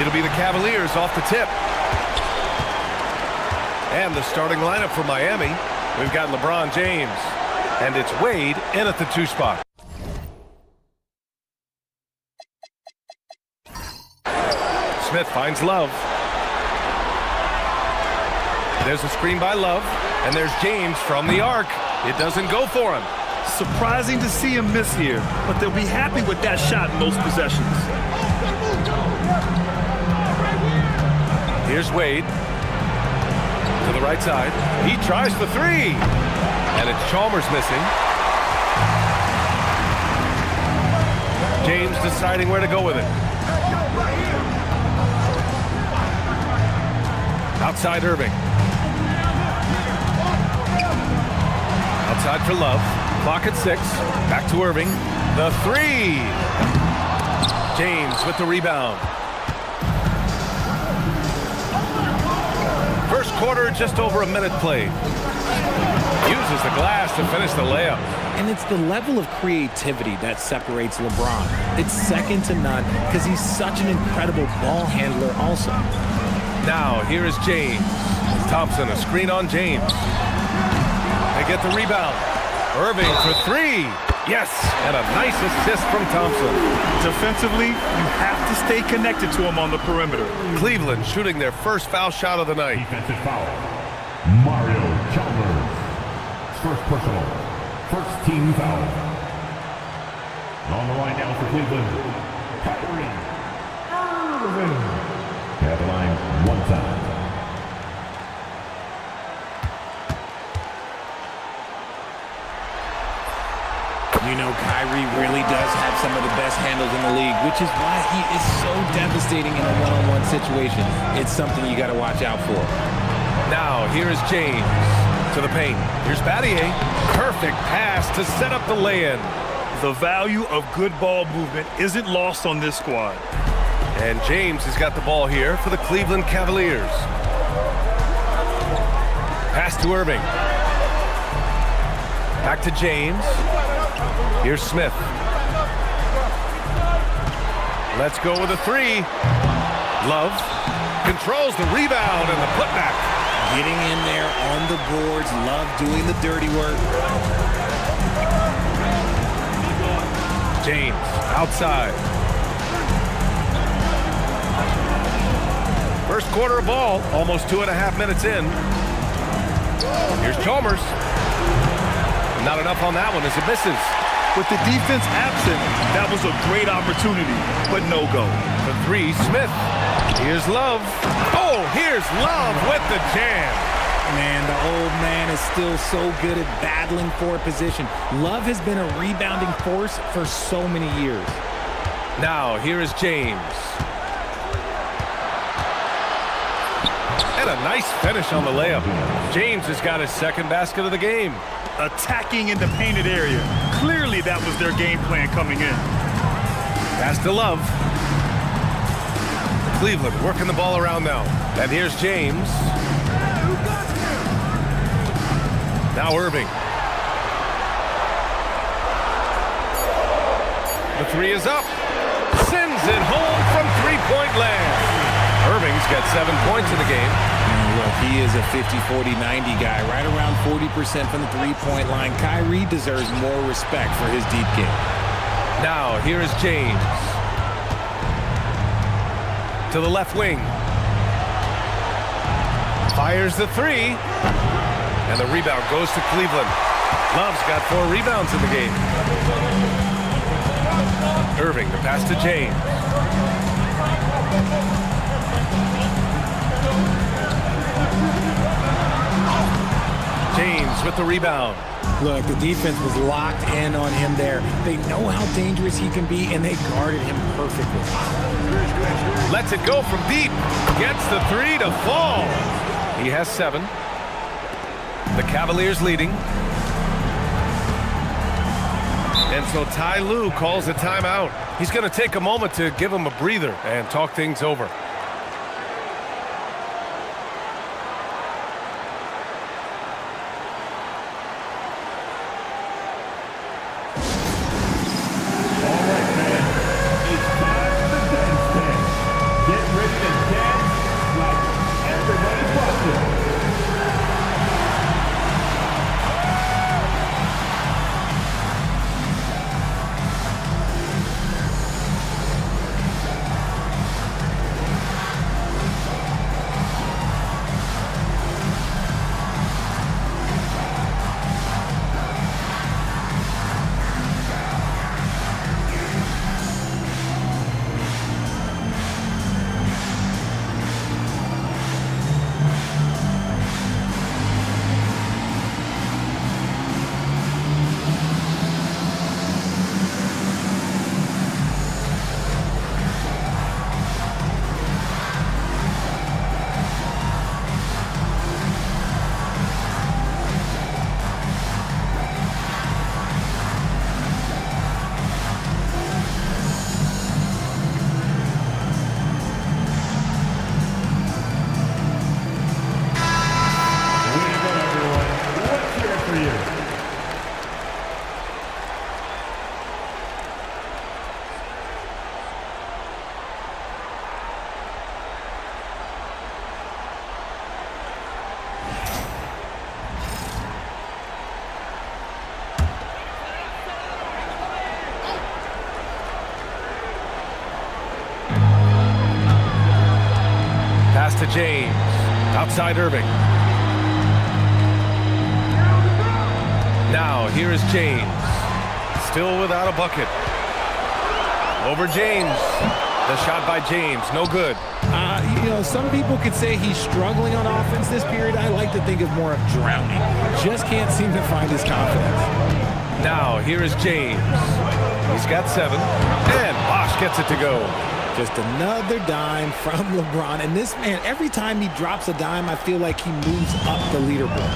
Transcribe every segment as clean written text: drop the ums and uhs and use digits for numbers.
It'll be the Cavaliers off the tip. And the starting lineup for Miami. We've got LeBron James. And it's Wade in at the 2 spot. Smith finds Love. There's a screen by Love. And there's James from the arc. It doesn't go for him. Surprising to see him miss here, but they'll be happy with that shot in most possessions. Here's Wade. To the right side. He tries the 3. And it's Chalmers missing. James deciding where to go with it. Outside Irving. Outside for Love. Clock at 6. Back to Irving. The 3. James with the rebound. First quarter, just over a minute played. Uses the glass to finish the layup. And it's the level of creativity that separates LeBron. It's second to none because he's such an incredible ball handler also. Now, here is James. Thompson, a screen on James. They get the rebound. Irving for 3. Yes, and a nice assist from Thompson. Defensively, you have to stay connected to him on the perimeter. Cleveland shooting their first foul shot of the night. Defensive foul. Mario Chalmers. First personal. First team foul. On the line now for Cleveland. Kyrie Irving. At the line one time. You know, Kyrie really does have some of the best handles in the league, which is why he is so devastating in a one-on-one situation. It's something you got to watch out for. Now, here is James to the paint. Here's Battier. Perfect pass to set up the lay-in. The value of good ball movement isn't lost on this squad. And James has got the ball here for the Cleveland Cavaliers. Pass to Irving. Back to James. Here's Smith. Let's go with a 3. Love controls the rebound and the putback. Getting in there on the boards. Love doing the dirty work. James outside. First quarter of ball, almost 2.5 minutes in. Here's Chalmers. Not enough on that one as it misses. With the defense absent, that was a great opportunity, but no go. The 3, Smith. Here's Love. Oh, here's Love with the jam. Man, the old man is still so good at battling for a position. Love has been a rebounding force for so many years. Now, here is James. And a nice finish on the layup. James has got his second basket of the game. Attacking in the painted area. Clearly that was their game plan coming in. Pass to Love. Cleveland working the ball around now. And here's James. Now Irving. The 3 is up. Sends it home from three-point land. Irving's got 7 points in the game. Look, he is a 50-40-90 guy, right around 40% from the three-point line. Kyrie deserves more respect for his deep game. Now, here is James. To the left wing. Fires the 3. And the rebound goes to Cleveland. Love's got 4 rebounds in the game. Irving, the pass to James. James with the rebound. Look, the defense was locked in on him there. They know how dangerous he can be, and they guarded him perfectly. Lets it go from deep. Gets the 3 to fall. He has 7. The Cavaliers leading. And so Ty Lue calls a timeout. He's going to take a moment to give him a breather and talk things over. All right, man. It's time for the dance. Get ready to James. Outside Irving. Now, here is James. Still without a bucket. Over James. The shot by James, no good. Some people could say he's struggling on offense this period. I like to think of more of drowning. Just can't seem to find his confidence. Now, here is James. He's got 7. And Bosch gets it to go. Just another dime from LeBron. And this man, every time he drops a dime, I feel like he moves up the leaderboard.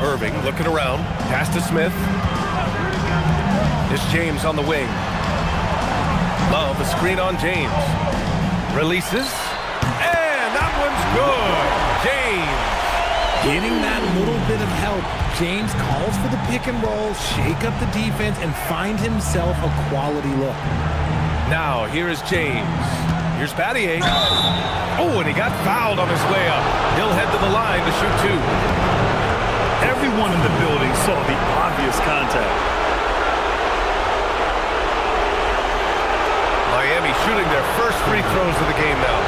Irving looking around. Pass to Smith. It's James on the wing. Love, a screen on James. Releases. And that one's good. James. Getting that little bit of help. James calls for the pick and roll, shake up the defense, and find himself a quality look. Now, here is James. Here's Battier. Oh, and he got fouled on his way up. He'll head to the line to shoot 2. Everyone in the building saw the obvious contact. Miami shooting their first free throws of the game now.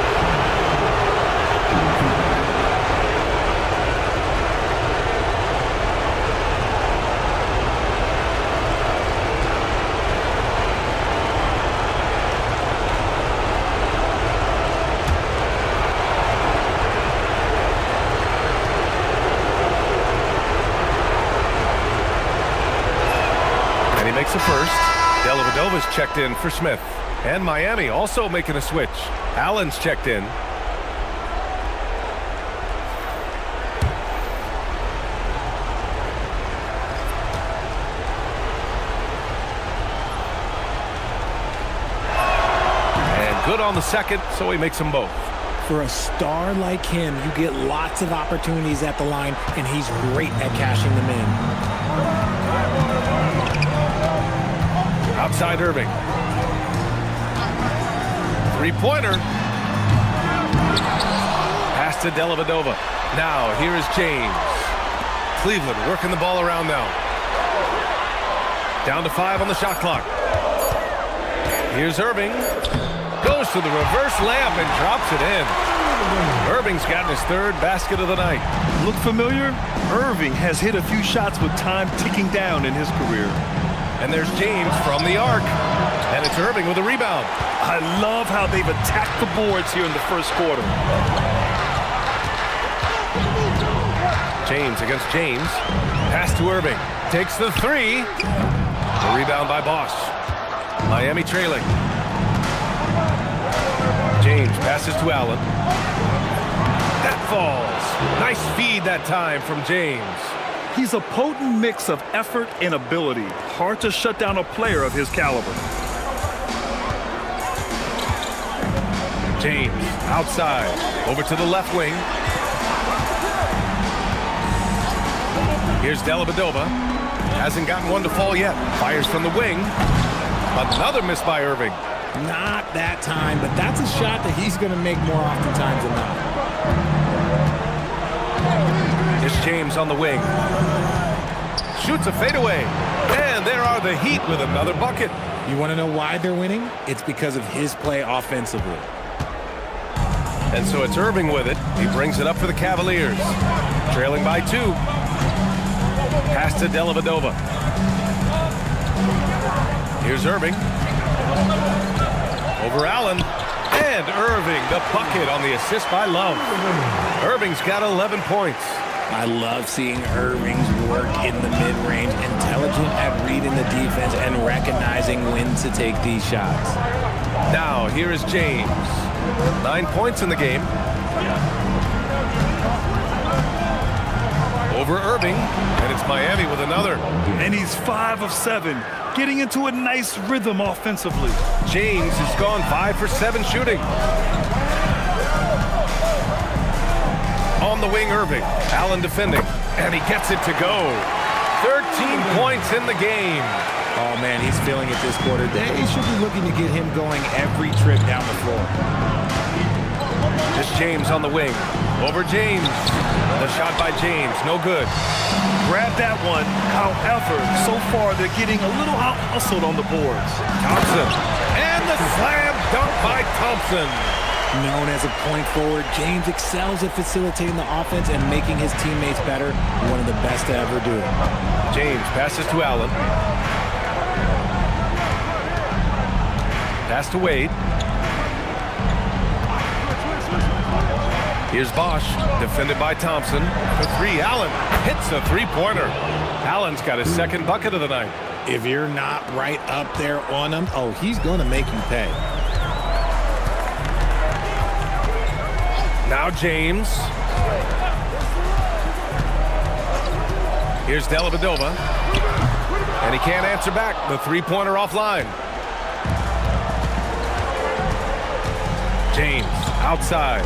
And he makes a first. Dellavedova's checked in for Smith. And Miami also making a switch. Allen's checked in. And good on the second, so he makes them both. For a star like him, you get lots of opportunities at the line, and he's great at cashing them in. Outside Irving. Three-pointer. Pass to Dellavedova. Now, here is James. Cleveland working the ball around now. Down to 5 on the shot clock. Here's Irving. Goes to the reverse layup and drops it in. Irving's gotten his 3rd basket of the night. Look familiar? Irving has hit a few shots with time ticking down in his career. And there's James from the arc. And it's Irving with a rebound. I love how they've attacked the boards here in the first quarter. James against James. Pass to Irving. Takes the 3. The rebound by Bosch. Miami trailing. James passes to Allen. That falls. Nice feed that time from James. He's a potent mix of effort and ability. Hard to shut down a player of his caliber. James outside. Over to the left wing. Here's Dellavedova. Hasn't gotten one to fall yet. Fires from the wing. Another miss by Irving. Not that time, but that's a shot that he's going to make more oftentimes than not. Here's James on the wing. Shoots a fadeaway. And there are the Heat with another bucket. You want to know why they're winning? It's because of his play offensively. And so it's Irving with it. He brings it up for the Cavaliers. Trailing by 2. Pass to Dellavedova. Here's Irving. Over Allen. And Irving, the bucket on the assist by Love. Irving's got 11 points. I love seeing Irving's work in the mid-range, intelligent at reading the defense and recognizing when to take these shots. Now, here is James. 9 points in the game. Over Irving, and it's Miami with another. And he's 5 of 7, getting into a nice rhythm offensively. James has gone 5 for 7 shooting. On the wing, Irving. Allen defending, and he gets it to go. 13 points in the game. Oh, man, he's feeling it this quarter. They should be looking to get him going every trip down the floor. This James on the wing. Over James. The shot by James, no good. Grab that one. However, so far they're getting a little out-hustled on the boards. Thompson. And the slam dunk by Thompson. Known as a point forward, James excels at facilitating the offense and making his teammates better. One of the best to ever do it. James passes to Allen. Pass to Wade. Here's Bosch, defended by Thompson. For three, Allen hits a three-pointer. Allen's got his second bucket of the night. If you're not right up there on him, oh, he's going to make you pay. Now James. Here's Dellavedova. And he can't answer back. The three-pointer offline. James outside.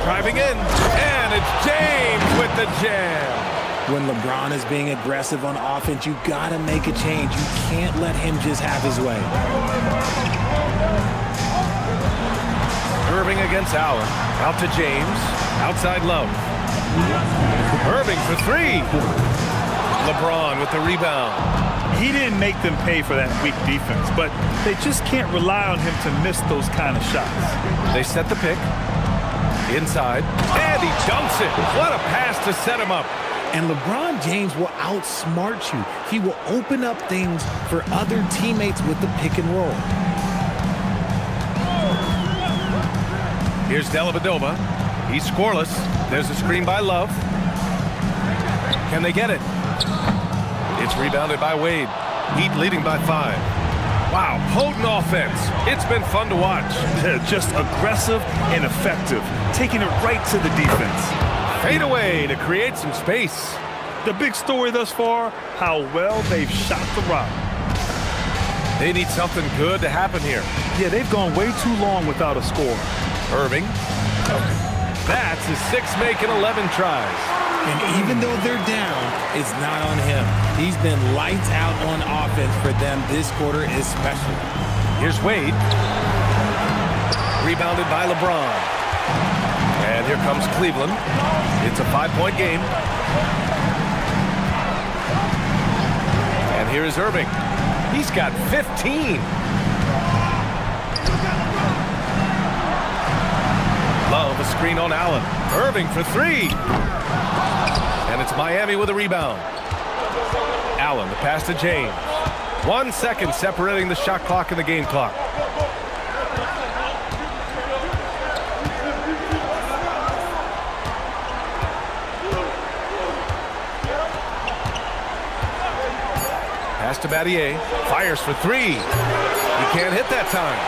Driving in. And it's James with the jam. When LeBron is being aggressive on offense, you got to make a change. You can't let him just have his way. Irving against Allen. Out to James. Outside Love. Irving for three. LeBron with the rebound. He didn't make them pay for that weak defense, but they just can't rely on him to miss those kind of shots. They set the pick. Inside. And he dunks it. What a pass to set him up. And LeBron James will outsmart you. He will open up things for other teammates with the pick and roll. Here's Dellavedova. He's scoreless. There's a screen by Love. Can they get it? It's rebounded by Wade. Heat leading by 5. Wow, potent offense. It's been fun to watch. Just aggressive and effective, taking it right to the defense. Fade away to create some space. The big story thus far, how well they've shot the rock. They need something good to happen here. Yeah, they've gone way too long without a score. Irving. That's his 6th make in 11 tries. And even though they're down, it's not on him. He's been lights out on offense for them this quarter especially. Here's Wade. Rebounded by LeBron. And here comes Cleveland. It's a 5-point game. And here is Irving. He's got 15. Love a screen on Allen. Irving for three. And it's Miami with a rebound. Allen, the pass to James. 1 second separating the shot clock and the game clock. Pass to Battier. Fires for three. He can't hit that time.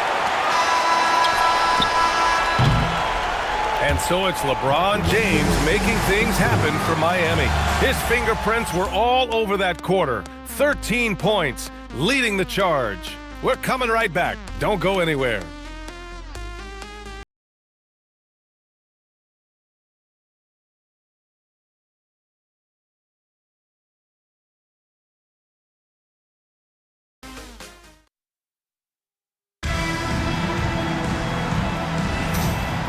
And so it's LeBron James making things happen for Miami. His fingerprints were all over that quarter. 13 points, leading the charge. We're coming right back. Don't go anywhere.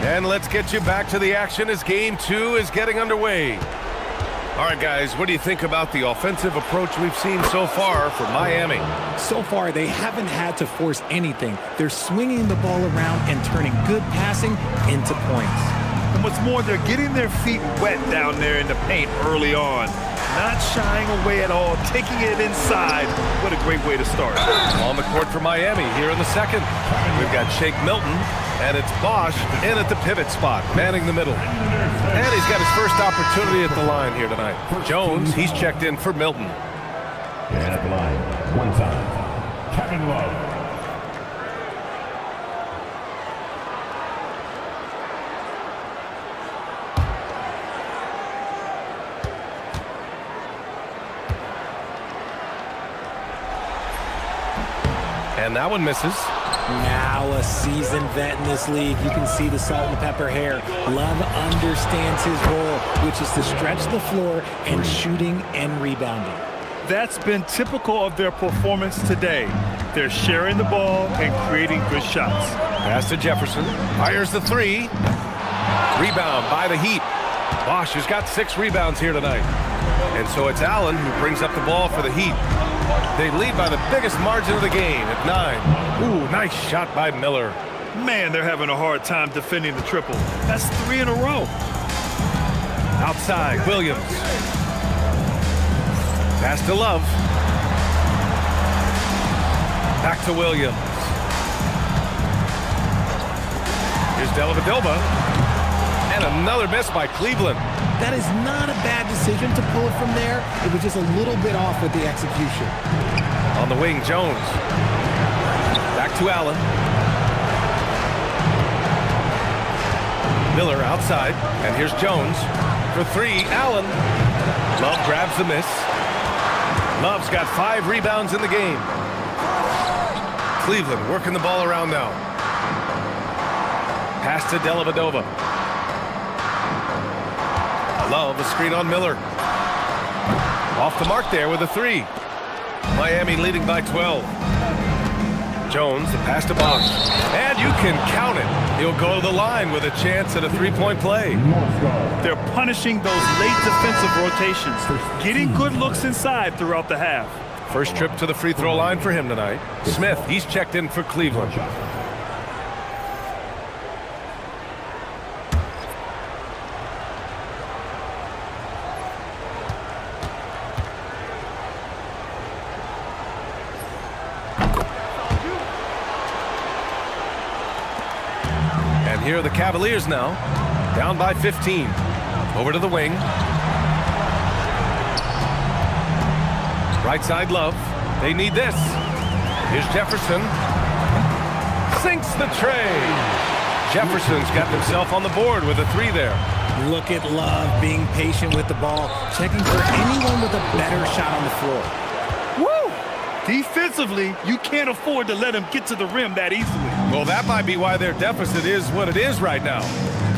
And let's get you back to the action as Game 2 is getting underway. All right, guys, what do you think about the offensive approach we've seen so far from Miami? So far, they haven't had to force anything. They're swinging the ball around and turning good passing into points. And what's more, they're getting their feet wet down there in the paint early on. Not shying away at all, taking it inside. What a great way to start. On the court for Miami here in the second. We've got Shake Milton, and it's Bosch in at the pivot spot, manning the middle. And he's got his first opportunity at the line here tonight. Jones, he's checked in for Milton. And at the line, one time, Kevin Love. And that one misses. Now a seasoned vet in this league. You can see the salt and pepper hair. Love understands his role, which is to stretch the floor and shooting and rebounding. That's been typical of their performance today. They're sharing the ball and creating good shots. Pass to Jefferson. Fires the three. Rebound by the Heat. Bosch has got 6 rebounds here tonight. And so it's Allen who brings up the ball for the Heat. They lead by the biggest margin of the game at 9. Ooh, nice shot by Miller. Man, they're having a hard time defending the triple. That's 3 in a row. Outside, Williams. Pass to Love. Back to Williams. Here's Dellavedova. And another miss by Cleveland. That is not a bad decision to pull it from there. It was just a little bit off with the execution. On the wing, Jones. Back to Allen. Miller outside. And here's Jones. For 3, Allen. Love grabs the miss. Love's got 5 rebounds in the game. Cleveland working the ball around now. Pass to Dellavedova. Love, a screen on Miller. Off the mark there with a 3. Miami leading by 12. Jones, the pass to Box. And you can count it. He'll go to the line with a chance at a 3-point play. They're punishing those late defensive rotations, getting good looks inside throughout the half. First trip to the free throw line for him tonight. Smith, he's checked in for Cleveland. And here are the Cavaliers now, down by 15. Over to the wing. Right side, Love. They need this. Here's Jefferson. Sinks the tray. Jefferson's got himself on the board with a 3 there. Look at Love being patient with the ball, checking for anyone with a better shot on the floor. Woo! Defensively, you can't afford to let him get to the rim that easily. Well, that might be why their deficit is what it is right now.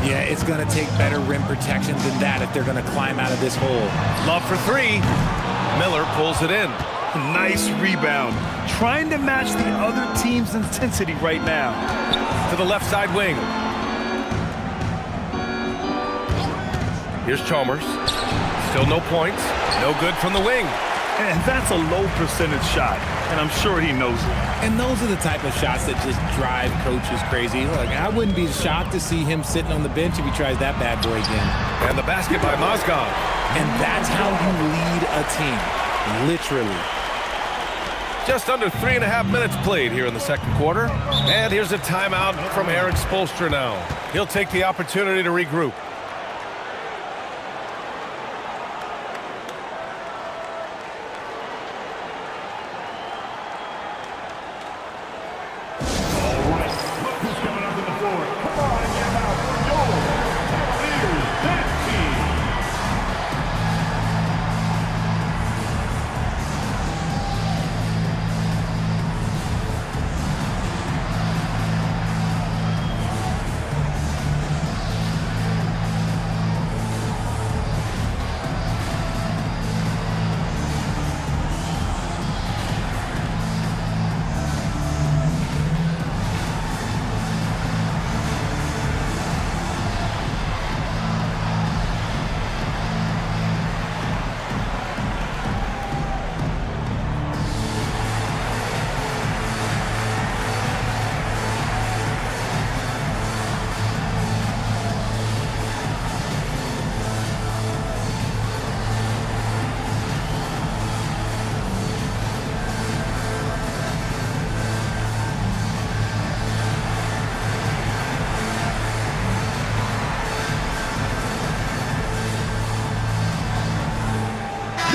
Yeah, it's going to take better rim protection than that if they're going to climb out of this hole. Love for 3. Miller pulls it in. Nice rebound. Trying to match the other team's intensity right now. To the left side wing. Here's Chalmers. Still no points. No good from the wing. And that's a low percentage shot, and I'm sure he knows it. And those are the type of shots that just drive coaches crazy. Look, I wouldn't be shocked to see him sitting on the bench if he tries that bad boy again. And the basket by Mozgov. And that's how you lead a team, literally. Just under 3.5 minutes played here in the second quarter. And here's a timeout from Eric Spoelstra now. He'll take the opportunity to regroup.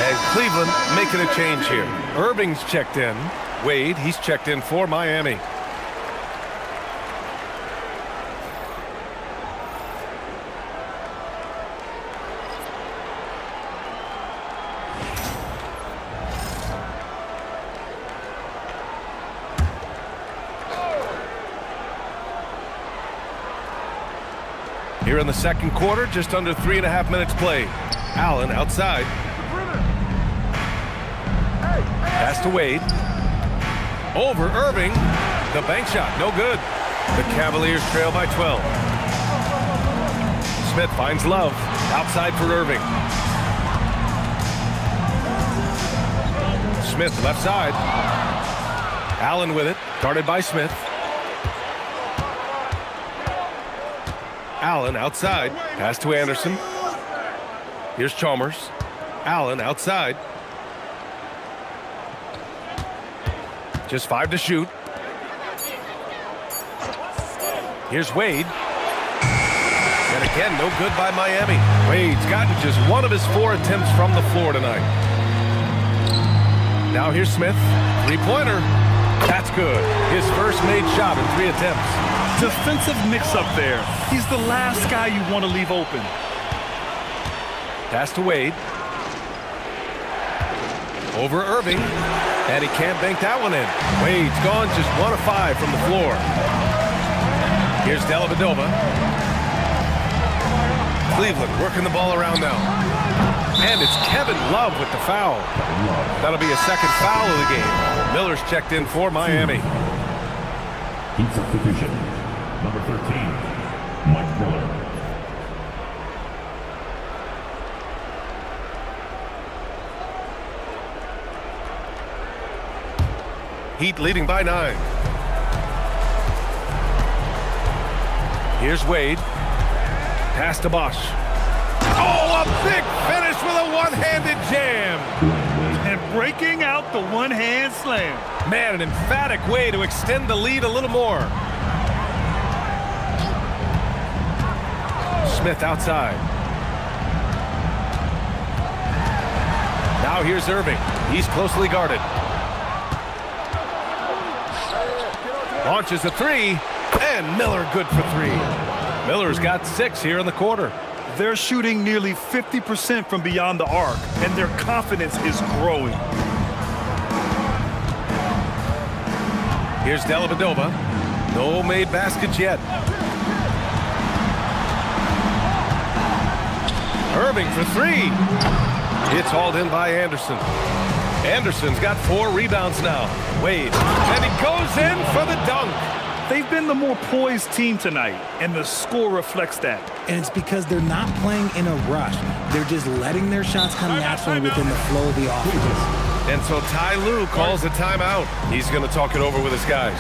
And Cleveland making a change here. Irving's checked in. Wade, he's checked in for Miami. Here in the second quarter, just under 3.5 minutes played. Allen outside. Pass to Wade. Over Irving. The bank shot, no good. The Cavaliers trail by 12. Smith finds Love. Outside for Irving. Smith left side. Allen with it. Guarded by Smith. Allen outside. Pass to Anderson. Here's Chalmers. Allen outside. Just 5 to shoot. Here's Wade. And again, no good by Miami. Wade's gotten just 1 of his 4 attempts from the floor tonight. Now here's Smith. 3-pointer. That's good. His first made shot in 3 attempts. Defensive mix-up there. He's the last guy you want to leave open. Pass to Wade. Over Irving. And he can't bank that one in. Wade's gone just 1 of 5 from the floor. Here's Dellavedova. Cleveland working the ball around now. And it's Kevin Love with the foul. That'll be a second foul of the game. Miller's checked in for Miami. Heat substitution. Number 13, Mike Miller. Heat leading by 9. Here's Wade. Pass to Bosch. Oh, a big finish with a one-handed jam. And breaking out the one-hand slam. Man, an emphatic way to extend the lead a little more. Smith outside. Now here's Irving. He's closely guarded. Launches a 3, and Miller good for 3. Miller's got 6 here in the quarter. They're shooting nearly 50% from beyond the arc, and their confidence is growing. Here's Dellavedova. No made baskets yet. Irving for 3. It's hauled in by Anderson. Anderson's got 4 rebounds now. Wade, and he goes in for the dunk. They've been the more poised team tonight, and the score reflects that. And it's because they're not playing in a rush. They're just letting their shots come naturally within the flow of the offense. And so Ty Lue calls a timeout. He's going to talk it over with his guys.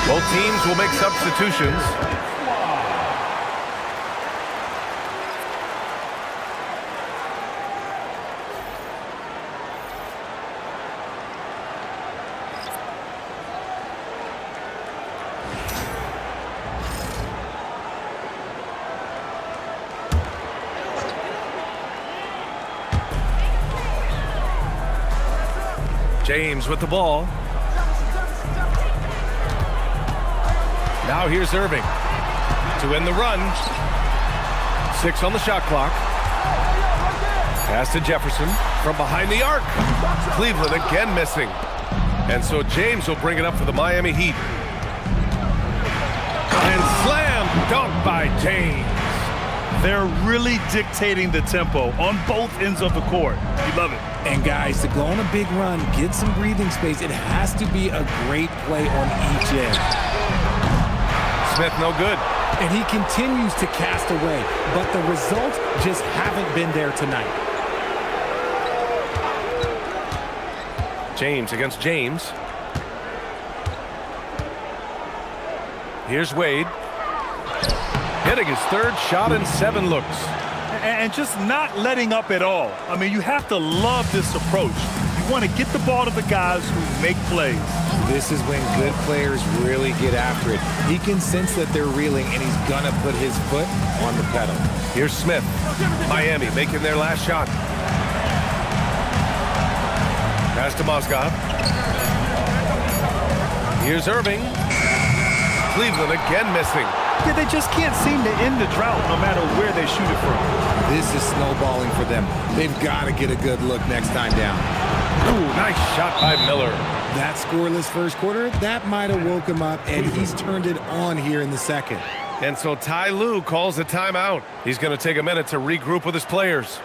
Both teams will make substitutions. James with the ball. Now here's Irving to end the run. 6 on the shot clock. Pass to Jefferson from behind the arc. Cleveland again missing. And so James will bring it up for the Miami Heat. And slam dunk by James. They're really dictating the tempo on both ends of the court. You love it. And guys, to go on a big run, get some breathing space, it has to be a great play on each end. Smith no good. And he continues to cast away, but the results just haven't been there tonight. James against James. Here's Wade. Hitting his third shot in 7 looks. And just not letting up at all. I mean, you have to love this approach. You want to get the ball to the guys who make plays. This is when good players really get after it. He can sense that they're reeling, and he's going to put his foot on the pedal. Here's Smith. Miami making their last shot. Pass to Mozgov. Here's Irving. Cleveland again missing. Yeah, they just can't seem to end the drought no matter where they shoot it from. This is snowballing for them. They've got to get a good look next time down. Ooh, nice shot by Miller. That scoreless first quarter, that might have woke him up, and he's turned it on here in the second. And so Ty Lue calls a timeout. He's going to take a minute to regroup with his players.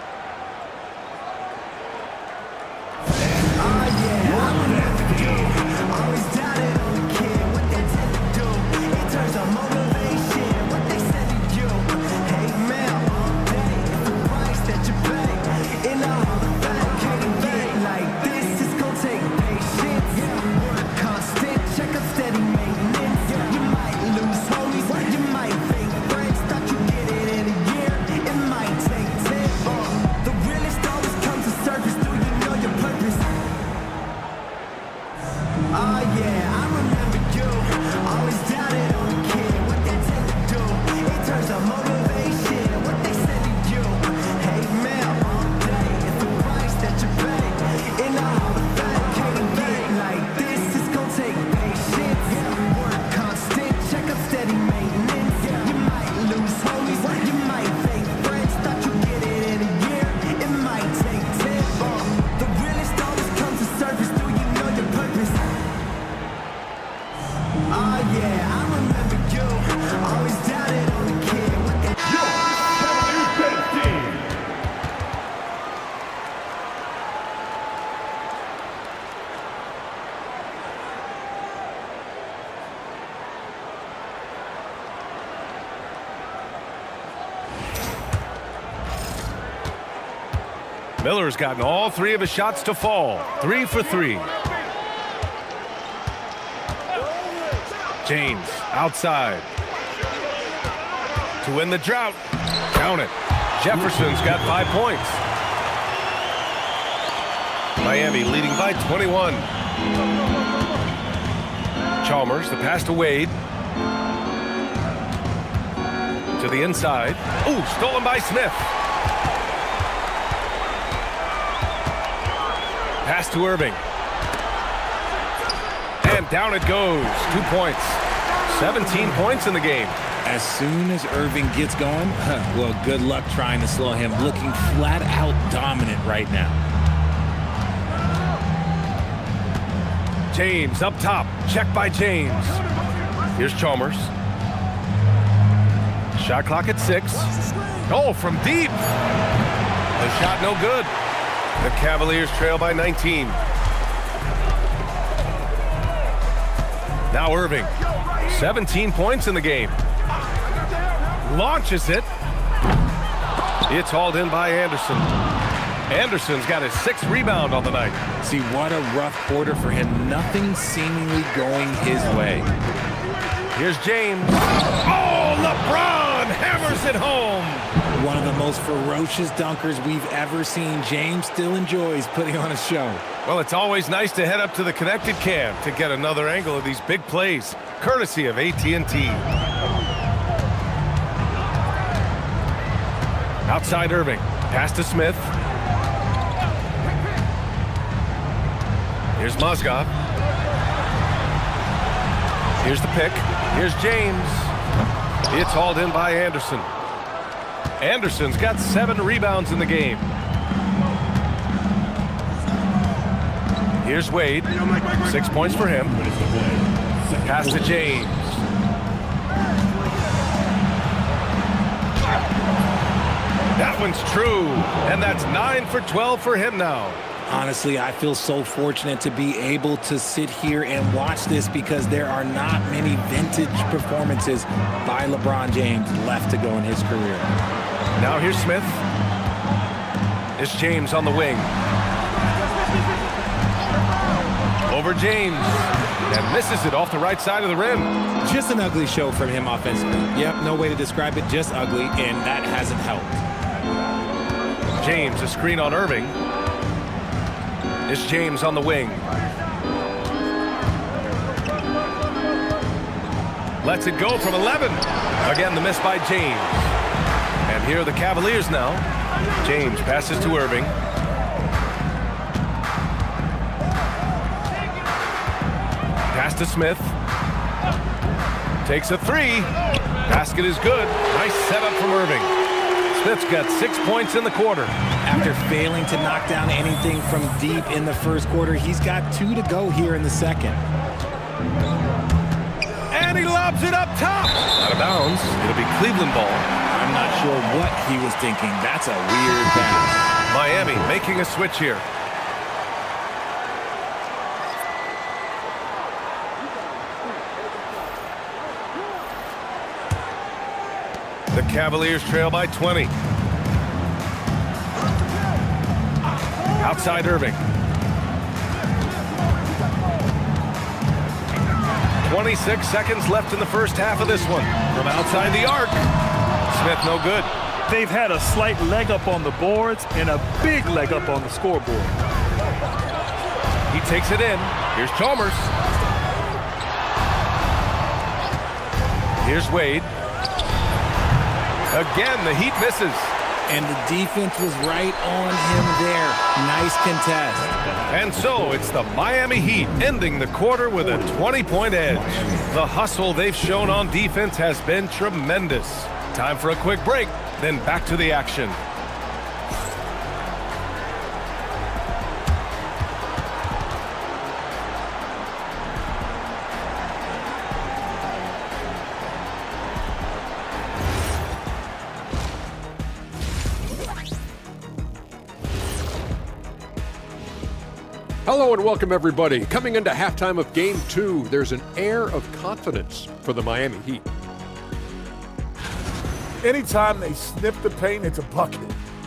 Miller's gotten all 3 of his shots to fall. 3 for 3. James outside. To win the drought. Count it. Jefferson's got 5 points. Miami leading by 21. Chalmers, the pass to Wade. To the inside. Ooh, stolen by Smith. Pass to Irving. And down it goes. 2 points. 17 points in the game. As soon as Irving gets going, well, good luck trying to slow him. Looking flat out dominant right now. James up top. Check by James. Here's Chalmers. Shot clock at 6. Oh, from deep. The shot no good. The Cavaliers trail by 19. Now Irving. 17 points in the game. Launches it. It's hauled in by Anderson. Anderson's got his 6th rebound on the night. See, what a rough quarter for him. Nothing seemingly going his way. Here's James. Oh, LeBron hammers it home. One of the most ferocious dunkers we've ever seen. James still enjoys putting on a show. Well, it's always nice to head up to the connected cam to get another angle of these big plays, courtesy of AT&T. Outside Irving. Pass to Smith. Here's Mozgov. Here's the pick. Here's James. It's hauled in by Anderson. Anderson's got 7 rebounds in the game. Here's Wade. 6 points for him. Pass to James. That one's true. And that's 9 for 12 for him now. Honestly, I feel so fortunate to be able to sit here and watch this because there are not many vintage performances by LeBron James left to go in his career. Now here's Smith. It's James on the wing. Over James. And misses it off the right side of the rim. Just an ugly show from him offensively. Yep, no way to describe it, just ugly, and that hasn't helped. James, a screen on Irving. It's James on the wing. Lets it go from 11. Again, the miss by James. And here are the Cavaliers now. James passes to Irving. Pass to Smith. Takes a three. Basket is good. Nice setup from Irving. Smith's got 6 points in the quarter. After failing to knock down anything from deep in the first quarter, he's got 2 to go here in the second. And he lobs it up top. Out of bounds. It'll be Cleveland ball. I'm not sure what he was thinking. That's a weird pass. Miami making a switch here. The Cavaliers trail by 20. Outside Irving. 26 seconds left in the first half of this one. From outside the arc. Smith no good. They've had a slight leg up on the boards and a big leg up on the scoreboard. He takes it in. Here's Chalmers. Here's Wade. Again, the Heat misses. And the defense was right on him there. Nice contest. And so it's the Miami Heat ending the quarter with a 20-point edge. The hustle they've shown on defense has been tremendous. Time for a quick break, then back to the action. Hello and welcome everybody. Coming into halftime of Game 2, there's an air of confidence for the Miami Heat. Anytime they sniff the paint, it's a bucket.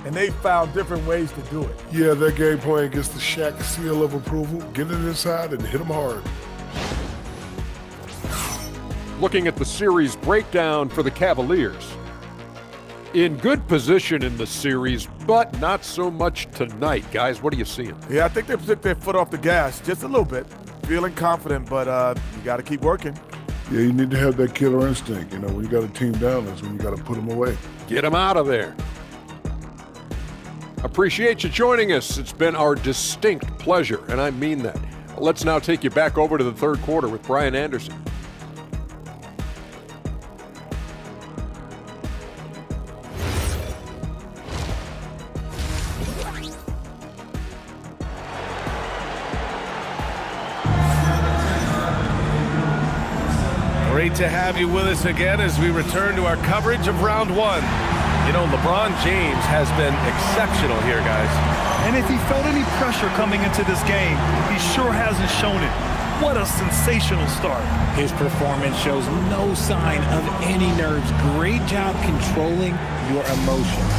And they found different ways to do it. Yeah, their game plan gets the Shaq seal of approval. Get it inside and hit them hard. Looking at the series breakdown for the Cavaliers. In good position in the series, but not so much tonight. Guys, what are you seeing? Yeah, I think they took their foot off the gas just a little bit. Feeling confident, but you got to keep working. Yeah, you need to have that killer instinct. You know, when you got a team down, that's when you got to put them away. Get them out of there. Appreciate you joining us. It's been our distinct pleasure, and I mean that. Let's now take you back over to the third quarter with Brian Anderson. Great to have you with us again as we return to our coverage of round one. You know, LeBron James has been exceptional here, guys. And if he felt any pressure coming into this game, he sure hasn't shown it. What a sensational start. His performance shows no sign of any nerves. Great job controlling your emotions.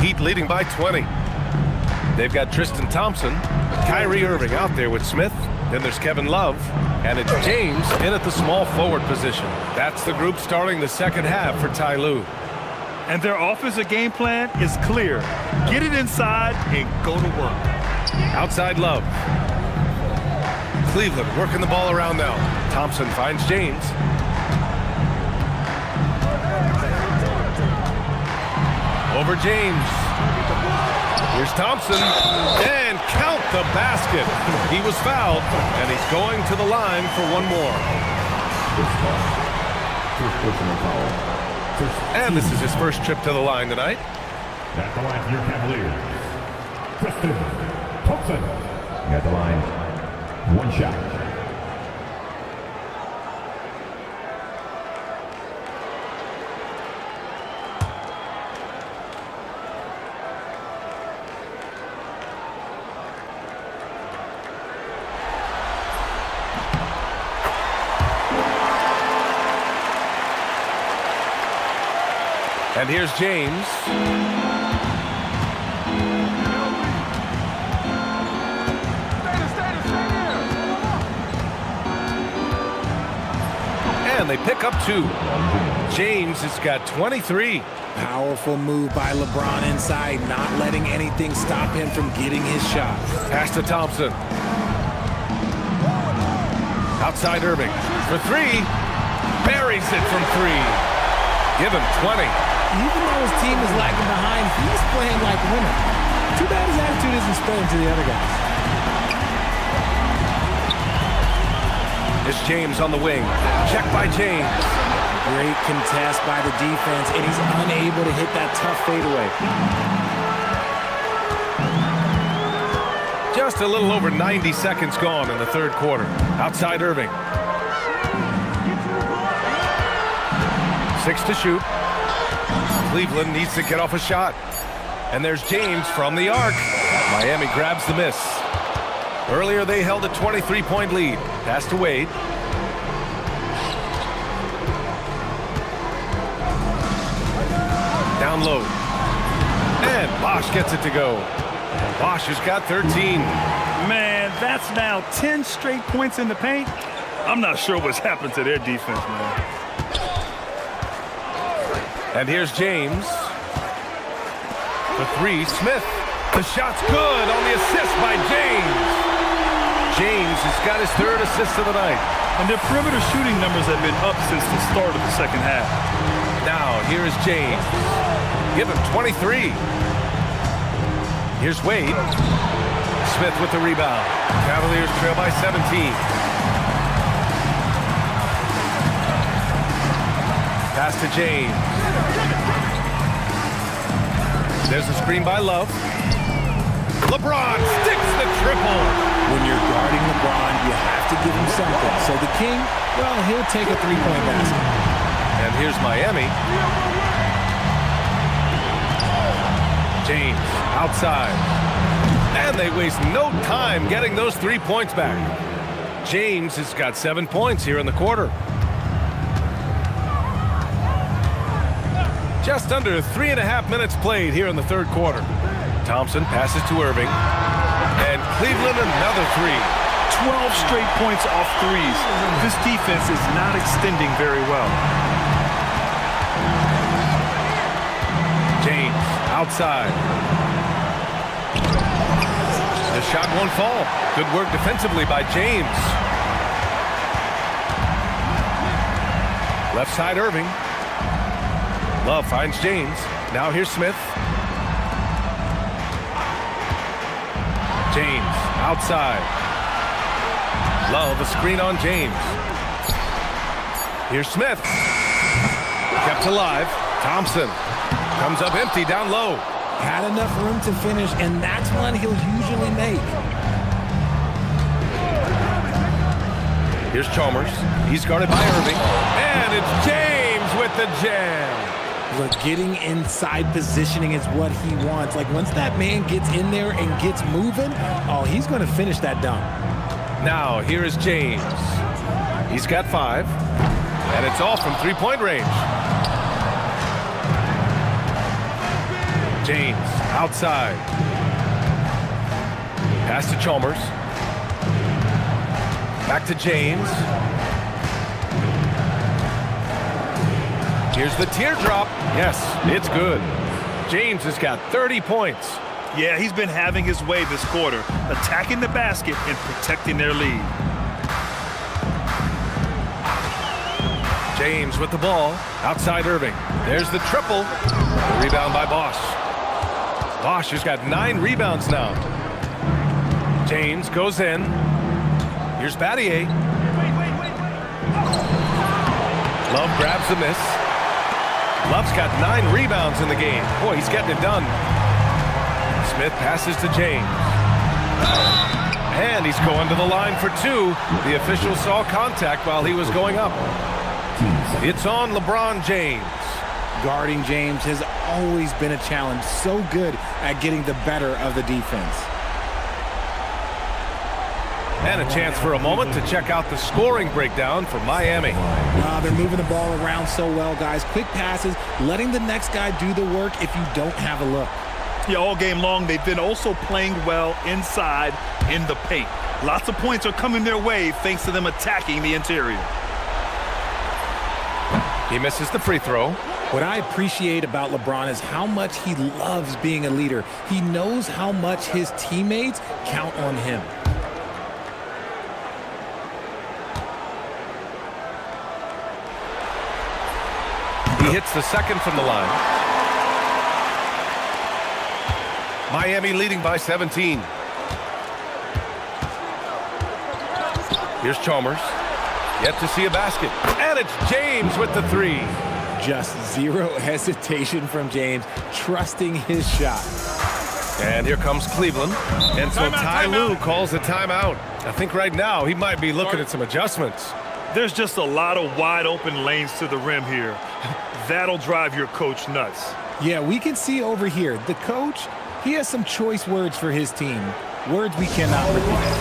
Heat leading by 20. They've got Tristan Thompson, Kyrie Irving out there with Smith. Then there's Kevin Love, and it's James in at the small forward position. That's the group starting the second half for Ty Lue. And their offensive game plan is clear. Get it inside and go to work. Outside Love. Cleveland working the ball around now. Thompson finds James. Over James. Here's Thompson, and count the basket. He was fouled, and he's going to the line for one more. And this is his first trip to the line tonight. At the line for your Cavaliers, Tristan Thompson. At the line, one shot. And here's James. they pick up 2. James has got 23. Powerful move by LeBron inside, not letting anything stop him from getting his shot. Pass to Thompson. Outside Irving for 3. Buries it from 3. Give him 20. Even though his team is lagging behind, he's playing like a winner. Too bad his attitude isn't spreading to the other guys. It's James on the wing. Check by James. Great contest by the defense, and he's unable to hit that tough fadeaway. Just a little over 90 seconds gone in the third quarter. Outside Irving. 6 to shoot. Cleveland needs to get off a shot. And there's James from the arc. Miami grabs the miss. Earlier they held a 23-point lead. Pass to Wade. Down low. And Bosch gets it to go. Bosch has got 13. Man, that's now 10 straight points in the paint. I'm not sure what's happened to their defense, man. And here's James. The 3, Smith. The shot's good on the assist by James. James has got his 3rd assist of the night. And their perimeter shooting numbers have been up since the start of the second half. Now, here is James. Give him 23. Here's Wade. Smith with the rebound. Cavaliers trail by 17. Pass to James. There's a screen by Love. LeBron sticks the triple. When you're guarding LeBron, you have to give him something. So the King, well, he'll take a 3-point basket. And here's Miami. James outside. And they waste no time getting those 3 points back. James has got 7 points here in the quarter. Just under 3.5 minutes played here in the third quarter. Thompson passes to Irving. And Cleveland another 3. 12 straight points off threes. This defense is not extending very well. James outside. The shot won't fall. Good work defensively by James. Left side Irving. Love finds James. Now here's Smith. James outside. Love a screen on James. Here's Smith. Kept alive. Thompson comes up empty down low. Had enough room to finish, and that's one he'll usually make. Here's Chalmers. He's guarded by Irving. And it's James with the jam. Look, getting inside positioning is what he wants. Like, once that man gets in there and gets moving, oh, he's going to finish that dunk. Now, here is James. He's got 5. And it's all from 3-point range. James outside. Pass to Chalmers. Back to James. Here's the teardrop. Yes, it's good. James has got 30 points. Yeah, he's been having his way this quarter, attacking the basket and protecting their lead. James with the ball. Outside Irving. There's the triple. Rebound by Bosch. Bosch has got 9 rebounds now. James goes in. Here's Battier. Love grabs the miss. Love's got 9 rebounds in the game. Boy, he's getting it done. Smith passes to James. And he's going to the line for 2. The official saw contact while he was going up. It's on LeBron James. Guarding James has always been a challenge. So good at getting the better of the defense. And a chance for a moment to check out the scoring breakdown for Miami. They're moving the ball around so well, guys. Quick passes, letting the next guy do the work if you don't have a look. Yeah, all game long, they've been also playing well inside in the paint. Lots of points are coming their way thanks to them attacking the interior. He misses the free throw. What I appreciate about LeBron is how much he loves being a leader. He knows how much his teammates count on him. He hits the second from the line. Miami leading by 17. Here's Chalmers. Yet to see a basket. And it's James with the three. Just zero hesitation from James, trusting his shot. And here comes Cleveland. And so Ty Lue calls a timeout. I think right now he might be looking at some adjustments. There's just a lot of wide open lanes to the rim here. That'll drive your coach nuts. Yeah, we can see over here, the coach, he has some choice words for his team. Words we cannot repeat.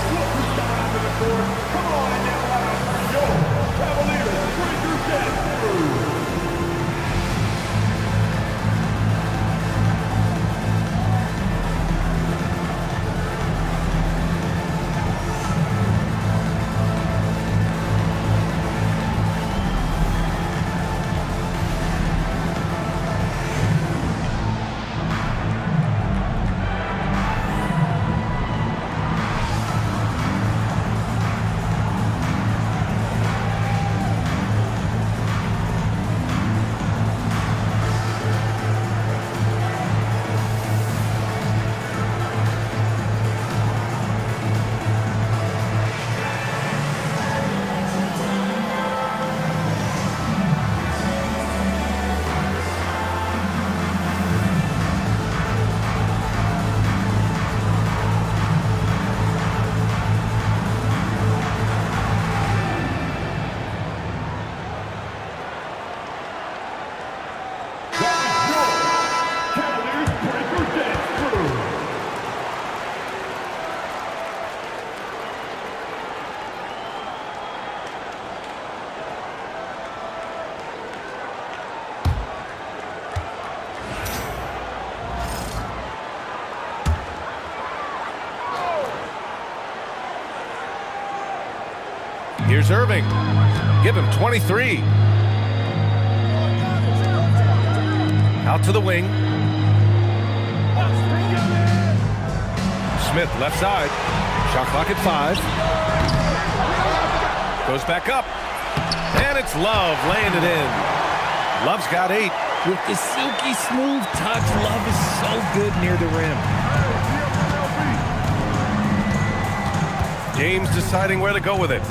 Here's Irving. Give him 23. Out to the wing. Smith left side. Shot clock at 5. Goes back up. And it's Love laying it in. Love's got 8. With the silky smooth touch, Love is so good near the rim. James deciding where to go with it.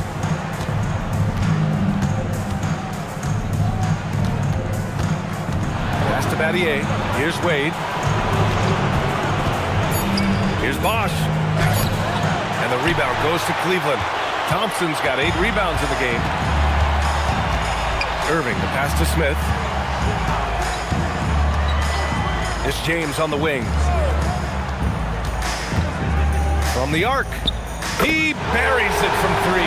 Pass to Battier. Here's Wade. Here's Bosch. And the rebound goes to Cleveland. Thompson's got 8 rebounds in the game. Irving, the pass to Smith. It's James on the wing. From the arc. He buries it from 3.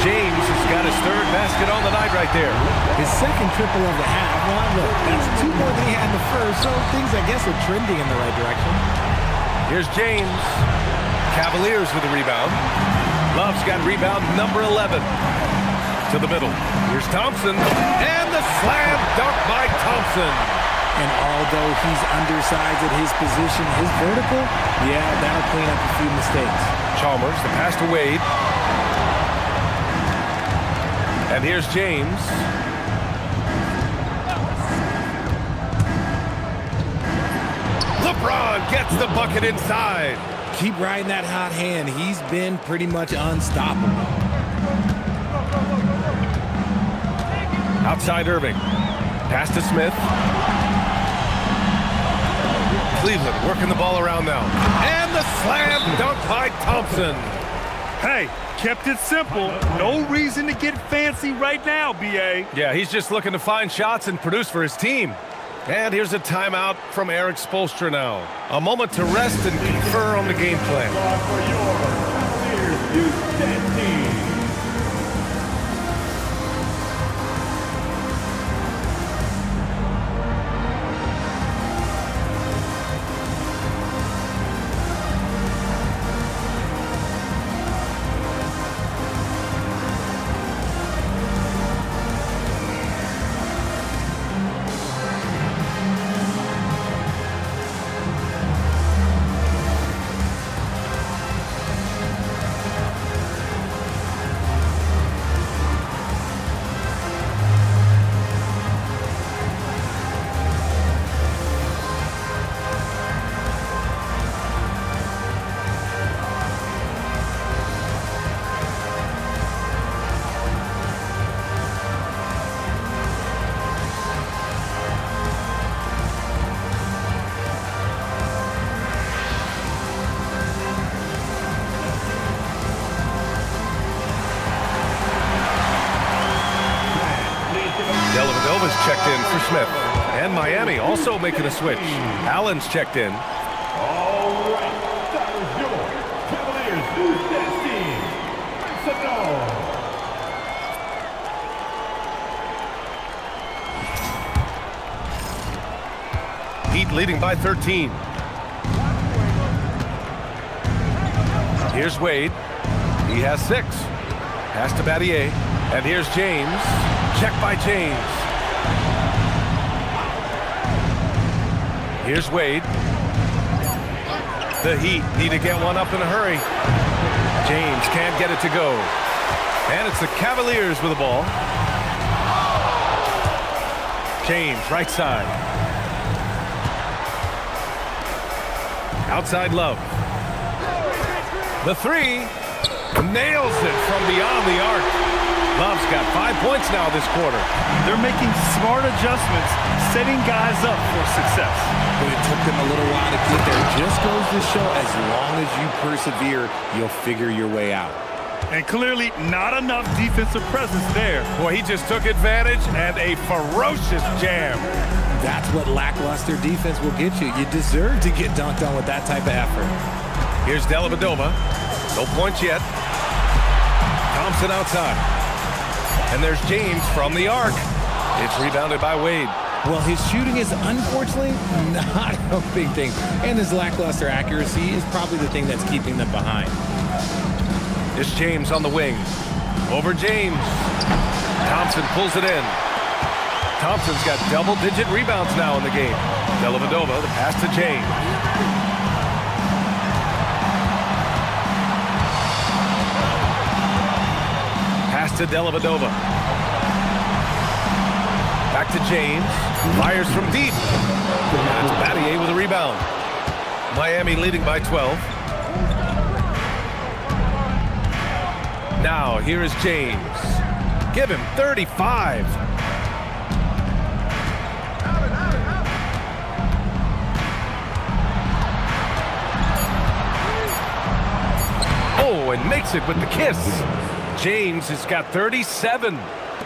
James has got his 3rd basket on the night right there. His second triple of the half. Well, look, that's 2 more than he had in the first, so things, I guess, are trending in the right direction. Here's James. Cavaliers with the rebound. Love's got rebound number 11. To the middle. Here's Thompson. And the slam dunk by Thompson. And although he's undersized at his position, his vertical, yeah, that'll clean up a few mistakes. Chalmers, the pass to Wade. And here's James. LeBron gets the bucket inside. Keep riding that hot hand. He's been pretty much unstoppable. Outside Irving. Pass to Smith. Cleveland working the ball around now. And the slam dunk by Thompson. Hey, kept it simple. No reason to get fancy right now, B.A. Yeah, he's just looking to find shots and produce for his team. And here's a timeout from Eric Spoelstra now. A moment to rest and confer on the game plan. checked in for Smith. And Miami also making a switch. Allen's checked in. All right, that was your Cavaliers newscast team. Heat leading by 13. Here's Wade. He has 6. Pass to Battier. And here's James. Check by James. Here's Wade. The Heat need to get one up in a hurry. James can't get it to go. And it's the Cavaliers with the ball. James, right side. Outside Love. The 3. Nails it from beyond the arc. Love's got 5 points now this quarter. They're making smart adjustments, setting guys up for success. But it took them a little while to get there. Just goes to show as long as you persevere, you'll figure your way out. And clearly not enough defensive presence there. Boy, he just took advantage and a ferocious jam. That's what lackluster defense will get you. You deserve to get dunked on with that type of effort. Here's Dellavedova. No points yet. Thompson outside. And there's James from the arc. It's rebounded by Wade. Well, his shooting is unfortunately not a big thing. And his lackluster accuracy is probably the thing that's keeping them behind. It's James on the wing. Over James. Thompson pulls it in. Thompson's got double-digit rebounds now in the game. Dellavedova, the pass to James. Pass to Dellavedova. Back to James. Fires from deep. That's Battier with a rebound. Miami leading by 12. Now, here is James. Give him 35. Oh, and makes it with the kiss. James has got 37.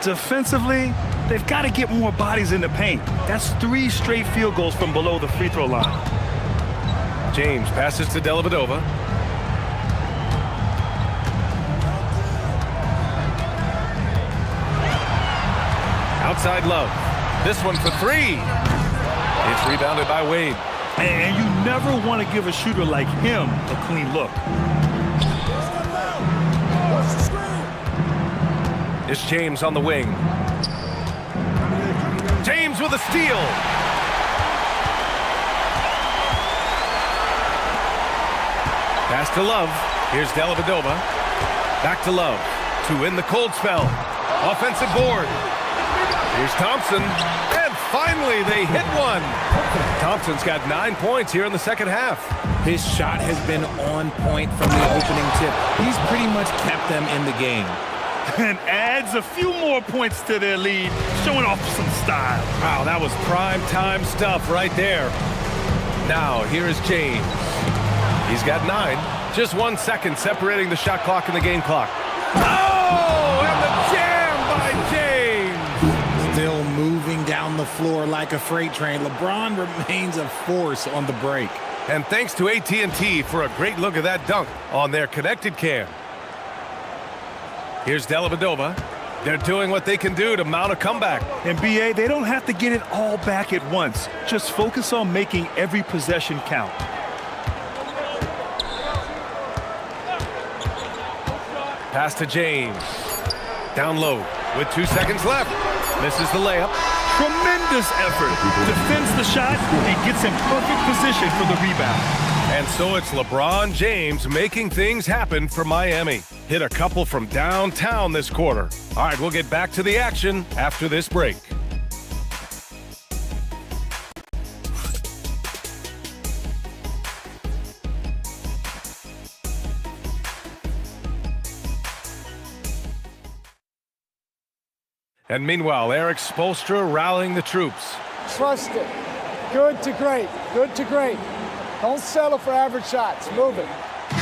Defensively, they've got to get more bodies in the paint. That's 3 straight field goals from below the free throw line. James passes to Dellavedova. Outside Love. This one for 3. It's rebounded by Wade. And you never want to give a shooter like him a clean look. It's James on the wing. James with a steal. Pass to Love. Here's Dellavedova. Back to Love. To win the cold spell. Offensive board. Here's Thompson. And finally they hit one. Thompson's got 9 points here in the second half. His shot has been on point from the opening tip. He's pretty much kept them in the game. And adds a few more points to their lead, showing off some style. Wow, that was prime time stuff right there. Now, here is James. He's got 9. Just 1 second separating the shot clock and the game clock. Oh, and the jam by James. Still moving down the floor like a freight train. LeBron remains a force on the break. And thanks to AT&T for a great look at that dunk on their connected cam. Here's Dellavedova. They're doing what they can do to mount a comeback. And BA, they don't have to get it all back at once. Just focus on making every possession count. Pass to James. Down low with 2 seconds left. Misses the layup. Tremendous effort. Defends the shot and gets in perfect position for the rebound. And so it's LeBron James making things happen for Miami. Hit a couple from downtown this quarter. All right, we'll get back to the action after this break. And meanwhile, Eric Spoelstra rallying the troops. Trust it. Good to great. Good to great. Don't settle for average shots. Move it.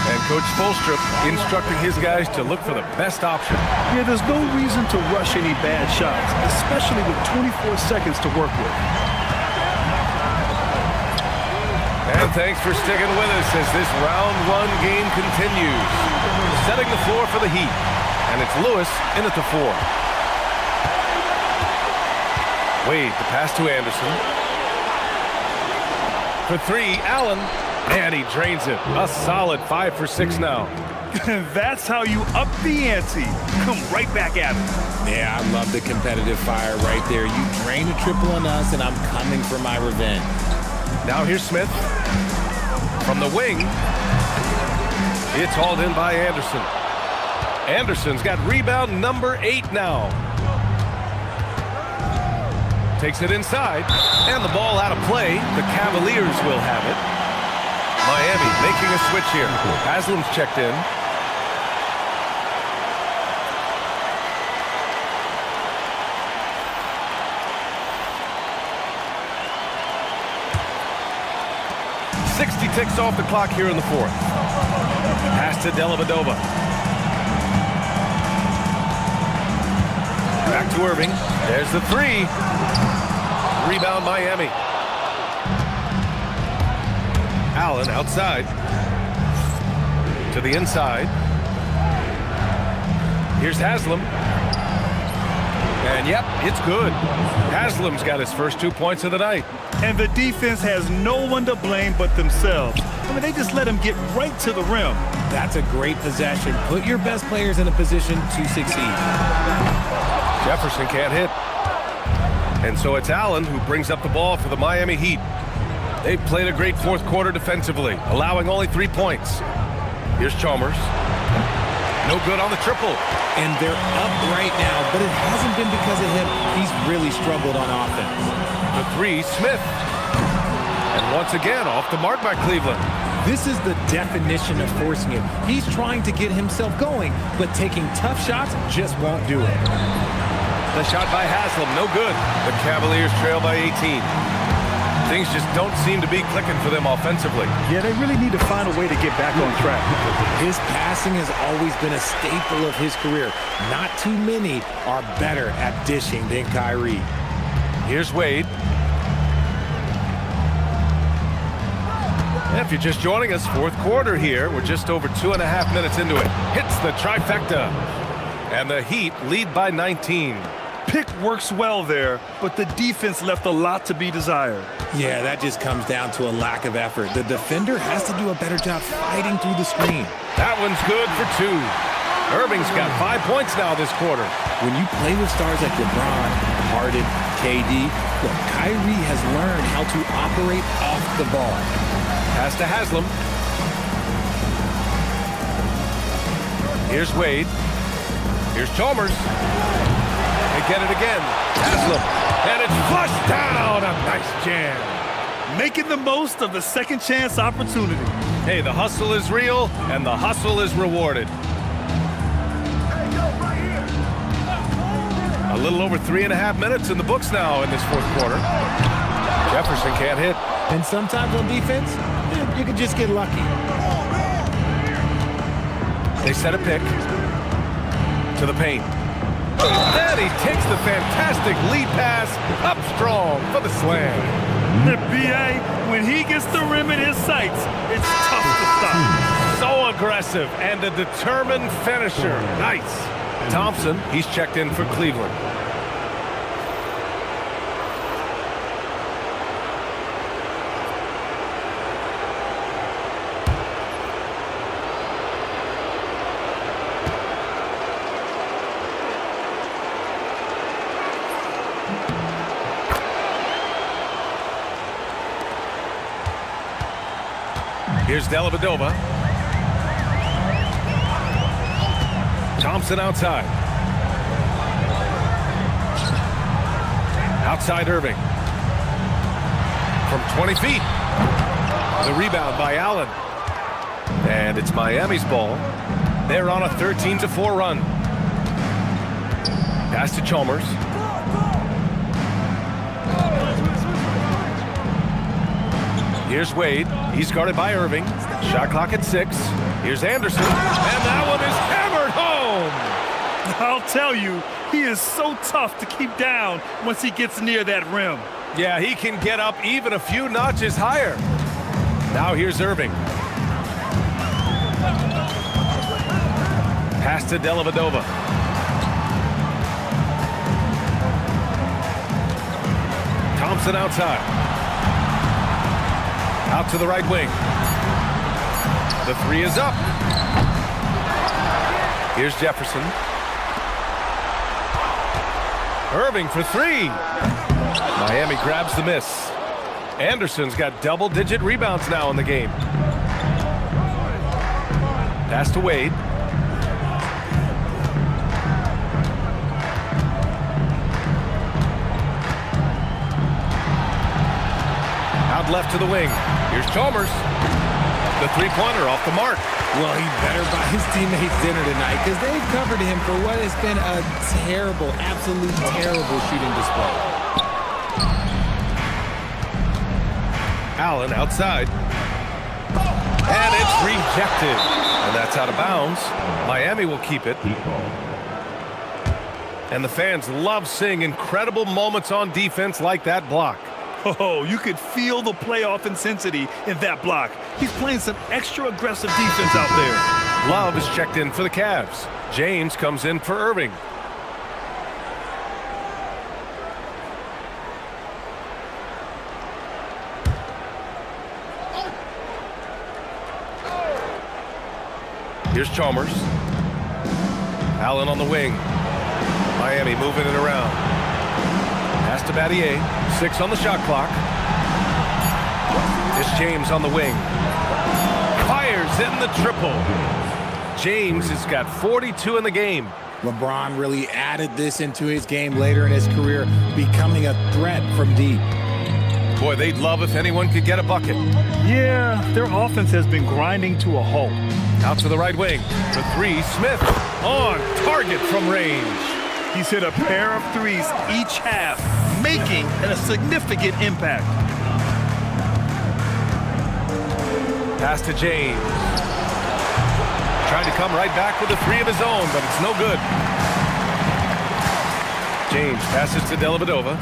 And Coach Spoelstra instructing his guys to look for the best option. Yeah, there's no reason to rush any bad shots, especially with 24 seconds to work with. And thanks for sticking with us as this round one game continues. Setting the floor for the Heat. And it's Lewis in at the 4. Wade, the pass to Anderson. For 3, Allen. And he drains it. A solid 5 for 6 now. That's how you up the ante. Come right back at it. Yeah, I love the competitive fire right there. You drain a triple on us, and I'm coming for my revenge. Now here's Smith. From the wing. It's hauled in by Anderson. Anderson's got rebound number 8 now. Takes it inside. And the ball out of play. The Cavaliers will have it. Miami making a switch here. Haslam's checked in. Ticks off the clock here in the 4th. Pass to Dellavedova. Back to Irving. There's the 3. Rebound Miami. Allen outside. To the inside. Here's Haslam. And yep, it's good. Haslam's got his first 2 points of the night. And the defense has no one to blame but themselves. I mean, they just let him get right to the rim. That's a great possession. Put your best players in a position to succeed. Jefferson can't hit. And so it's Allen who brings up the ball for the Miami Heat. They've played a great 4th quarter defensively, allowing only 3 points. Here's Chalmers. No good on the triple. And they're up right now, but it hasn't been because of him. He's really struggled on offense. The 3, Smith. And once again, off the mark by Cleveland. This is the definition of forcing him. He's trying to get himself going, but taking tough shots just won't do it. The shot by Haslam, no good. The Cavaliers trail by 18. Things just don't seem to be clicking for them offensively. Yeah, they really need to find a way to get back on track. His passing has always been a staple of his career. Not too many are better at dishing than Kyrie. Here's Wade. And if you're just joining us, 4th quarter here. We're just over 2.5 minutes into it. Hits the trifecta. And the Heat lead by 19. Pick works well there, but the defense left a lot to be desired. Yeah, that just comes down to a lack of effort. The defender has to do a better job fighting through the screen. That one's good for 2. Irving's got 5 points now this quarter. When you play with stars like LeBron, Harden, KD, look, Kyrie has learned how to operate off the ball. Pass to Haslam. Here's Wade. Here's Chalmers. They get it again. Haslam. And it's flushed down. A nice jam. Making the most of the second chance opportunity. Hey, the hustle is real, and the hustle is rewarded. A little over 3.5 minutes in the books now in this 4th quarter. Jefferson can't hit. And sometimes on defense, you can just get lucky. They set a pick to the paint. Then he takes the fantastic lead pass up strong for the slam. The BA, when he gets the rim in his sights, it's tough to stop. So aggressive and a determined finisher. Nice. Thompson, he's checked in for Cleveland. Here's Dellavedova. Thompson outside. Outside Irving. From 20 feet. The rebound by Allen. And it's Miami's ball. They're on a 13-4 run. Pass to Chalmers. Here's Wade. He's guarded by Irving. Shot clock at 6. Here's Anderson, and that one is hammered home. I'll tell you, he is so tough to keep down once he gets near that rim. Yeah, he can get up even a few notches higher. Now here's Irving. Pass to Dellavedova. Thompson outside. Out to the right wing. The 3 is up. Here's Jefferson. Irving for 3. Miami grabs the miss. Anderson's got double-digit rebounds now in the game. Pass to Wade. Out left to the wing. Here's Chalmers. The three-pointer off the mark. Well, he better buy his teammates dinner tonight because they've covered him for what has been a terrible, absolute terrible shooting display. Allen outside. And it's rejected. And that's out of bounds. Miami will keep it. And the fans love seeing incredible moments on defense like that block. Oh, you could feel the playoff intensity in that block. He's playing some extra aggressive defense out there. Love is checked in for the Cavs. James comes in for Irving. Here's Chalmers. Allen on the wing. Miami moving it around. Pass to Battier. 6 on the shot clock. It's James on the wing. Fires in the triple. James has got 42 in the game. LeBron really added this into his game later in his career, becoming a threat from deep. Boy, they'd love if anyone could get a bucket. Yeah, their offense has been grinding to a halt. Out to the right wing. For 3, Smith on target from range. He's hit a pair of 3s each half, making a significant impact. Pass to James. Trying to come right back with a 3 of his own, but it's no good. James passes to Dellavedova.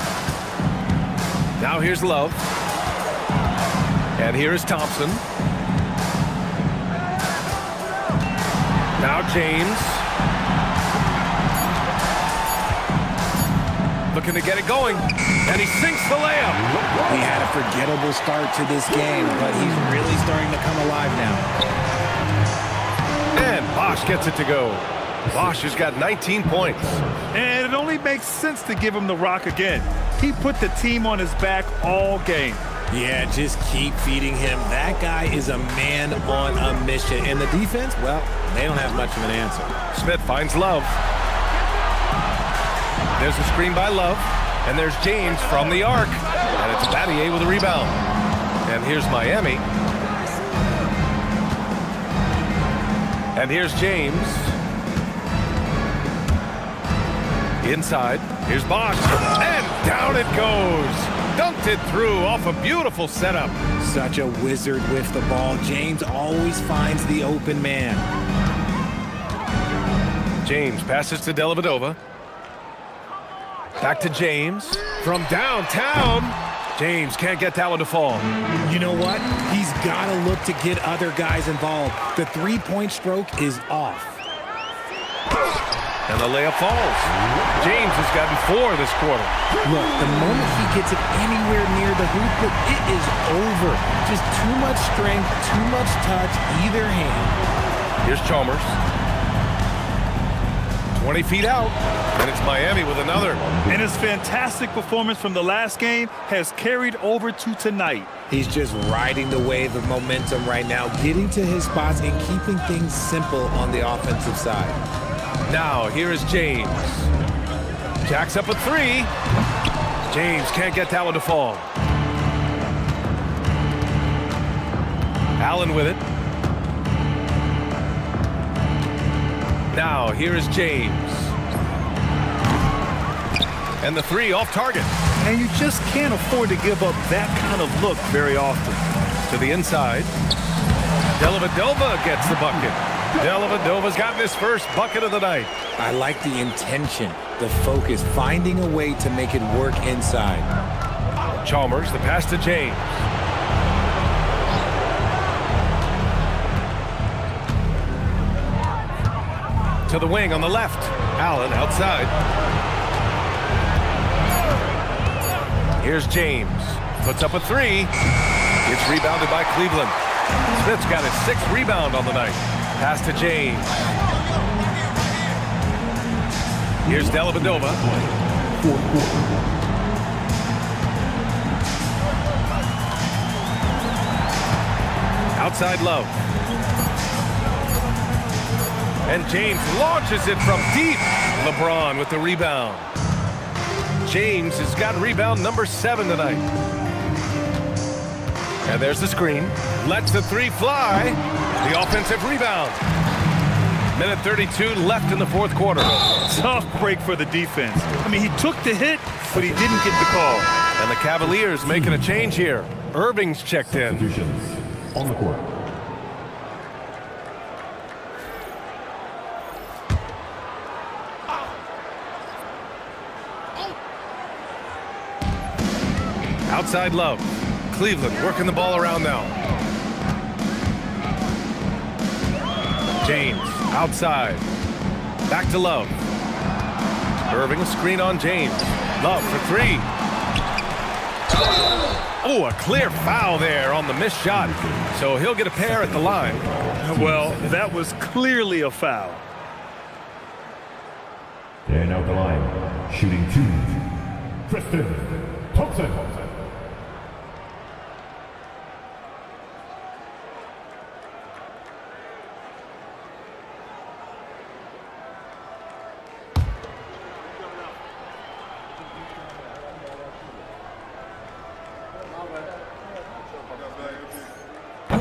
Now here's Love. And here is Thompson. Now James. Looking to get it going. And he sinks the layup. He had a forgettable start to this game, but he's really starting to come alive now. And Bosch gets it to go. Bosch has got 19 points. And it only makes sense to give him the rock again. He put the team on his back all game. Yeah, just keep feeding him. That guy is a man on a mission. And the defense, well, they don't have much of an answer. Smith finds Love. There's a screen by Love. And there's James from the arc. And it's Battier with a rebound. And here's Miami. And here's James. Inside. Here's Bosch. And down it goes. Dunked it through off a beautiful setup. Such a wizard with the ball. James always finds the open man. James passes to Dellavedova. Back to James. From downtown. James can't get that one to fall. You know what? He's got to look to get other guys involved. The three-point stroke is off. And the layup falls. James has gotten 4 this quarter. Look, the moment he gets it anywhere near the hoop, it is over. Just too much strength, too much touch, either hand. Here's Chalmers. 20 feet out, and it's Miami with another. And his fantastic performance from the last game has carried over to tonight. He's just riding the wave of momentum right now, getting to his spots and keeping things simple on the offensive side. Now, here is James. Jacks up a 3. James can't get that one to fall. Allen with it. Now, here is James. And the 3 off target. And you just can't afford to give up that kind of look very often. To the inside. Dellavedova gets the bucket. Dellavedova's gotten his first bucket of the night. I like the intention, the focus, finding a way to make it work inside. Chalmers, the pass to James. To the wing on the left. Allen outside. Here's James. Puts up a three. It's rebounded by Cleveland. Smith's got his 6th rebound on the night. Pass to James. Here's Dellavedova. Outside Love. And James launches it from deep. LeBron with the rebound. James has got rebound number 7 tonight. And there's the screen. Lets the three fly. The offensive rebound. Minute 32 left in the 4th quarter. Tough break for the defense. I mean, he took the hit, but he didn't get the call. And the Cavaliers making a change here. Irving's checked in. Substitutions on the court. Outside Love. Cleveland working the ball around now. James outside. Back to Love. Irving a screen on James. Love for 3. Oh, a clear foul there on the missed shot. So he'll get a pair at the line. Well, that was clearly a foul. And out the line, shooting 2, Tristan Thompson.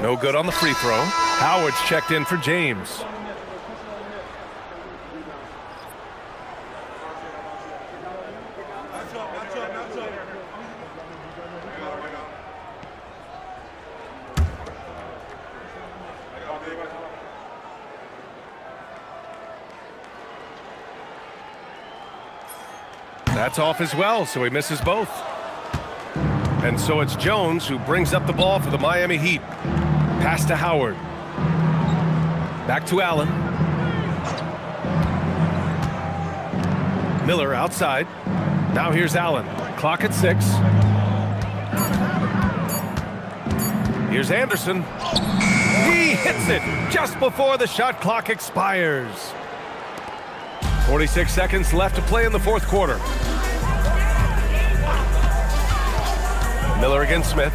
No good on the free throw. Howard's checked in for James. That's off as well, so he misses both. And so it's Jones who brings up the ball for the Miami Heat. Pass to Howard. Back to Allen. Miller outside. Now here's Allen. Clock at 6. Here's Anderson. He hits it just before the shot clock expires. 46 seconds left to play in the 4th quarter. Miller against Smith.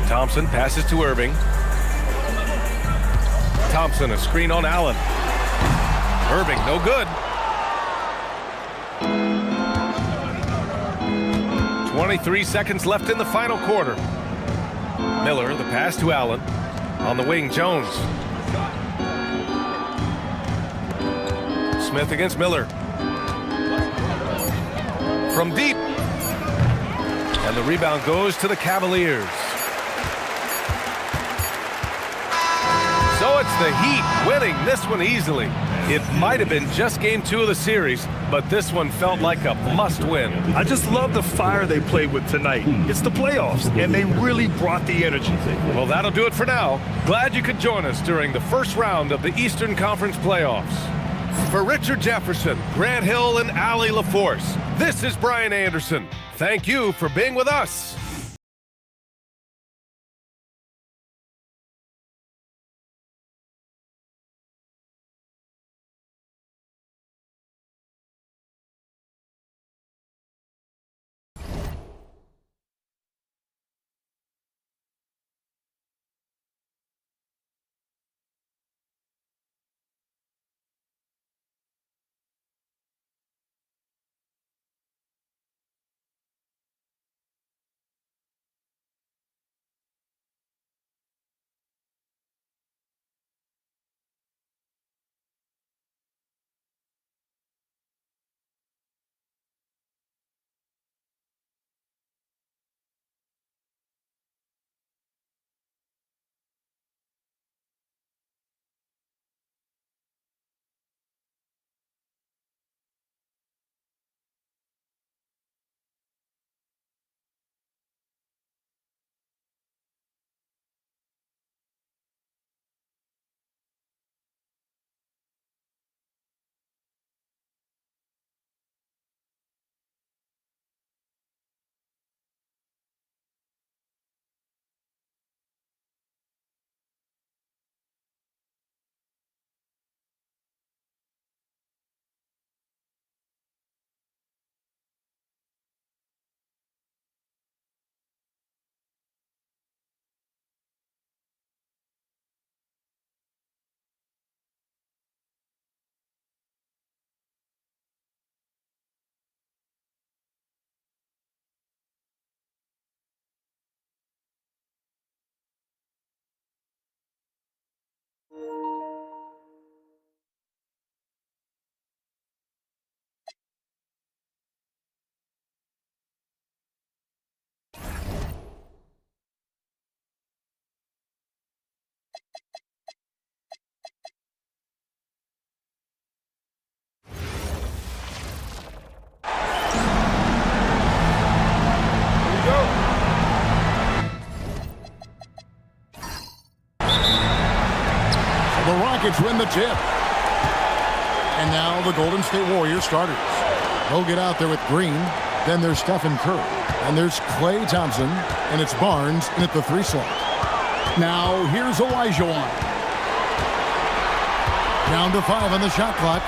Thompson passes to Irving. Thompson a screen on Allen. Irving no good. 23 seconds left in the final quarter. Miller the pass to Allen. On the wing Jones. Smith against Miller. From deep. And the rebound goes to the Cavaliers. So it's the Heat winning this one easily. It might have been just game 2 of the series, but this one felt like a must-win. I just love the fire they played with tonight. It's the playoffs, and they really brought the energy. Well, that'll do it for now. Glad you could join us during the first round of the Eastern Conference playoffs. For Richard Jefferson, Grant Hill, and Allie LaForce, this is Brian Anderson. Thank you for being with us. The Rockets win the tip. And now the Golden State Warriors starters. They'll get out there with Green. Then there's Stephen Curry. And there's Klay Thompson. And it's Barnes in at the 3 slot. Now here's Olajuwon. Down to 5 on the shot clock.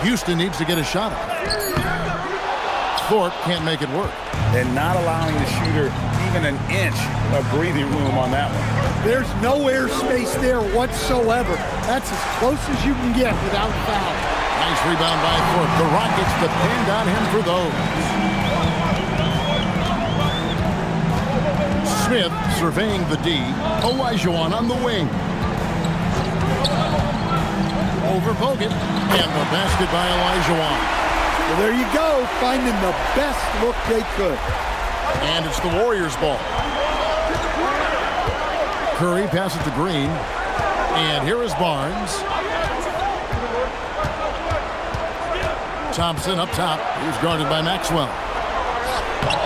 Houston needs to get a shot off. Thorpe can't make it work. And not allowing the shooter even an inch of breathing room on that one. There's no airspace there whatsoever. That's as close as you can get without foul. Nice rebound by Thorpe. The Rockets depend on him for those. Smith surveying the D. Olajuwon on the wing. Over Bogut. And the basket by Olajuwon. Well, there you go, finding the best look they could. And it's the Warriors' ball. Curry passes to Green. And here is Barnes. Thompson up top. He's guarded by Maxwell.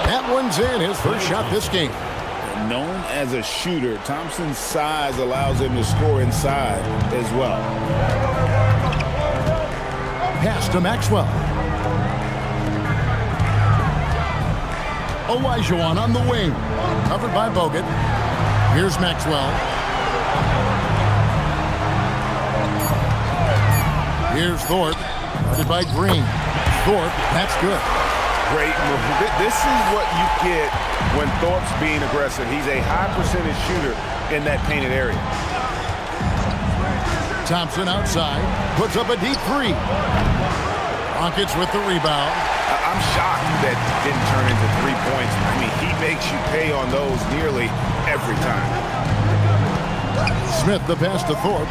That one's in, his first shot this game. Known as a shooter, Thompson's size allows him to score inside as well. Pass to Maxwell. Olajuwon on the wing. Covered by Bogut. Here's Maxwell. Here's Thorpe. Guarded by Green. Thorpe, that's good. Great move. This is what you get when Thorpe's being aggressive. He's a high percentage shooter in that painted area. Thompson outside. Puts up a deep 3. Rockets with the rebound. I'm shocked that didn't turn into 3 points. I mean, he makes you pay on those nearly every time. Smith the pass to Thorpe.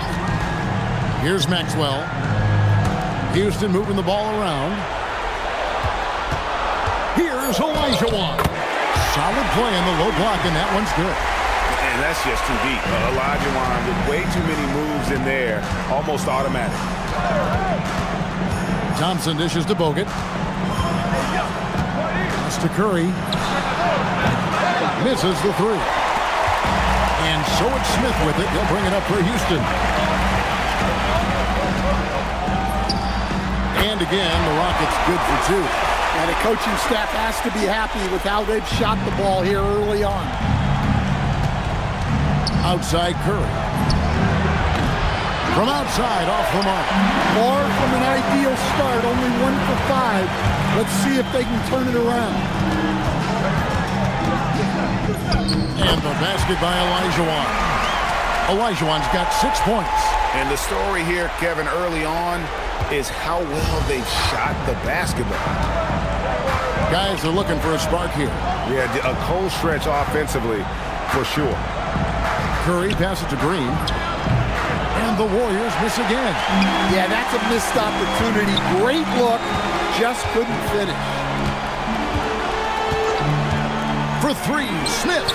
Here's Maxwell. Houston moving the ball around. Here's Olajuwon. Solid play in the low block, and that one's good. And that's just too deep. Olajuwon with way too many moves in there, almost automatic. Thompson dishes to Bogut. Pass to Curry. Misses the 3. And so it's Smith with it. They'll bring it up for Houston. And again, the Rockets good for 2. And the coaching staff has to be happy with how they've shot the ball here early on. Outside Curry. From outside, off the mark. Far from an ideal start, only 1 for 5. Let's see if they can turn it around. And the basket by Olajuwon. Olajuwon's got 6 points. And the story here, Kevin, early on is how well they've shot the basketball. Guys are looking for a spark here. Yeah, a cold stretch offensively for sure. Curry passes to Green. And the Warriors miss again. Yeah, that's a missed opportunity. Great look, just couldn't finish. For 3, Smith.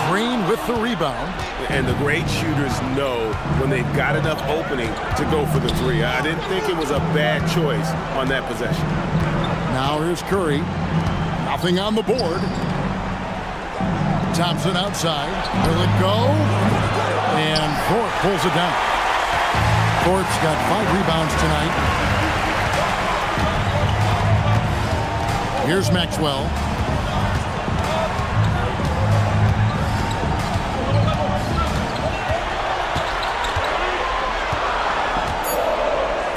Green with the rebound. And the great shooters know when they've got enough opening to go for the 3. I didn't think it was a bad choice on that possession. Now here's Curry. Nothing on the board. Thompson outside. Will it go? And Thorpe pulls it down. Thorpe's got 5 rebounds tonight. Here's Maxwell.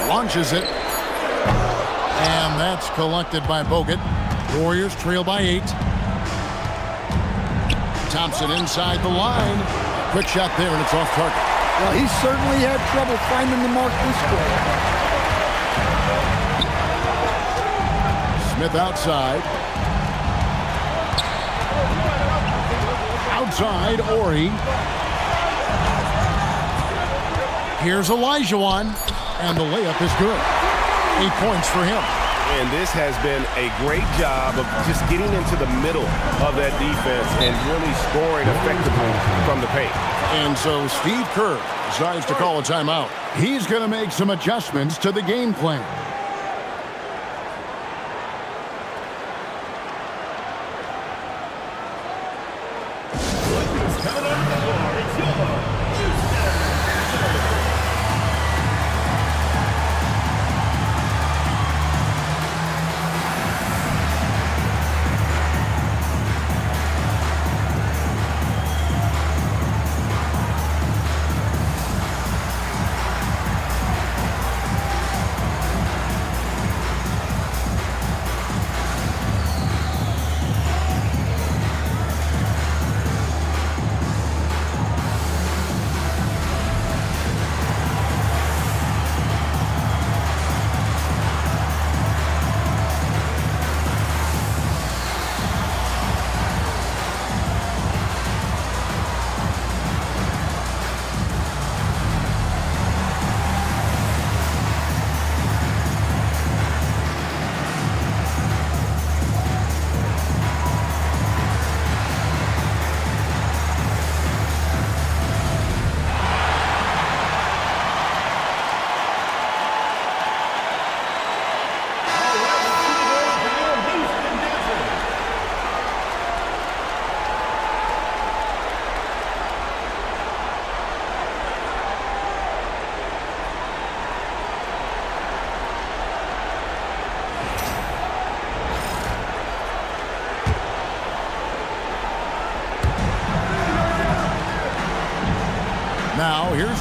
Launches it. And that's collected by Bogut. Warriors trail by 8. Thompson inside the line. Quick shot there, and it's off target. Well, he certainly had trouble finding the mark this way. Smith outside. Outside, Ori. Here's Olajuwon, and the layup is good. 8 points for him. And this has been a great job of just getting into the middle of that defense and really scoring effectively from the paint. And so Steve Kerr decides to call a timeout. He's going to make some adjustments to the game plan.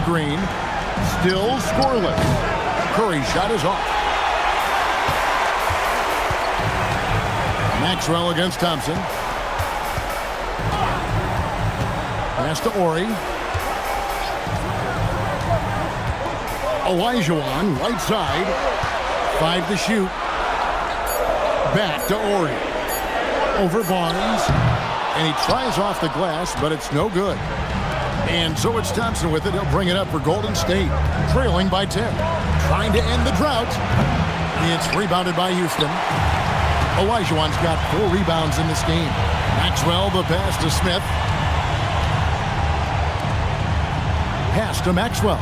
Green. Still scoreless. Curry's shot is off. Maxwell against Thompson. Pass to Ori. Olajuwon, right side. 5 to shoot. Back to Ori. Over Barnes. And he tries off the glass, but it's no good. And so it's Thompson with it. He'll bring it up for Golden State. Trailing by 10. Trying to end the drought. It's rebounded by Houston. Olajuwon's got 4 rebounds in this game. Maxwell, the pass to Smith. Pass to Maxwell.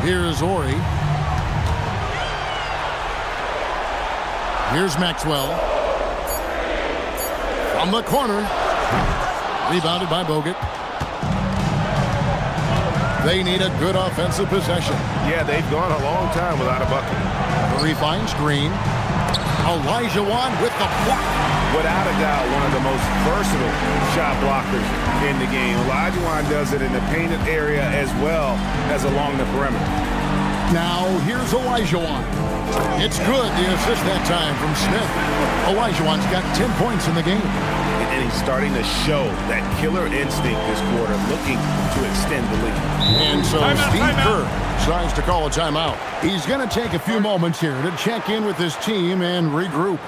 Here's Ori. Here's Maxwell. From the corner. Rebounded by Bogut. They need a good offensive possession. Yeah, they've gone a long time without a bucket. Curry finds Green. Olajuwon with the block. Without a doubt, one of the most versatile shot blockers in the game. Olajuwon does it in the painted area as well as along the perimeter. Now here's Olajuwon. It's good, the assist that time from Smith. Olajuwon's got 10 points in the game. And he's starting to show that killer instinct this quarter, looking to extend the lead. And so Steve Kerr tries to call a timeout. He's going to take a few moments here to check in with his team and regroup.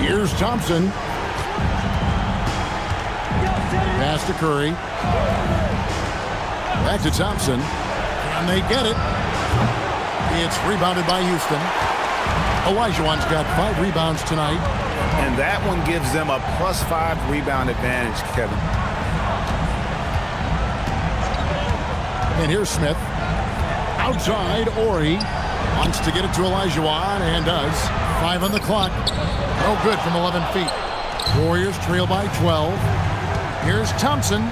Here's Thompson. Pass to Curry. Back to Thompson. And they get it. It's rebounded by Houston. Olajuwon's got 5 rebounds tonight. And that one gives them a +5 rebound advantage, Kevin. And here's Smith. Outside, Ori wants to get it to Olajuwon and does. 5 on the clock. No good from 11 feet. Warriors trail by 12. Here's Thompson.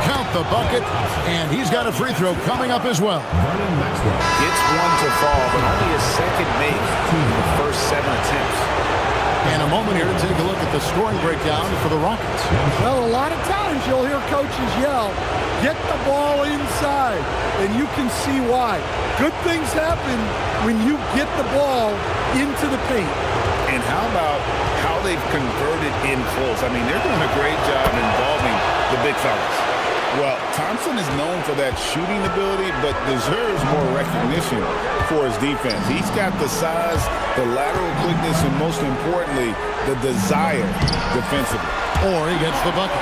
Count the bucket, and he's got a free throw coming up as well. Gets one to fall, but only a second make in the first 7 attempts. And a moment here to take a look at the scoring breakdown for the Rockets. Well, a lot of times you'll hear coaches yell, get the ball inside, and you can see why. Good things happen when you get the ball into the paint. And how about how they've converted in close? I mean, they're doing a great job involving the big fellas. Well, Thompson is known for that shooting ability, but deserves more recognition for his defense. He's got the size, the lateral quickness, and most importantly, the desire defensively. Or he gets the bucket.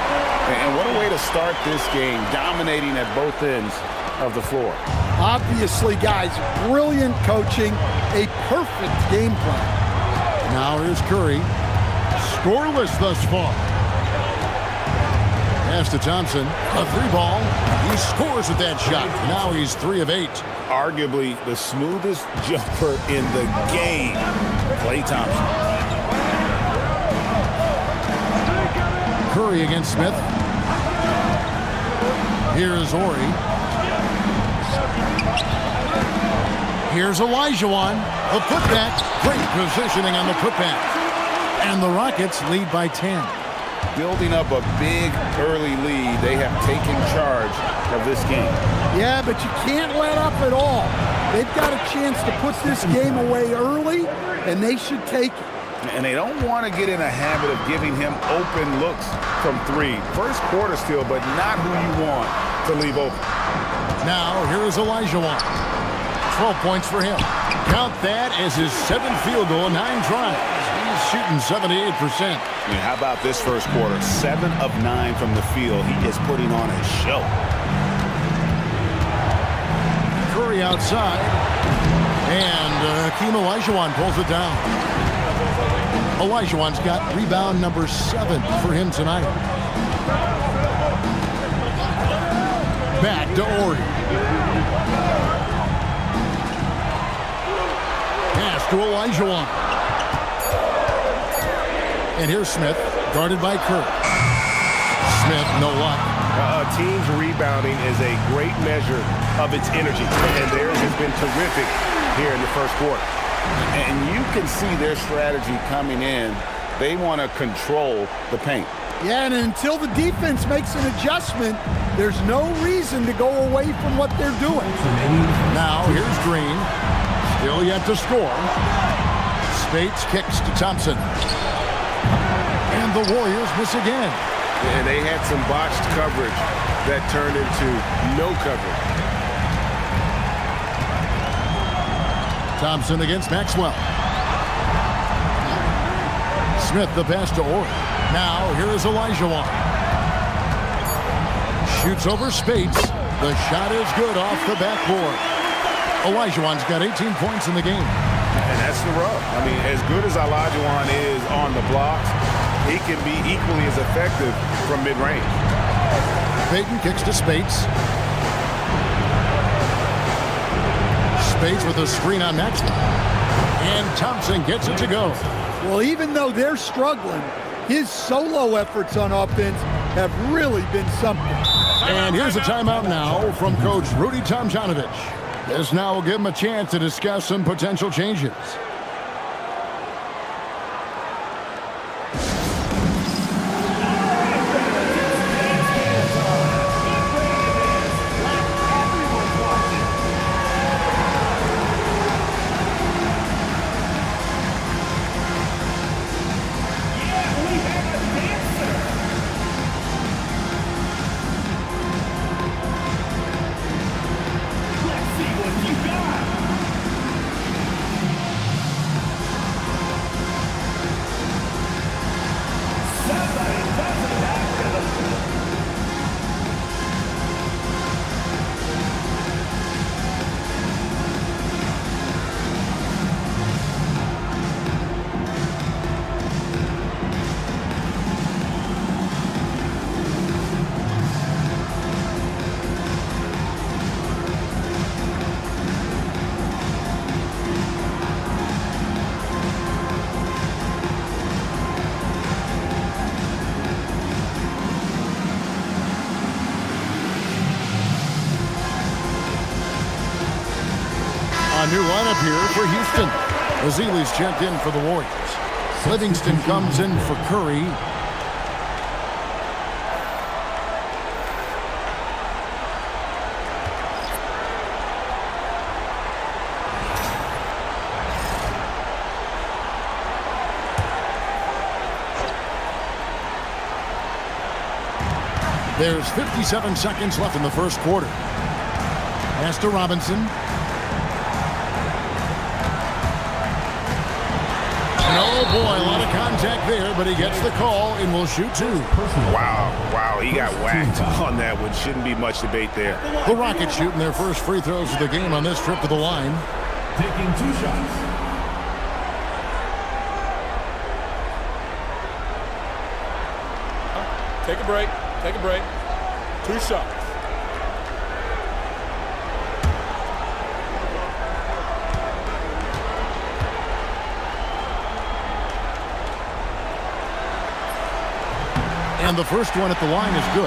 And what a way to start this game, dominating at both ends of the floor. Obviously, guys, brilliant coaching, a perfect game plan. Now here's Curry. Scoreless thus far. Pass to Thompson. A 3 ball. He scores with that shot. Now he's 3 of 8. arguably the smoothest jumper in the game, Klay Thompson. Curry against Smith. Here's Ori. Here's Olajuwon. The putback. Great positioning on the putback. And the Rockets lead by 10. Building up a big early lead, they have taken charge of this game. Yeah, but you can't let up at all. They've got a chance to put this game away early, and they should take it. And they don't want to get in a habit of giving him open looks from three. First quarter still, but not who you want to leave open. Now, here is Olajuwon. 12 points for him. Count that as his 7th field goal, 9 tries. He's shooting 78%. I mean, how about this first quarter? 7 of 9 from the field. He is putting on a show. Curry outside. And Hakeem Olajuwon pulls it down. Olajuwon's got rebound number 7 for him tonight. Back to Ori. Pass to Olajuwon. And here's Smith, guarded by Kerr. Smith, no luck. A team's rebounding is a great measure of its energy, and theirs has been terrific here in the first quarter. And you can see their strategy coming in. They want to control the paint. Yeah, and until the defense makes an adjustment, there's no reason to go away from what they're doing. Now, here's Green. Still yet to score. Spates kicks to Thompson. And the Warriors miss again. And they had some botched coverage that turned into no coverage. Thompson against Maxwell. Smith the pass to Ori. Now here is Olajuwon. Shoots over Spates. The shot is good off the backboard. Olajuwon's got 18 points in the game. And that's the rub. I mean, as good as Olajuwon is on the blocks, he can be equally as effective from mid-range. Payton kicks to Spates. Spates with a screen on Maxwell. And Thompson gets it to go. Well, even though they're struggling, his solo efforts on offense have really been something. And here's a timeout now from Coach Rudy Tomjanovich. This now will give him a chance to discuss some potential changes. A new lineup here for Houston. Ezeli's checked in for the Warriors. Livingston comes in for Curry. There's 57 seconds left in the first quarter. Pass to Robinson. Oh boy, a lot of contact there, but he gets the call and will shoot 2. Wow, he got whacked on that one. Shouldn't be much debate there. The Rockets shooting their first free throws of the game on this trip to the line. Taking 2 shots. Take a break. 2 shots. And the first one at the line is good.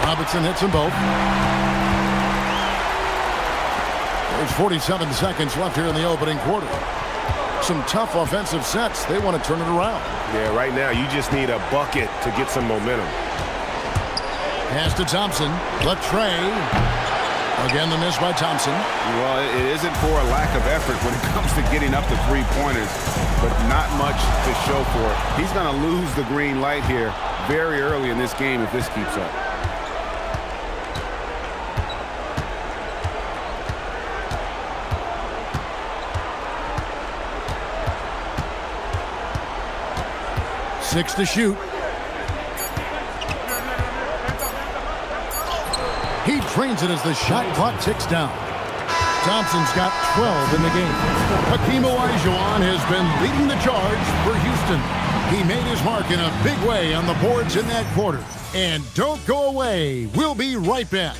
Robertson hits them both. There's 47 seconds left here in the opening quarter. Some tough offensive sets. They want to turn it around. Yeah, right now you just need a bucket to get some momentum. Pass to Thompson. Latre. Again, the miss by Thompson. Well, it isn't for a lack of effort when it comes to getting up to three-pointers, but not much to show for it. He's going to lose the green light here very early in this game if this keeps up. Six to shoot. He drains it as the shot clock ticks down. Thompson's got 12 in the game. Hakeem Olajuwon has been leading the charge for Houston. He made his mark in a big way on the boards in that quarter. And don't go away. We'll be right back.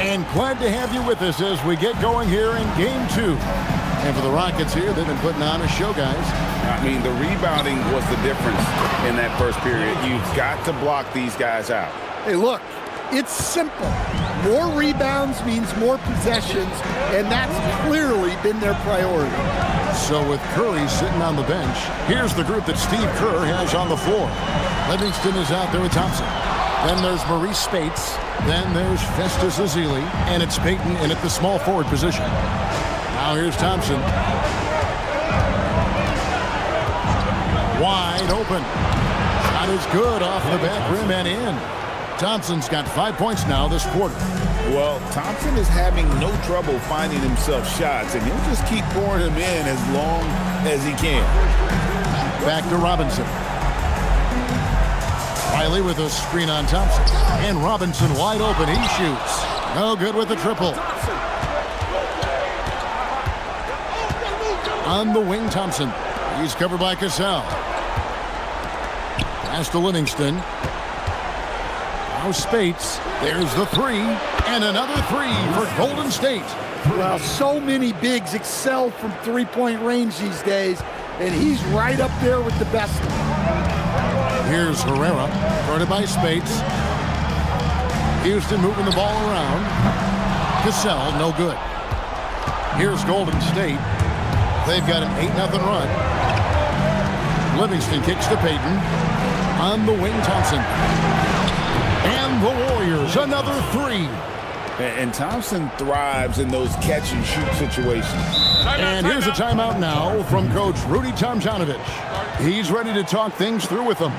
And glad to have you with us as we get going here in Game 2. And for the Rockets here, they've been putting on a show, guys. I mean, the rebounding was the difference in that first period. You've got to block these guys out. Hey, look, it's simple. More rebounds means more possessions, and that's clearly been their priority. So with Curry sitting on the bench, here's the group that Steve Kerr has on the floor. Livingston is out there with Thompson. Then there's Maurice Spates. Then there's Festus Ezeli. And it's Payton in at the small forward position. Now here's Thompson. Wide open. Shot is good off the back rim and in. Thompson's got 5 points now this quarter. Well, Thompson is having no trouble finding himself shots, and he'll just keep pouring them in as long as he can. Back to Robinson. Riley with a screen on Thompson. And Robinson wide open. He shoots. No good with the triple. On the wing, Thompson. He's covered by Cassell. Pass to Livingston. Now Spates. There's the three. And another three for Golden State. Well, so many bigs excel from three-point range these days, and he's right up there with the best of them. Here's Herrera, guarded by Spates. Houston moving the ball around. Cassell, no good. Here's Golden State. They've got an 8-0 run. Livingston kicks to Payton. On the wing, Thompson. And the Warriors, another three. And Thompson thrives in those catch-and-shoot situations. And here's a timeout now from Coach Rudy Tomjanovich. He's ready to talk things through with them.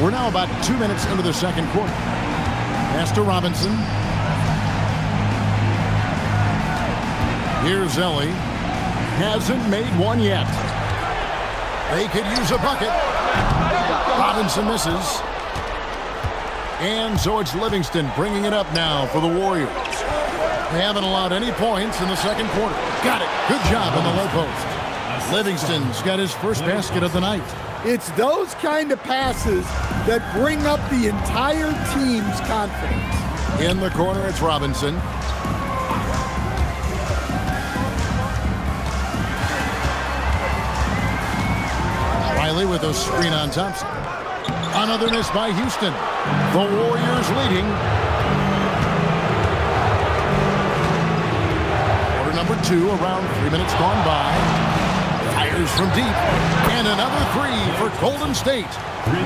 We're now about 2 minutes into the second quarter. Pass to Robinson. Here's Ellie. Hasn't made one yet. They could use a bucket. Robinson misses. And so it's Livingston bringing it up now for the Warriors. They haven't allowed any points in the second quarter. Got it. Good job on the low post. Livingston's got his first basket of the night. It's those kind of passes that bring up the entire team's confidence. In the corner, it's Robinson. Riley with a screen on Thompson. Another miss by Houston. The Warriors leading. Quarter number 2, around 3 minutes gone by. Fires from deep. And another 3 for Golden State.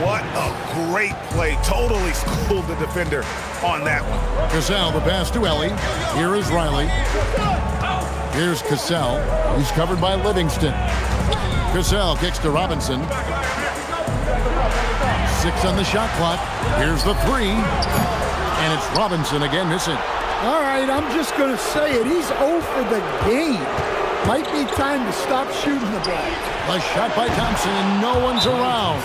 What a great play. Totally schooled the defender on that one. Cassell, the pass to Ellie. Here is Riley. Here's Cassell. He's covered by Livingston. Cassell kicks to Robinson. 6 on the shot clock. Here's the 3. And it's Robinson again missing. All right, I'm just going to say it. He's 0 for the game. Might be time to stop shooting the ball. A shot by Thompson, and no one's around.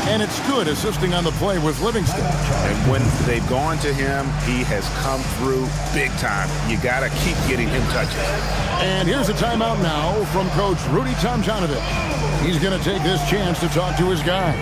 And it's good assisting on the play with Livingston. And when they've gone to him, he has come through big time. You got to keep getting him touches. And here's a timeout now from Coach Rudy Tomjanovich. He's going to take this chance to talk to his guys.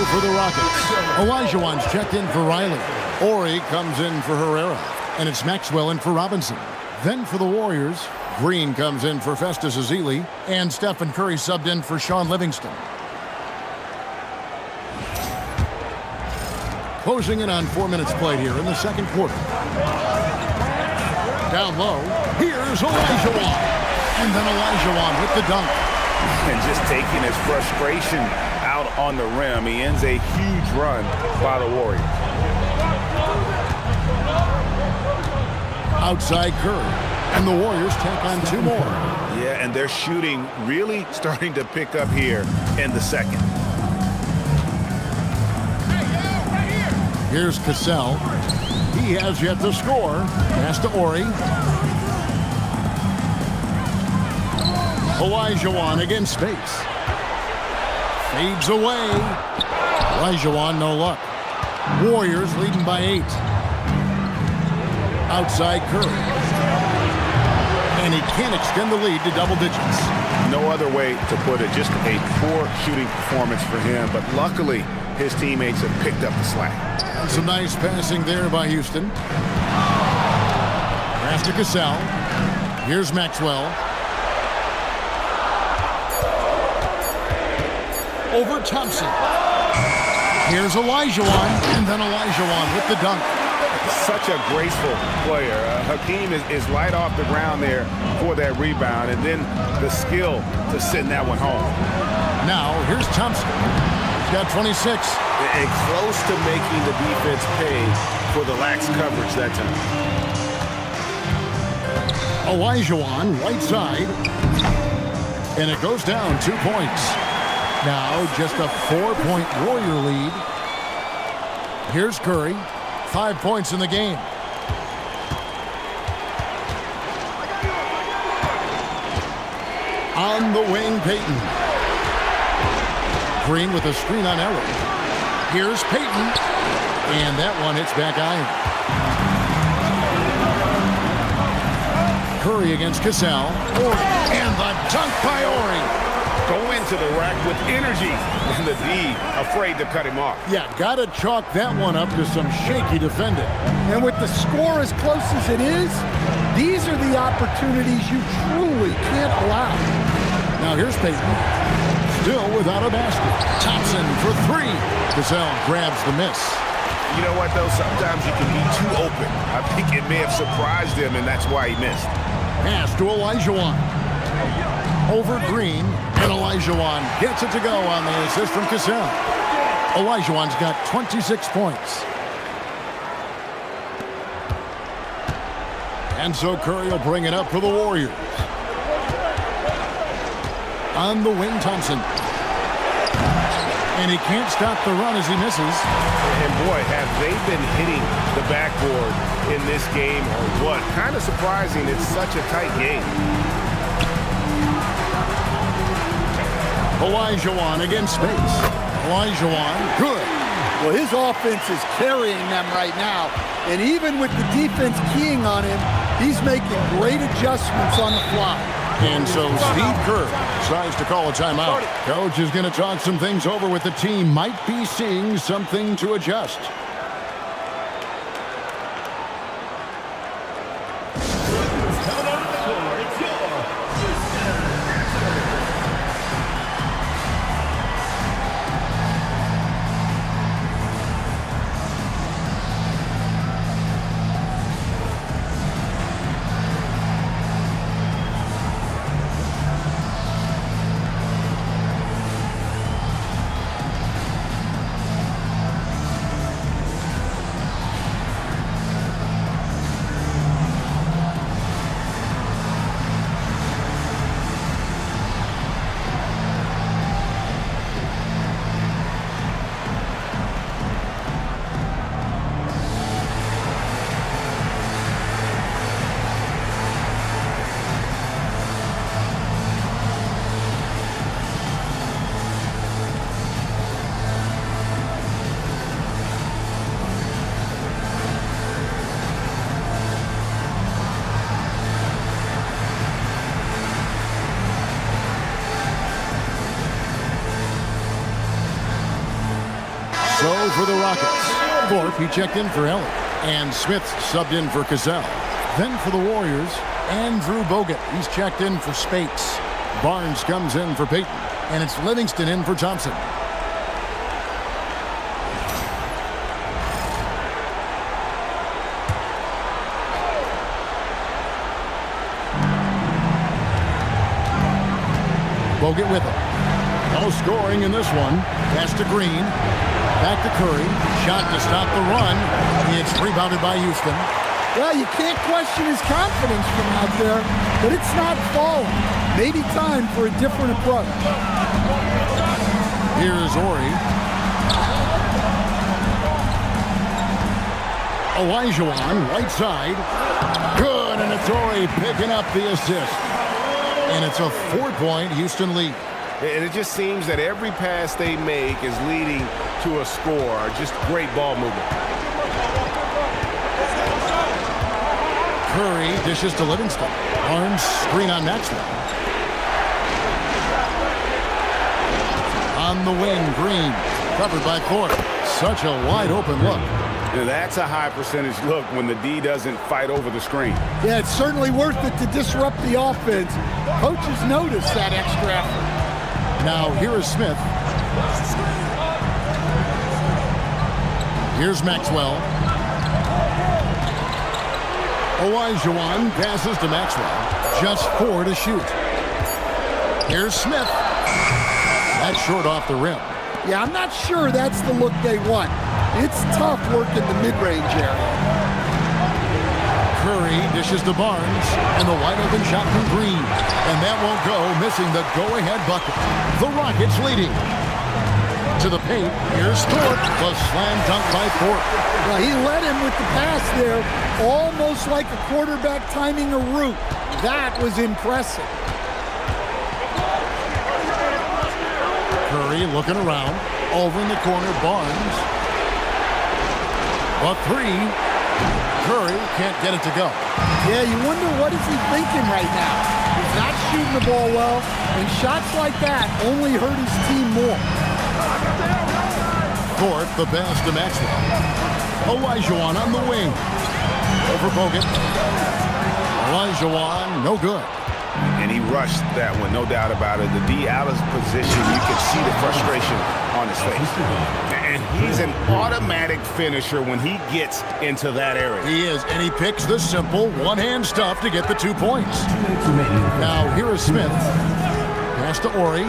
For the Rockets, Olajuwon's checked in for Riley. Ori comes in for Herrera. And it's Maxwell in for Robinson. Then for the Warriors, Green comes in for Festus Ezeli. And Stephen Curry subbed in for Sean Livingston. Closing in on 4 minutes played here in the second quarter. Down low, here's Olajuwon. And then Olajuwon with the dunk. And just taking his frustration out on the rim. He ends a huge run by the Warriors. Outside Curry. And the Warriors take on 2 more. Yeah, and their shooting really starting to pick up here in the second. Here's Cassell. He has yet to score. Pass to Ori. Olajuwon against space. Fades away. Olajuwon, no luck. Warriors leading by 8. Outside Curry. And he can't extend the lead to double digits. No other way to put it. Just a poor shooting performance for him. But luckily, his teammates have picked up the slack. Some nice passing there by Houston. Pass to Cassell. Here's Maxwell. Over Thompson. Here's Olajuwon, and then Olajuwon with the dunk. Such a graceful player. Hakeem is light off the ground there for that rebound, and then the skill to send that one home. Now, here's Thompson. He's got 26. And close to making the defense pay for the lax coverage that time. Olajuwon, right side. And it goes down 2 points. Now just a 4-point Warrior lead. Here's Curry. 5 points in the game. On the wing, Payton. Green with a screen on Elliott. Here's Payton. And that one hits back iron. Curry against Cassell. And the dunk by Ori. Go into the rack with energy, and the D afraid to cut him off. Yeah, gotta chalk that one up to some shaky defending. And with the score as close as it is, these are the opportunities you truly can't allow. Now here's Payton. Still without a basket. Thompson for three. Cassell grabs the miss. You know what, though? Sometimes you can be too open. I think it may have surprised him, and that's why he missed. Pass to Olajuwon. Over Green, and Olajuwon gets it to go on the assist from Cassell. Olajuwon's got 26 points. And so Curry will bring it up for the Warriors. On the wing, Thompson. And he can't stop the run as he misses. And boy, have they been hitting the backboard in this game or what? Kind of surprising. It's such a tight game. Olajuwon against space. Olajuwon, good. Well, his offense is carrying them right now. And even with the defense keying on him, he's making great adjustments on the fly. And so Steve Kerr decides to call a timeout. Coach is going to talk some things over with the team. Might be seeing something to adjust. So for the Rockets, Thorpe, he checked in for Elliott, and Smith subbed in for Cassell. Then for the Warriors, Andrew Bogut, he's checked in for Spates. Barnes comes in for Payton, and it's Livingston in for Thompson. Bogut with him. No scoring in this one. Pass to Green. Back to Curry. Shot to stop the run. It's rebounded by Houston. Well, you can't question his confidence from out there, but it's not falling. Maybe time for a different approach. Here's Ori. Olajuwon, right side. Good, and it's Ori picking up the assist. And it's a 4-point Houston lead. And it just seems that every pass they make is leading to a score. Just great ball movement. Curry dishes to Livingston. Arms screen on Maxwell. On the wing, Green. Covered by Thorpe. Such a wide open look. That's a high percentage look when the D doesn't fight over the screen. Yeah, it's certainly worth it to disrupt the offense. Coaches notice that extra effort. Now here is Smith. Here's Maxwell. Olajuwon passes to Maxwell. Just 4 to shoot. Here's Smith. That's short off the rim. Yeah, I'm not sure that's the look they want. It's tough working the mid-range area. Curry dishes to Barnes, and the wide-open shot from Green. And that won't go, missing the go-ahead bucket. The Rockets leading. To the paint, here's Thorpe. The slam dunk by Thorpe. Well, he led him with the pass there, almost like a quarterback timing a route. That was impressive. Curry looking around. Over in the corner, Barnes. A three. Curry can't get it to go. Yeah, you wonder what is he thinking right now. He's not shooting the ball well, and shots like that only hurt his team more. Thorpe, the pass to Maxwell. Olajuwon on the wing. Over Bogut. Olajuwon, no good. And he rushed that one, no doubt about it. The D out of position, you could see the frustration on his face. And he's an automatic finisher when he gets into that area. He is, and he picks the simple one-hand stuff to get the 2 points. Now, here is Smith. Pass to Ori.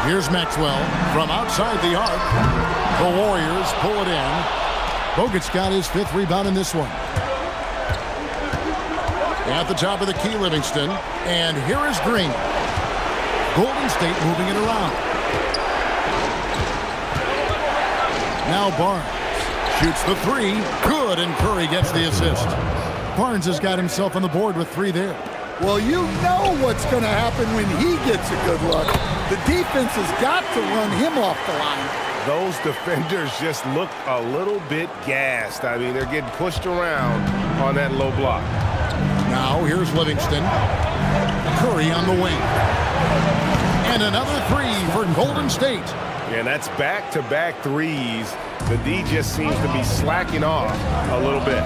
Here's Maxwell from outside the arc. The Warriors pull it in. Bogut's got his 5th rebound in this one. At the top of the key, Livingston. And here is Green. Golden State moving it around. Now Barnes shoots the 3. Good, and Curry gets the assist. Barnes has got himself on the board with 3 there. Well, you know what's going to happen when he gets a good look. The defense has got to run him off the line. Those defenders just look a little bit gassed. I mean, they're getting pushed around on that low block. Now here's Livingston. Curry on the wing. And another 3 for Golden State. And that's back-to-back threes. The D just seems to be slacking off a little bit.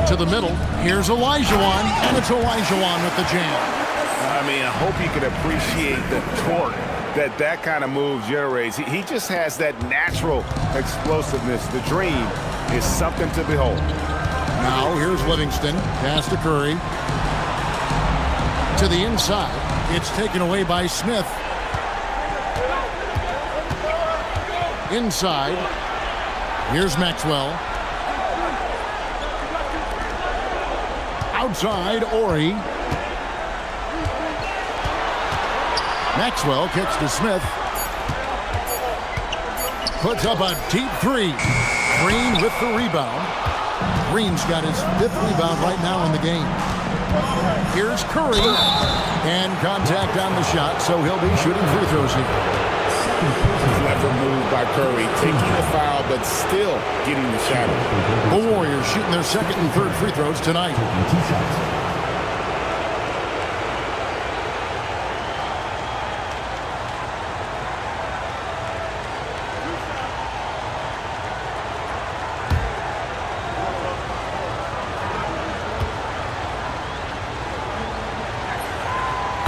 To the middle. Here's Olajuwon, and it's Olajuwon with the jam. I mean, I hope you can appreciate the torque that kind of move generates. He just has that natural explosiveness. The dream is something to behold. Now here's Livingston. Pass to Curry. To the inside. It's taken away by Smith. Inside. Here's Maxwell. Outside, Ori. Maxwell kicks to Smith. Puts up a deep 3. Green with the rebound. Green's got his 5th rebound right now in the game. Here's Curry. And contact on the shot, so he'll be shooting free throws here. Clever move by Curry, taking the foul, but still getting the shot. The Warriors shooting their 2nd and 3rd free throws tonight.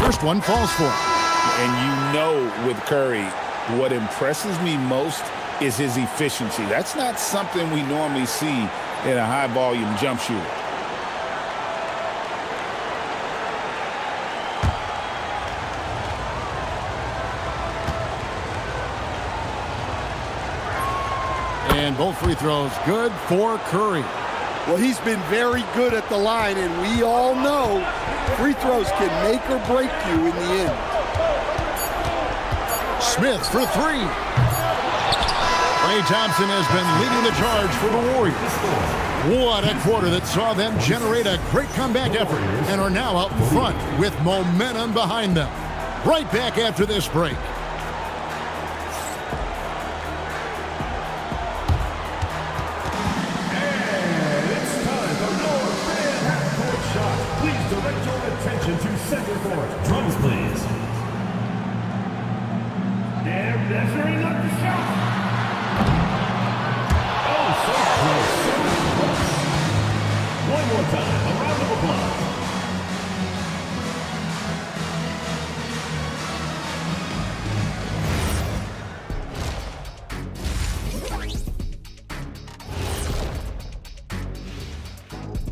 First one falls for him. And you know with Curry, what impresses me most is his efficiency. That's not something we normally see in a high-volume jump shooter. And both free throws good for Curry. Well, he's been very good at the line, and we all know free throws can make or break you in the end. Smith for 3. Klay Thompson has been leading the charge for the Warriors. What a quarter that saw them generate a great comeback effort and are now out in front with momentum behind them. Right back after this break. Attention to center court. Drums, please. They're measuring up the shot. Oh, so close. One more time. A round of applause.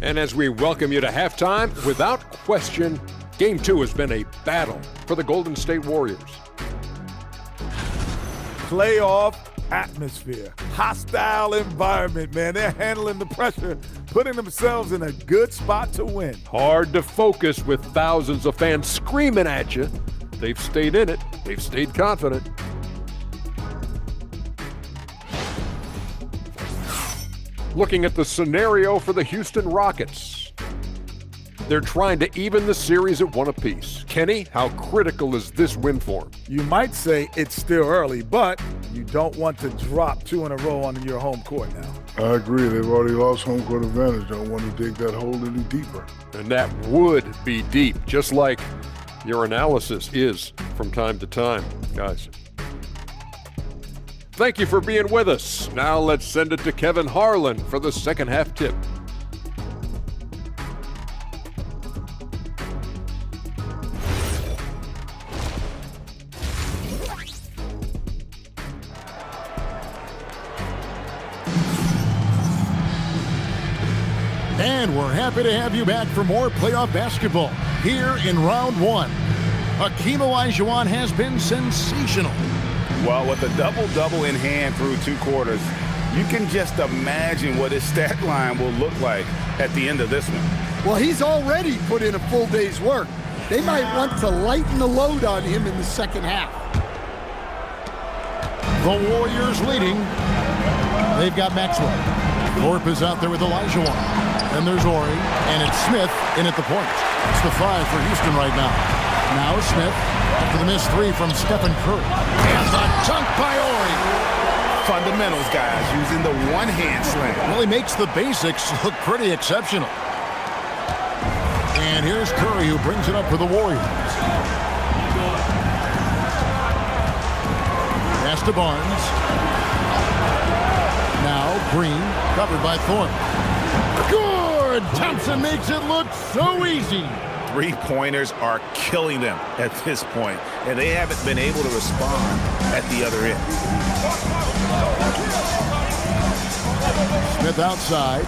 And as we welcome you to halftime, without question, Game 2 has been a battle for the Golden State Warriors. Playoff atmosphere, hostile environment, man. They're handling the pressure, putting themselves in a good spot to win. Hard to focus with thousands of fans screaming at you. They've stayed in it. They've stayed confident. Looking at the scenario for the Houston Rockets. They're trying to even the series at 1 apiece. Kenny, how critical is this win for him? You might say it's still early, but you don't want to drop 2 in a row on your home court now. I agree. They've already lost home court advantage. Don't want to dig that hole any deeper. And that would be deep, just like your analysis is from time to time, guys. Thank you for being with us. Now let's send it to Kevin Harlan for the second half tip. And we're happy to have you back for more playoff basketball here in round 1. Hakeem Olajuwon has been sensational. Well, with a double-double in hand through 2 quarters, you can just imagine what his stat line will look like at the end of this one. Well, he's already put in a full day's work. They might want to lighten the load on him in the second half. The Warriors leading. They've got Maxwell. Thorpe is out there with Olajuwon. Then there's Ori, and it's Smith in at the point. It's the 5 for Houston right now. Now it's Smith after the missed 3 from Stephen Curry. And the dunk by Ori. Fundamentals, guys, using the one-hand slam. Well, he makes the basics look pretty exceptional. And here's Curry, who brings it up for the Warriors. Pass to Barnes. Now Green, covered by Thorpe. Good! Thompson makes it look so easy. 3-pointers are killing them at this point, and they haven't been able to respond at the other end. Smith outside.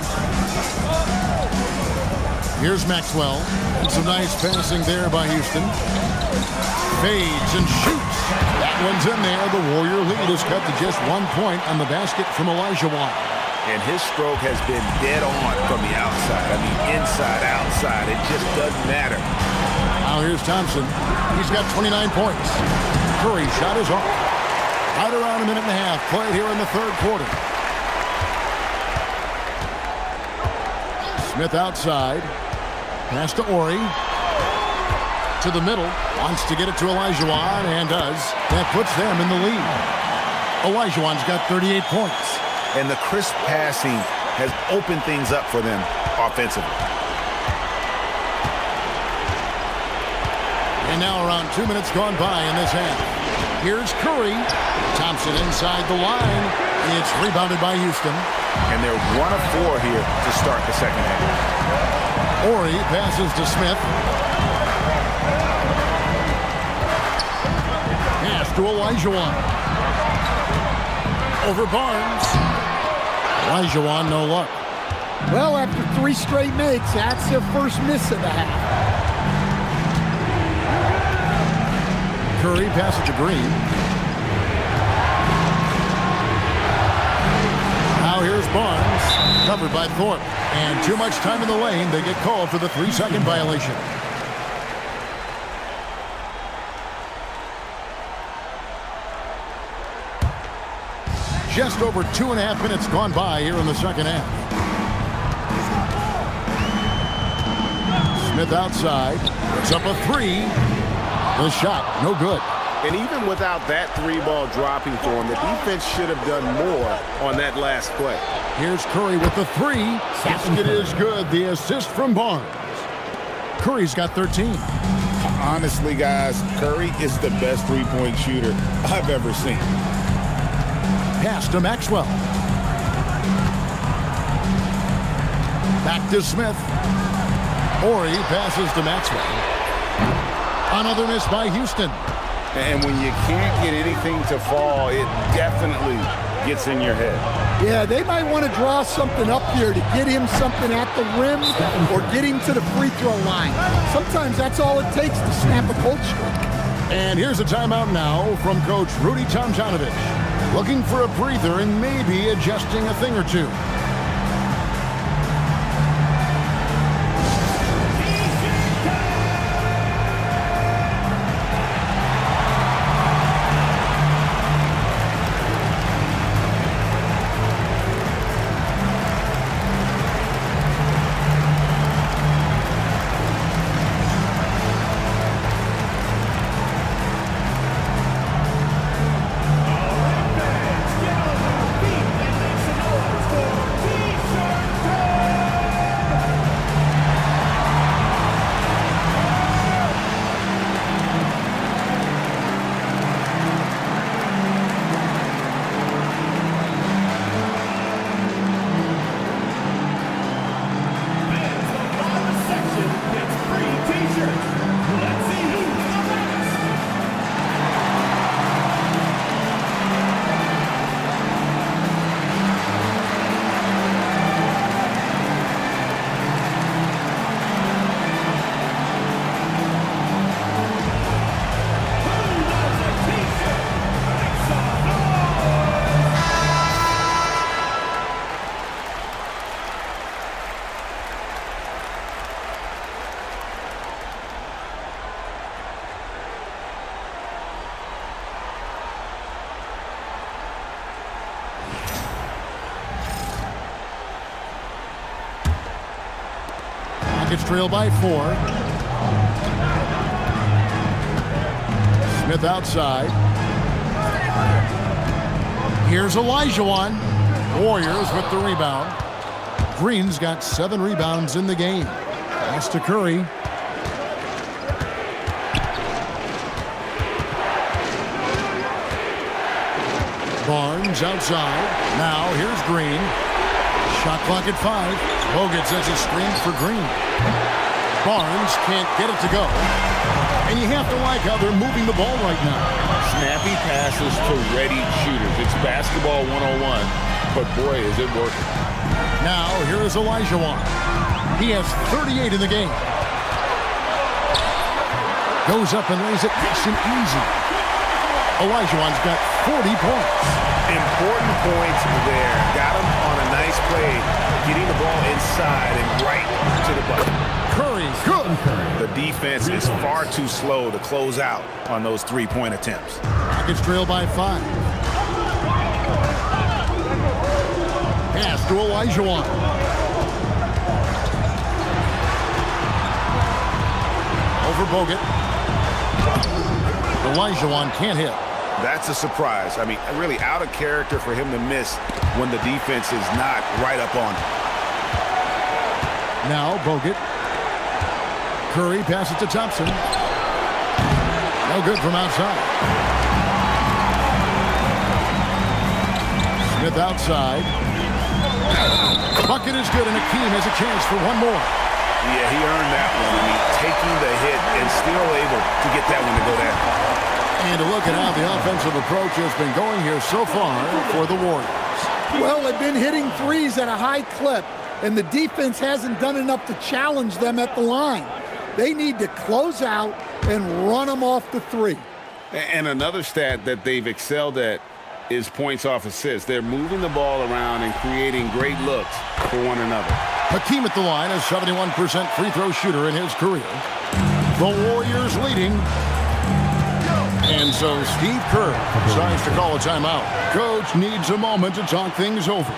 Here's Maxwell. And some nice passing there by Houston. Fades and shoots. That one's in there. The Warrior lead is cut to just 1 point on the basket from Olajuwon. And his stroke has been dead on from the outside. I mean, inside, outside. It just doesn't matter. Now here's Thompson. He's got 29 points. Curry shot is off. Right around a minute and a half played here in the 3rd quarter. Smith outside. Pass to Ori. To the middle. Wants to get it to Olajuwon and does. That puts them in the lead. Olajuwon's got 38 points. And the crisp passing has opened things up for them offensively. And now around 2 minutes gone by in this half. Here's Curry. Thompson inside the line. It's rebounded by Houston. And they're 1 of 4 here to start the second half. Ori passes to Smith. Pass to Olajuwon. Over Barnes. Olajuwon, no luck. Well, after 3 straight makes, that's their first miss of the half. Curry passes to Green. Now here's Barnes, covered by Thorpe. And too much time in the lane, they get called for the 3-second violation. Just over 2.5 minutes gone by here in the second half. Smith outside. Puts up a 3. The shot, no good. And even without that 3-ball dropping for him, the defense should have done more on that last play. Here's Curry with the 3. Basket is good. The assist from Barnes. Curry's got 13. Honestly, guys, Curry is the best 3-point shooter I've ever seen. Pass to Maxwell. Back to Smith. Ori passes to Maxwell. Another miss by Houston. And when you can't get anything to fall, it definitely gets in your head. Yeah, they might want to draw something up here to get him something at the rim or get him to the free throw line. Sometimes that's all it takes to snap a cold streak. And here's a timeout now from Coach Rudy Tomjanovich. Looking for a breather and maybe adjusting a thing or two. Rockets trail by 4. Smith outside. Here's Olajuwon. Warriors with the rebound. Green's got 7 rebounds in the game. Pass to Curry. Barnes outside. Now here's Green. Shot clock at 5. Bogut says a screen for Green. Barnes can't get it to go. And you have to like how they're moving the ball right now. Snappy passes to ready shooters. It's basketball 101, but boy, is it working. Now here is Olajuwon. He has 38 in the game. Goes up and lays it nice and easy. Olajuwon's got 40 points. Important points there. Got him on a nice play, getting the ball inside and right to the bucket. Curry, good. The defense is far too slow to close out on those three-point attempts. Rockets trail by 5. Pass to Olajuwon. Over Bogut. Olajuwon can't hit. That's a surprise. I mean, really out of character for him to miss when the defense is not right up on him. Now Bogut. Curry passes to Thompson. No good from outside. Smith outside. Bucket is good, and Akeem has a chance for one more. Yeah, he earned that one. I mean, taking the hit and still able to get that one to go down. And to look at how the offensive approach has been going here so far for the Warriors. Well, they've been hitting threes at a high clip, and the defense hasn't done enough to challenge them at the line. They need to close out and run them off the 3. And another stat that they've excelled at is points off assists. They're moving the ball around and creating great looks for one another. Hakeem at the line, a 71% free throw shooter in his career. The Warriors leading. And so Steve Kerr decides to call a timeout. Coach needs a moment to talk things over.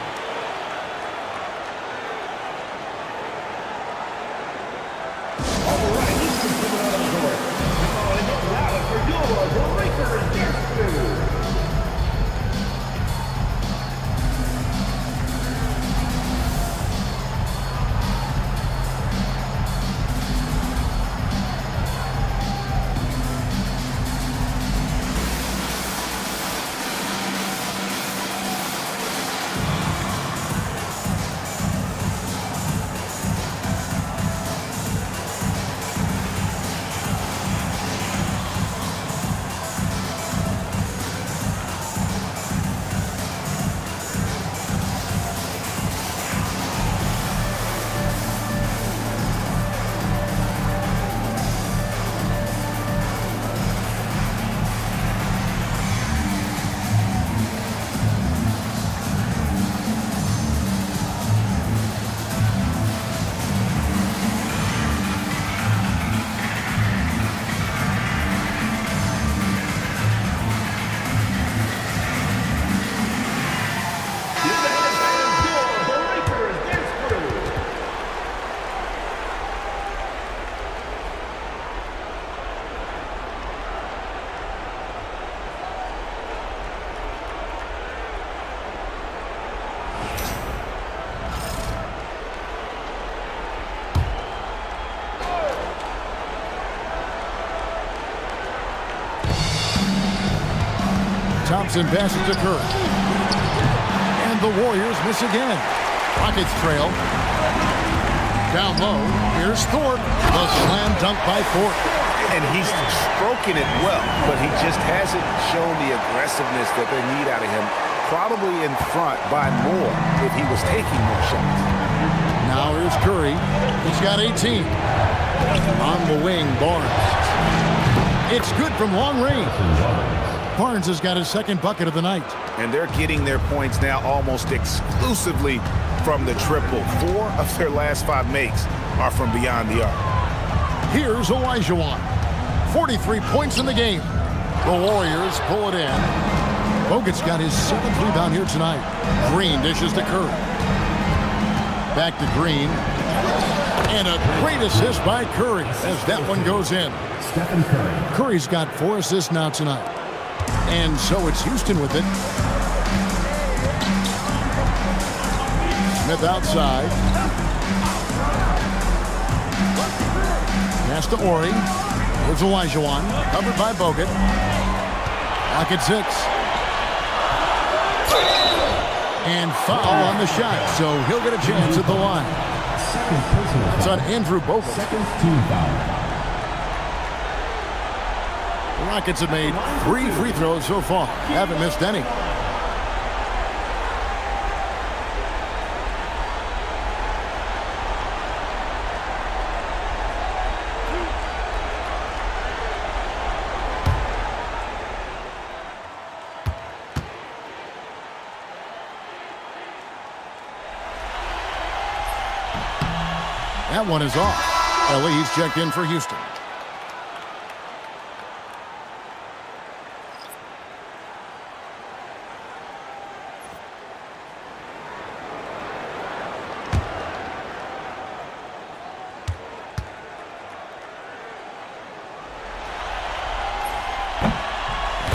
Thompson passes to Curry. And the Warriors miss again. Rockets trail. Down low, here's Thorpe. The slam dunk by Thorpe. And he's stroking it well, but he just hasn't shown the aggressiveness that they need out of him. Probably in front by more if he was taking more shots. Now here's Curry. He's got 18. On the wing, Barnes. It's good from long range. Barnes has got his second bucket of the night. And they're getting their points now almost exclusively from the triple. 4 of their last 5 makes are from beyond the arc. Here's Olajuwon. 43 points in the game. The Warriors pull it in. Bogut's got his 7th rebound here tonight. Green dishes to Curry. Back to Green. And a great assist by Curry as that one goes in. Stephen Curry. Curry's got 4 assists now tonight. And so it's Houston with it. Smith outside. Pass to Ori. Here's Olajuwon. Covered by Bogut. Lock at 6. And foul on the shot, so he'll get a chance at the line. It's on Andrew Bogut. Second team foul. The Rockets have made 3 free throws so far. Haven't missed any. That one is off. Ellie, he's checked in for Houston.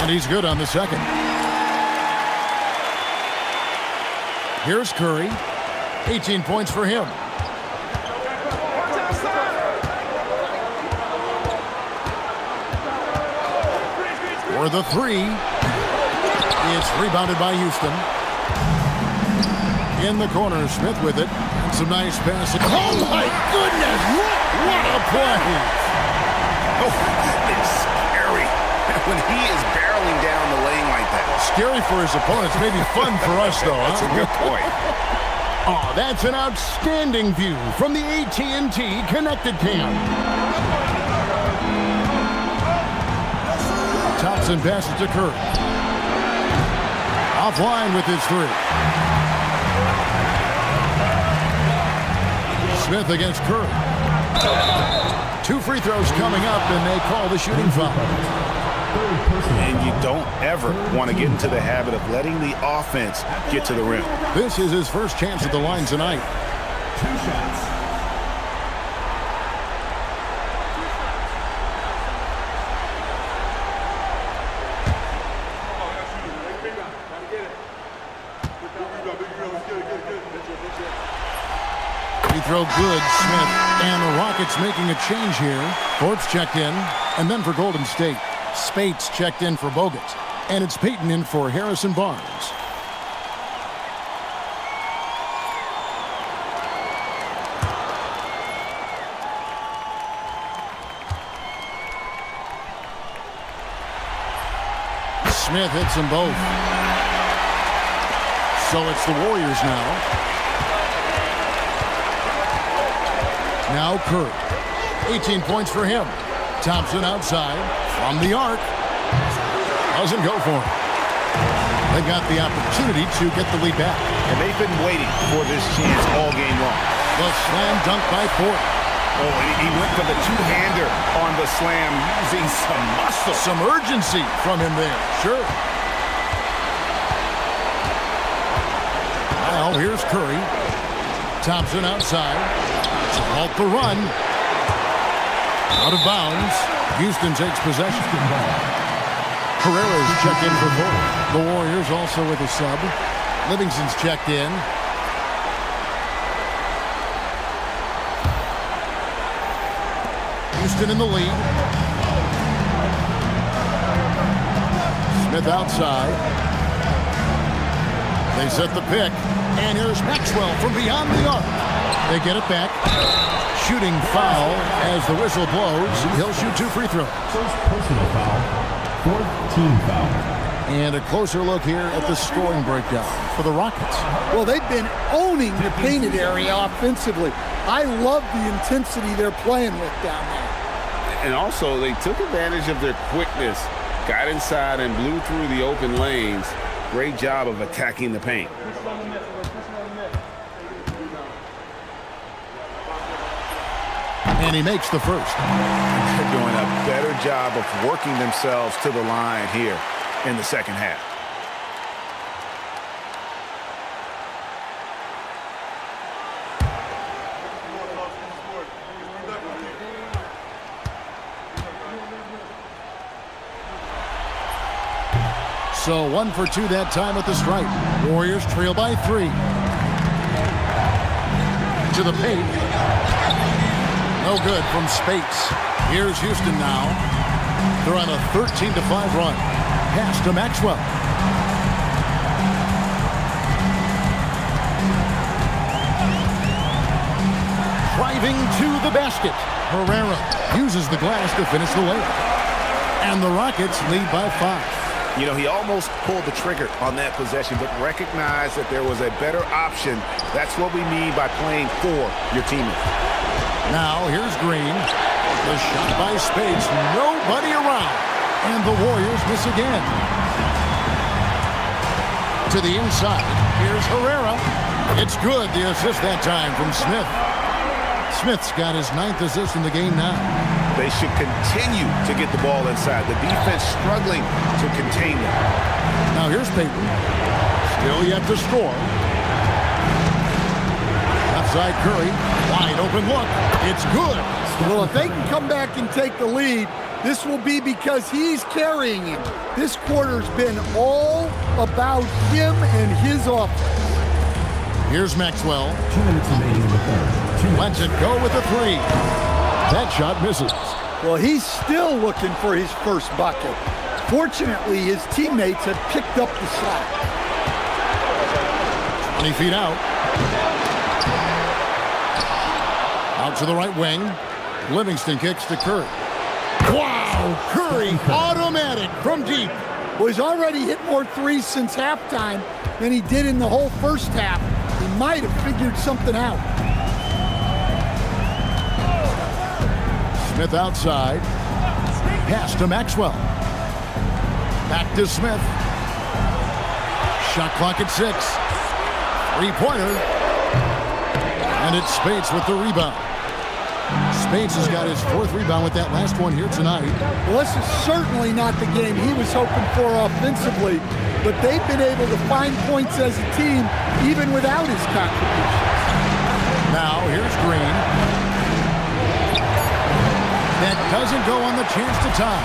And he's good on the second. Here's Curry. 18 points for him. For the 3. It's rebounded by Houston. In the corner, Smith with it. And some nice passing. Oh my goodness! What a play! Oh, it's scary when he is barreling down the lane like that. Scary for his opponents. Maybe fun for us, though. That's a good point. Oh, that's an outstanding view from the AT&T Connected Cam. Thompson passes to Curry. Offline with his 3. Smith against Curry. 2 free throws coming up, and they call the shooting foul. And you don't ever want to get into the habit of letting the offense get to the rim. This is his first chance at the line tonight. 2 shots. Free throw good, Smith. And the Rockets making a change here. Forbes checked in, and then for Golden State. Spates checked in for Bogut. And it's Payton in for Harrison Barnes. Smith hits them both. So it's the Warriors now. Now Curry. 18 points for him. Thompson outside from the arc. Doesn't go for him. They got the opportunity to get the lead back. And they've been waiting for this chance all game long. The slam dunk by Ford. Oh, he went for the 2-hander on the slam using some muscle. Some urgency from him there. Sure. Now here's Curry. Thompson outside. To halt the run. Out of bounds. Houston takes possession. Herrera's checked in for Ford. The Warriors also with a sub. Livingston's checked in. Houston in the lead. Smith outside. They set the pick. And here's Maxwell from beyond the arc. They get it back. Shooting foul as the whistle blows. He'll shoot 2 free throws. First personal foul. 4th team foul. And a closer look here at the scoring breakdown for the Rockets. Well, they've been owning the painted area offensively. I love the intensity they're playing with down there. And also, they took advantage of their quickness, got inside and blew through the open lanes. Great job of attacking the paint. And he makes the first. They're doing a better job of working themselves to the line here in the second half. So 1 for 2 that time at the stripe. Warriors trail by 3. To the paint. No good from Spates. Here's Houston now. They're on a 13-5 run. Pass to Maxwell. Driving to the basket. Herrera uses the glass to finish the layup. And the Rockets lead by 5. You know, he almost pulled the trigger on that possession, but recognized that there was a better option. That's what we mean by playing for your teammates. Now, here's Green. The shot by Spates. Nobody around. And the Warriors miss again. To the inside. Here's Herrera. It's good. The assist that time from Smith. Smith's got his 9th assist in the game now. They should continue to get the ball inside. The defense struggling to contain them. Now here's Payton. Still yet to score. Left side Curry. Wide open look. It's good. Well, if they can come back and take the lead, this will be because he's carrying him. This quarter's been all about him and his offense. Here's Maxwell. 2 minutes remaining in the third. Lets it go with a 3. That shot misses. Well, he's still looking for his first bucket. Fortunately, his teammates have picked up the slack. 20 feet out. Out to the right wing. Livingston kicks to Curry. Wow! Curry, automatic from deep. Well, he's already hit more threes since halftime than he did in the whole first half. He might have figured something out. Smith outside. Pass to Maxwell. Back to Smith. Shot clock at 6. 3-pointer. And it's Spates with the rebound. Spates has got his 4th rebound with that last one here tonight. Well, this is certainly not the game he was hoping for offensively, but they've been able to find points as a team even without his contributions. Now, here's Green. That doesn't go on the chance to tie.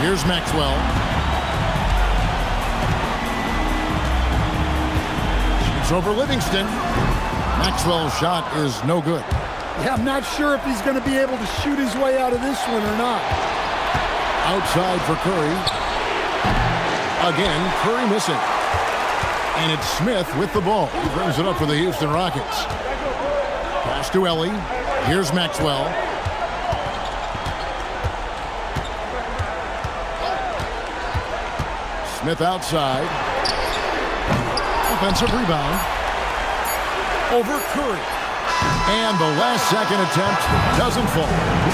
Here's Maxwell. Shoots over Livingston. Maxwell's shot is no good. Yeah, I'm not sure if he's going to be able to shoot his way out of this one or not. Outside for Curry. Again, Curry missing. And it's Smith with the ball. He brings it up for the Houston Rockets. Pass to Ellie. Here's Maxwell. Smith outside. Offensive rebound. Over Curry. And the last second attempt doesn't fall.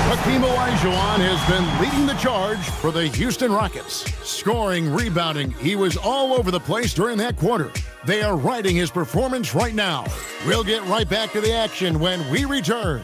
Hakeem Olajuwon has been leading the charge for the Houston Rockets. Scoring, rebounding, he was all over the place during that quarter. They are riding his performance right now. We'll get right back to the action when we return.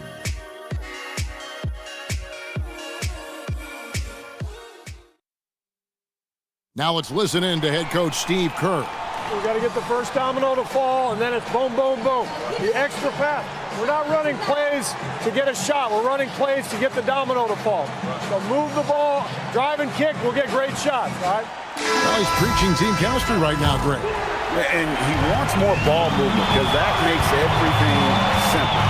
Now let's listen in to head coach Steve Kerr. We got to get the first domino to fall, and then it's boom, boom, boom. The extra pass. We're not running plays to get a shot. We're running plays to get the domino to fall. So move the ball, drive and kick, we'll get great shots, all right? Well, he's preaching team chemistry right now, Greg. And he wants more ball movement because that makes everything simple.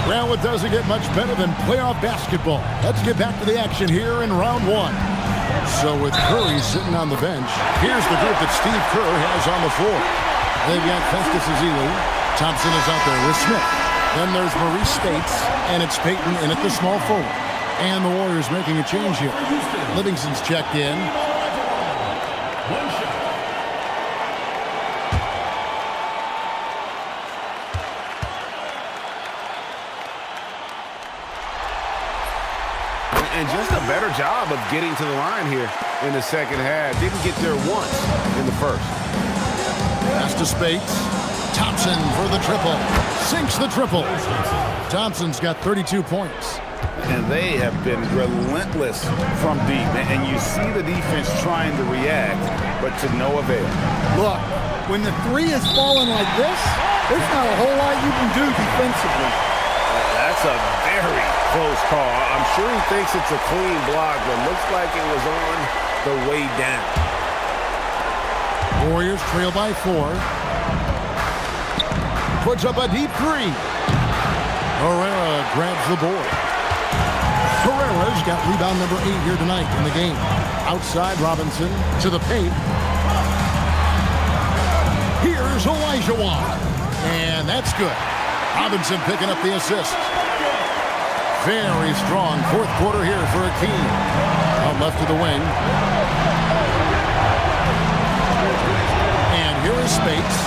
Well, it doesn't get much better than playoff basketball. Let's get back to the action here in round 1. So with Curry sitting on the bench, here's the group that Steve Kerr has on the floor. They've got Festus Ezeli. Thompson is out there with Smith. Then there's Maurice Spates, and it's Payton in at the small forward. And the Warriors making a change here. Livingston's checked in. And just a better job of getting to the line here in the second half. Didn't get there once in the first. Pass to Spates. Thompson for the triple. Sinks the triple. Thompson's got 32 points. And they have been relentless from deep. And you see the defense trying to react, but to no avail. Look, when the 3 is falling like this, there's not a whole lot you can do defensively. That's That's a very close call. I'm sure he thinks it's a clean block, but looks like it was on the way down. Warriors trail by 4. Puts up a deep 3. Herrera grabs the board. Herrera's got rebound number 8 here tonight in the game. Outside Robinson to the paint. Here's Olajuwon. And that's good. Robinson picking up the assist. Very strong fourth quarter here for Akeem. Out left to the wing. And here is Spates.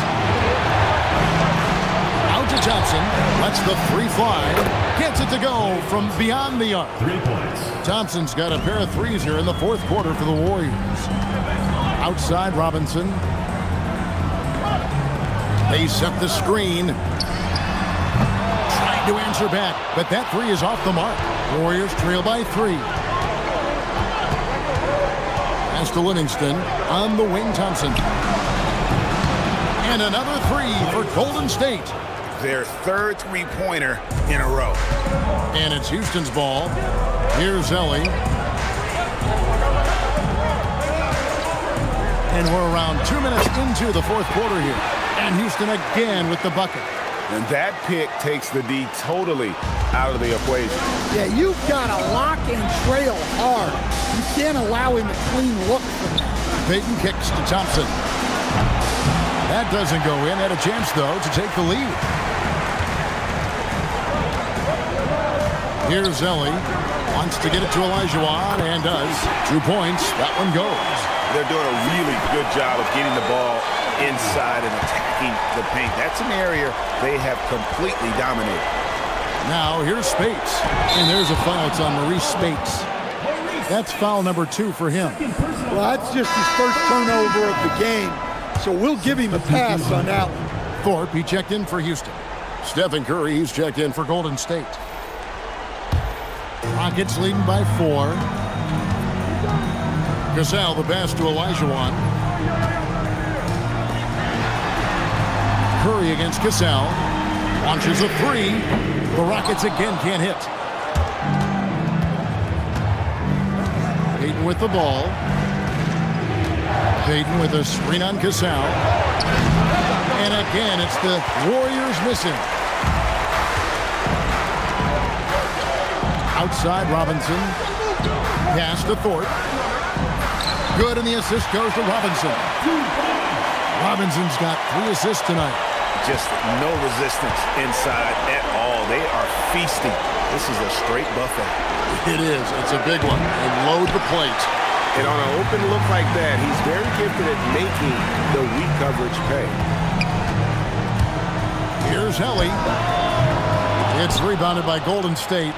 Out to Thompson. Lets the 3 fly. Gets it to go from beyond the arc. 3 points. Thompson's got a pair of threes here in the fourth quarter for the Warriors. Outside Robinson. They set the screen. Trying to answer back, but that 3 is off the mark. Warriors trail by 3. Pass to Livingston. On the wing, Thompson. And another 3 for Golden State. Their third three-pointer in a row. And it's Houston's ball. Here's Ellie. And we're around 2 minutes into the fourth quarter here. And Houston again with the bucket. And that pick takes the D totally out of the equation. Yeah, you've got to lock and trail hard. You can't allow him a clean look from that. Payton kicks to Thompson. That doesn't go in. Had a chance, though, to take the lead. Here's Ellie. Wants to get it to Olajuwon and does. 2 points. That one goes. They're doing a really good job of getting the ball inside and attacking the paint. That's an area they have completely dominated. Now here's Spates. And there's a foul. It's on Maurice Spates. That's foul number 2 for him. Well, that's just his first turnover of the game. So we'll give him a pass on that one. Thorpe, he checked in for Houston. Stephen Curry, he's checked in for Golden State. Rockets leading by 4. Gasol, the pass to Olajuwon. Curry against Gasol. Launches a 3. The Rockets again can't hit. Payton with the ball. Payton with a screen on Gasol. And again, it's the Warriors missing. Outside Robinson. Pass to Thorpe. Good, and the assist goes to Robinson. Robinson's got 3 assists tonight. Just no resistance inside at all. They are feasting. This is a straight buffet. It is. It's a big one. And load the plate. And on an open look like that, he's very gifted at making the weak coverage pay. Here's Helly. It's rebounded by Golden State.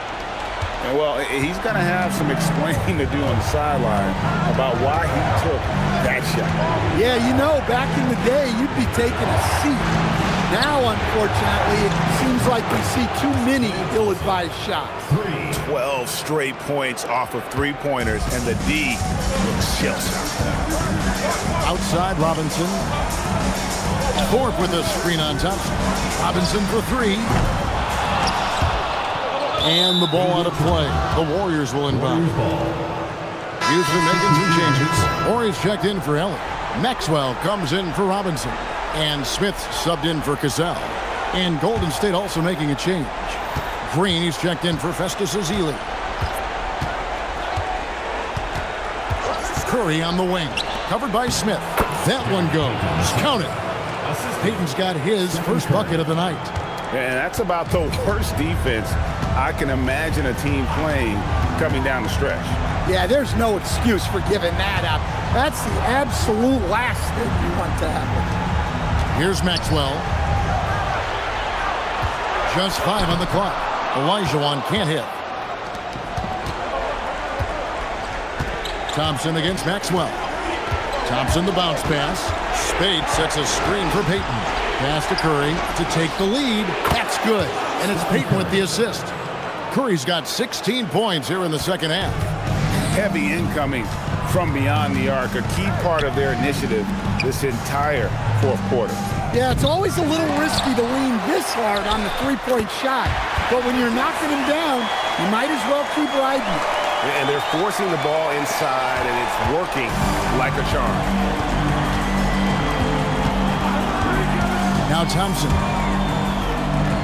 And well, he's going to have some explaining to do on the sideline about why he took that shot. Yeah, you know, back in the day, you'd be taking a seat. Now, unfortunately, it seems like we see too many ill-advised shots. 12 straight points off of three-pointers, and the D looks shell-shocked. Outside Robinson. Thorpe with a screen on Thompson. Robinson for 3. And the ball out of play. The Warriors will inbound. Houston making 2 changes. Warriors checked in for Ellie. Maxwell comes in for Robinson. And Smith subbed in for Gasol. And Golden State also making a change. Green, he's checked in for Festus Ezeli. Curry on the wing. Covered by Smith. That one goes. Count it. Payton's got his first bucket of the night. And that's about the worst defense I can imagine a team playing coming down the stretch. Yeah, there's no excuse for giving that up. That's the absolute last thing you want to happen. Here's Maxwell. Just 5 on the clock. Olajuwon can't hit. Thompson against Maxwell. Thompson the bounce pass. Spade sets a screen for Payton. Pass to Curry to take the lead. That's good. And it's Payton with the assist. Curry's got 16 points here in the second half. Heavy incoming from beyond the arc, a key part of their initiative this entire fourth quarter. Yeah, it's always a little risky to lean this hard on the three-point shot. But when you're knocking him down, you might as well keep riding it. And they're forcing the ball inside, and it's working like a charm. Now Thompson.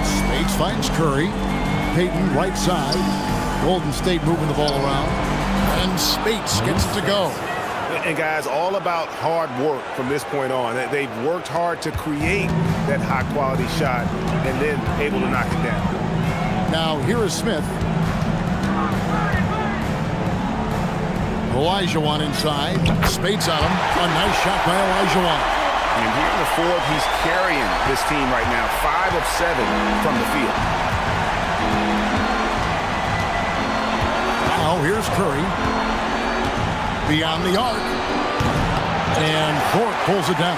Spades finds Curry. Payton right side. Golden State moving the ball around. And Spades gets it to go. And guys, all about hard work from this point on. They've worked hard to create that high-quality shot and then able to knock it down. Now here is Smith. Olajuwon inside. Spades on him. A nice shot by Olajuwon. And here in the fourth, he's carrying this team right now. 5 of 7 from the field. Now here's Curry. Beyond the arc. And Thorpe pulls it down.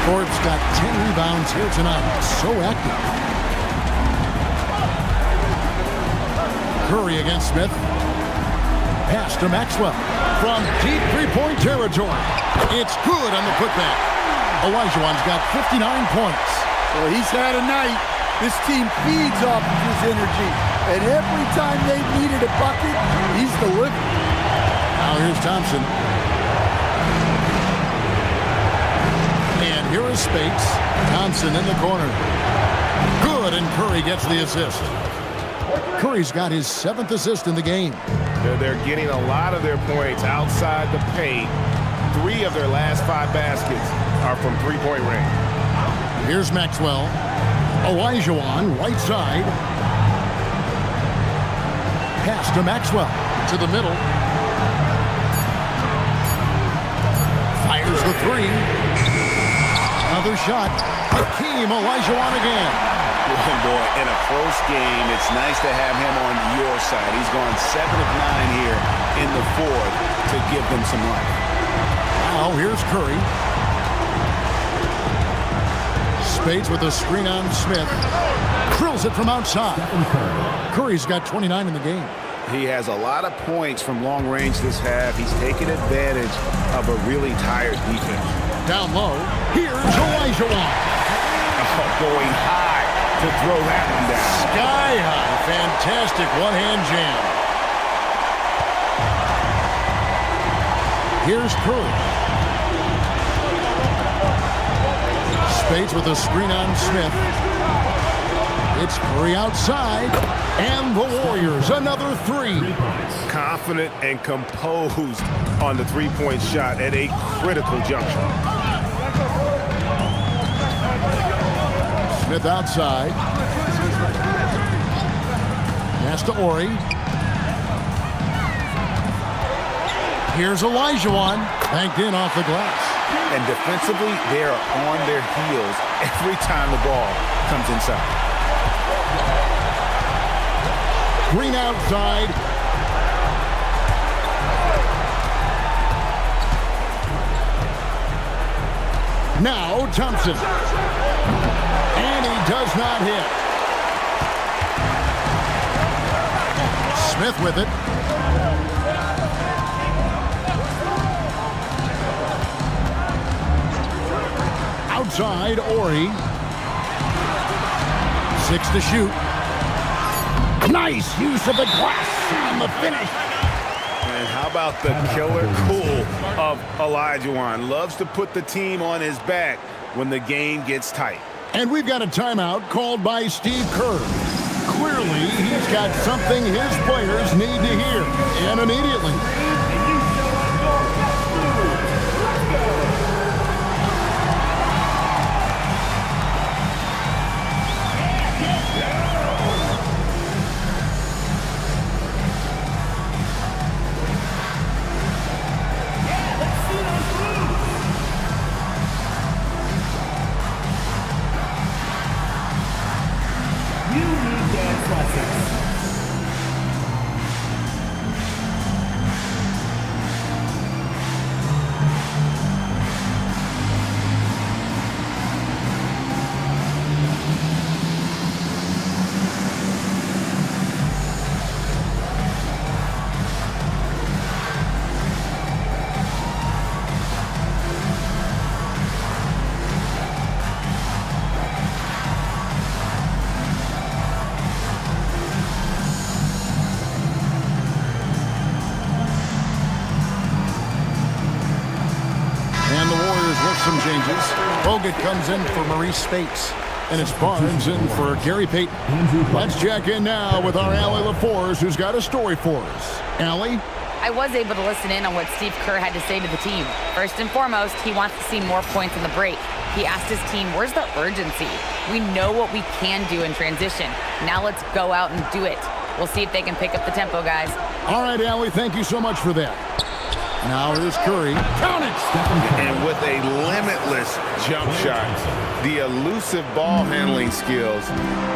Thorpe's got 10 rebounds here tonight. So active. Curry against Smith. Pass to Maxwell. From deep three-point territory. It's good on the putback. Olajuwon's got 59 points. Well, he's had a night. This team feeds off of his energy. And every time they needed a bucket, he's delivered. Now here's Thompson. And here is Spades. Thompson in the corner. Good, and Curry gets the assist. Curry's got his 7th assist in the game. They're getting a lot of their points outside the paint. 3 of their last 5 baskets are from three-point range. Here's Maxwell. Olajuwon, right side. Pass to Maxwell. To the middle. Fires the 3. Another shot. Hakeem Olajuwon again. And boy, in a close game, it's nice to have him on your side. He's gone 7 of 9 here in the fourth to give them some life. Now here's Curry. Spades with a screen on Smith. Drills it from outside. Curry's got 29 in the game. He has a lot of points from long range this half. He's taken advantage of a really tired defense. Down low, here's Olajuwon. Going high to throw that one down. Sky high. Fantastic one-hand jam. Here's Curry. Spades with a screen on Smith. It's Curry outside. And the Warriors, another 3. Confident and composed on the three-point shot at a critical juncture. Smith outside. Pass to Ori. Here's Olajuwon. Banked in off the glass. And defensively, they are on their heels every time the ball comes inside. Green outside. Now Thompson. And he does not hit. Smith with it. Outside, Ori. 6 to shoot. Nice use of the glass on the finish. And how about the killer cool of Olajuwon? Loves to put the team on his back when the game gets tight. And we've got a timeout called by Steve Kerr. Clearly, he's got something his players need to hear, and immediately. with some changes. Bogut comes in for Maurice Spates. And it's Barnes in for Gary Payton. Let's check in now with our Allie LaForce, who's got a story for us. Allie? I was able to listen in on what Steve Kerr had to say to the team. First and foremost, he wants to see more points in the break. He asked his team, where's the urgency? We know what we can do in transition. Now let's go out and do it. We'll see if they can pick up the tempo, guys. All right, Allie, thank you so much for that. Now here's Curry. Count it! And with a limitless jump shot, the elusive ball handling skills,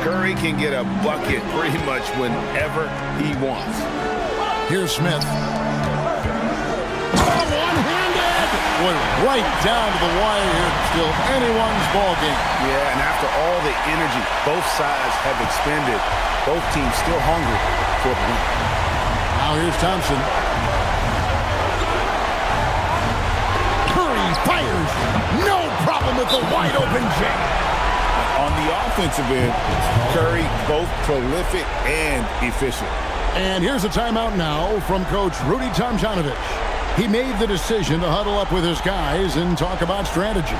Curry can get a bucket pretty much whenever he wants. Here's Smith. One-handed! Boy, right down to the wire here. Still anyone's ball game. Yeah, and after all the energy both sides have expended, both teams still hungry for the win. Now here's Thompson. Curry fires. No problem with the wide open jam. On the offensive end, Curry both prolific and efficient. And here's a timeout now from Coach Rudy Tomjanovich. He made the decision to huddle up with his guys and talk about strategy.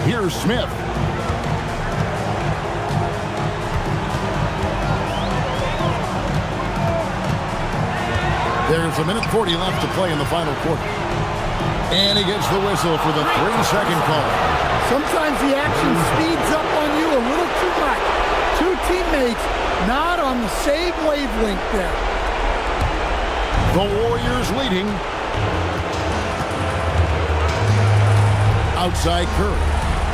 Here's Smith. There's a minute 40 left to play in the final quarter. And he gets the whistle for the 3-second call. Sometimes the action speeds up on you a little too much. Two teammates not on the same wavelength there. The Warriors leading. Outside Curry.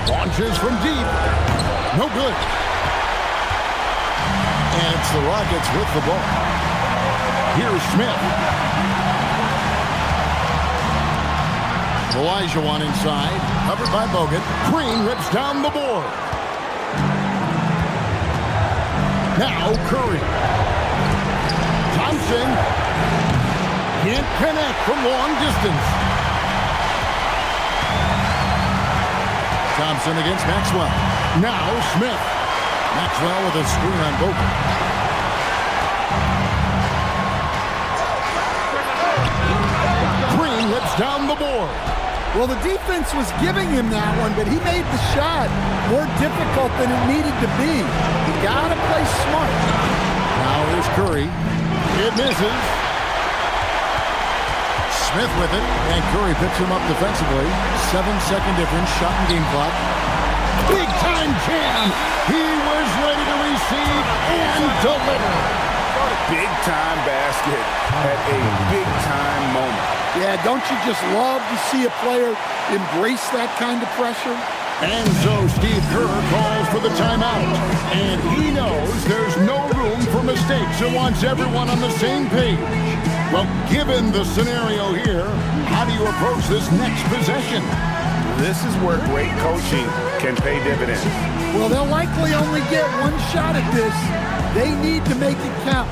Launches from deep. No good. And it's the Rockets with the ball. Here's Smith. Olajuwon inside. Covered by Bogut. Green rips down the board. Now Curry. Thompson. Can't connect from long distance. Thompson against Maxwell. Now Smith. Maxwell with a screen on Bogut. Green rips down the board. Well, the defense was giving him that one, but he made the shot more difficult than it needed to be. You gotta play smart. Now here's Curry. It misses. Smith with it, and Curry picks him up defensively. 7-second difference, shot and game clock. Big time jam. He was ready to receive and deliver. Big time basket at a big time moment. Yeah, don't you just love to see a player embrace that kind of pressure? And so Steve Kerr calls for the timeout. And he knows there's no room for mistakes and wants everyone on the same page. Well, given the scenario here, how do you approach this next possession? This is where great coaching can pay dividends. Well, they'll likely only get one shot at this. They need to make it count.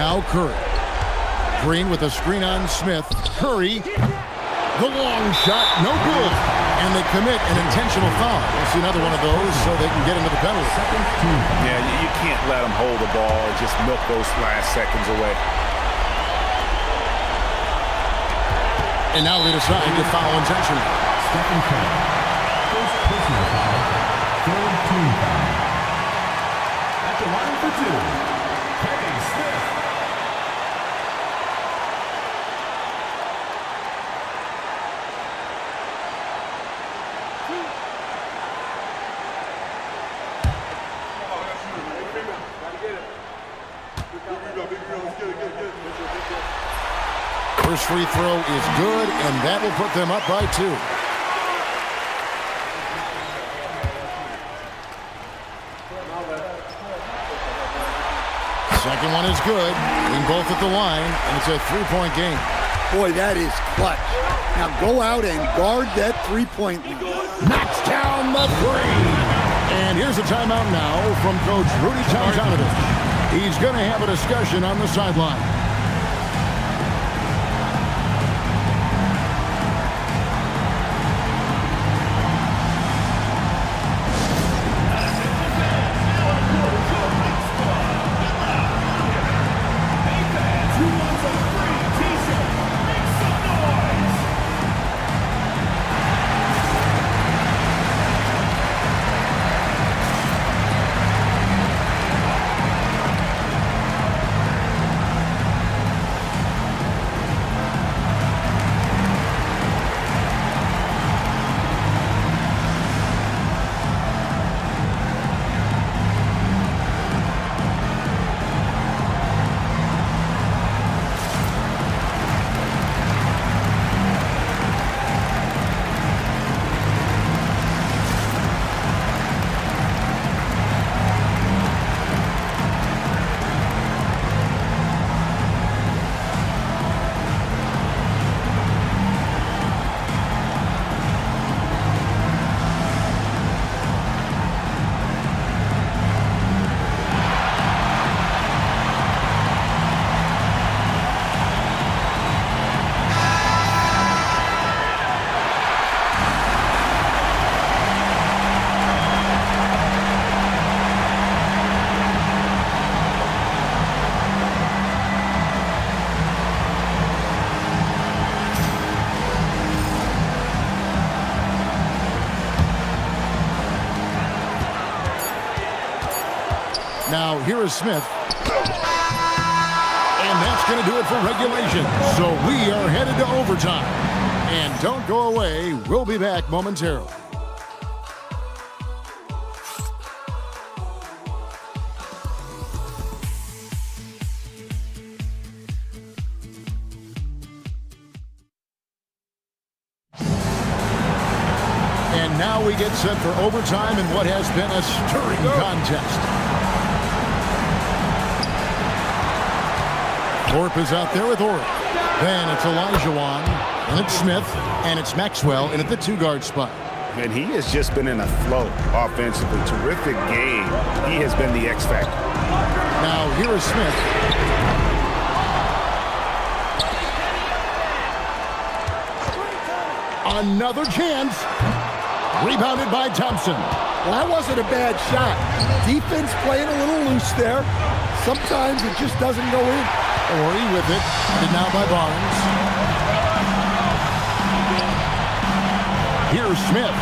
Now Curry. Green with a screen on Smith. Curry, the long shot, no good. And they commit an intentional foul. We'll see another one of those so they can get into the penalty. Yeah, you can't let them hold the ball and just milk those last seconds away. And now they decide to foul intentionally. Stephen Curry. First personal foul. Third team foul. At the line for two, Kenny Smith. First free throw is good, and that will put them up by 2. Second one is good. In both at the line, and it's a 3-point game. Boy, that is clutch. Now go out and guard that three-point line. Knocks down the three. And here's a timeout now from Coach Rudy Tomjanovich. He's going to have a discussion on the sideline. Now, here is Smith. And that's going to do it for regulation. So we are headed to overtime. And don't go away. We'll be back momentarily. And now we get set for overtime in what has been a stirring contest. Thorpe is out there with Orr. Then it's Olajuwon, and it's Smith, and it's Maxwell, and at the 2-guard spot. And he has just been in a flow offensively. Terrific game. He has been the X factor. Now here is Smith. Another chance. Rebounded by Thompson. Well, that wasn't a bad shot. Defense playing a little loose there. Sometimes it just doesn't go in. Horry with it. And now by Barnes. Here's Smith.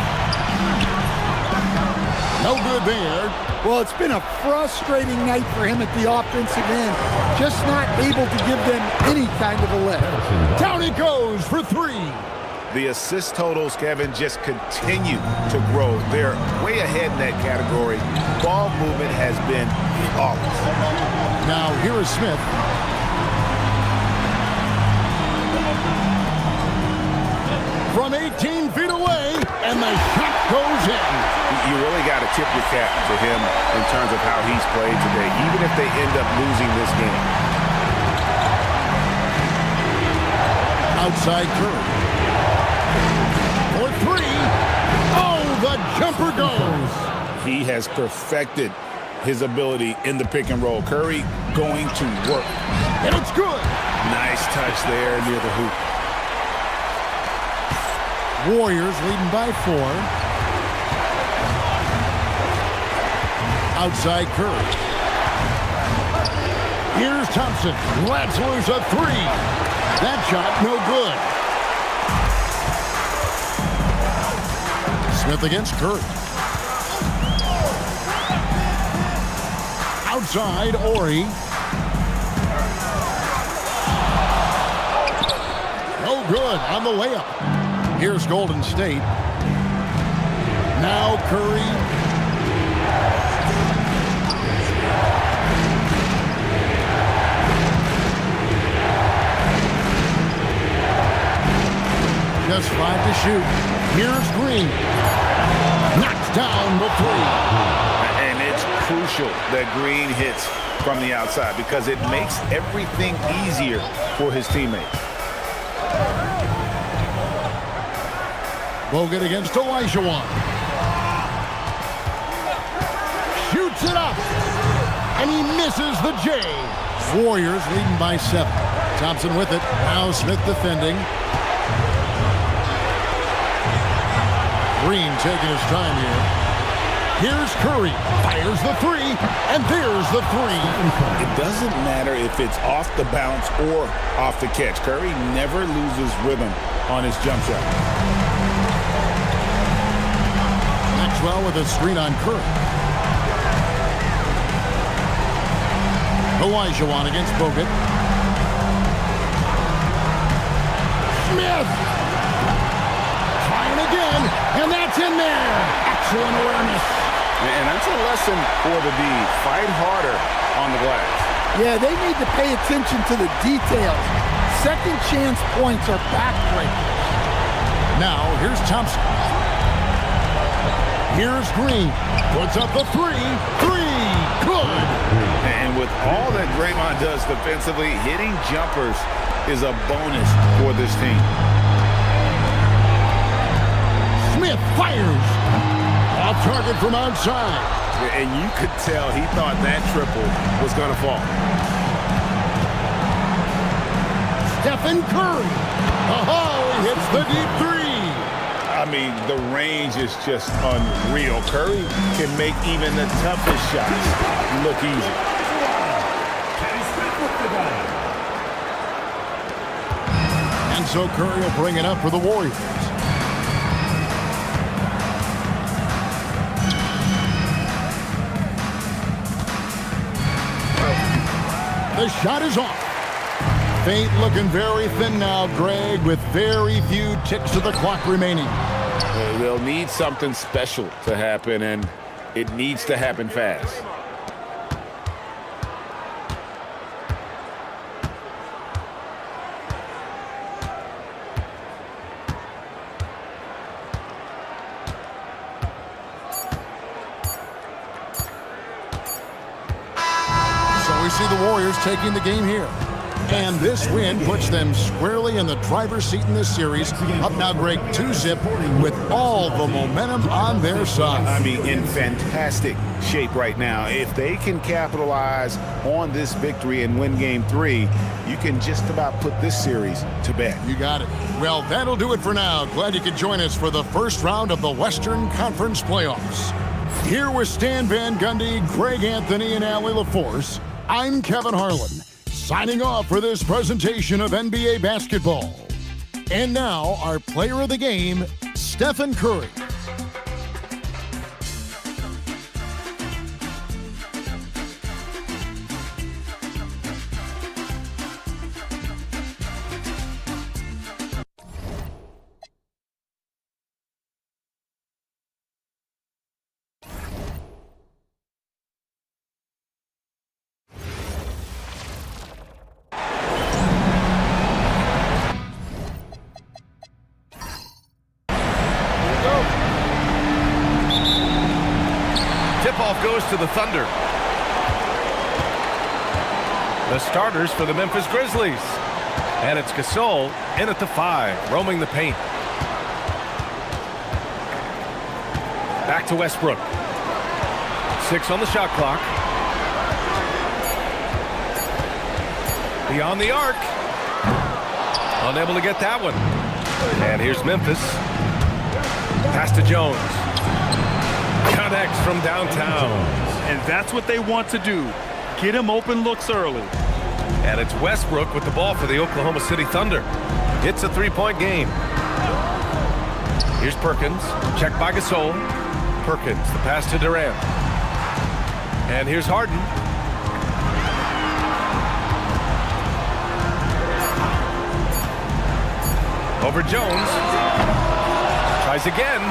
No good there. Well, it's been a frustrating night for him at the offensive end. Just not able to give them any kind of a lift. Down he goes for 3. The assist totals, Kevin, just continue to grow. They're way ahead in that category. Ball movement has been flawless. Now here is Smith. From 18 feet away, and the shot goes in. You really got to tip your cap to him in terms of how he's played today, even if they end up losing this game. Outside Curry. For three. Oh, the jumper goes. He has perfected his ability in the pick and roll. Curry going to work. And it's good. Nice touch there near the hoop. Warriors leading by 4. Outside Curry. Here's Thompson. Lets loose a 3. That shot no good. Smith against Curry. Outside Ori. No good on the layup. Here's Golden State. Now Curry. Just 5 to shoot. Here's Green. Knocks down the 3. And it's crucial that Green hits from the outside because it makes everything easier for his teammates. Bogut against Olajuwon. Shoots it up. And he misses the J. Warriors leading by 7. Thompson with it. Now Smith defending. Green taking his time here. Here's Curry. Fires the 3. And there's the 3. It doesn't matter if it's off the bounce or off the catch. Curry never loses rhythm on his jump shot. Well with a screen on Curry. Olajuwon against Bogut. Smith! Trying again, and that's in there! Excellent awareness. And that's a lesson for the D. Fight harder on the glass. Yeah, they need to pay attention to the details. Second chance points are backbreakers. Now, here's Thompson. Here's Green. Puts up the 3. 3. Good. And with all that Draymond does defensively, hitting jumpers is a bonus for this team. Smith fires. Off target from outside. And you could tell he thought that triple was going to fall. Stephen Curry. Oh, he hits the deep 3. I mean, the range is just unreal. Curry can make even the toughest shots look easy. And so Curry will bring it up for the Warriors. The shot is off. Feint looking very thin now, Greg, with very few ticks of the clock remaining. They'll need something special to happen, and it needs to happen fast. So we see the Warriors taking the game here. And this win puts them squarely in the driver's seat in this series. Up now, Greg, 2-zip with all the momentum on their side. I mean, in fantastic shape right now. If they can capitalize on this victory and win Game 3, you can just about put this series to bed. You got it. Well, that'll do it for now. Glad you could join us for the first round of the Western Conference playoffs. Here with Stan Van Gundy, Greg Anthony, and Allie LaForce, I'm Kevin Harlan. Signing off for this presentation of NBA basketball. And now, our player of the game, Stephen Curry. goes to the Thunder. The starters for the Memphis Grizzlies. And it's Gasol in at the 5, roaming the paint. Back to Westbrook. 6 on the shot clock. Beyond the arc. Unable to get that one. And here's Memphis. Pass to Jones. Connects from downtown. And that's what they want to do. Get him open looks early. And it's Westbrook with the ball for the Oklahoma City Thunder. It's a 3-point game. Here's Perkins. Checked by Gasol. Perkins, the pass to Durant. And here's Harden. Over Jones. Tries again.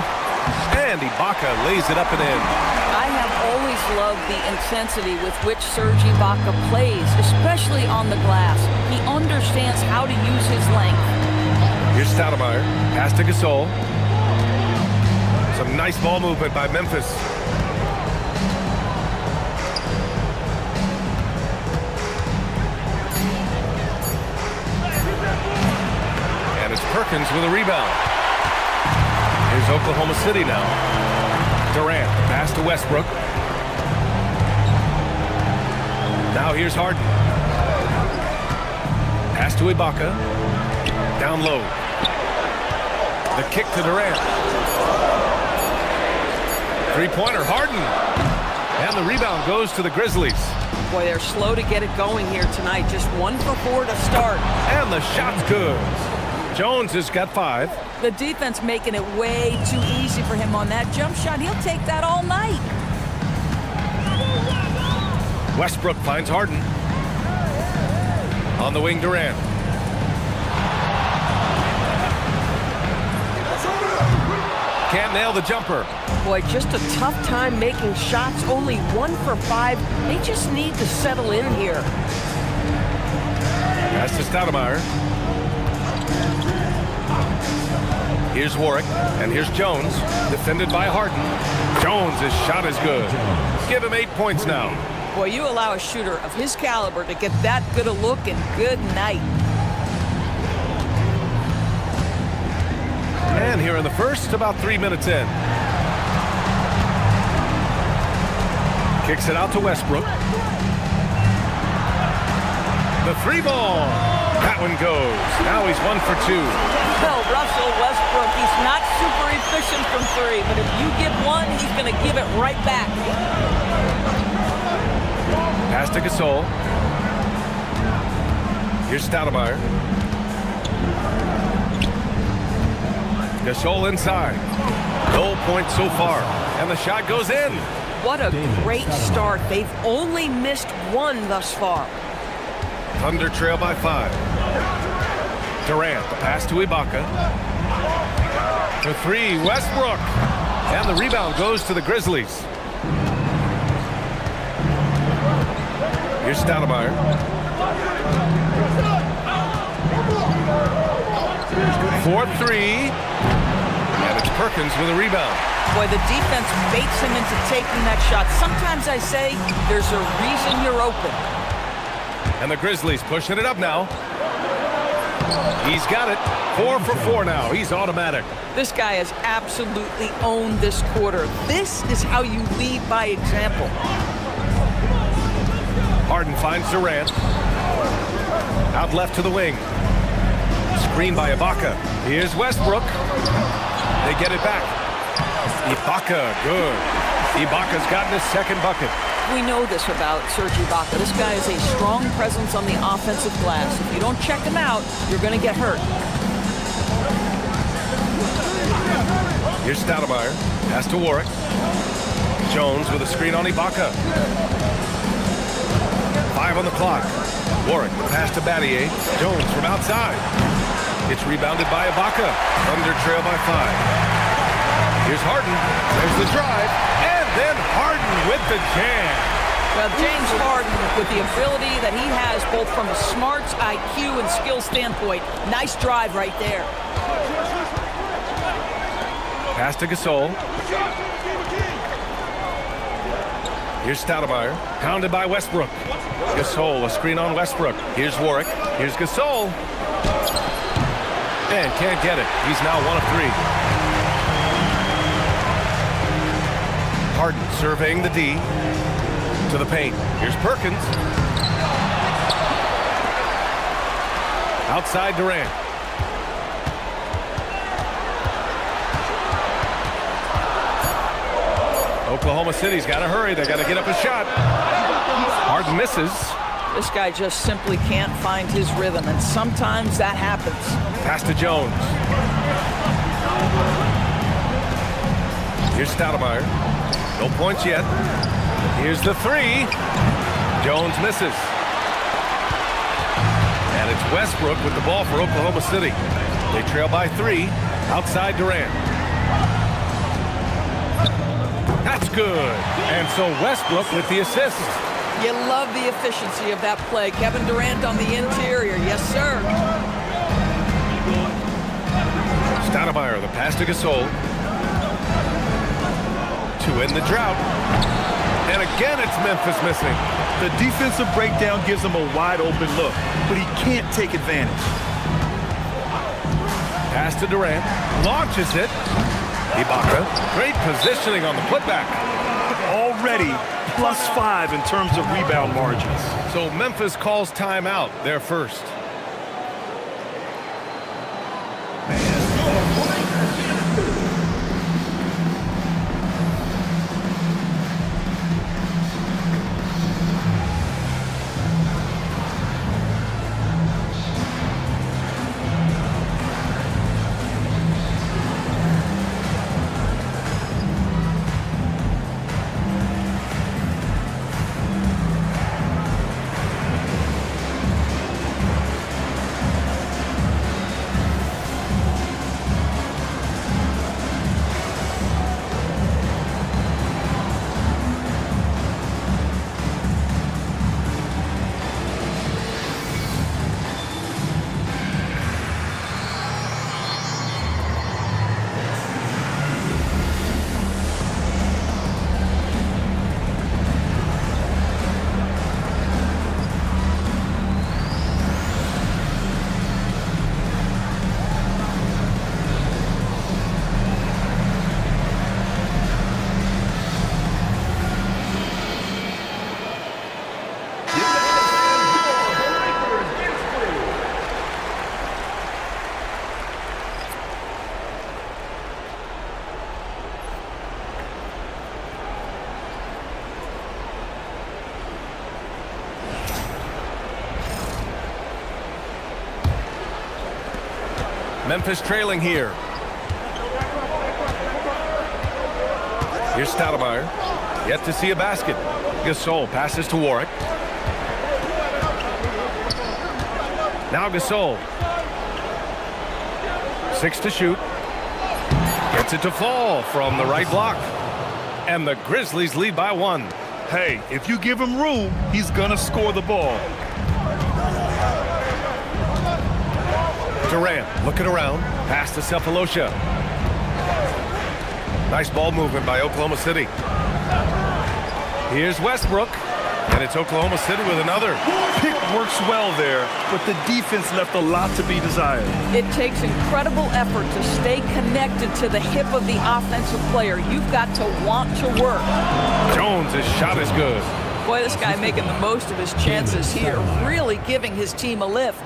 And Ibaka lays it up and in. I have always loved the intensity with which Serge Ibaka plays, especially on the glass. He understands how to use his length. Here's Stoudemire. Pass to Gasol. Some nice ball movement by Memphis. And it's Perkins with a rebound. Here's Oklahoma City now. Durant, pass to Westbrook. Now here's Harden. Pass to Ibaka. Down low. The kick to Durant. Three-pointer, Harden. And the rebound goes to the Grizzlies. Boy, they're slow to get it going here tonight. Just 1 for 4 to start. And the shot's good. Jones has got 5. The defense making it way too easy for him on that jump shot. He'll take that all night. Westbrook finds Harden. On the wing, Durant. Can't nail the jumper. Boy, just a tough time making shots. Only 1 for 5. They just need to settle in here. Pass to Stoudemire. Here's Warwick, and here's Jones, defended by Harden. Jones' shot is good. Give him 8 points now. Boy, you allow a shooter of his caliber to get that good a look, and good night. And here in the first, about 3 minutes in. Kicks it out to Westbrook. The 3 ball. That one goes. Now he's 1 for 2. Well, Russell Westbrook, he's not super efficient from 3, but if you give 1, he's going to give it right back. Pass to Gasol. Here's Stoudemire. Gasol inside. No points so far. And the shot goes in. What a great start. They've only missed 1 thus far. Thunder trail by 5. Durant, the pass to Ibaka. For 3, Westbrook. And the rebound goes to the Grizzlies. Here's Stoudemire. For 3. And it's Perkins with a rebound. Boy, the defense baits him into taking that shot. Sometimes I say there's a reason you're open. And the Grizzlies pushing it up now. He's got it. 4 for 4 now. He's automatic. This guy has absolutely owned this quarter. This is how you lead by example. Harden finds Durant. Out left to the wing. Screen by Ibaka. Here's Westbrook. They get it back. Ibaka, good. Ibaka's gotten his 2nd bucket. We know this about Serge Ibaka. This guy is a strong presence on the offensive glass. If you don't check him out, you're going to get hurt. Here's Stoudemire. Pass to Warwick. Jones with a screen on Ibaka. 5 on the clock. Warwick, pass to Battier. Jones from outside. It's rebounded by Ibaka. Thunder trail by 5. Here's Harden. There's the drive. And then Harden with the jam. Well, James Harden, with the ability that he has both from a smarts, IQ, and skill standpoint, nice drive right there. Pass to Gasol. Here's Stoudemire, pounded by Westbrook. Gasol, a screen on Westbrook. Here's Warwick. Here's Gasol. And can't get it. He's now 1 of 3. Harden surveying the D to the paint. Here's Perkins. Outside Durant. Oklahoma City's got to hurry. They got to get up a shot. Harden misses. This guy just simply can't find his rhythm, and sometimes that happens. Pass to Jones. Here's Stoudemire. No points yet. Here's the 3. Jones misses. And it's Westbrook with the ball for Oklahoma City. They trail by 3. Outside Durant. That's good. And so Westbrook with the assist. You love the efficiency of that play. Kevin Durant on the interior. Yes, sir. Stoudemire, the pass to Gasol. To end the drought. And again, it's Memphis missing. The defensive breakdown gives him a wide open look, but he can't take advantage. Pass to Durant. Launches it. Ibaka. Great positioning on the putback. Already +5 in terms of rebound margins. So Memphis calls timeout, their first. Memphis trailing here. Here's Stoudemire. Yet to see a basket. Gasol passes to Warwick. Now Gasol. 6 to shoot. Gets it to fall from the right block. And the Grizzlies lead by 1. Hey, if you give him room, he's gonna score the ball. Durant looking around. Pass to Sefolosha. Nice ball movement by Oklahoma City. Here's Westbrook. And it's Oklahoma City with another. Pick works well there, but the defense left a lot to be desired. It takes incredible effort to stay connected to the hip of the offensive player. You've got to want to work. Jones' shot is good. Boy, this guy making the most of his chances here, really giving his team a lift.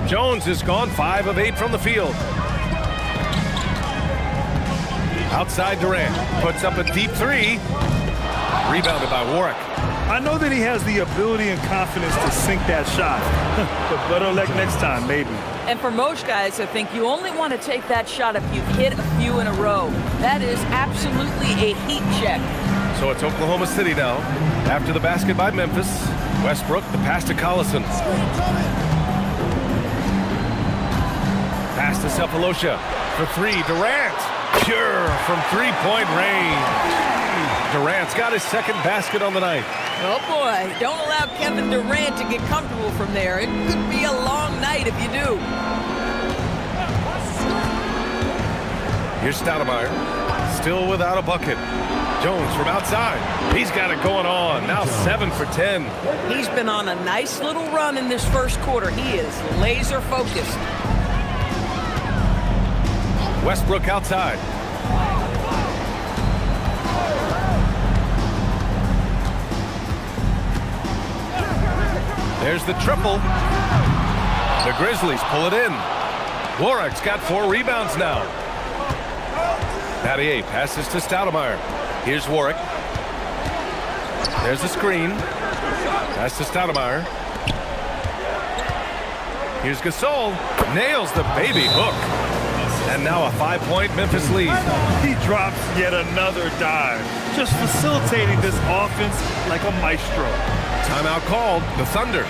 Jones is gone 5 of 8 from the field. Outside Durant puts up a deep 3. Rebounded by Warwick. I know that he has the ability and confidence to sink that shot, but better luck next time, maybe. And for most guys, I think you only want to take that shot if you've hit a few in a row. That is absolutely a heat check. So it's Oklahoma City now. After the basket by Memphis, Westbrook, the pass to Collison. Pass to Sefolosha for 3. Durant, pure from 3-point range. Durant's got his second basket on the night. Oh boy, don't allow Kevin Durant to get comfortable from there. It could be a long night if you do. Here's Stoudemire, still without a bucket. Jones from outside. He's got it going on. Now 7 for 10. He's been on a nice little run in this first quarter. He is laser focused. Westbrook outside. There's the triple. The Grizzlies pull it in. Warwick's got 4 rebounds now. Patty passes to Stoudemire. Here's Warwick. There's the screen. Pass to Stoudemire. Here's Gasol. Nails the baby hook. And now a 5-point Memphis lead. He drops yet another dive, just facilitating this offense like a maestro. Timeout called. The Thunder.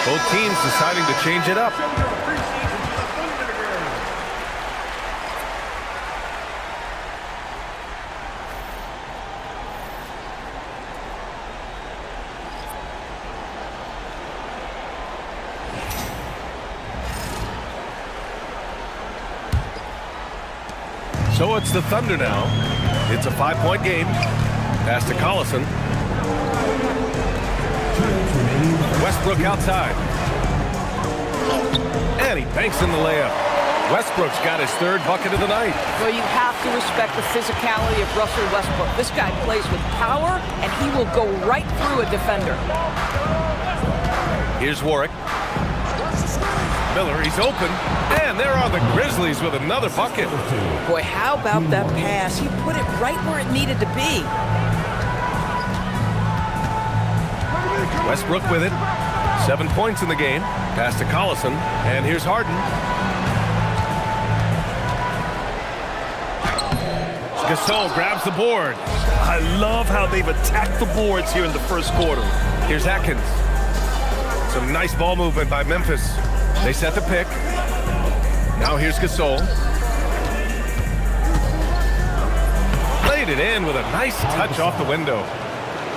Both teams deciding to change it up. So it's the Thunder now. It's a 5-point game. Pass to Collison. Westbrook outside. And he banks in the layup. Westbrook's got his 3rd bucket of the night. Well, you have to respect the physicality of Russell Westbrook. This guy plays with power, and he will go right through a defender. Here's Warwick. Miller, he's open. And there are the Grizzlies with another bucket. Boy, how about that pass? He put it right where it needed to be. Westbrook with it. 7 points in the game. Pass to Collison. And here's Harden. Gasol grabs the board. I love how they've attacked the boards here in the first quarter. Here's Atkins. Some nice ball movement by Memphis. They set the pick. Now here's Gasol. Laid it in with a nice touch off the window.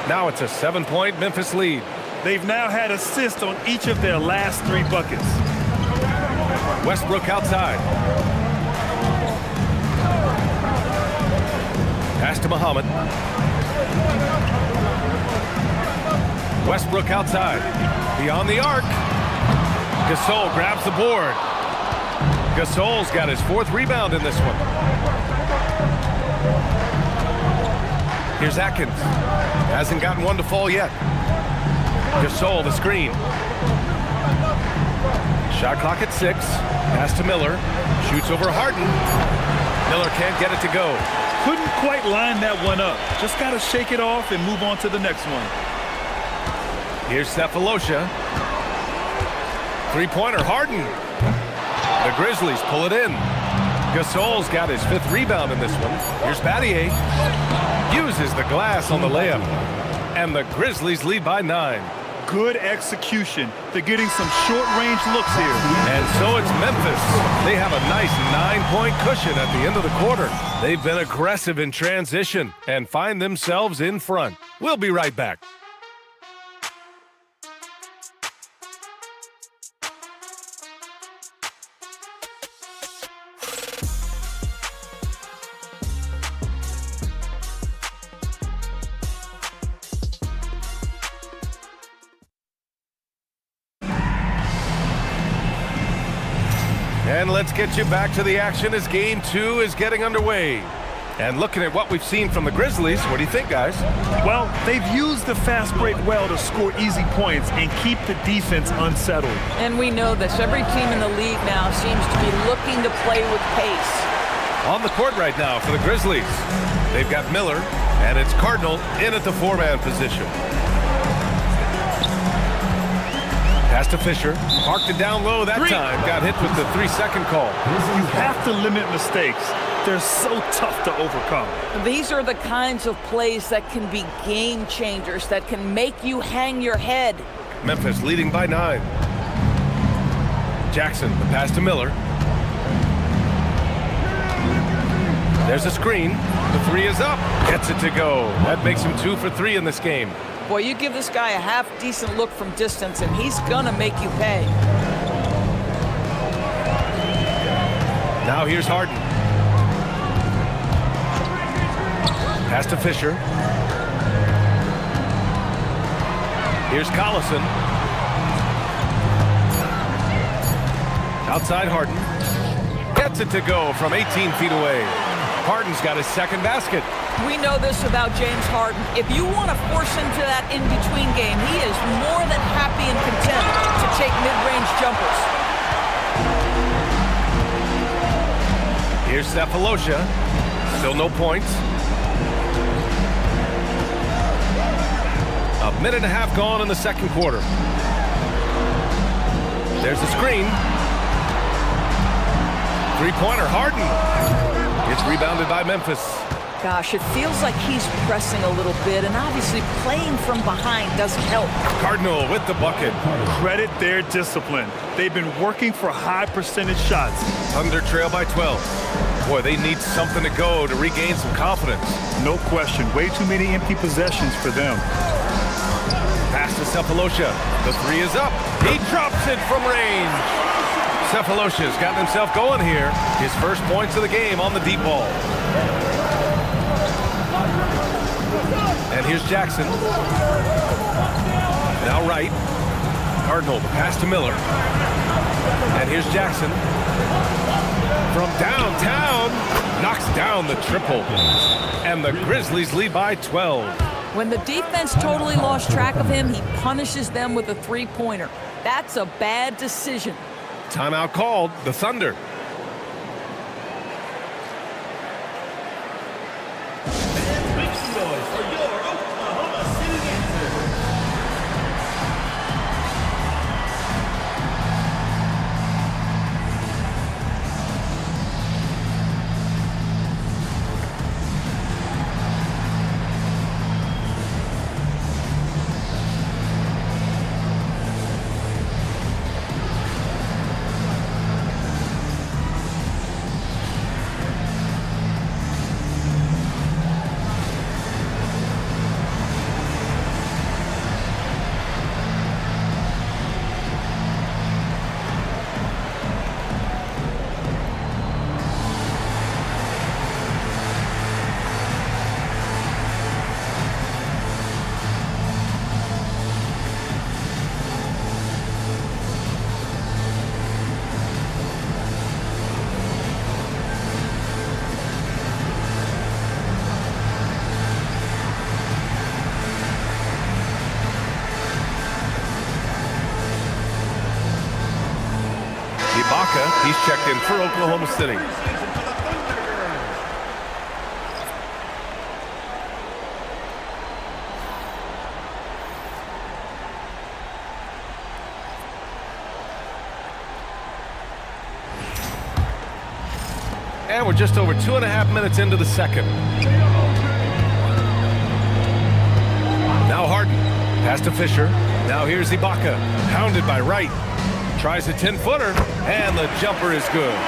Now it's a 7-point Memphis lead. They've now had assists on each of their last 3 buckets. Westbrook outside. Pass to Muhammad. Westbrook outside. Beyond the arc. Gasol grabs the board. Gasol's got his 4th rebound in this one. Here's Atkins. Hasn't gotten one to fall yet. Gasol, the screen. Shot clock at 6. Pass to Miller. Shoots over Harden. Miller can't get it to go. Couldn't quite line that one up. Just got to shake it off and move on to the next one. Here's Cephalosha. 3-pointer, Harden. The Grizzlies pull it in. Gasol's got his 5th rebound in this one. Here's Battier. Uses the glass on the layup. And the Grizzlies lead by 9. Good execution. They're getting some short-range looks here. And so it's Memphis. They have a nice 9-point cushion at the end of the quarter. They've been aggressive in transition and find themselves in front. We'll be right back. And let's get you back to the action as game 2 is getting underway. And looking at what we've seen from the Grizzlies, what do you think, guys? Well, they've used the fast break well to score easy points and keep the defense unsettled. And we know this. Every team in the league now seems to be looking to play with pace. On the court right now for the Grizzlies, they've got Miller, and it's Cardinal in at the 4-man position. Pass to Fisher, parked it down low that time, got hit with the 3-second call. You have to limit mistakes. They're so tough to overcome. These are the kinds of plays that can be game changers, that can make you hang your head. Memphis leading by 9. Jackson, the pass to Miller. There's a screen. The 3 is up. Gets it to go. That makes him 2 for 3 in this game. Boy, you give this guy a half-decent look from distance, and he's gonna make you pay. Now here's Harden. Pass to Fisher. Here's Collison. Outside Harden. Gets it to go from 18 feet away. Harden's got his second basket. We know this about James Harden. If you want to force him to that in-between game, he is more than happy and content to take mid-range jumpers. Here's Cephalosha. Still no points. A minute and a half gone in the second quarter. There's a screen. Three-pointer, Harden. It's rebounded by Memphis. Gosh, it feels like he's pressing a little bit, and obviously playing from behind doesn't help. Cardinal with the bucket. Credit their discipline. They've been working for high percentage shots. Thunder trail by 12. Boy, they need something to go to regain some confidence. No question. Way too many empty possessions for them. Pass to Cephalosha. The 3 is up. He drops it from range. Cephalosha's gotten himself going here. His first points of the game on the deep ball. And here's Jackson. Now right. Cardinal, the pass to Miller. And here's Jackson. From downtown, knocks down the triple. And the Grizzlies lead by 12. When the defense totally lost track of him, he punishes them with a three-pointer. That's a bad decision. Timeout called, the Thunder. He's checked in for Oklahoma City. And we're just over 2.5 minutes into the second. Now Harden. Pass to Fisher. Now here's Ibaka. Hounded by Wright. Tries a 10-footer, and the jumper is good.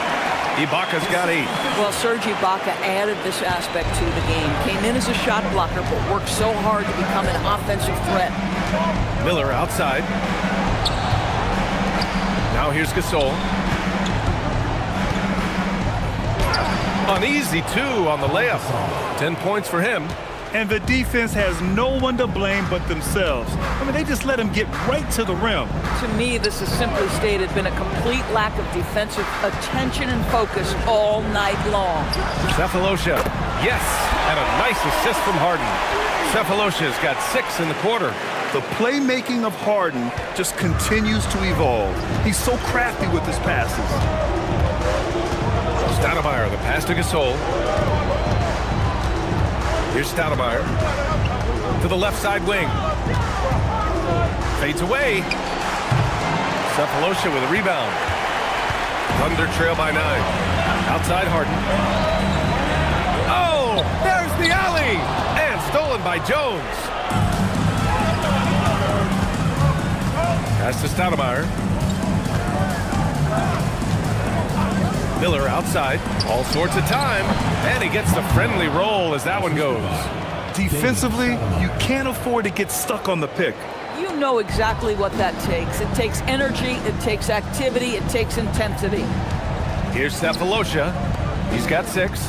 Ibaka's got 8. Well, Serge Ibaka added this aspect to the game. Came in as a shot blocker, but worked so hard to become an offensive threat. Miller outside. Now here's Gasol. An easy 2 on the layup. 10 points for him. and the defense has no one to blame but themselves. I mean, they just let him get right to the rim. To me, this has simply stated been a complete lack of defensive attention and focus all night long. Cephalosha, yes, and a nice assist from Harden. Cephalosha's got 6 in the quarter. The playmaking of Harden just continues to evolve. He's so crafty with his passes. Stoudemire, the pass to Gasol. Here's Stoudemire to the left side wing. Fades away. Cephalosha with a rebound. Thunder trail by 9. Outside Harden. Oh, there's the alley! And stolen by Jones. Pass to Stoudemire. Miller outside, all sorts of time, and he gets the friendly roll as that one goes. Defensively, you can't afford to get stuck on the pick. You know exactly what that takes. It takes energy, it takes activity, it takes intensity. Here's Cephalosha. He's got 6.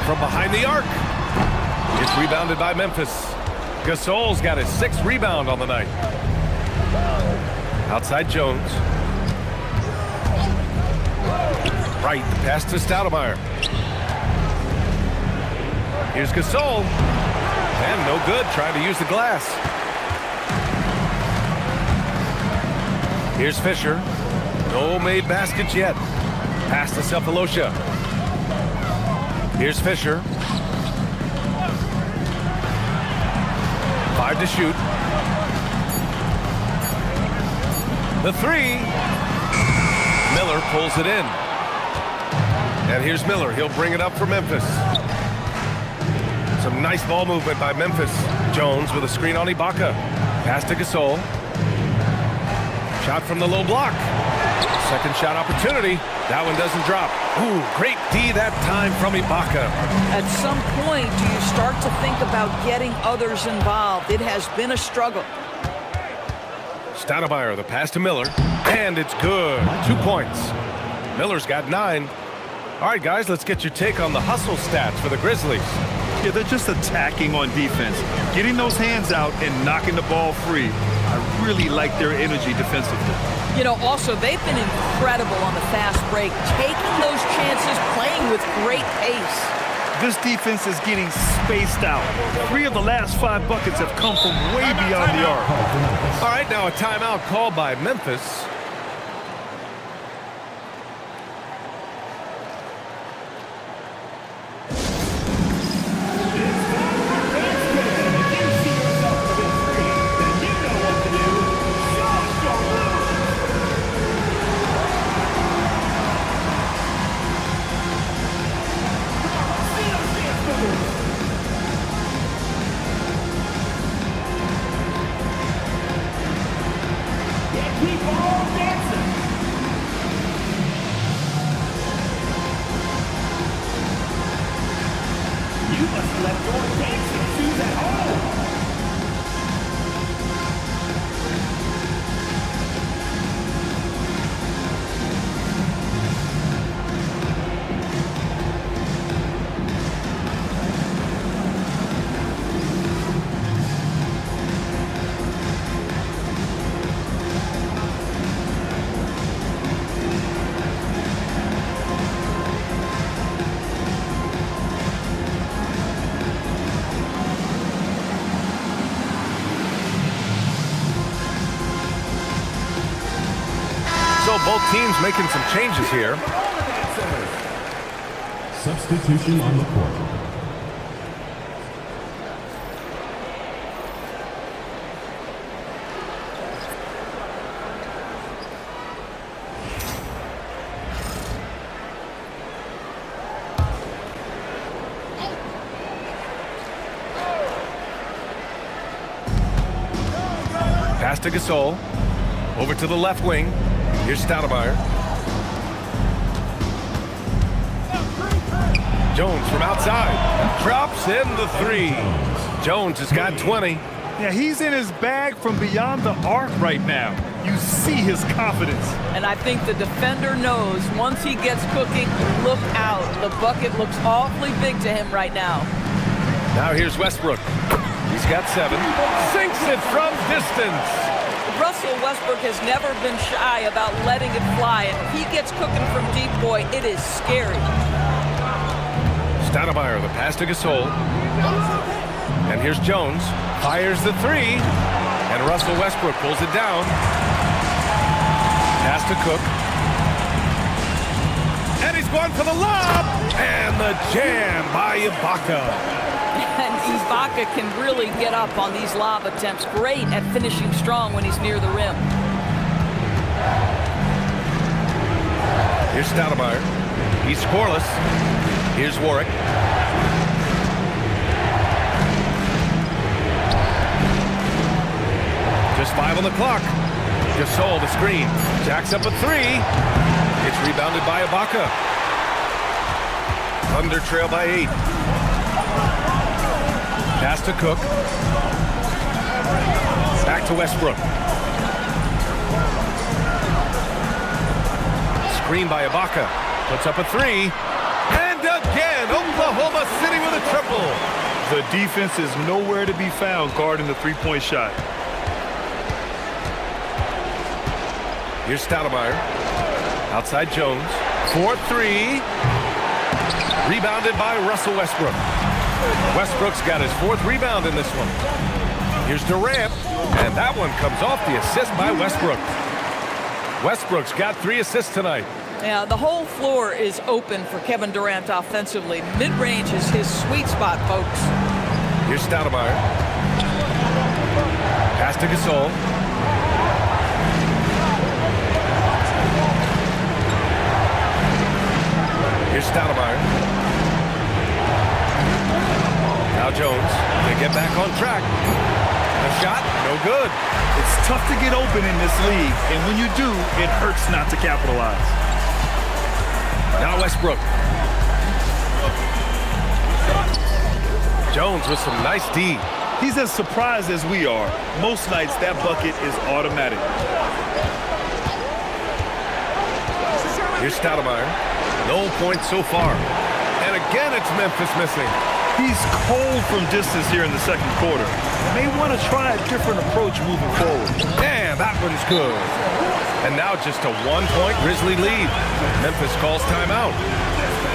From behind the arc. It's rebounded by Memphis. Gasol's got his 6th rebound on the night. Outside Jones. Right, the pass to Stoudemire. Here's Gasol. And no good, trying to use the glass. Here's Fisher. No made baskets yet. Pass to Cephalosha. Here's Fisher. 5 to shoot. The 3. Miller pulls it in. And here's Miller. He'll bring it up for Memphis. Some nice ball movement by Memphis. Jones with a screen on Ibaka. Pass to Gasol. Shot from the low block. Second shot opportunity. That one doesn't drop. Ooh, great D that time from Ibaka. At some point, do you start to think about getting others involved? It has been a struggle. Stoudemire, the pass to Miller. And it's good. 2 points. Miller's got 9. All right, guys, let's get your take on the hustle stats for the Grizzlies. Yeah, they're just attacking on defense, getting those hands out and knocking the ball free. I really like their energy defensively. You know, also, they've been incredible on the fast break, taking those chances, playing with great pace. This defense is getting spaced out. 3 of the last 5 buckets have come from way beyond the arc. All right, now a timeout called by Memphis. So both teams making some changes here. Substitution on the court. Pass to Gasol. Over to the left wing. Here's Stoudemire. Jones from outside. Drops in the 3. Jones has got 20. Yeah, he's in his bag from beyond the arc right now. You see his confidence. And I think the defender knows once he gets cooking, look out. The bucket looks awfully big to him right now. Now here's Westbrook. He's got 7. Sinks it from distance. Russell Westbrook has never been shy about letting it fly. And if he gets cooking from deep, boy, it is scary. Stoudemire, the pass to Gasol. And here's Jones. Fires the 3. And Russell Westbrook pulls it down. Pass to Cook. And he's going for the lob. And the jam by Ibaka. And Ibaka can really get up on these lob attempts. Great at finishing strong when he's near the rim. Here's Stoudemire. He's scoreless. Here's Warwick. Just 5 on the clock. Gasol the screen. Jacks up a 3. It's rebounded by Ibaka. Thunder trail by 8. Pass to Cook. Back to Westbrook. Screen by Ibaka. Puts up a 3. And again, Oklahoma City with a triple. The defense is nowhere to be found guarding the three-point shot. Here's Stoudemire. Outside Jones. 4-3. Rebounded by Russell Westbrook. Westbrook's got his 4th rebound in this one. Here's Durant. And that one comes off the assist by Westbrook. Westbrook's got 3 assists tonight. Yeah, the whole floor is open for Kevin Durant offensively. Mid-range is his sweet spot, folks. Here's Stoudemire. Pass to Gasol. Here's Stoudemire. Now Jones. They get back on track. The shot, no good. It's tough to get open in this league, and when you do, it hurts not to capitalize. Now Westbrook. Jones with some nice D. He's as surprised as we are. Most nights, that bucket is automatic. Here's Stoudemire. No points so far. And again, it's Memphis missing. He's cold from distance here in the second quarter. May want to try a different approach moving forward. Damn, that one's good. And now just a 1-point Grizzly lead. Memphis calls timeout.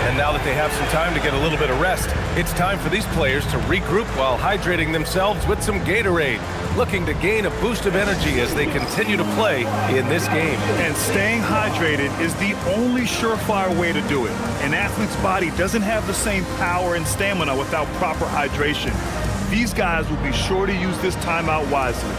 And now that they have some time to get a little bit of rest, it's time for these players to regroup while hydrating themselves with some Gatorade, looking to gain a boost of energy as they continue to play in this game. And staying hydrated is the only surefire way to do it. An athlete's body doesn't have the same power and stamina without proper hydration. These guys will be sure to use this timeout wisely.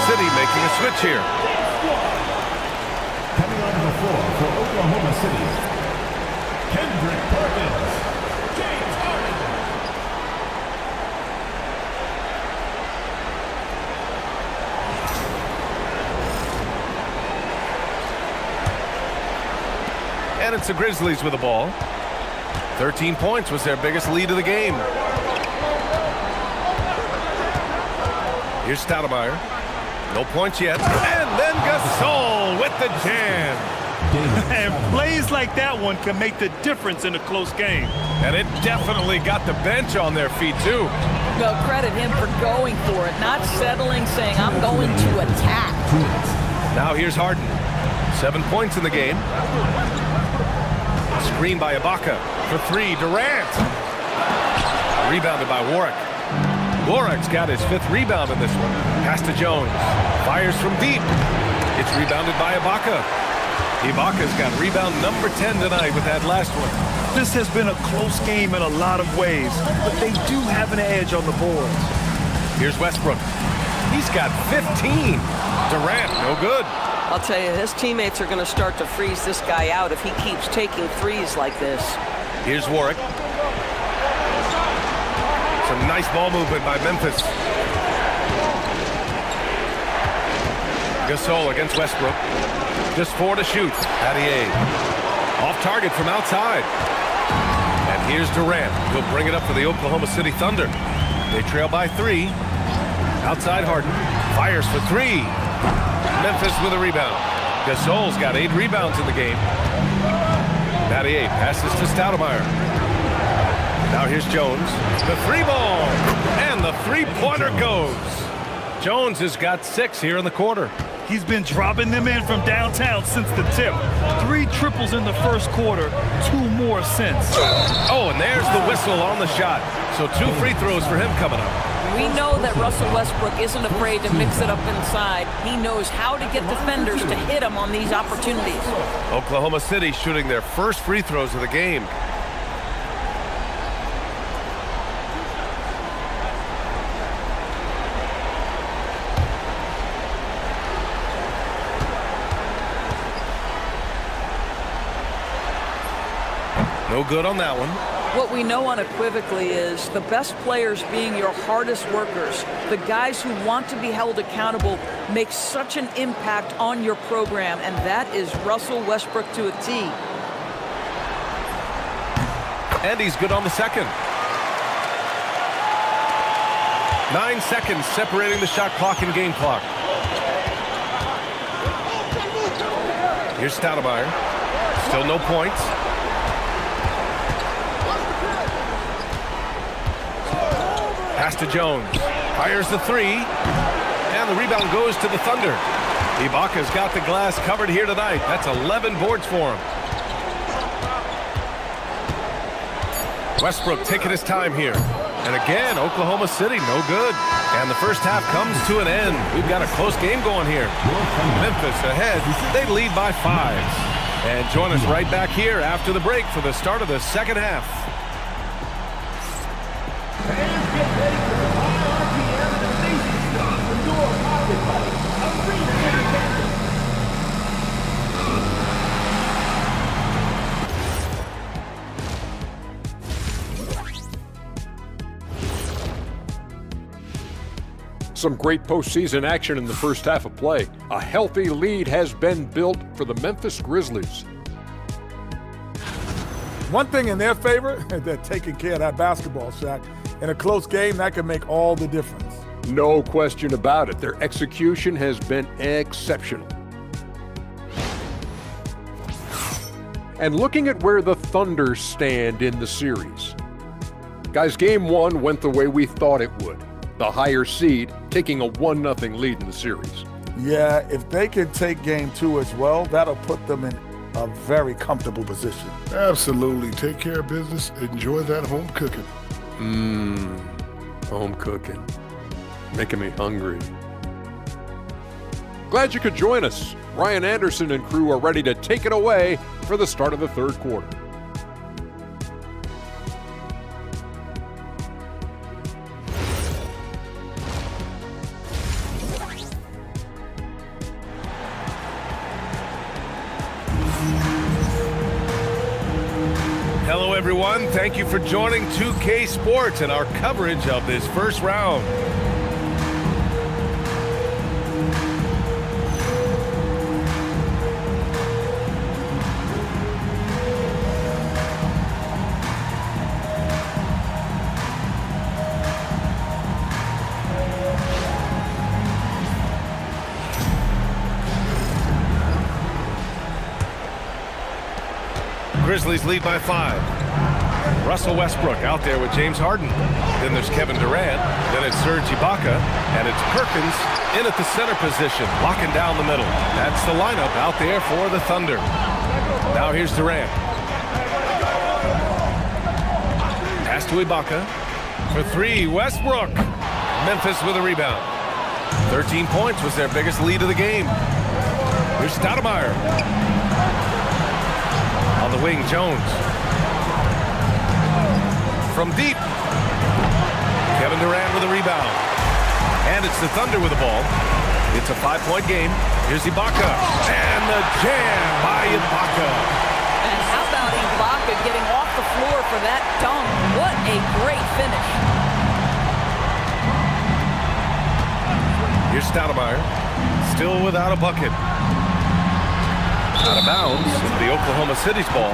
City making a switch here. Coming onto the floor for Oklahoma City, Kendrick Perkins, James Harden. And it's the Grizzlies with the ball. 13 points was their biggest lead of the game. Here's Stoudemire. No points yet. And then Gasol with the jam. And plays like that one can make the difference in a close game. And it definitely got the bench on their feet, too. No, credit him for going for it, not settling, saying, I'm going to attack. Now here's Harden. 7 points in the game. Screen by Ibaka. For three, Durant. Rebounded by Warwick. Warwick's got his 5th rebound in this one. Pass to Jones. Fires from deep. It's rebounded by Ibaka. Ibaka's got rebound number 10 tonight with that last one. This has been a close game in a lot of ways, but they do have an edge on the boards. Here's Westbrook. He's got 15. Durant, no good. I'll tell you, his teammates are going to start to freeze this guy out if he keeps taking threes like this. Here's Warwick. Some nice ball movement by Memphis. Gasol against Westbrook. Just 4 to shoot. Pattier. Off target from outside. And here's Durant. He'll bring it up for the Oklahoma City Thunder. They trail by 3. Outside Harden. Fires for 3. Memphis with a rebound. Gasol's got 8 rebounds in the game. Pattier passes to Stoudemire. Now here's Jones. The 3-ball. And the 3-pointer goes. Jones has got 6 here in the quarter. He's been dropping them in from downtown since the tip. 3 triples in the first quarter, 2 more since. Oh, and there's the whistle on the shot. So 2 free throws for him coming up. We know that Russell Westbrook isn't afraid to mix it up inside. He knows how to get defenders to hit him on these opportunities. Oklahoma City shooting their first free throws of the game. No good on that one. What we know unequivocally is the best players being your hardest workers, the guys who want to be held accountable, make such an impact on your program, and that is Russell Westbrook to a T. And he's good on the second. 9 seconds separating the shot clock and game clock. Here's Stoudemire. Still no points. Pass to Jones. Fires the 3. And the rebound goes to the Thunder. Ibaka's got the glass covered here tonight. That's 11 boards for him. Westbrook taking his time here. And again, Oklahoma City, no good. And the first half comes to an end. We've got a close game going here. Memphis ahead. They lead by 5. And join us right back here after the break for the start of the second half. Some great postseason action in the first half of play. A healthy lead has been built for the Memphis Grizzlies. One thing in their favor, they're taking care of that basketball, Shaq. In a close game, that can make all the difference. No question about it. Their execution has been exceptional. And looking at where the Thunder stand in the series. Guys, game 1 went the way we thought it would. The higher seed taking a 1-0 lead in the series. Yeah, if they can take game 2 as well, that'll put them in a very comfortable position. Absolutely. Take care of business. Enjoy that home cooking. Home cooking. Making me hungry. Glad you could join us. Ryan Anderson and crew are ready to take it away for the start of the third quarter. Hello, everyone. Thank you for joining 2K Sports and our coverage of this first round. Grizzlies lead by 5. Russell Westbrook out there with James Harden. Then there's Kevin Durant. Then it's Serge Ibaka. And it's Perkins in at the center position, locking down the middle. That's the lineup out there for the Thunder. Now here's Durant. Pass to Ibaka. For three, Westbrook. Memphis with a rebound. 13 points was their biggest lead of the game. Here's Stoudemire. On the wing, Jones. From deep. Kevin Durant with a rebound. And it's the Thunder with the ball. It's a 5-point game. Here's Ibaka. And the jam by Ibaka. And how about Ibaka getting off the floor for that dunk? What a great finish. Here's Stoudemire. Still without a bucket. Out of bounds. It's the Oklahoma City's ball.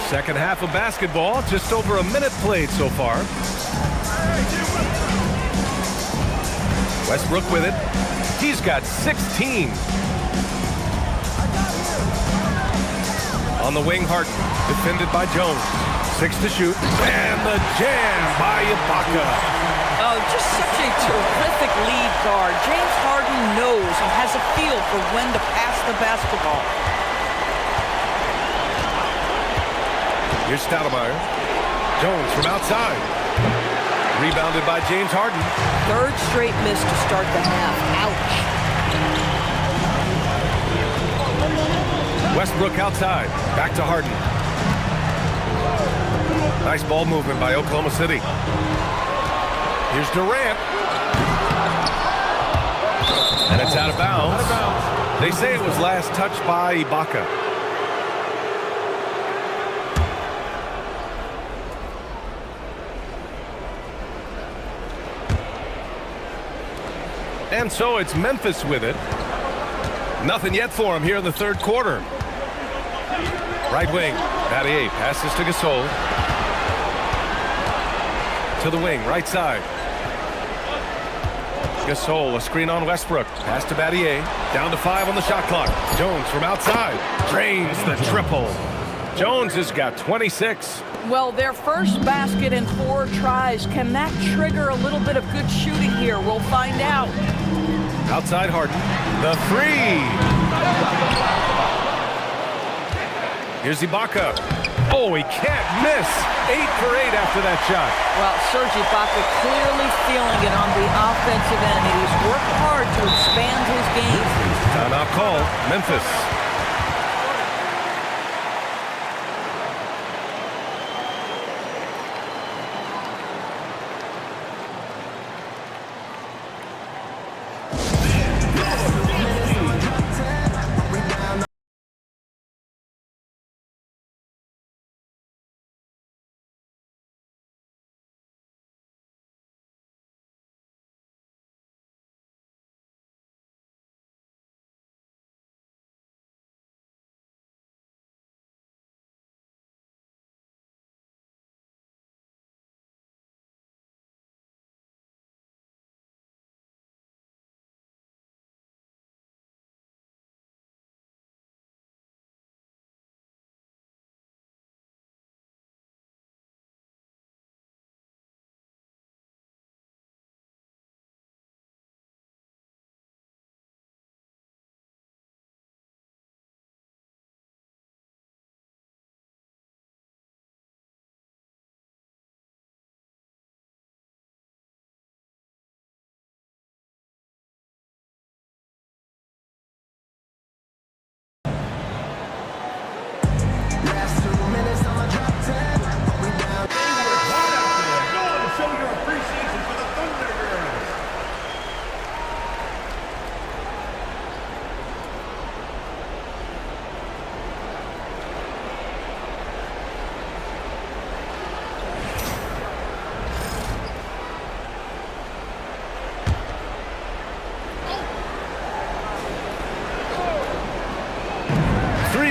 Second half of basketball, just over a minute played so far. Westbrook with it. He's got 16. On the wing, Harden, defended by Jones. 6 to shoot, and the jam by Ibaka. Oh, just such a terrific lead guard. James Harden knows and has a feel for when to pass the basketball. Here's Stoudemire. Jones from outside. Rebounded by James Harden. Third straight miss to start the half. Ouch. Westbrook outside. Back to Harden. Nice ball movement by Oklahoma City. Here's Durant. And it's out of bounds. They say it was last touched by Ibaka. And so it's Memphis with it. Nothing yet for him here in the third quarter. Right wing, Battier passes to Gasol. To the wing, right side. Gasol, a screen on Westbrook. Pass to Battier. Down to 5 on the shot clock. Jones from outside. Drains the triple. Jones has got 26. Well, their first basket in 4 tries. Can that trigger a little bit of good shooting here? We'll find out. Outside Harden. The 3. Here's Ibaka. Oh, he can't miss. 8 for 8 after that shot. Well, Serge Ibaka clearly feeling it on the offensive end. He's worked hard to expand his game. Timeout call, Memphis.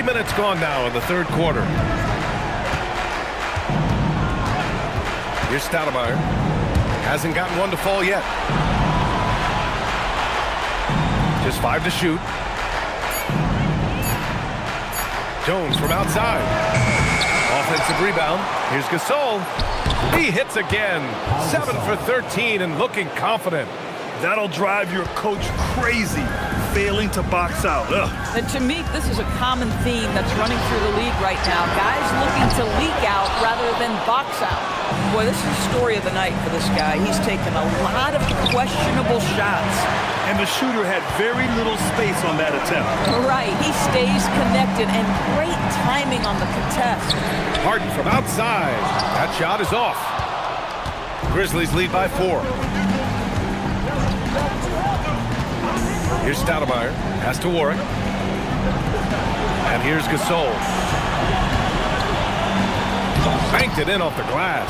Minutes gone now in the third quarter. Here's Stoudemire. Hasn't gotten one to fall yet. 5 to shoot. Jones from outside. Offensive rebound. Here's Gasol. He hits again. 7 for 13 and looking confident. That'll drive your coach crazy, failing to box out. Ugh. And to me, this is a common theme that's running through the league right now. Guys looking to leak out rather than box out. Boy, this is the story of the night for this guy. He's taken a lot of questionable shots. And the shooter had very little space on that attempt. Right, he stays connected and great timing on the contest. Harden from outside. That shot is off. Grizzlies lead by 4. Here's Stoudemire. Pass to Warwick. And here's Gasol. Banked it in off the glass.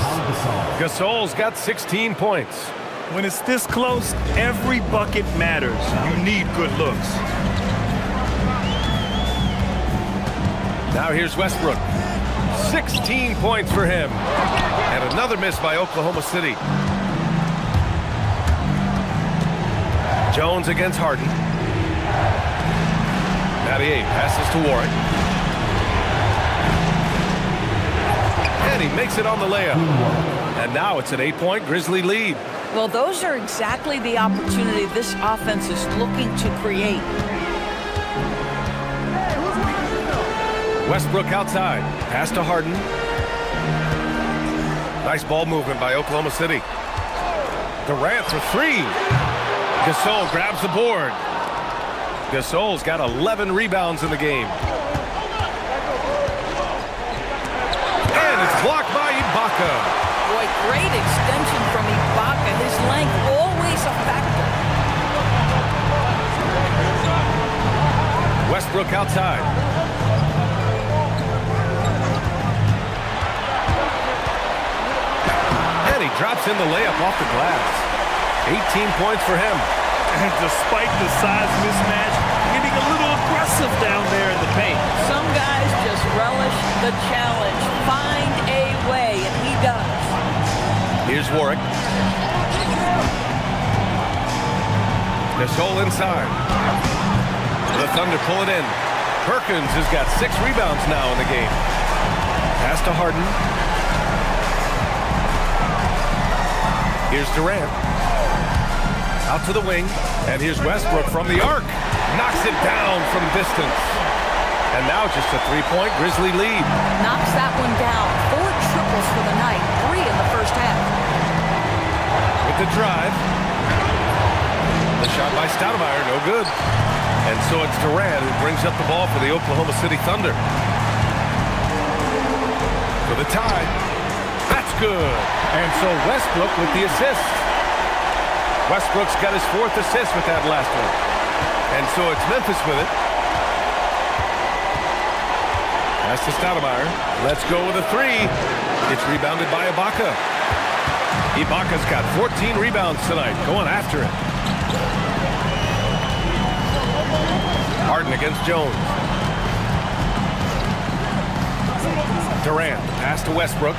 Gasol's got 16 points. When it's this close, every bucket matters. You need good looks. Now here's Westbrook. 16 points for him. And another miss by Oklahoma City. Jones against Harden. Natty passes to Warwick. And he makes it on the layup. And now it's an 8-point Grizzly lead. Well, those are exactly the opportunity this offense is looking to create. Westbrook outside. Pass to Harden. Nice ball movement by Oklahoma City. Durant for 3. Gasol grabs the board. Gasol's got 11 rebounds in the game. And it's blocked by Ibaka. Boy, great extension from Ibaka. His length always a factor. Westbrook outside. And he drops in the layup off the glass. 18 points for him. And despite the size mismatch, getting a little aggressive down there in the paint. Some guys just relish the challenge. Find a way, and he does. Here's Warwick. Gasol inside. The Thunder pull it in. Perkins has got 6 rebounds now in the game. Pass to Harden. Here's Durant. Out to the wing. And here's Westbrook from the arc. Knocks it down from distance. And now just a 3-point Grizzly lead. Knocks that one down. 4 triples for the night. 3 in the first half. With the drive. The shot by Stoudemire, no good. And so it's Durant who brings up the ball for the Oklahoma City Thunder. For the tie. That's good. And so Westbrook with the assist. Westbrook's got his 4th assist with that last one. And so it's Memphis with it. Pass to Stoudemire. Let's go with a 3. It's rebounded by Ibaka. Ibaka's got 14 rebounds tonight, going after it. Harden against Jones. Durant, pass to Westbrook.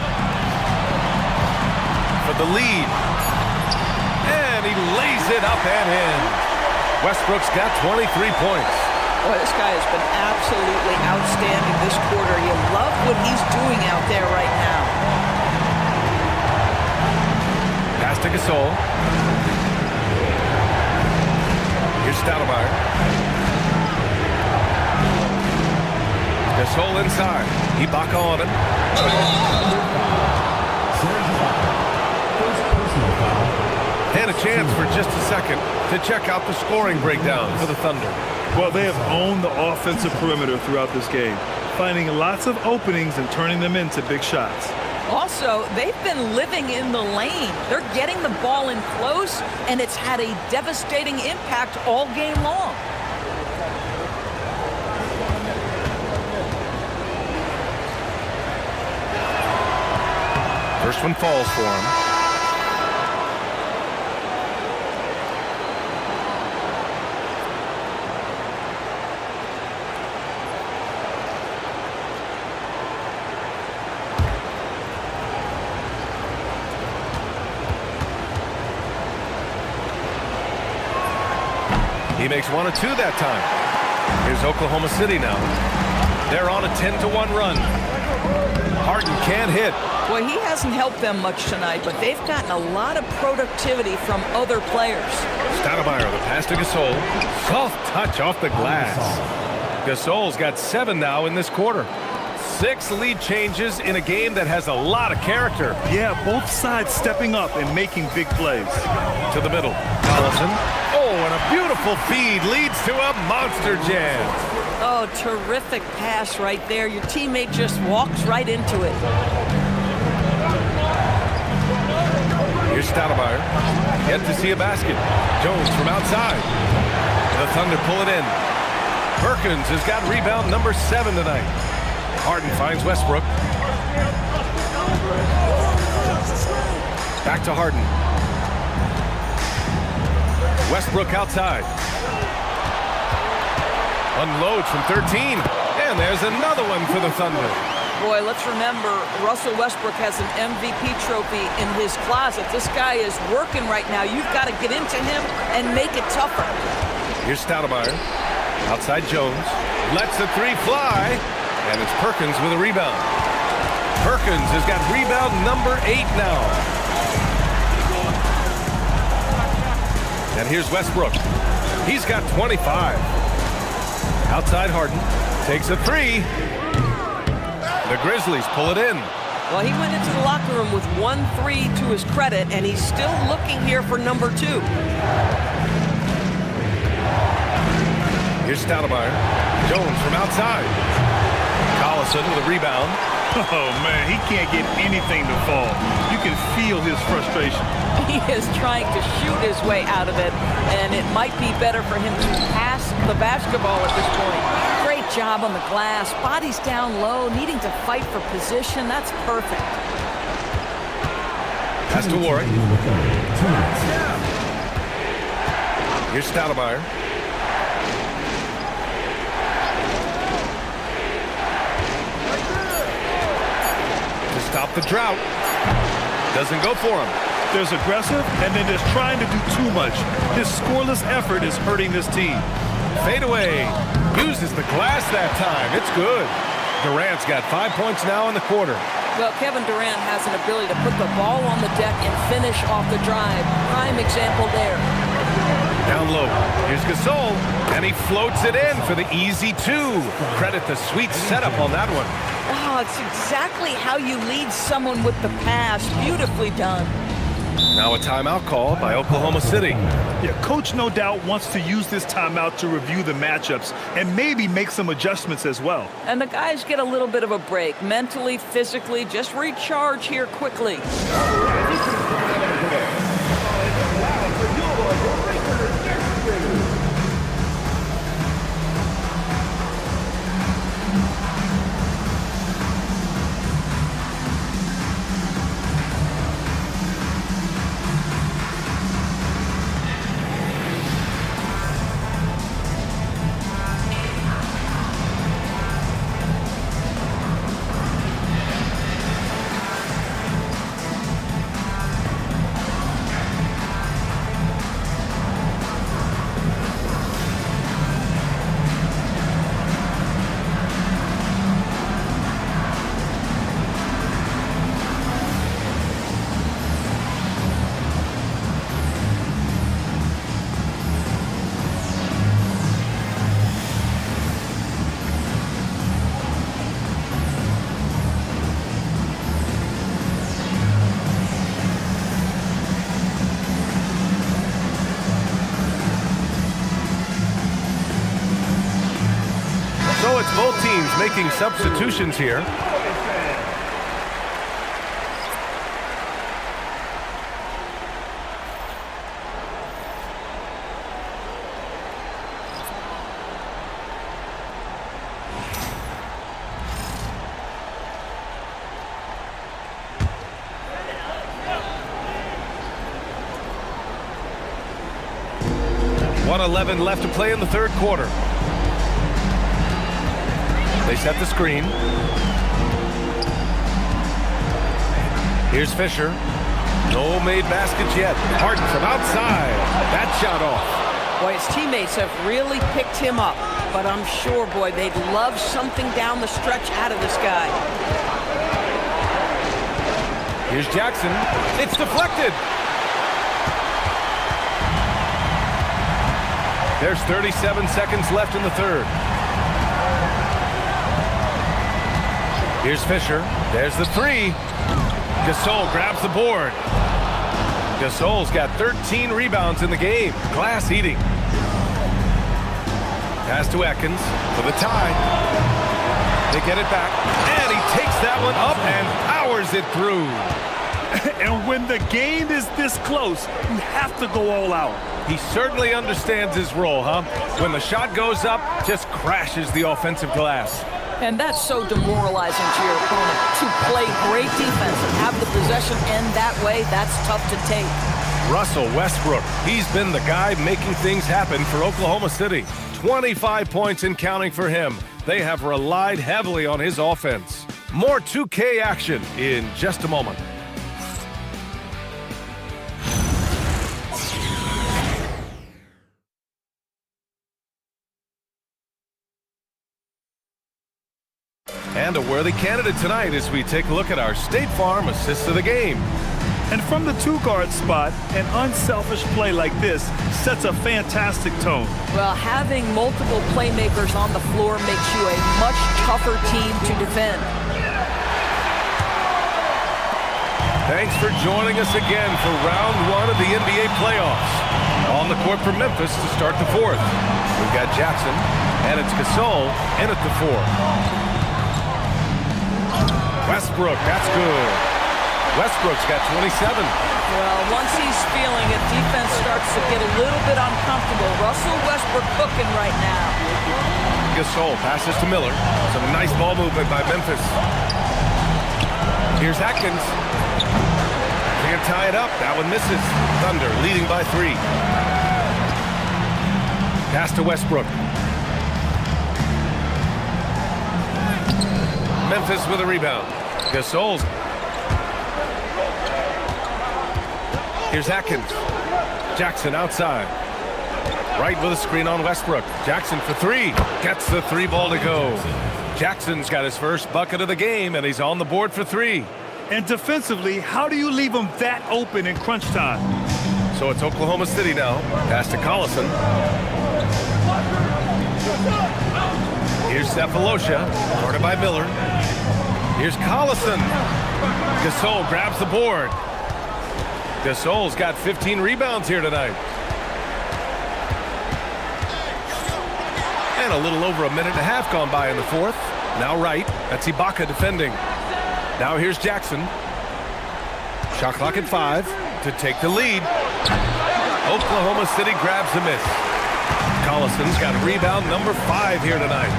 For the lead. And he lays it up and in. Westbrook's got 23 points. Boy, this guy has been absolutely outstanding this quarter. You love what he's doing out there right now. Pass to Gasol. Here's Stoudemire. Gasol inside. Ibaka on him. And a chance for just a second to check out the scoring breakdown for the Thunder. Well, they have owned the offensive perimeter throughout this game, finding lots of openings and turning them into big shots. Also, they've been living in the lane. They're getting the ball in close, and it's had a devastating impact all game long. First one falls for him. He makes 1 of 2 that time. Here's Oklahoma City now. They're on a 10-1 run. Harden can't hit. Well, he hasn't helped them much tonight, but they've gotten a lot of productivity from other players. Stoudemire, the pass to Gasol. Soft touch off the glass. Gasol's got 7 now in this quarter. 6 lead changes in a game that has a lot of character. Yeah, both sides stepping up and making big plays. To the middle. Collison. Oh, and a beautiful feed leads to a monster jam. Oh, terrific pass right there. Your teammate just walks right into it. Here's Stoudemire. Yet to see a basket. Jones from outside. The Thunder pull it in. Perkins has got rebound number 7 tonight. Harden finds Westbrook. Back to Harden. Westbrook outside. Unloads from 13. And there's another one for the Thunder. Boy, let's remember, Russell Westbrook has an MVP trophy in his closet. This guy is working right now. You've got to get into him and make it tougher. Here's Stoudemire. Outside Jones. Lets the 3 fly. And it's Perkins with a rebound. Perkins has got rebound number 8 now. And here's Westbrook. He's got 25. Outside Harden. Takes a 3. The Grizzlies pull it in. Well, he went into the locker room with 1-3 to his credit, and he's still looking here for number 2. Here's Stoudemire. Jones from outside. Collison with a rebound. Oh, man, he can't get anything to fall. You can feel his frustration. He is trying to shoot his way out of it, and it might be better for him to pass the basketball at this point. Great job on the glass. Body's down low, needing to fight for position. That's perfect. Pass to Warwick. Here's Stoudemire. Stop the drought. Doesn't go for him. There's aggressive, and then there's trying to do too much. His scoreless effort is hurting this team. Fade away. Uses the glass that time. It's good. Durant's got 5 points now in the quarter. Well, Kevin Durant has an ability to put the ball on the deck and finish off the drive. Prime example there. Down low. Here's Gasol, and he floats it in for the easy 2. Credit the sweet setup on that one. Oh, it's exactly how you lead someone with the pass. Beautifully done. Now a timeout call by Oklahoma City. Yeah, coach no doubt wants to use this timeout to review the matchups and maybe make some adjustments as well. And the guys get a little bit of a break. Mentally, physically, just recharge here quickly. So it's both teams making substitutions here. .11 left to play in the third quarter. They set the screen. Here's Fisher. No made baskets yet. Harden from outside. That shot off. Boy, his teammates have really picked him up. But I'm sure, boy, they'd love something down the stretch out of this guy. Here's Jackson. It's deflected. There's 37 seconds left in the third. Here's Fisher. There's the three. Gasol grabs the board. Gasol's got 13 rebounds in the game. Glass eating. Pass to Atkins for the tie. They get it back. And he takes that one up and powers it through. And when the game is this close, you have to go all out. He certainly understands his role, huh? When the shot goes up, just crashes the offensive glass. And that's so demoralizing to your opponent. To play great defense and have the possession end that way, that's tough to take. Russell Westbrook, he's been the guy making things happen for Oklahoma City. 25 points and counting for him. They have relied heavily on his offense. More 2K action in just a moment. And a worthy candidate tonight as we take a look at our State Farm assist of the game. And from the two-guard spot, an unselfish play like this sets a fantastic tone. Well, having multiple playmakers on the floor makes you a much tougher team to defend. Thanks for joining us again for round one of the NBA playoffs. On the court for Memphis to start the fourth. We've got Jackson, and it's Gasol in at the four. Westbrook, that's good. Westbrook's got 27. Well, once he's feeling it, defense starts to get a little bit uncomfortable. Russell Westbrook cooking right now. Gasol passes to Miller. Some nice ball movement by Memphis. Here's Atkins. Can't tie it up. That one misses. Thunder leading by 3. Pass to Westbrook. Memphis with a rebound. Gasol's. Here's Atkins. Jackson outside. Right with a screen on Westbrook. Jackson for 3. Gets the 3 ball to go. Jackson's got his first bucket of the game, and he's on the board for 3. And defensively, how do you leave him that open in crunch time? So it's Oklahoma City now. Pass to Collison. Here's Cephalosha, guarded by Miller. Here's Collison. Gasol grabs the board. Gasol's got 15 rebounds here tonight. And a little over a minute and a half gone by in the fourth. Now right, that's Ibaka defending. Now here's Jackson. Shot clock at 5 to take the lead. Oklahoma City grabs the miss. Collison's got rebound number 5 here tonight.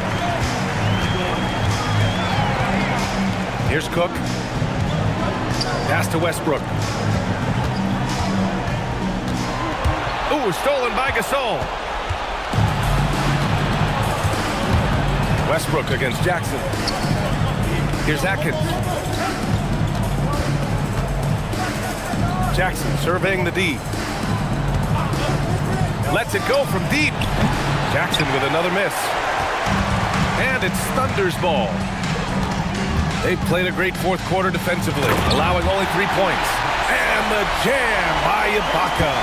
Here's Cook. Pass to Westbrook. Ooh, stolen by Gasol. Westbrook against Jackson. Here's Atkins. Jackson surveying the D. Lets it go from deep. Jackson with another miss. And it's Thunder's ball. They've played a great fourth quarter defensively, allowing only 3 points. And the jam by Ibaka.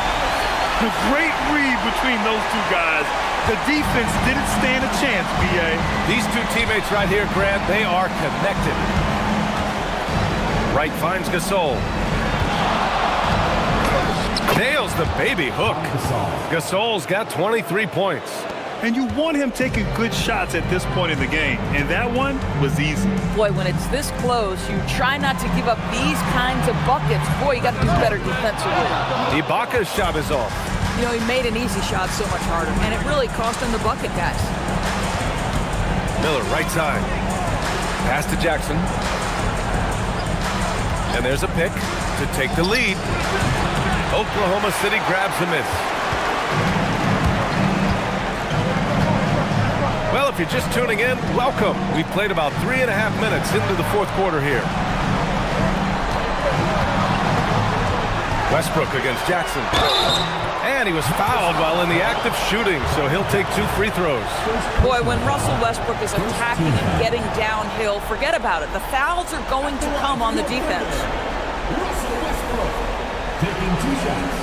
A great read between those two guys. The defense didn't stand a chance, B.A. These two teammates right here, Grant, they are connected. Wright finds Gasol. Nails the baby hook. Gasol's got 23 points. And you want him taking good shots at this point in the game. And that one was easy. Boy, when it's this close, you try not to give up these kinds of buckets. Boy, you got to do better defensively. Ibaka's shot is off. You know, he made an easy shot so much harder, and it really cost him the bucket, guys. Miller, right side. Pass to Jackson. And there's a pick to take the lead. Oklahoma City grabs the miss. Well, if you're just tuning in, welcome. We've played about 3.5 minutes into the fourth quarter here. Westbrook against Jackson. And he was fouled while in the act of shooting, so he'll take 2 free throws. Boy, when Russell Westbrook is attacking and getting downhill, forget about it. The fouls are going to come on the defense. Russell Westbrook taking 2 shots.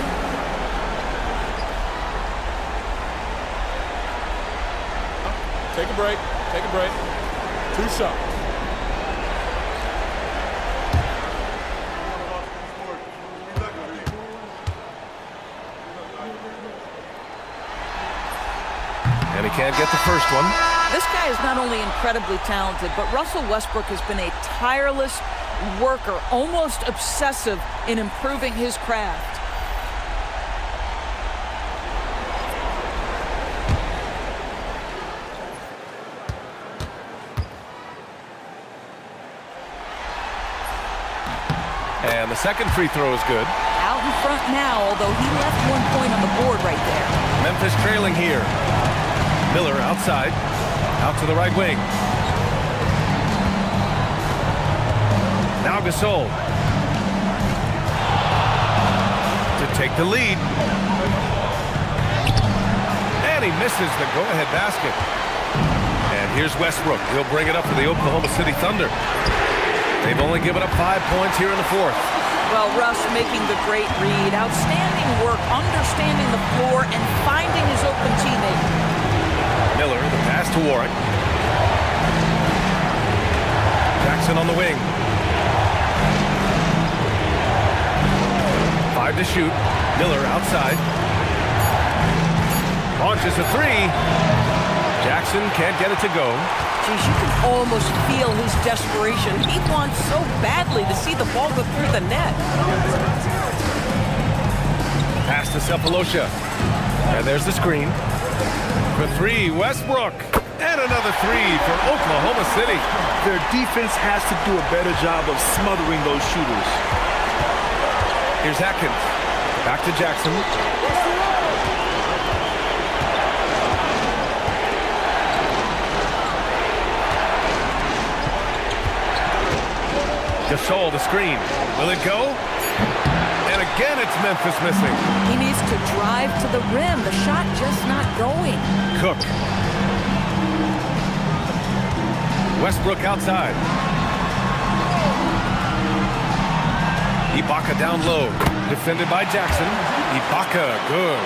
Take a break. Take a break. 2 shots. And he can't get the first one. This guy is not only incredibly talented, but Russell Westbrook has been a tireless worker, almost obsessive in improving his craft. And the second free throw is good. Out in front now, although he left 1 point on the board right there. Memphis trailing here. Miller outside, out to the right wing. Now Gasol to take the lead. And he misses the go-ahead basket. And here's Westbrook. He'll bring it up for the Oklahoma City Thunder. They've only given up 5 points here in the fourth. Well, Russ making the great read. Outstanding work, understanding the floor and finding his open teammate. Miller, the pass to Warren. Jackson on the wing. 5 to shoot. Miller outside. Launches a 3. Jackson can't get it to go. Geez, you can almost feel his desperation. He wants so badly to see the ball go through the net. Pass to Sepalosha. And there's the screen. For 3, Westbrook. And another 3 for Oklahoma City. Their defense has to do a better job of smothering those shooters. Here's Atkins. Back to Jackson. Gasol, the screen. Will it go? And again, it's Memphis missing. He needs to drive to the rim. The shot just not going. Cook. Westbrook outside. Ibaka down low. Defended by Jackson. Ibaka, good.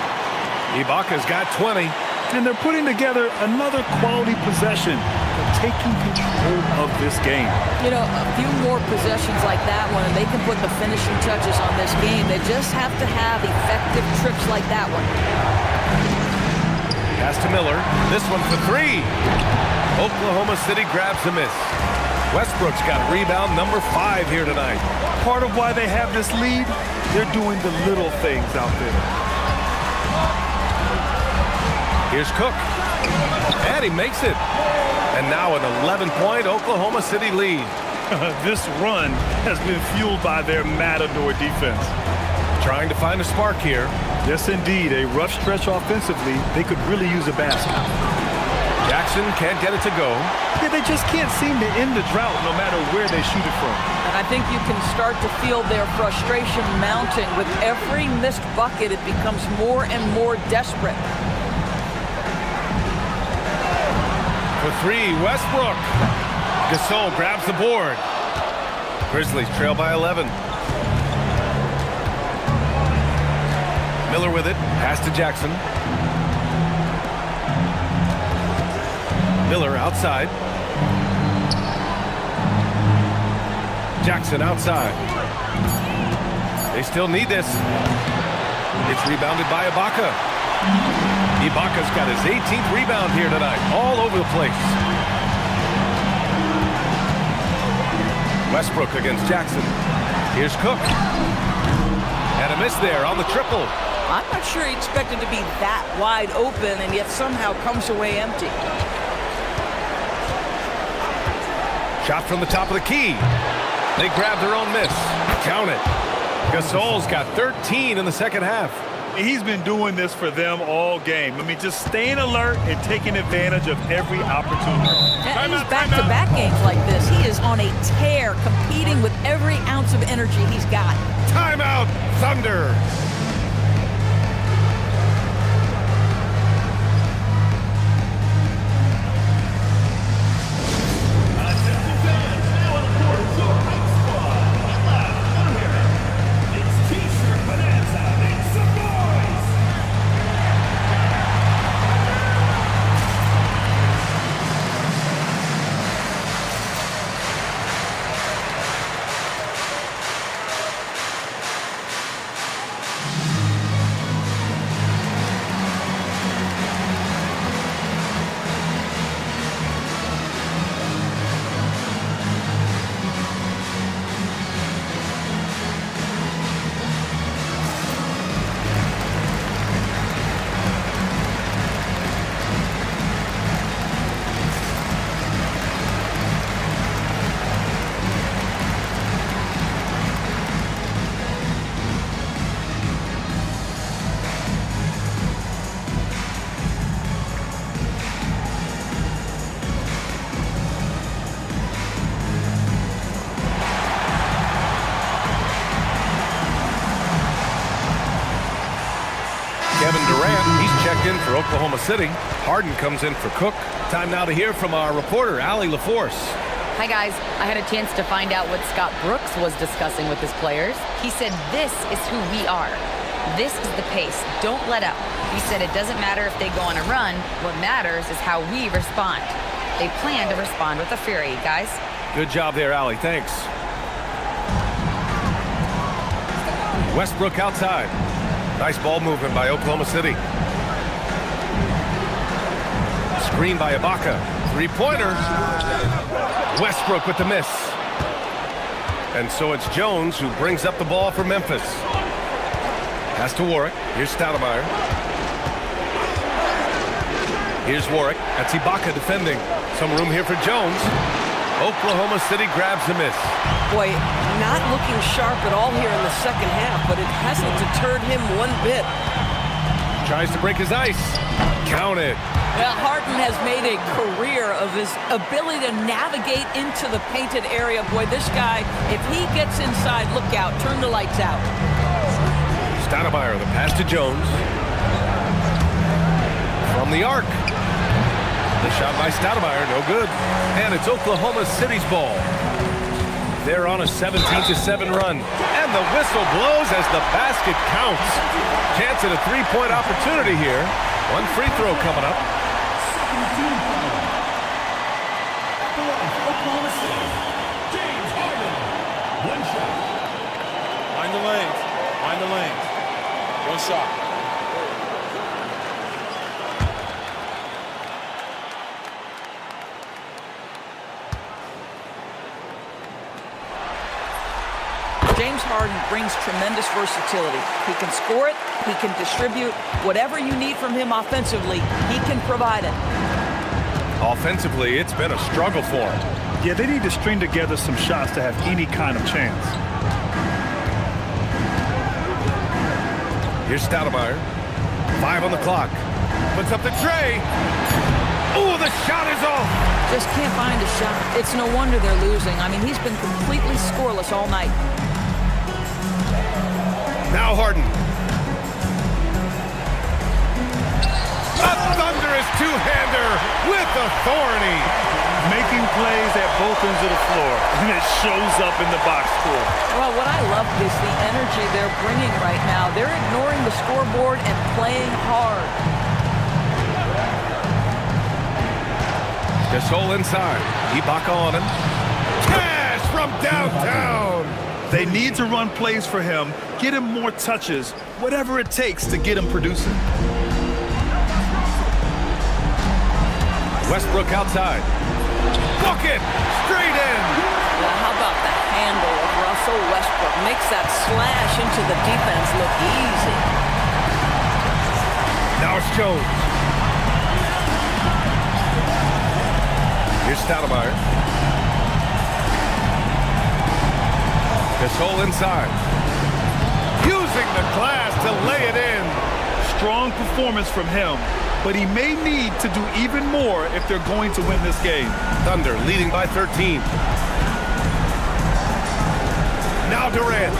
Ibaka's got 20. And they're putting together another quality possession. They're taking control of this game. You know, a few more possessions like that one, and they can put the finishing touches on this game. They just have to have effective trips like that one. Pass to Miller. This one for 3. Oklahoma City grabs the miss. Westbrook's got rebound number 5 here tonight. Part of why they have this lead, they're doing the little things out there. Here's Cook. And he makes it. And now an 11-point Oklahoma City lead. This run has been fueled by their Matador defense. Trying to find a spark here. Yes, indeed. A rough stretch offensively. They could really use a basket. Jackson can't get it to go. Yeah, they just can't seem to end the drought no matter where they shoot it from. And I think you can start to feel their frustration mounting. With every missed bucket, it becomes more and more desperate. For 3, Westbrook. Gasol grabs the board. Grizzlies trail by 11. Miller with it. Pass to Jackson. Miller outside. Jackson outside. They still need this. It's rebounded by Ibaka. Ibaka's got his 18th rebound here tonight. All over the place. Westbrook against Jackson. Here's Cook. And a miss there on the triple. I'm not sure he expected to be that wide open and yet somehow comes away empty. Shot from the top of the key. They grab their own miss. Count it. Gasol's got 13 in the second half. He's been doing this for them all game. I mean, just staying alert and taking advantage of every opportunity. And he's back-to-back games like this. He is on a tear, competing with every ounce of energy he's got. Timeout, Thunder. Oklahoma City. Harden comes in for Cook. Time now to hear from our reporter, Allie LaForce. Hi, guys. I had a chance to find out what Scott Brooks was discussing with his players. He said, this is who we are. This is the pace. Don't let up. He said it doesn't matter if they go on a run. What matters is how we respond. They plan to respond with a fury, guys. Good job there, Allie. Thanks. Westbrook outside. Nice ball movement by Oklahoma City. Screen by Ibaka. Three-pointer. Westbrook with the miss. And so it's Jones who brings up the ball for Memphis. Pass to Warwick. Here's Stoudemire. Here's Warwick. That's Ibaka defending. Some room here for Jones. Oklahoma City grabs the miss. Boy, not looking sharp at all here in the second half, but it hasn't deterred him one bit. Tries to break his ice. Count it. Well, Harden has made a career of his ability to navigate into the painted area. Boy, this guy, if he gets inside, look out. Turn the lights out. Stoudemire, the pass to Jones. From the arc. The shot by Stoudemire, no good. And it's Oklahoma City's ball. They're on a 17-7 run. And the whistle blows as the basket counts. Chance at a three-point opportunity here. One free throw coming up. Oklahoma City, James Harden. One shot. Mind the lanes. Mind the lanes. One shot. James Harden brings tremendous versatility. He can score it, he can distribute. Whatever you need from him offensively, he can provide it. Offensively, it's been a struggle for him. Yeah, they need to string together some shots to have any kind of chance. Here's Stoudemire. 5 on the clock. Puts up the tray. Oh, the shot is off. Just can't find a shot. It's no wonder they're losing. I mean, he's been completely scoreless all night. Now Harden. A thunderous two-hander with authority. Making plays at both ends of the floor, and it shows up in the box score. Well, what I love is the energy they're bringing right now. They're ignoring the scoreboard and playing hard. Gasol inside. Ibaka on him. Cash from downtown. They need to run plays for him, get him more touches, whatever it takes to get him producing. Westbrook outside. Bucket! Straight in! Well, how about the handle of Russell Westbrook? Makes that slash into the defense look easy. Now it's Jones. Here's Stoudemire. Gasol inside. Using the glass to lay it in. Strong performance from him, but he may need to do even more if they're going to win this game. Thunder leading by 13. Now Durant.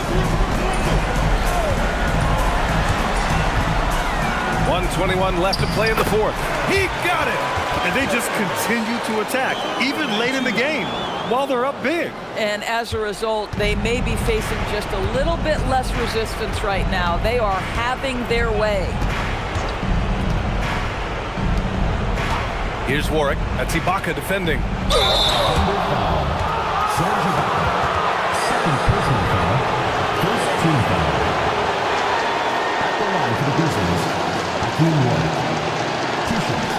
1:21 left to play in the fourth. He got it! And they just continue to attack, even late in the game, while they're up big. And as a result, they may be facing just a little bit less resistance right now. They are having their way. Here's Warwick. That's Ibaka defending. Second personal foul. First team foul. At the line for the Grizzlies, Hakeem Warwick. 2 shots.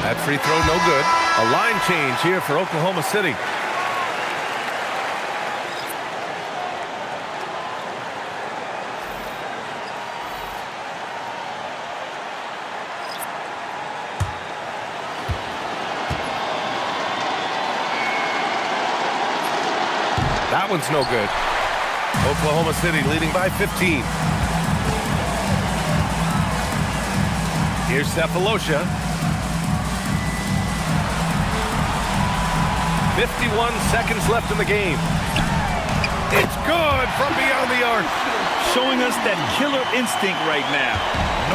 That free throw no good. A line change here for Oklahoma City. That one's no good. Oklahoma City leading by 15. Here's Cephalosha. 51 seconds left in the game. It's good from beyond the arc. Showing us that killer instinct right now.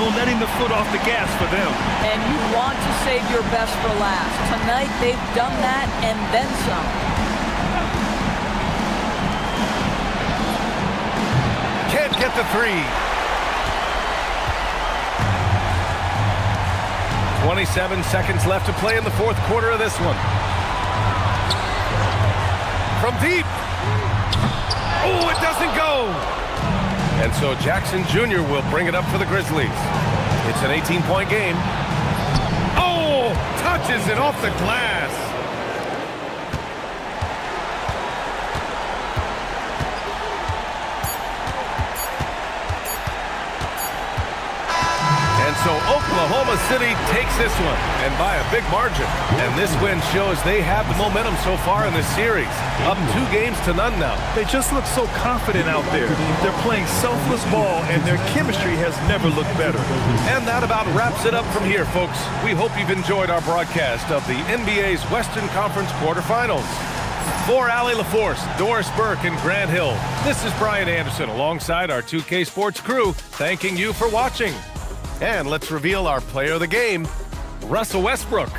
No letting the foot off the gas for them. And you want to save your best for last. Tonight, they've done that and then some. Can't get the three. 27 seconds left to play in the fourth quarter of this one. From deep. Oh, it doesn't go. And so Jackson Jr. will bring it up for the Grizzlies. It's an 18-point game. Oh, touches it off the glass. And so Oklahoma City takes this one, and by a big margin. And this win shows they have the momentum so far in this series. Up 2-0 now. They just look so confident out there. They're playing selfless ball, and their chemistry has never looked better. And that about wraps it up from here, folks. We hope you've enjoyed our broadcast of the NBA's Western Conference quarterfinals. For Allie LaForce, Doris Burke, and Grant Hill, this is Brian Anderson alongside our 2K Sports crew, thanking you for watching. And let's reveal our player of the game, Russell Westbrook.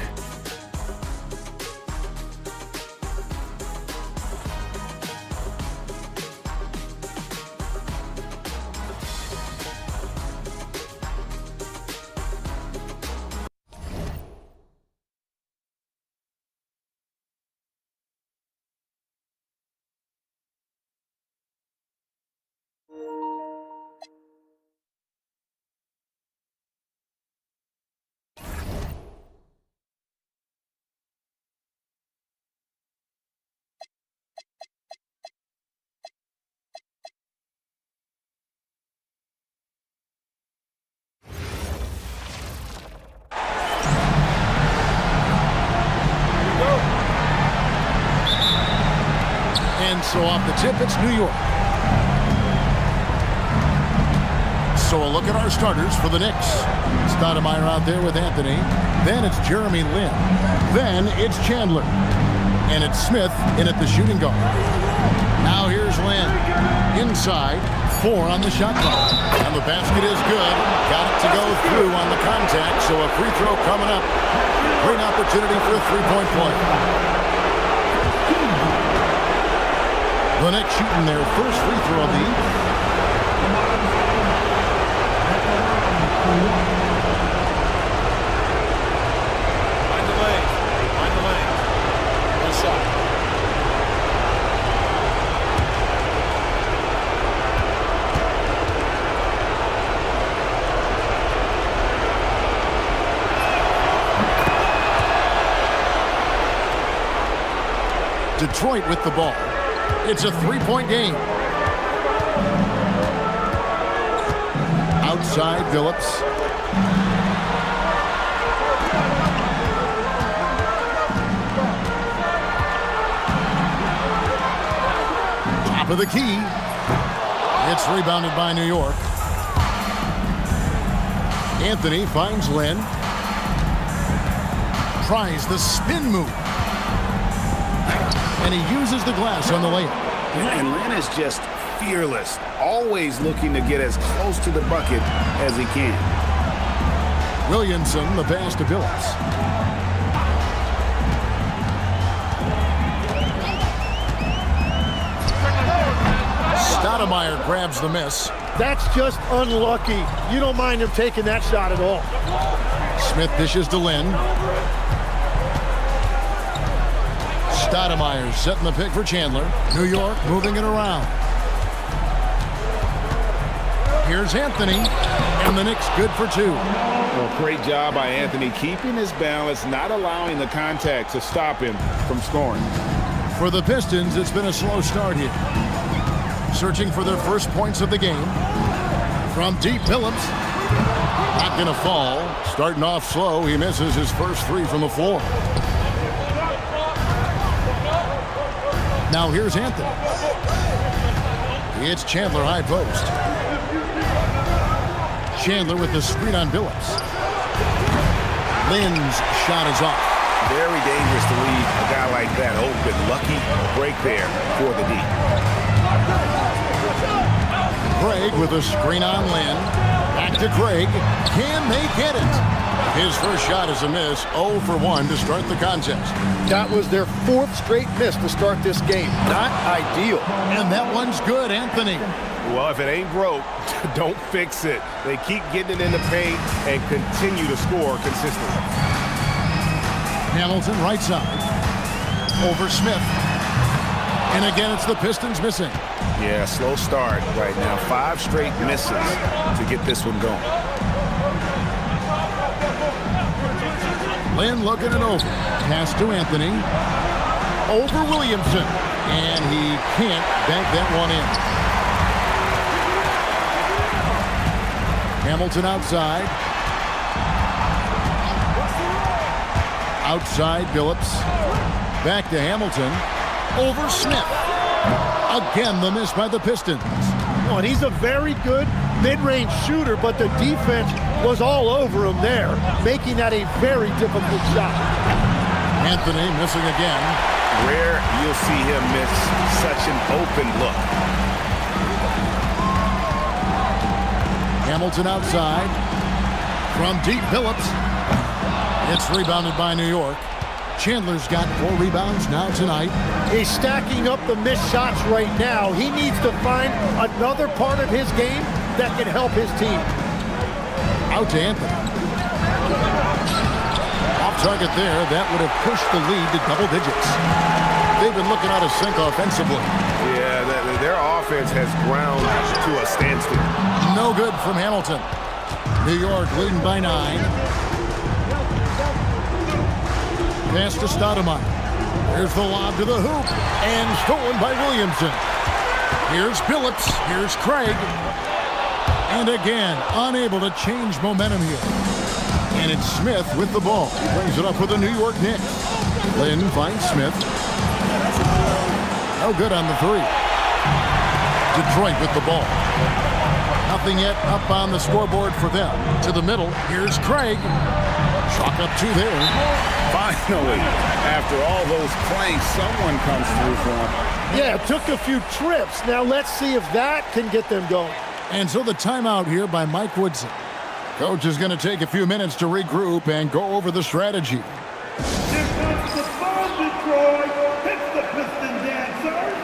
And so off the tip, it's New York. So a look at our starters for the Knicks. Stoudemire out there with Anthony. Then it's Jeremy Lin. Then it's Chandler. And it's Smith in at the shooting guard. Now here's Lin. Inside, 4 on the shot clock. And the basket is good. Got it to go through on the contact, so a free throw coming up. Great opportunity for a three-point play. The Knicks shooting their first free throw of the evening. Find the lane. Find the lane. One shot. Detroit with the ball. It's a three-point game. Outside, Phillips. Top of the key. It's rebounded by New York. Anthony finds Lin. Tries the spin move. And he uses the glass on the layup. And Lin is just fearless, always looking to get as close to the bucket as he can. Williamson, the pass to Phillips. Stoudemire grabs the miss. That's just unlucky. You don't mind him taking that shot at all. Smith dishes to Lin. Stoudemire setting the pick for Chandler. New York moving it around. Here's Anthony, and the Knicks good for 2. Well, great job by Anthony, keeping his balance, not allowing the contact to stop him from scoring. For the Pistons, it's been a slow start here. Searching for their first points of the game. From deep, Phillips. Not going to fall. Starting off slow, he misses his first 3 from the floor. Now here's Anthony. It's Chandler high post. Chandler with the screen on Phillips. Lynn's shot is off. Very dangerous to leave a guy like that open. Lucky break there for the D. Craig with a screen on Lynn. Back to Craig. Can they get it? His first shot is a miss. 0 for 1 to start the contest. That was their 4th straight miss to start this game. Not ideal. And that one's good, Anthony. Well, if it ain't broke, don't fix it. They keep getting it in the paint and continue to score consistently. Hamilton right side. Over Smith. And again, it's the Pistons missing. Yeah, slow start right now. 5 straight misses to get this one going. Lynn looking it over. Pass to Anthony. Over Williamson. And he can't bank that one in. Hamilton outside. Outside Billups. Back to Hamilton. Over Smith. Again, the miss by the Pistons. Oh, and he's a very good mid-range shooter, but the defense was all over him there, making that a very difficult shot. Anthony missing again. Rare you'll see him miss such an open look. Hamilton outside. From deep, Billups. It's rebounded by New York. Chandler's got 4 rebounds now tonight. He's stacking up the missed shots right now. He needs to find another part of his game that can help his team. Out to Anthony. Off target there. That would have pushed the lead to double digits. They've been looking out of sync offensively. Yeah, their offense has ground to a standstill. No good from Hamilton. New York leading by 9. Pass to Stoudemire. Here's the lob to the hoop. And stolen by Williamson. Here's Billups. Here's Craig. And again, unable to change momentum here. And it's Smith with the ball. He brings it up for the New York Knicks. Lynn finds Smith. No good on the 3. Detroit with the ball. Nothing yet up on the scoreboard for them. To the middle. Here's Craig. Chalk up 2 there. Finally, after all those planks, someone comes through for him. Yeah, it took a few trips. Now let's see if that can get them going. And so the timeout here by Mike Woodson. Coach is going to take a few minutes to regroup and go over the strategy. Here comes the ball, Detroit. Hits the Piston Dancers.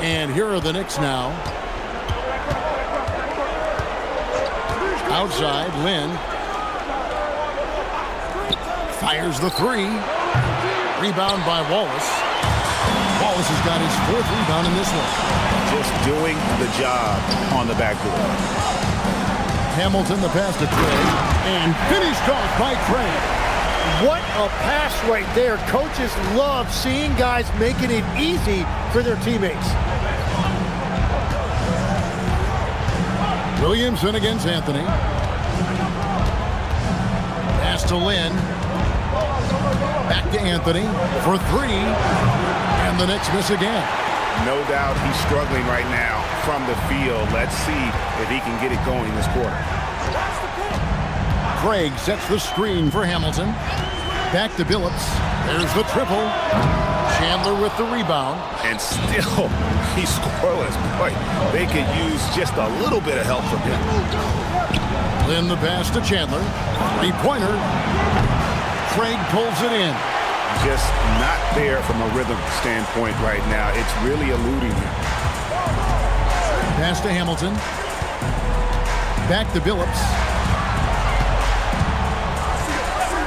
And here are the Knicks now. Outside, Lynn. Fires the 3. Rebound by Wallace. Wallace has got his 4th rebound in this one. Just doing the job on the backboard. Hamilton, the pass to Craig. And finished off by Craig. What a pass right there. Coaches love seeing guys making it easy for their teammates. Williamson against Anthony. Pass to Lynn. Back to Anthony for 3. And the Knicks miss again. No doubt he's struggling right now from the field. Let's see if he can get it going this quarter. Craig sets the screen for Hamilton. Back to Billups. There's the triple. Chandler with the rebound. And still, he's scoreless. Boy, they could use just a little bit of help from him. Then the pass to Chandler. Three-pointer. Craig pulls it in. Just not there from a rhythm standpoint right now. It's really eluding him. Pass to Hamilton. Back to Billups.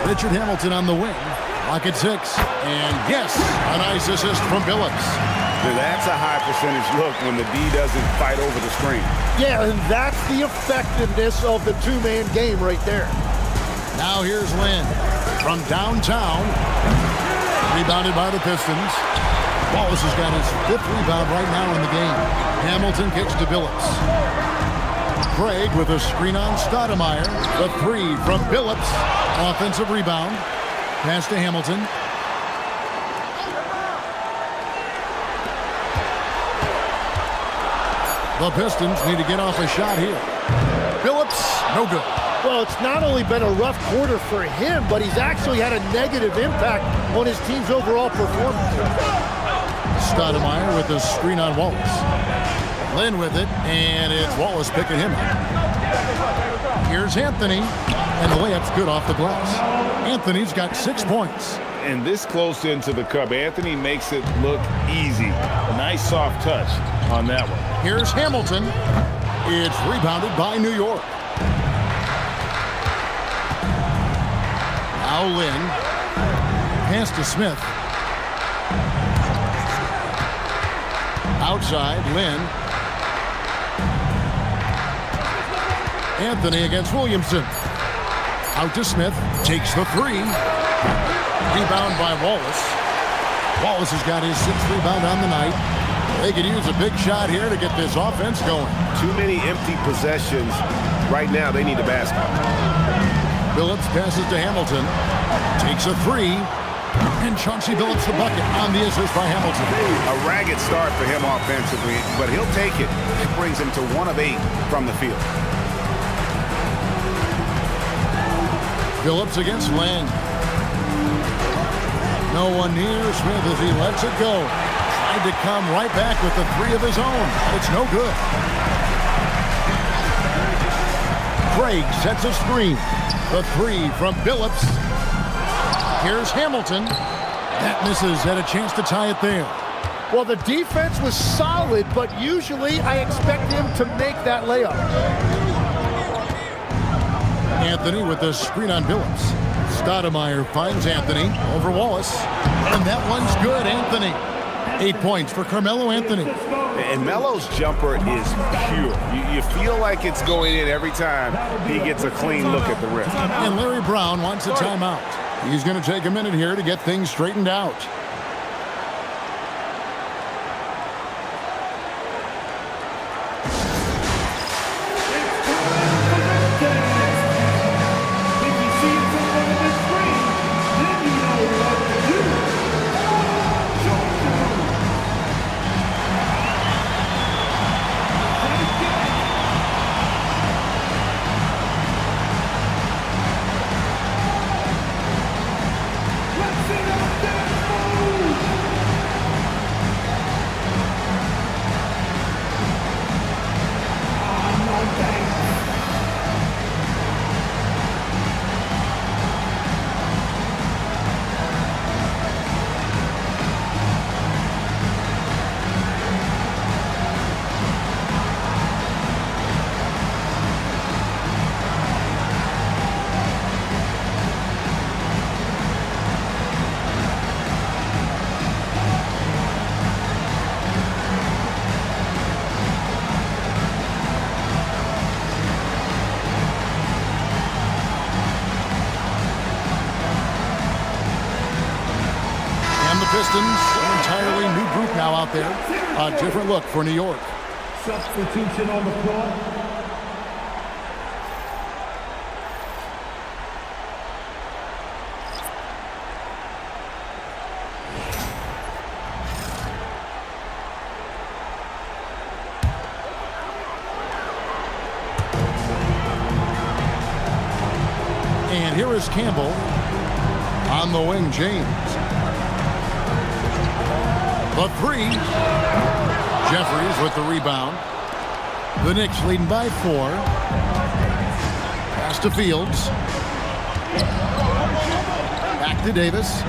Richard Hamilton on the wing. Lock at 6. And yes, a nice assist from Billups. That's a high percentage look when the D doesn't fight over the screen. Yeah, and that's the effectiveness of the two-man game right there. Now here's Lynn from downtown. Rebounded by the Pistons. Wallace has got his 5th rebound right now in the game. Hamilton kicks to Billups. Craig with a screen on Stoudemire. The 3 from Billups. Offensive rebound. Pass to Hamilton. The Pistons need to get off a shot here. Billups, no good. Well, it's not only been a rough quarter for him, but he's actually had a negative impact on his team's overall performance. Stoudemire with the screen on Wallace. Lynn with it, and it's Wallace picking him up. Here's Anthony, and the layup's good off the glass. Anthony's got 6 points. And this close into the cup, Anthony makes it look easy. Nice soft touch on that one. Here's Hamilton. It's rebounded by New York. Now Lynn. Pass to Smith. Outside, Lynn. Anthony against Williamson. Out to Smith. Takes the 3. Rebound by Wallace. Wallace has got his 6th rebound on the night. They could use a big shot here to get this offense going. Too many empty possessions. Right now, they need a basket. Billups passes to Hamilton. Takes a 3. And Chauncey Billups the bucket on the assist by Hamilton. A ragged start for him offensively, but he'll take it. It brings him to 1 of 8 from the field. Billups against Lynn. No one near Smith as he lets it go. Tried to come right back with the 3 of his own. It's no good. Craig sets a screen. The 3 from Billups. Here's Hamilton. That misses. Had a chance to tie it there. Well, the defense was solid, but usually I expect him to make that layup. Anthony with the screen on Billups. Stoudemire finds Anthony over Wallace. And that one's good, Anthony. 8 points for Carmelo Anthony. And Melo's jumper is pure. You feel like it's going in every time he gets a clean look at the rim. And Larry Brown wants a timeout. He's going to take a minute here to get things straightened out. Pistons, an entirely new group now out there. A different look for New York. Substitution on the floor. And here is Campbell. On the wing, James. The three. Jeffries with the rebound. The Knicks leading by 4. Pass to Fields. Back to Davis.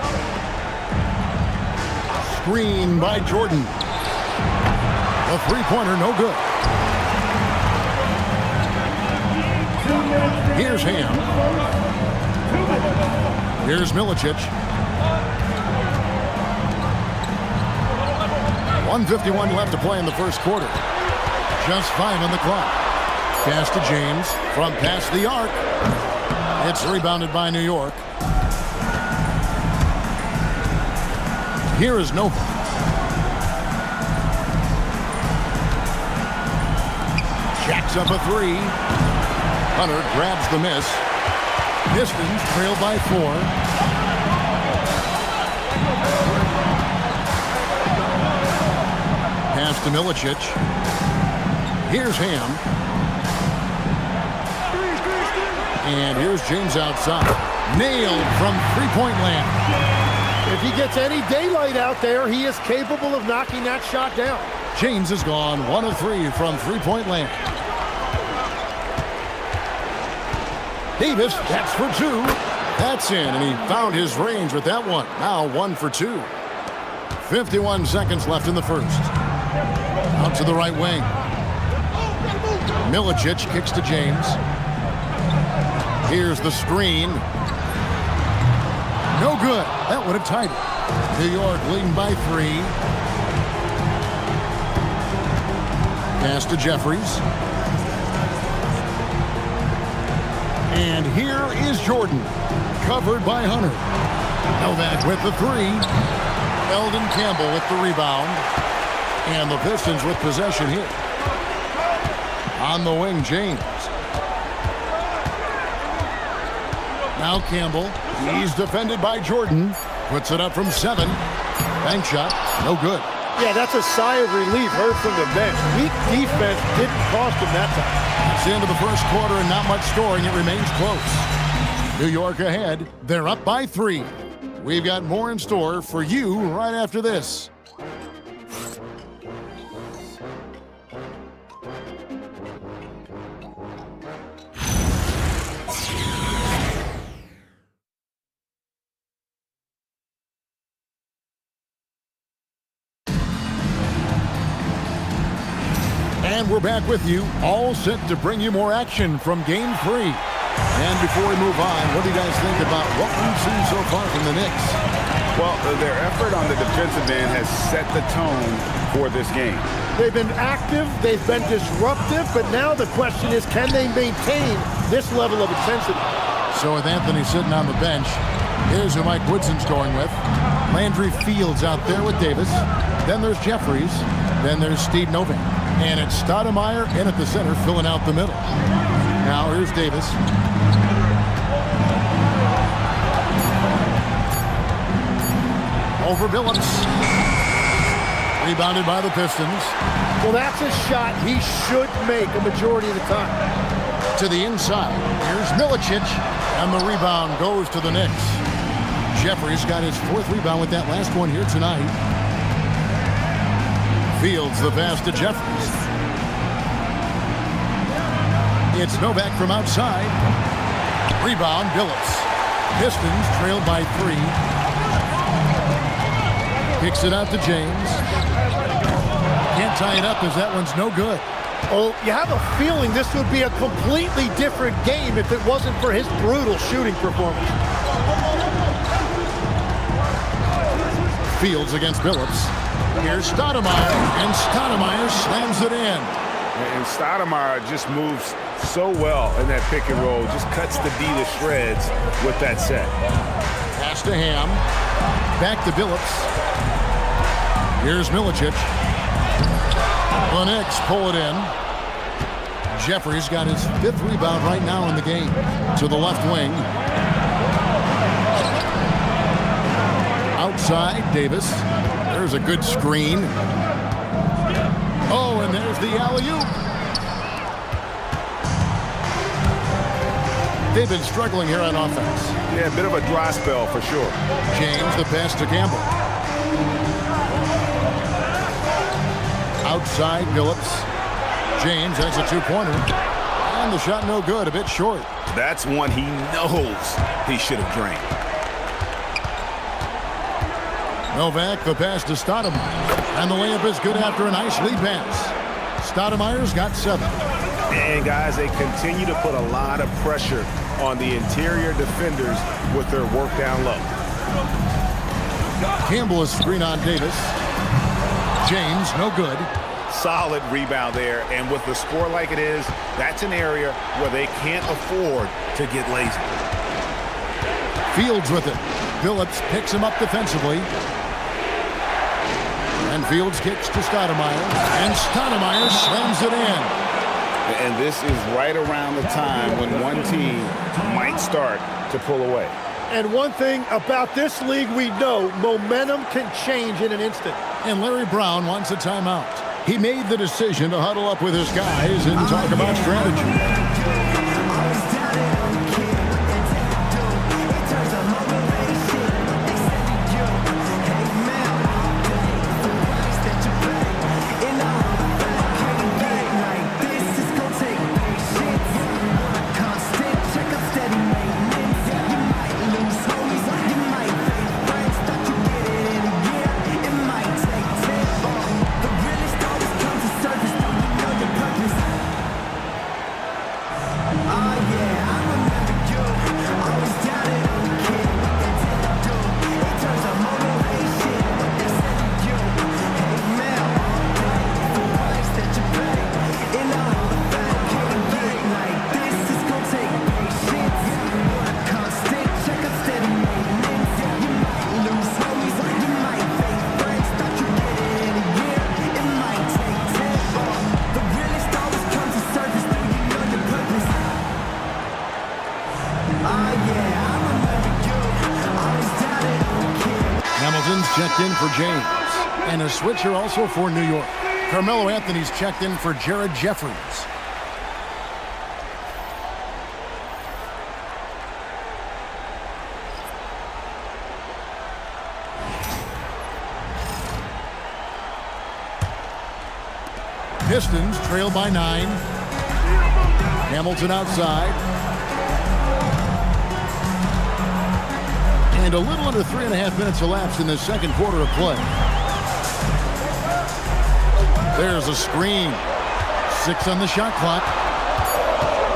Screen by Jordan. A three-pointer, no good. Here's Ham. Here's Milicic. 1:51 left to play in the first quarter. Just 5 on the clock. Pass to James from past the arc. It's rebounded by New York. Here is Nova. Jacks up a 3. Hunter grabs the miss. Pistons trail by 4. Pass to Milicic. Here's Ham. And here's James outside. Nailed from three-point land. If he gets any daylight out there, he is capable of knocking that shot down. James has gone 1 of 3 from three-point land. Davis, that's for 2. That's in, and he found his range with that one. Now 1 for 2. 51 seconds left in the first. Out to the right wing. Milicic kicks to James. Here's the screen. No good. That would have tied it. New York leading by 3. Pass to Jeffries. And here is Jordan. Covered by Hunter. Novak with the 3. Eldon Campbell with the rebound. And the Pistons with possession here. On the wing, James. Now Campbell. He's defended by Jordan. Puts it up from 7. Bank shot. No good. Yeah, that's a sigh of relief heard from the bench. Weak defense didn't cost him that time. It's the end of the first quarter and not much scoring. It remains close. New York ahead. They're up by 3. We've got more in store for you right after this. And we're back with you, all set to bring you more action from Game 3. And before we move on, what do you guys think about what we've seen so far from the Knicks? Well, their effort on the defensive end has set the tone for this game. They've been active, they've been disruptive, but now the question is, can they maintain this level of intensity? So with Anthony sitting on the bench, here's who Mike Woodson's going with. Landry Fields out there with Davis. Then there's Jeffries. Then there's Steve Novak. And it's Stoudemire in at the center, filling out the middle. Now here's Davis. Over Billups. Rebounded by the Pistons. Well, that's a shot he should make a majority of the time. To the inside. Here's Milicic. And the rebound goes to the Knicks. Jeffries got his 4th rebound with that last one here tonight. Fields the pass to Jeffries. It's Novak from outside. Rebound, Billups. Pistons trailed by 3. Kicks it out to James. Can't tie it up as that one's no good. Oh, you have a feeling this would be a completely different game if it wasn't for his brutal shooting performance. Fields against Billups. Here's Stoudemire, and Stoudemire slams it in. And Stoudemire just moves so well in that pick and roll. Just cuts the D to shreds with that set. Pass to Ham. Back to Billups. Here's Milicic. The Knicks pull it in. Jeffries got his 5th rebound right now in the game. To the left wing. Outside, Davis. There's a good screen. Oh, and there's the alley-oop. They've been struggling here on offense. Yeah, a bit of a dry spell for sure. James, the pass to Campbell. Outside, Phillips. James has a two-pointer. And the shot no good, a bit short. That's one he knows he should have drained. Novak, the pass to Stoudemire. And the layup is good after a nice lead pass. Stoudemire's got 7. And, guys, they continue to put a lot of pressure on the interior defenders with their work down low. Campbell is screen on Davis. James, no good. Solid rebound there, and with the score like it is, that's an area where they can't afford to get lazy. Fields with it. Phillips picks him up defensively. And Fields kicks to Stoudemire. And Stoudemire slams it in. And this is right around the time when one team might start to pull away. And one thing about this league we know, momentum can change in an instant. And Larry Brown wants a timeout. He made the decision to huddle up with his guys and talk about strategy. Checked in for James. And a switcher also for New York. Carmelo Anthony's checked in for Jared Jeffries. Pistons trail by 9. Hamilton outside. And a little under 3.5 minutes elapsed in the second quarter of play. There's a screen. 6 on the shot clock.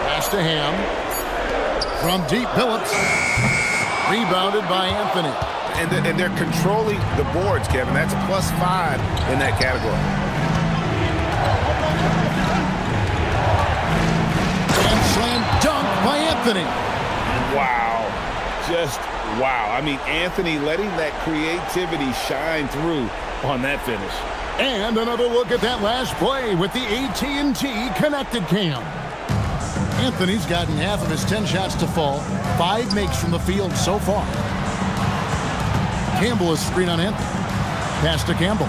Pass to Ham. From deep, Phillips. Rebounded by Anthony. And they're controlling the boards, Kevin. That's a +5 in that category. And slam dunk by Anthony. Wow. Just wow. I mean, Anthony letting that creativity shine through on that finish. And another look at that last play with the AT&T Connected Cam. Anthony's gotten half of his 10 shots to fall. 5 makes from the field so far. Campbell is screen on Anthony. Pass to Campbell.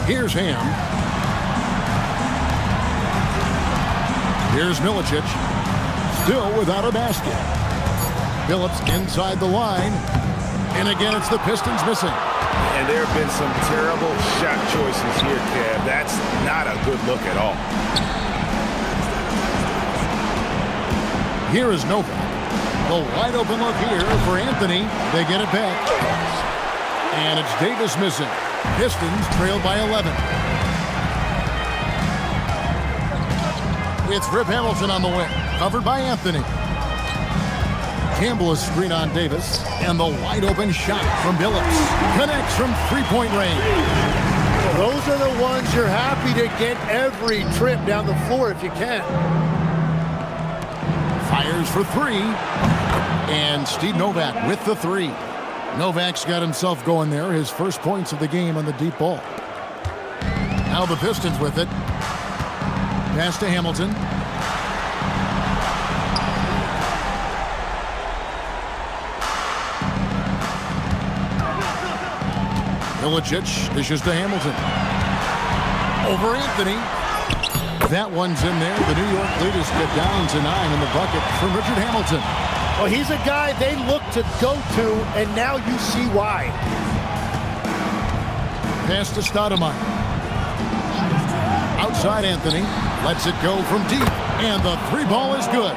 Here's Ham. Here's Milicic. Still without a basket. Phillips inside the line. And again, it's the Pistons missing. And there have been some terrible shot choices here, Kev. That's not a good look at all. Here is Novak. The wide open look here for Anthony. They get it back. And it's Davis missing. Pistons trailed by 11. It's Rip Hamilton on the wing. Covered by Anthony. Campbell is screen on Davis, and the wide open shot from Phillips connects from three-point range. Those are the ones you're happy to get every trip down the floor if you can. Fires for 3, and Steve Novak with the 3. Novak's got himself going there, his first points of the game on the deep ball. Now the Pistons with it. Pass to Hamilton. Milicic dishes to Hamilton. Over Anthony. That one's in there. The New York leaders get down to 9 in the bucket from Richard Hamilton. Well, he's a guy they look to go to, and now you see why. Pass to Stoudemire. Outside Anthony. Lets it go from deep. And the three ball is good.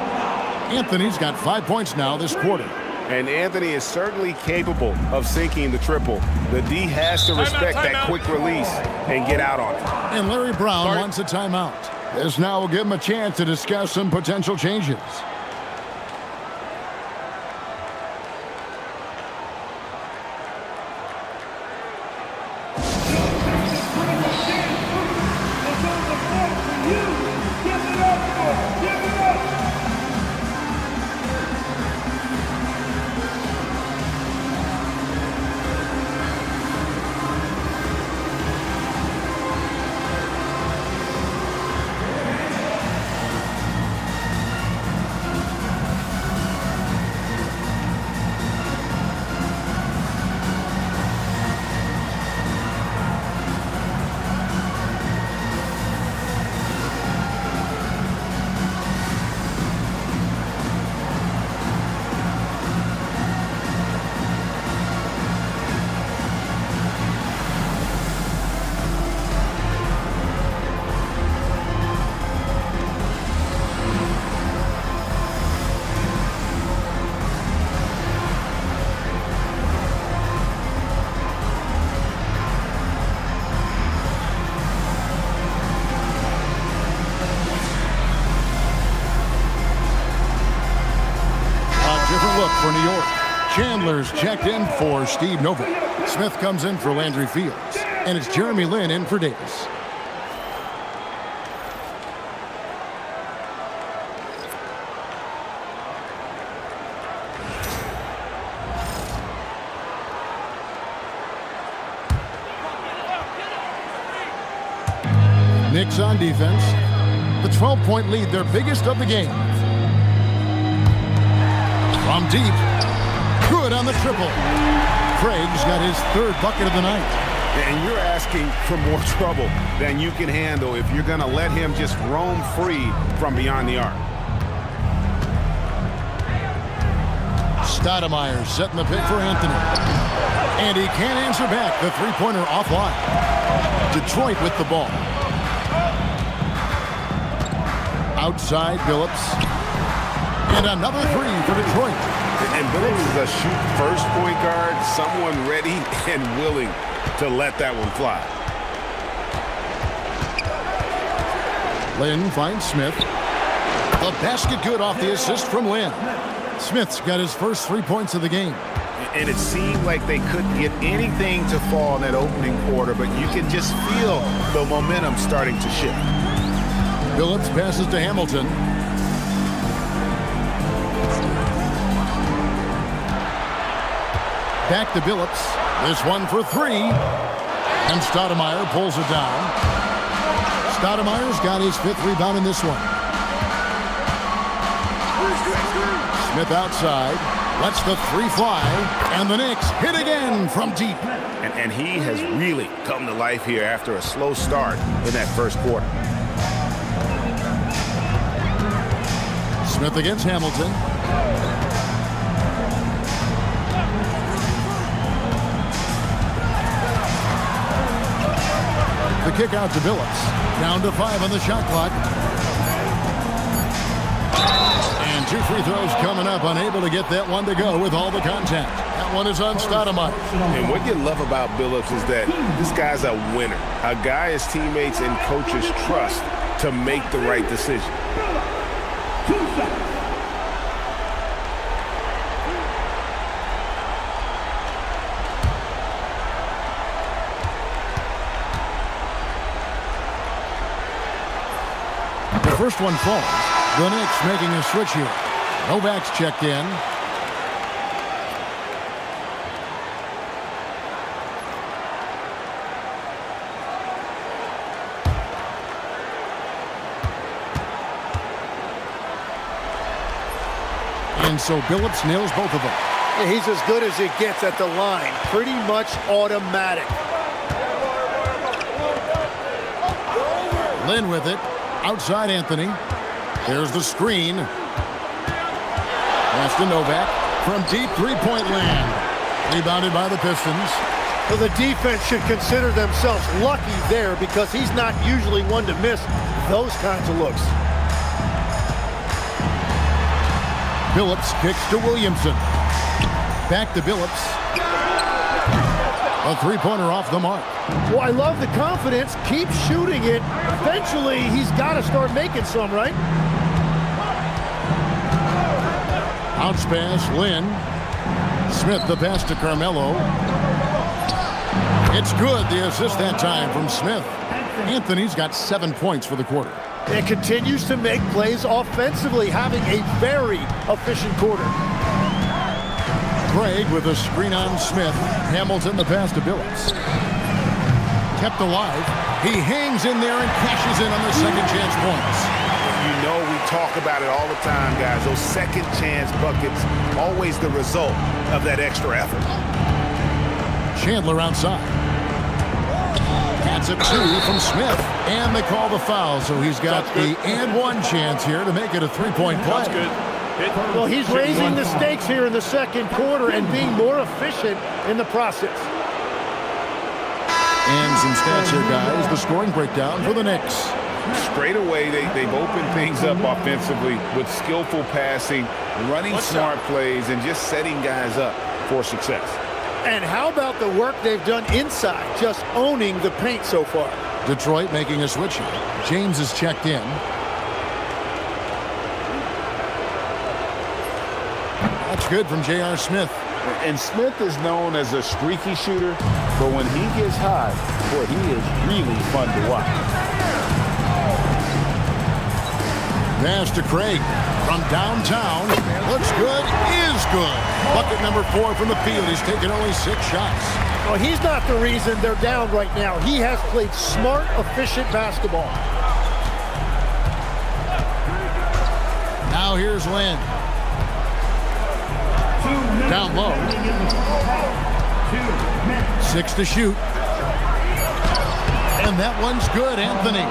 Anthony's got 5 points now this quarter. And Anthony is certainly capable of sinking the triple. The D has to respect that quick release and get out on it. And Larry Brown wants a timeout. This now will give him a chance to discuss some potential changes. For New York, Chandler's checked in for Steve Novak. Smith comes in for Landry Fields. And it's Jeremy Lin in for Davis. Knicks on defense. The 12-point lead, their biggest of the game. From deep, good on the triple. Craig's got his third bucket of the night. And you're asking for more trouble than you can handle if you're going to let him just roam free from beyond the arc. Stoudemire setting the pick for Anthony. And he can't answer back. The three-pointer offline. Detroit with the ball. Outside Billups. And another three for Detroit. And Billups is a shoot-first point guard, someone ready and willing to let that one fly. Lin finds Smith. The basket good off the assist from Lin. Smith's got his first 3 points of the game. And it seemed like they couldn't get anything to fall in that opening quarter, but you can just feel the momentum starting to shift. Billups passes to Hamilton. Back to Billups. This one for three. And Stoudemire pulls it down. Stoudemire's got his fifth rebound in this one. Smith outside. Lets the three fly. And the Knicks hit again from deep. And he has really come to life here after a slow start in that first quarter. Smith against Hamilton. The kick out to Billups. Down to 5 on the shot clock. And 2 free throws coming up. Unable to get that one to go with all the contact. That one is on Stoudemire. And what you love about Billups is that this guy's a winner. A guy his teammates and coaches trust to make the right decision. The first one falls. The Knicks making a switch here. Novak's checked in. And so Billups nails both of them. Yeah, he's as good as it gets at the line. Pretty much automatic. Lin with it. Outside Anthony. There's the screen. Pass to Novak from deep three-point land. Rebounded by the Pistons. Well, the defense should consider themselves lucky there because he's not usually one to miss those kinds of looks. Billups kicks to Williamson. Back to Billups. A three-pointer off the mark. Well, I love the confidence. Keep shooting it. Eventually, he's got to start making some, right? Bounce pass, Lynn. Smith the pass to Carmelo. It's good. The assist that time from Smith. Anthony's got 7 points for the quarter. And continues to make plays offensively, having a very efficient quarter. Craig with a screen on Smith. Hamilton the pass to Billups. Kept alive. He hangs in there and cashes in on the second chance points. You know we talk about it all the time, guys. Those second chance buckets, always the result of that extra effort. Chandler outside. That's a two from Smith. And they call the foul, so he's got the and one chance here to make it a three-point play. That's good. Well, he's raising the stakes here in the second quarter and being more efficient in the process. And some stats here, guys. The scoring breakdown for the Knicks. Straight away, they've opened things up offensively with skillful passing, running smart plays, and just setting guys up for success. And how about the work they've done inside, just owning the paint so far? Detroit making a switch here. James is checked in. That's good from J.R. Smith. And Smith is known as a streaky shooter, but when he gets hot, boy, he is really fun to watch. Pass to Craig from downtown. Looks good, is good. Bucket number 4 from the field. He's taken only 6 shots. Well, he's not the reason they're down right now. He has played smart, efficient basketball. Now here's Lynn. Down low. 6 to shoot. And that one's good, Anthony.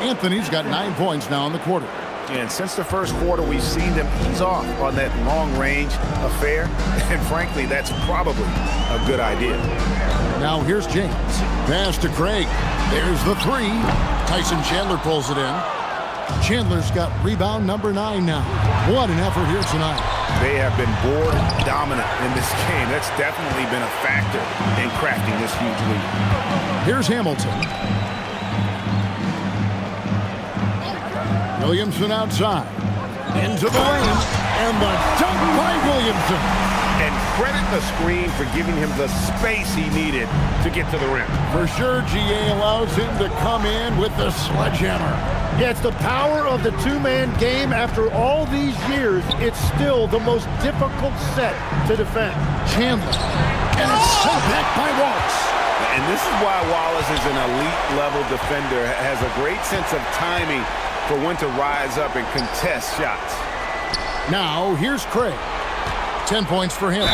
Anthony's got 9 points now in the quarter. And since the first quarter, we've seen them ease off on that long-range affair. And frankly, that's probably a good idea. Now here's James. Pass to Craig. There's the 3. Tyson Chandler pulls it in. Chandler's got rebound number 9 now. What an effort here tonight. They have been board dominant in this game. That's definitely been a factor in crafting this huge lead. Here's Hamilton. Williamson outside. Into the lane. And the dunk by Williamson. And credit the screen for giving him the space he needed to get to the rim. For sure, GA allows him to come in with the sledgehammer. Yeah, it's the power of the two-man game. After all these years, it's still the most difficult set to defend. Chandler. And it's sent back by Wallace. And this is why Wallace is an elite-level defender, has a great sense of timing for when to rise up and contest shots. Now, here's Craig. 10 points for him.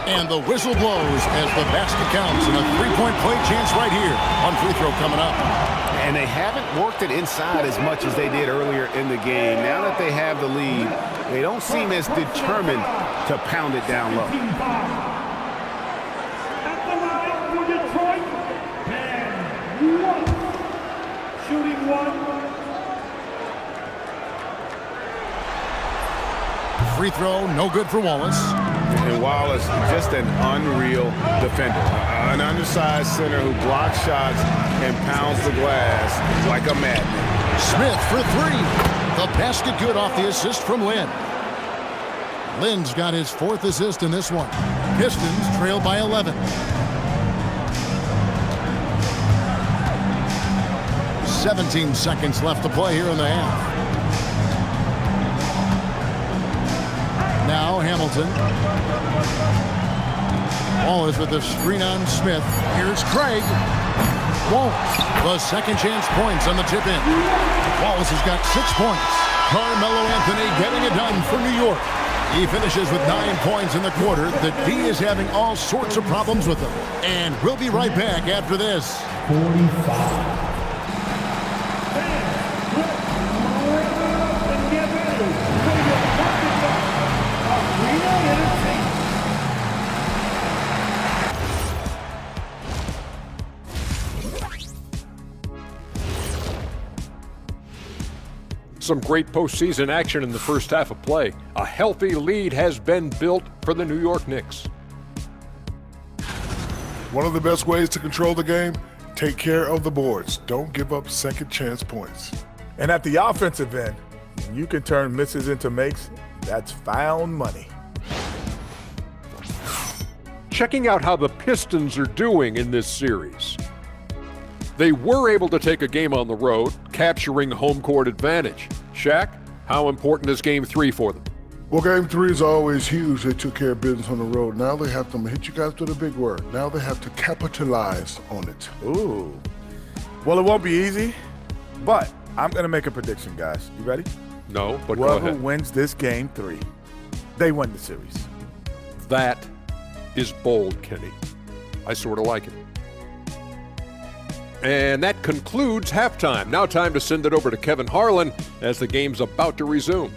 And the whistle blows as the basket counts, and a three-point play chance right here on free throw coming up. And they haven't worked it inside as much as they did earlier in the game. Now that they have the lead, they don't seem as determined to pound it down low. At the line for Detroit, and 1. Shooting 1. Free throw, no good for Wallace. And Wallace, just an unreal defender. An undersized center who blocks shots and pounds the glass like a madman. Smith for 3. The basket good off the assist from Lynn. Lynn's got his 4th assist in this one. Pistons trail by 11. 17 seconds left to play here in the half. Now Hamilton. Wallace with the screen on Smith. Here's Craig. Wallace. The second chance points on the tip in. Wallace has got 6 points. Carmelo Anthony getting it done for New York. He finishes with 9 points in the quarter. The D is having all sorts of problems with him. And we'll be right back after this. 45. some great postseason action in the first half of play. A healthy lead has been built for the New York Knicks. One of the best ways to control the game, take care of the boards. Don't give up second chance points. And at the offensive end, you can turn misses into makes. That's found money. Checking out how the Pistons are doing in this series. They were able to take a game on the road, capturing home court advantage. Shaq, how important is Game 3 for them? Well, Game 3 is always huge. They took care of business on the road. Now they have to hit you guys with a big word. Now they have to capitalize on it. Ooh. Well, it won't be easy, but I'm going to make a prediction, guys. You ready? No, but go Whoever ahead. wins this Game 3, they win the series. That is bold, Kenny. I sort of like it. And that concludes halftime. Now time to send it over to Kevin Harlan as the game's about to resume.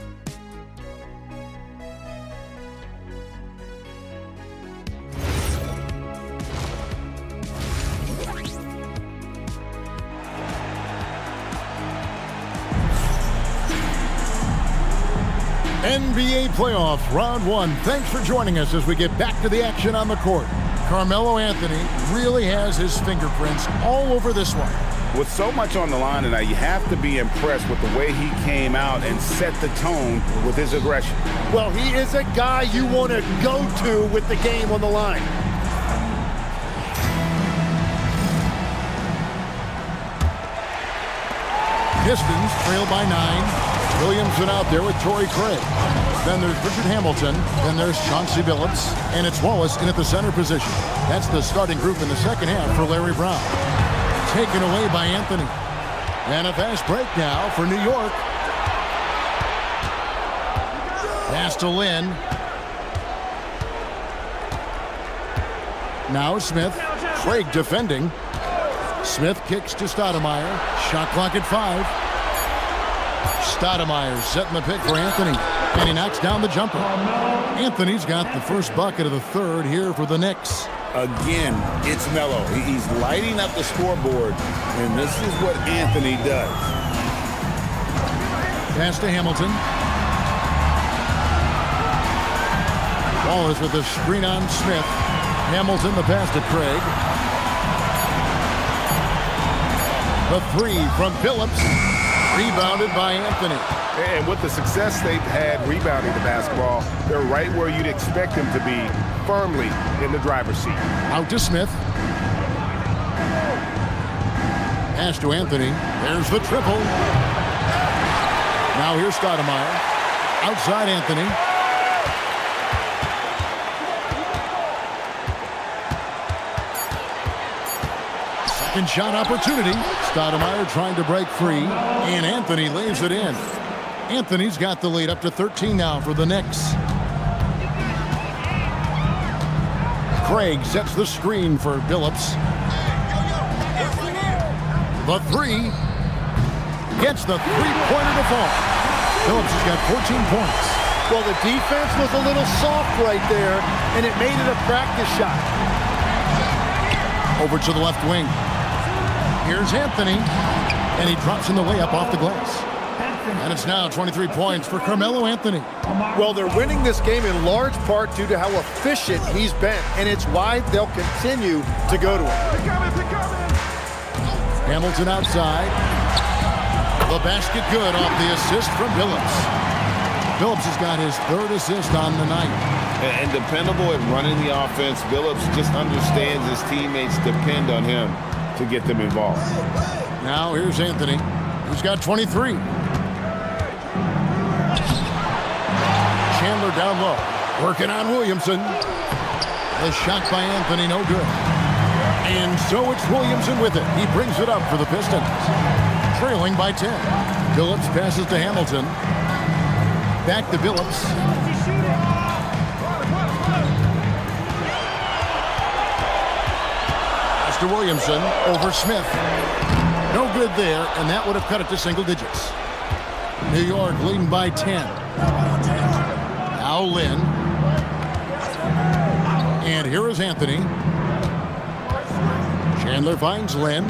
NBA playoffs, round 1. Thanks for joining us as we get back to the action on the court. Carmelo Anthony really has his fingerprints all over this one. With so much on the line tonight, you have to be impressed with the way he came out and set the tone with his aggression. Well, he is a guy you want to go to with the game on the line. Pistons trail by 9. Williamson out there with Torrey Craig. Then there's Richard Hamilton. Then there's Chauncey Billups. And it's Wallace in at the center position. That's the starting group in the second half for Larry Brown. Taken away by Anthony. And a fast break now for New York. Pass to Lynn. Now Smith. Craig defending. Smith kicks to Stoudemire. Shot clock at 5. Stoudemire setting the pick for Anthony. And he knocks down the jumper. Anthony's got the first bucket of the third here for the Knicks. Again, it's Melo. He's lighting up the scoreboard, and this is what Anthony does. Pass to Hamilton. Wallace with the screen on Smith. Hamilton the pass to Craig. The three from Billups. Rebounded by Anthony. And with the success they've had rebounding the basketball, they're right where you'd expect them to be, firmly in the driver's seat. Out to Smith. Pass to Anthony. There's the triple. Now here's Stoudemire. Outside Anthony. Second shot opportunity. Stoudemire trying to break free, and Anthony lays it in. Anthony's got the lead up to 13 now for the Knicks. Craig sets the screen for Billups. The three. Gets the three-pointer to fall. Billups has got 14 points. Well, the defense was a little soft right there, and it made it a practice shot. Over to the left wing. Here's Anthony, and he drops in the layup off the glass. And it's now 23 points for Carmelo Anthony. Well, they're winning this game in large part due to how efficient he's been, and it's why they'll continue to go to him. Hamilton outside. The basket good off the assist from Billups. Billups has got his third assist on the night. And dependable at running the offense. Billups just understands his teammates depend on him to get them involved. Now here's Anthony, who's got 23. Chandler down low, working on Williamson. The shot by Anthony, no good. And so it's Williamson with it. He brings it up for the Pistons. Trailing by 10. Billups passes to Hamilton. Back to Billups. Pass to Williamson over Smith. No good there, and that would have cut it to single digits. New York leading by 10. Now Lynn. And here is Anthony. Chandler finds Lynn.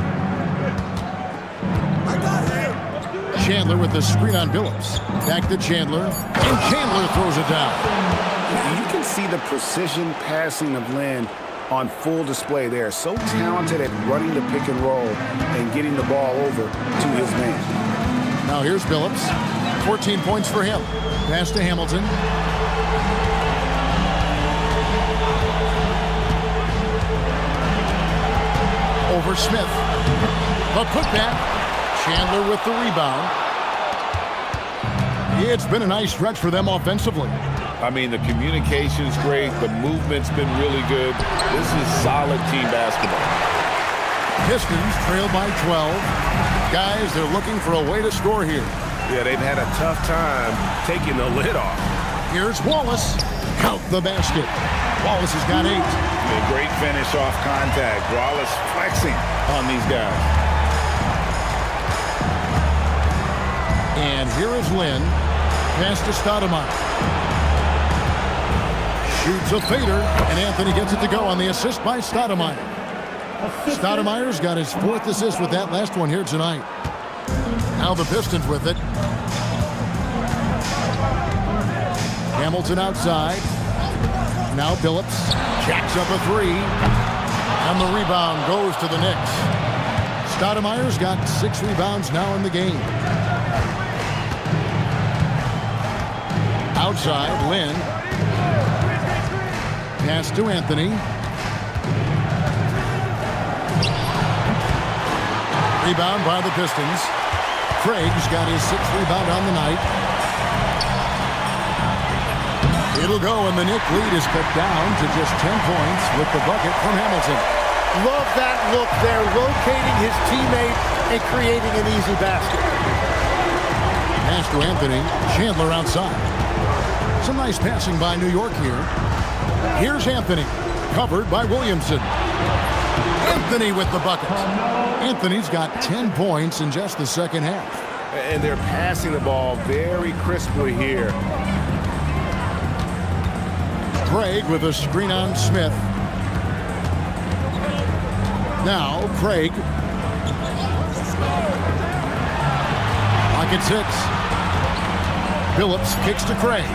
Chandler with the screen on Billups. Back to Chandler, and Chandler throws it down. You can see the precision passing of Lynn on full display there. So talented at running the pick and roll and getting the ball over to his man. Now here's Billups. 14 points for him. Pass to Hamilton. Over Smith. The putback. Chandler with the rebound. It's been a nice stretch for them offensively. I mean, the communication's great. The movement's been really good. This is solid team basketball. Pistons trail by 12. Guys, they're looking for a way to score here. Yeah, they've had a tough time taking the lid off. Here's Wallace. Count the basket. Wallace has got 8. A great finish off contact. Wallace flexing on these guys. And here is Lynn. Pass to Stoudemire. Shoots a fader, and Anthony gets it to go on the assist by Stoudemire. Stoudemire's got his 4th assist with that last one here tonight. Now the Pistons with it. Hamilton outside. Now Billups jacks up a 3. And the rebound goes to the Knicks. Stoudemire's got 6 rebounds now in the game. Outside, Lynn. Pass to Anthony. Rebound by the Pistons. Craig's got his 6th rebound on the night. It'll go, and the Knick lead is cut down to just 10 points with the bucket from Hamilton. Love that look there, rotating his teammate and creating an easy basket. Pass to Anthony. Chandler outside. Some nice passing by New York here. Here's Anthony, covered by Williamson. Anthony with the bucket. Anthony's got 10 points in just the second half. And they're passing the ball very crisply here. Craig with a screen on Smith. Now Craig. Pocket 6. Billups kicks to Craig.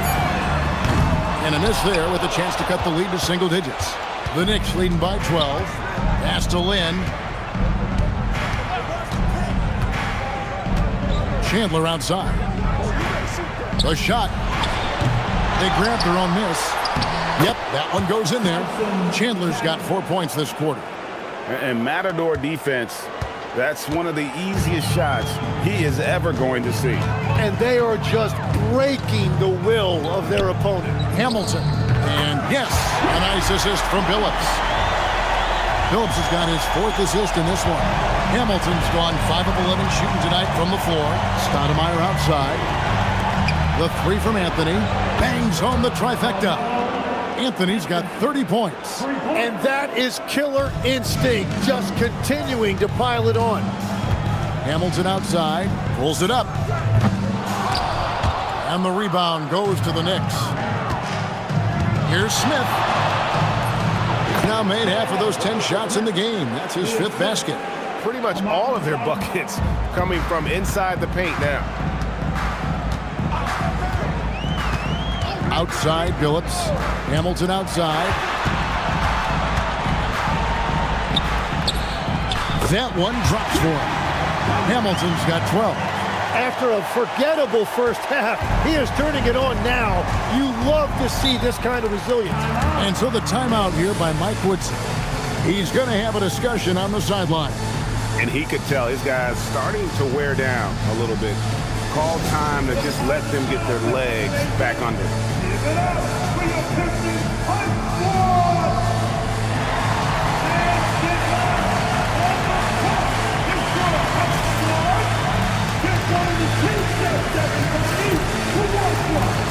And a miss there with a chance to cut the lead to single digits. The Knicks leading by 12. Pass to Lynn. Chandler outside. The shot. They grabbed their own miss. Yep, that one goes in there. Chandler's got 4 points this quarter. And Matador defense, that's one of the easiest shots he is ever going to see. And they are just breaking the will of their opponent. Hamilton. And yes, a nice assist from Billups. Billups has got his 4th assist in this one. Hamilton's gone 5 of 11 shooting tonight from the floor. Stoudemire outside. The 3 from Anthony. Bangs home the trifecta. Anthony's got 30 points. And that is killer instinct, just continuing to pile it on. Hamilton outside, pulls it up. And the rebound goes to the Knicks. Here's Smith. He's now made half of those 10 shots in the game. That's his 5th basket. Pretty much all of their buckets coming from inside the paint now. Outside, Billups. Hamilton outside. That one drops for him. Hamilton's got 12. After a forgettable first half, he is turning it on now. You love to see this kind of resilience. And so the timeout here by Mike Woodson. He's going to have a discussion on the sideline. And he could tell his guys starting to wear down a little bit. Call time to just let them get their legs back under. Give it up for your Pistons on squad! And get back on the top. It's your squad. Get on the 2 steps, everybody, to one.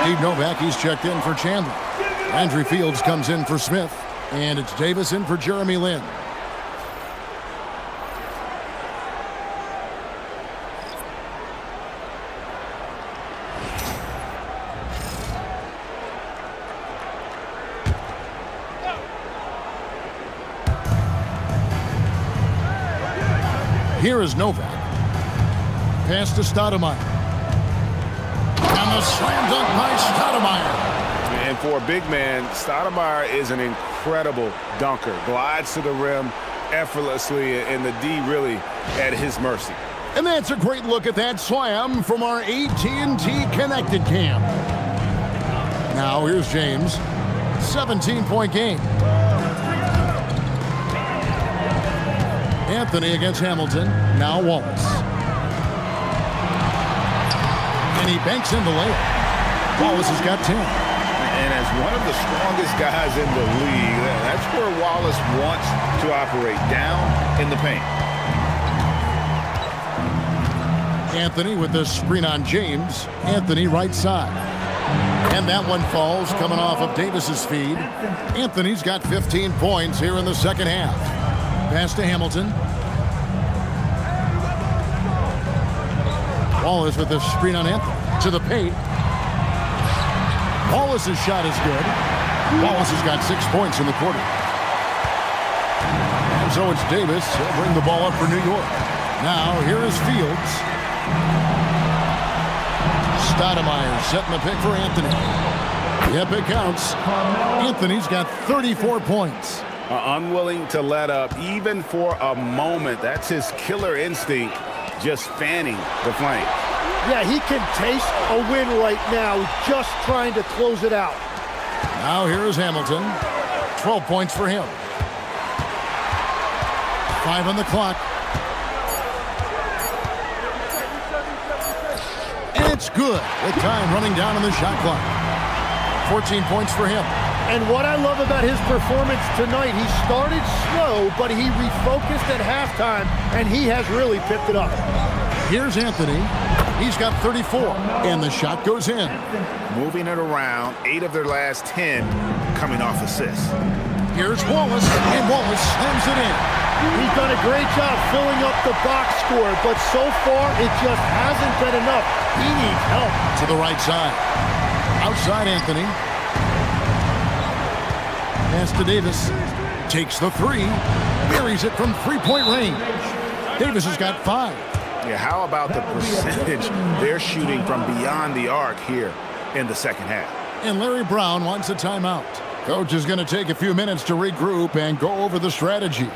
Steve Novak, he's checked in for Chandler. Andrew Fields comes in for Smith. And it's Davis in for Jeremy Lin. Here is Novak. Pass to Stoudemire. And the slam dunk by Stoudemire. And for a big man, Stoudemire is an incredible dunker. Glides to the rim effortlessly, and the D really at his mercy. And that's a great look at that slam from our AT&T Connected Cam. Now here's James. 17-point game. Anthony against Hamilton. Now Wallace. And he banks in the layup. Wallace has got 10. And as one of the strongest guys in the league, that's where Wallace wants to operate, down in the paint. Anthony with the screen on James. Anthony right side. And that one falls coming off of Davis's feed. Anthony's got 15 points here in the second half. Pass to Hamilton. Wallace with the screen on Anthony. To the paint. Wallace's shot is good. Wallace has got 6 points in the quarter. And so it's Davis. He'll bring the ball up for New York. Now here is Fields. Stoudemire setting the pick for Anthony. Yep, it counts. Anthony's got 34 points. Unwilling to let up even for a moment. That's his killer instinct, just fanning the flank. Yeah, he can taste a win right now, just trying to close it out. Now here is Hamilton. 12 points for him. 5 on the clock. And it's good with time running down on the shot clock. 14 points for him. And what I love about his performance tonight, he started slow, but he refocused at halftime, and he has really picked it up. Here's Anthony. He's got 34, and the shot goes in. Moving it around, 8 of their last 10 coming off assists. Here's Wallace, and Wallace slams it in. He's done a great job filling up the box score, but so far it just hasn't been enough. He needs help. To the right side. Outside Anthony. Pass to Davis. Takes the 3. Buries it from 3-point range. Davis has got 5. Yeah, how about the percentage they're shooting from beyond the arc here in the second half? And Larry Brown wants a timeout. Coach is going to take a few minutes to regroup and go over the strategy.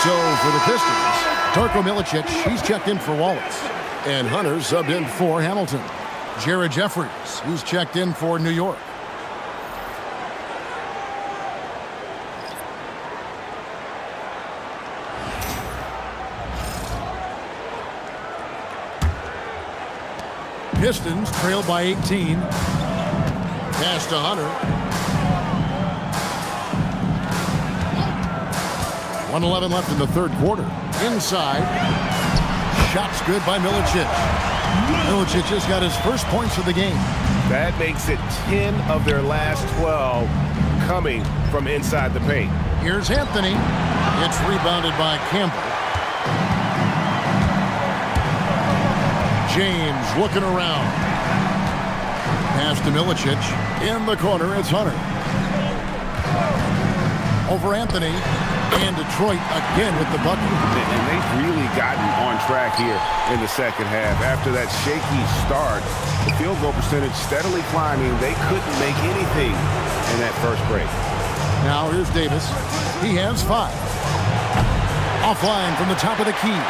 So for the Pistons, Darko Milicic, he's checked in for Wallace. And Hunter subbed in for Hamilton. Jared Jeffries, he's checked in for New York. Pistons trail by 18. Pass to Hunter. 1:11 left in the third quarter. Inside. Shots good by Milicic. Milicic just got his first points of the game. That makes it 10 of their last 12 coming from inside the paint. Here's Anthony. It's rebounded by Campbell. James looking around. Pass to Milicic. In the corner, it's Hunter. Over Anthony. And Detroit again with the bucket. And they've really gotten on track here in the second half. After that shaky start, the field goal percentage steadily climbing. They couldn't make anything in that first break. Now here's Davis. He has 5. Offline from the top of the key.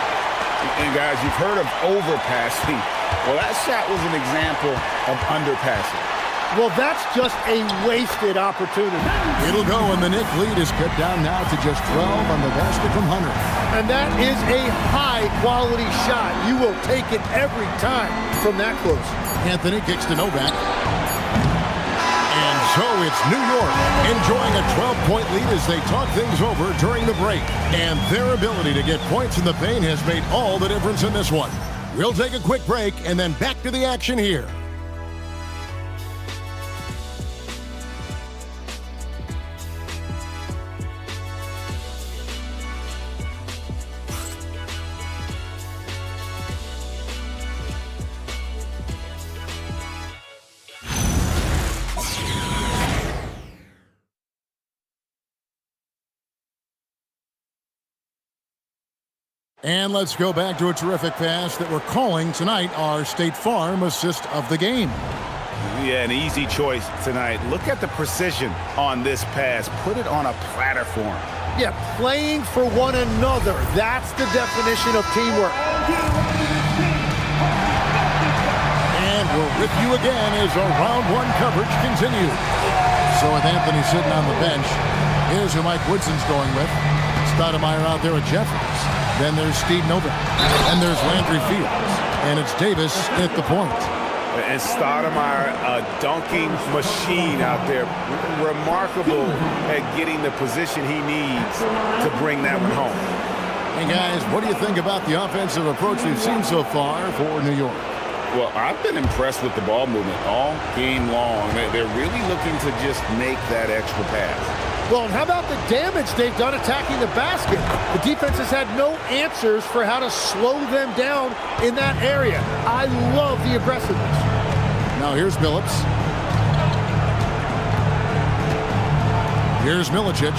And guys, you've heard of overpassing. Well, that shot was an example of underpassing. Well, that's just a wasted opportunity. It'll go, and the Knick lead is cut down now to just 12 on the basket from Hunter. And that is a high-quality shot. You will take it every time from that close. Anthony kicks to Novak. And so it's New York enjoying a 12-point lead as they talk things over during the break. And their ability to get points in the paint has made all the difference in this one. We'll take a quick break and then back to the action here. And let's go back to a terrific pass that we're calling tonight our State Farm assist of the game. Yeah, an easy choice tonight. Look at the precision on this pass. Put it on a platter form. Yeah, playing for one another. That's the definition of teamwork. And we're with you again as our round 1 coverage continues. So with Anthony sitting on the bench, here's who Mike Woodson's going with. Stoudemire out there with Jeffries. Then there's Steve Novak. And there's Landry Fields. And it's Davis at the point. And Stoudemire, a dunking machine out there. Remarkable at getting the position he needs to bring that one home. Hey, guys, what do you think about the offensive approach we've seen so far for New York? Well, I've been impressed with the ball movement all game long. They're really looking to just make that extra pass. Well, and how about the damage they've done attacking the basket? The defense has had no answers for how to slow them down in that area. I love the aggressiveness. Now here's Billups. Here's Milicic.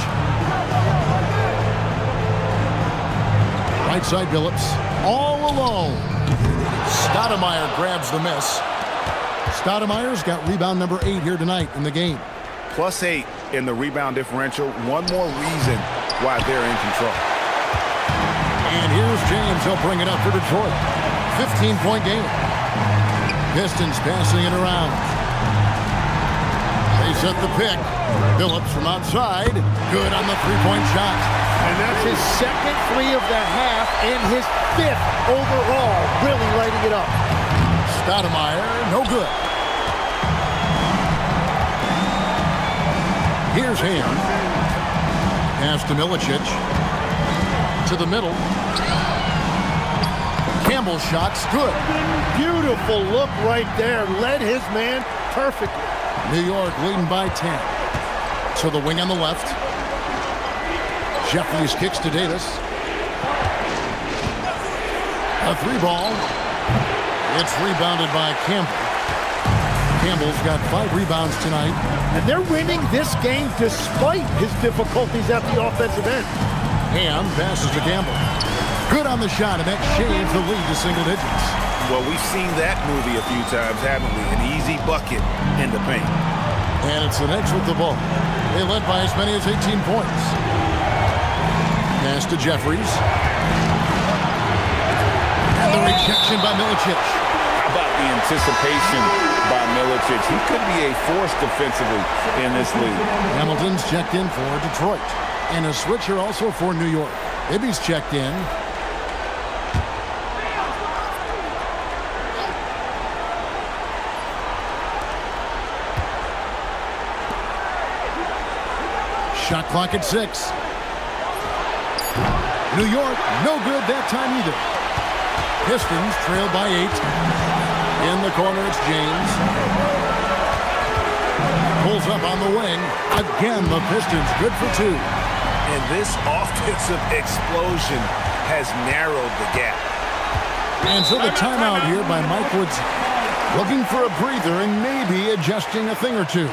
Right side Billups. All alone. Stoudemire grabs the miss. Stoudemire's got rebound number 8 here tonight in the game. +8 in the rebound differential. One more reason why they're in control. And here's James. He'll bring it up for Detroit. 15-point game. Pistons passing it around. They set the pick. Billups from outside. Good on the three-point shot. And that's his second 3 of the half and his 5th overall. Really lighting it up. Stoudemire, no good. Here's Ham. Pass to Milicic. To the middle. Campbell's shot's good. Beautiful look right there. Led his man perfectly. New York leading by 10. To the wing on the left. Jeffries kicks to Davis. A 3-ball. It's rebounded by Campbell. Campbell's got 5 rebounds tonight. And they're winning this game despite his difficulties at the offensive end. Ham passes to Campbell. Good on the shot, and that shaves the lead to single digits. Well, we've seen that movie a few times, haven't we? An easy bucket in the paint. And it's the Knicks with the ball. They led by as many as 18 points. Pass to Jeffries. And the rejection by Milicic. How about the anticipation by Milicic? He could be a force defensively in this league. Hamilton's checked in for Detroit. And a switch here also for New York. Ibby's checked in. Shot clock at 6. New York, no good that time either. Pistons trail by 8. In the corner, it's James. Pulls up on the wing. Again, the Pistons good for 2. And this offensive explosion has narrowed the gap. And so the timeout here by Mike Woods, looking for a breather and maybe adjusting a thing or two.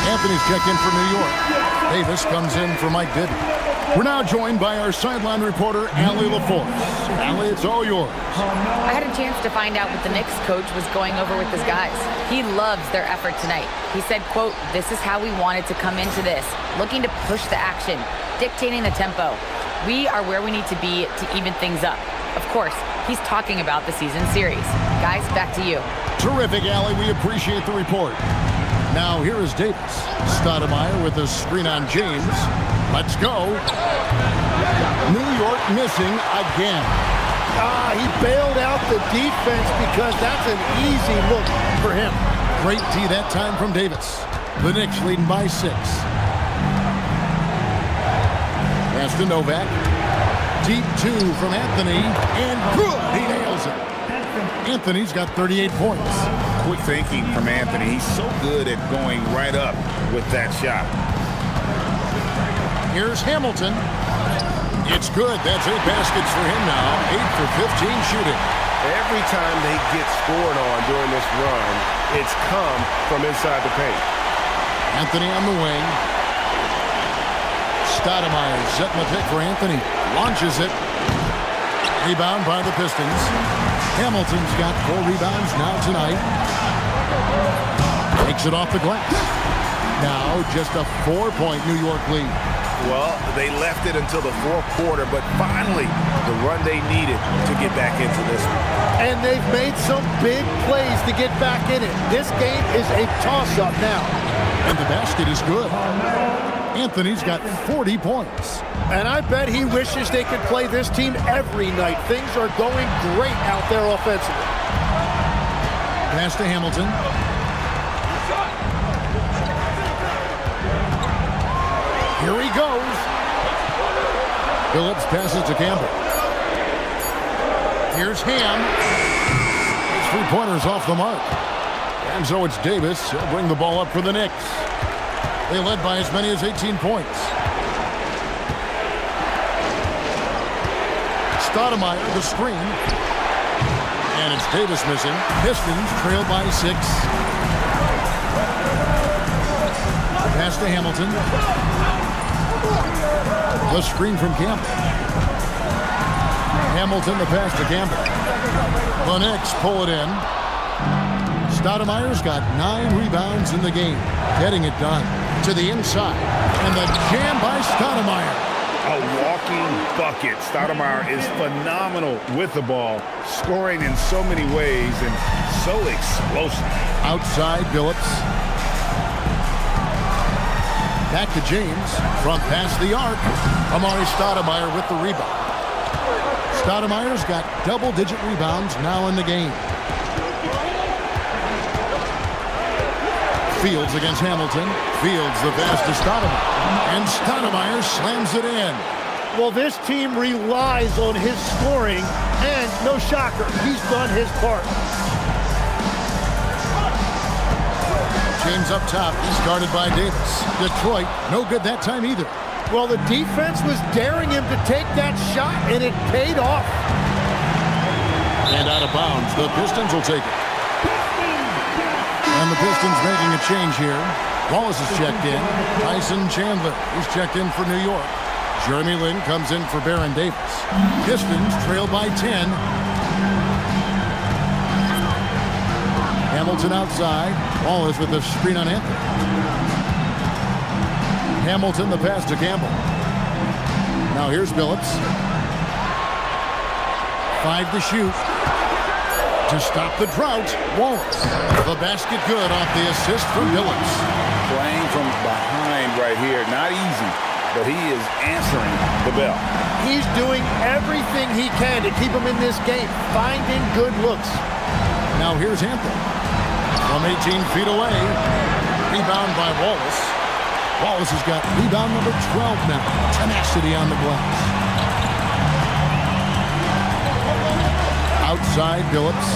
Anthony's checked in for New York. Davis comes in for Mike Bibby. We're now joined by our sideline reporter, Allie LaForce. Allie, it's all yours. I had a chance to find out what the Knicks coach was going over with his guys. He loves their effort tonight. He said, quote, "This is how we wanted to come into this, looking to push the action, dictating the tempo. We are where we need to be to even things up." Of course, he's talking about the season series. Guys, back to you. Terrific, Allie. We appreciate the report. Now here is Davis. Stoudemire with a screen on James. Let's go. New York missing again. He bailed out the defense because that's an easy look for him. Great D that time from Davis. The Knicks leading by 6. Pass to Novak. Deep 2 from Anthony. And good. He nails it. Anthony's got 38 points. Quick thinking from Anthony. He's so good at going right up with that shot. Here's Hamilton. It's good. That's 8 baskets for him now. 8 for 15 shooting. Every time they get scored on during this run, it's come from inside the paint. Anthony on the wing. Stoudemire setting the pick for Anthony. Launches it. Rebound by the Pistons. Hamilton's got 4 rebounds now tonight. Takes it off the glass. Now just a 4-point New York lead. Well, they left it until the fourth quarter, but finally the run they needed to get back into this one. And they've made some big plays to get back in it. This game is a toss-up now. And the basket is good. Anthony's got 40 points. And I bet he wishes they could play this team every night. Things are going great out there offensively. Pass to Hamilton. Here he goes. Phillips passes to Campbell. Here's Ham. His 3-pointers off the mark. And so it's Davis. He'll bring the ball up for the Knicks. They led by as many as 18 points. Stoudemire, the screen. And it's Davis missing. Pistons trailed by 6. Pass to Hamilton. The screen from Campbell. Hamilton, the pass to Campbell. The Knicks pull it in. Stoudemire's got 9 rebounds in the game. Getting it done to the inside. And the jam by Stoudemire. A walking bucket. Stoudemire is phenomenal with the ball, scoring in so many ways and so explosive. Outside Phillips. Back to James. Front past the arc. Amari Stoudemire with the rebound. Stoudemire's got double-digit rebounds now in the game. Fields against Hamilton. Fields the pass to Stoudemire. And Stoudemire slams it in. Well, this team relies on his scoring, and no shocker, he's done his part. James up top. He's guarded by Davis. Detroit, no good that time either. Well, the defense was daring him to take that shot, and it paid off. And out of bounds. The Pistons will take it. And the Pistons making a change here. Wallace is checked in. Tyson Chandler is checked in for New York. Jeremy Lin comes in for Baron Davis. Pistons trail by 10. Hamilton outside. Wallace with the screen on Anthony. Hamilton the pass to Campbell. Now here's Billups. 5 to shoot. To stop the drought, Wallace. The basket good off the assist from Billups. Playing from behind right here. Not easy, but he is answering the bell. He's doing everything he can to keep him in this game, finding good looks. Now here's Anthony. From 18 feet away. Rebound by Wallace. Wallace has got rebound number 12 now. Tenacity on the glass. Outside Billups.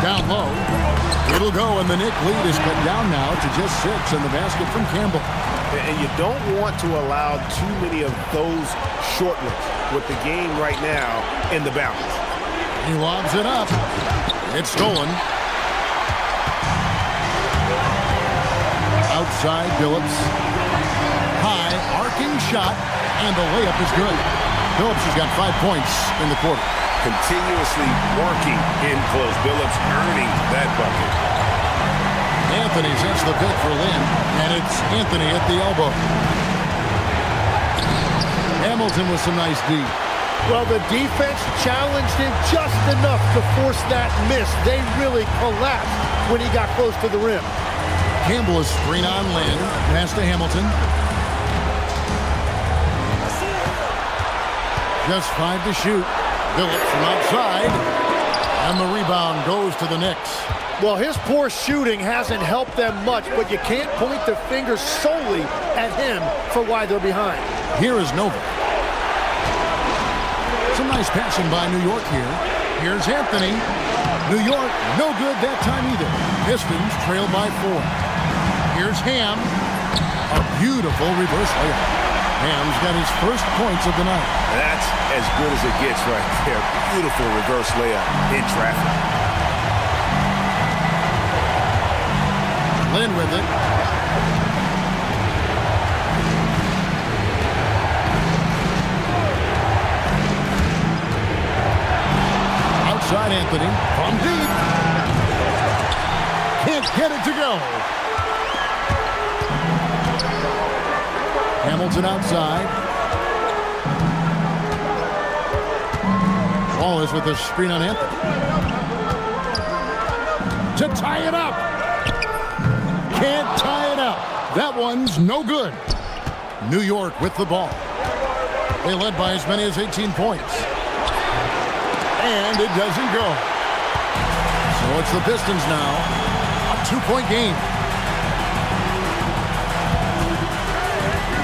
Down low. It'll go, and the Knick lead is cut down now to just 6, and the basket from Campbell. And you don't want to allow too many of those short ones with the game right now in the balance. He lobs it up. It's stolen. Outside Billups. High, arcing shot, and the layup is good. Billups has got 5 points in the quarter. Continuously working in close. Billups earning that bucket. Anthony sets the pick for Lin, and it's Anthony at the elbow. Hamilton with some nice D. Well, the defense challenged him just enough to force that miss. They really collapsed when he got close to the rim. Campbell is screen on Lin. Pass to Hamilton. Just 5 to shoot. Billups from outside. And the rebound goes to the Knicks. Well, his poor shooting hasn't helped them much, but you can't point the finger solely at him for why they're behind. Here is Nova. Some nice passing by New York here. Here's Anthony. New York, no good that time either. Pistons trail by 4. Here's Ham. A beautiful reverse layup. Ham's got his first points of the night. That's as good as it gets right there. Beautiful reverse layup in traffic. Lin with it. Outside Anthony. From deep. Can't get it to go. Hamilton outside. Wallace with the screen on Anthony. To tie it up. Can't tie it up. That one's no good. New York with the ball. They led by as many as 18 points. And it doesn't go. So it's the Pistons now. A 2-point game.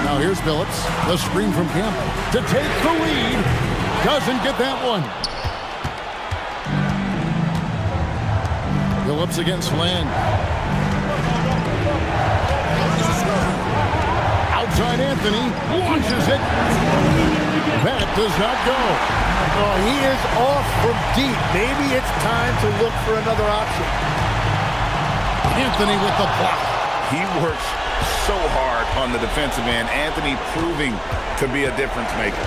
Now here's Billups. The screen from Campbell to take the lead. Doesn't get that one. Billups against Land. Outside Anthony. Launches it. That does not go. Oh, he is off from deep. Maybe it's time to look for another option. Anthony with the block. He works so hard on the defensive end. Anthony proving to be a difference maker.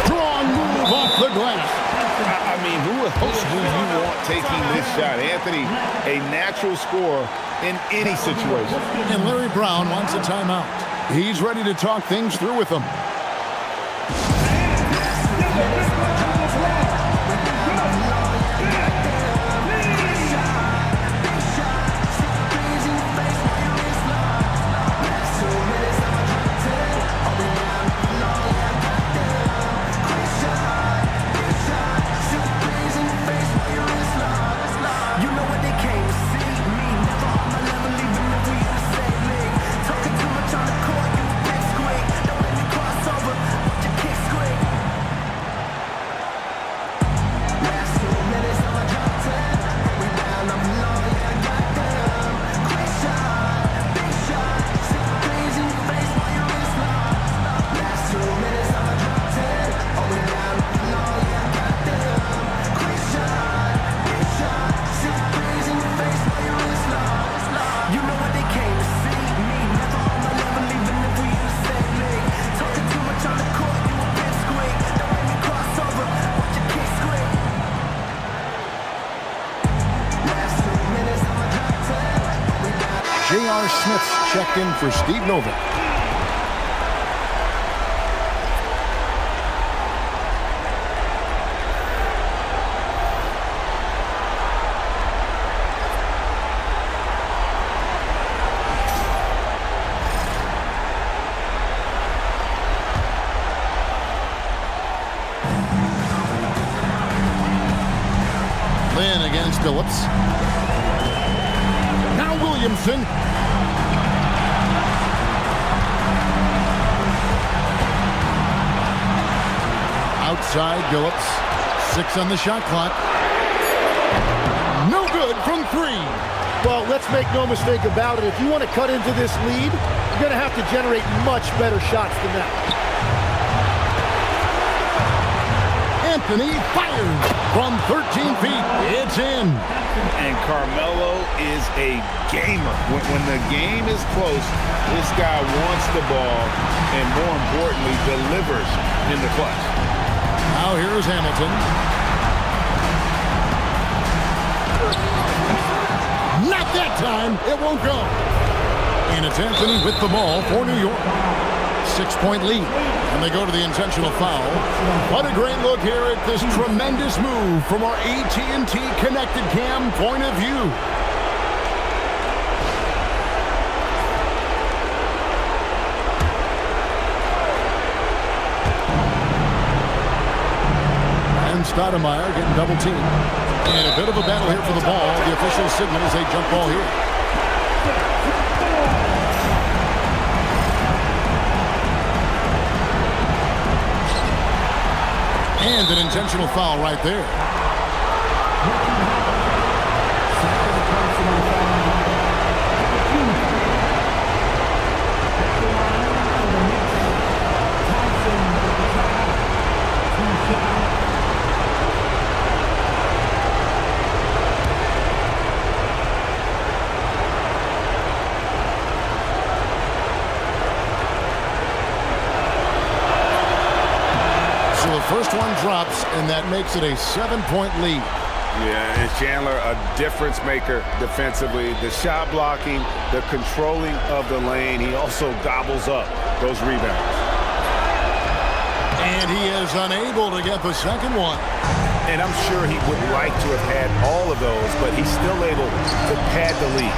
Strong move off the glass. I mean, who else do you want taking this shot? Anthony, a natural scorer in any situation. And Larry Brown wants a timeout. He's ready to talk things through with them. J.R. Smith's checked in for Steve Novak. Lynn against Phillips. Now Williamson. Outside Phillips. 6 on the shot clock. No good from 3. Well, let's make no mistake about it. If you want to cut into this lead, you're going to have to generate much better shots than that. Anthony fires from 13 feet. It's in. And Carmelo is a gamer. When the game is close, this guy wants the ball and, more importantly, delivers in the clutch. Now here's Hamilton. Not that time. It won't go. And it's Anthony with the ball for New York. 6-point lead. And they go to the intentional foul. What a great look here at this tremendous move from our AT&T Connected Cam point of view. And Stoudemire getting double teamed. And a bit of a battle here for the ball. The official signal is a jump ball here. And an intentional foul right there. First one drops, and that makes it a 7-point lead. Yeah, and Chandler, a difference maker defensively. The shot blocking, the controlling of the lane. He also gobbles up those rebounds. And he is unable to get the second one. And I'm sure he would like to have had all of those, but he's still able to pad the lead.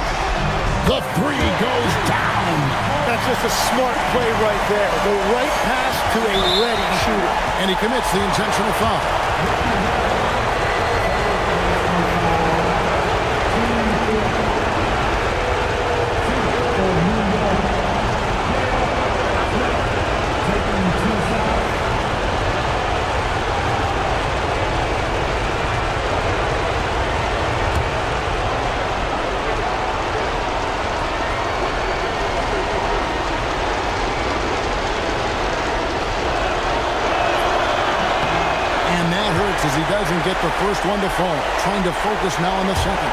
The 3 goes down. That's just a smart play right there. The right pass to a ready shooter. And he commits the intentional foul. As he doesn't get the first one to fall. Trying to focus now on the second.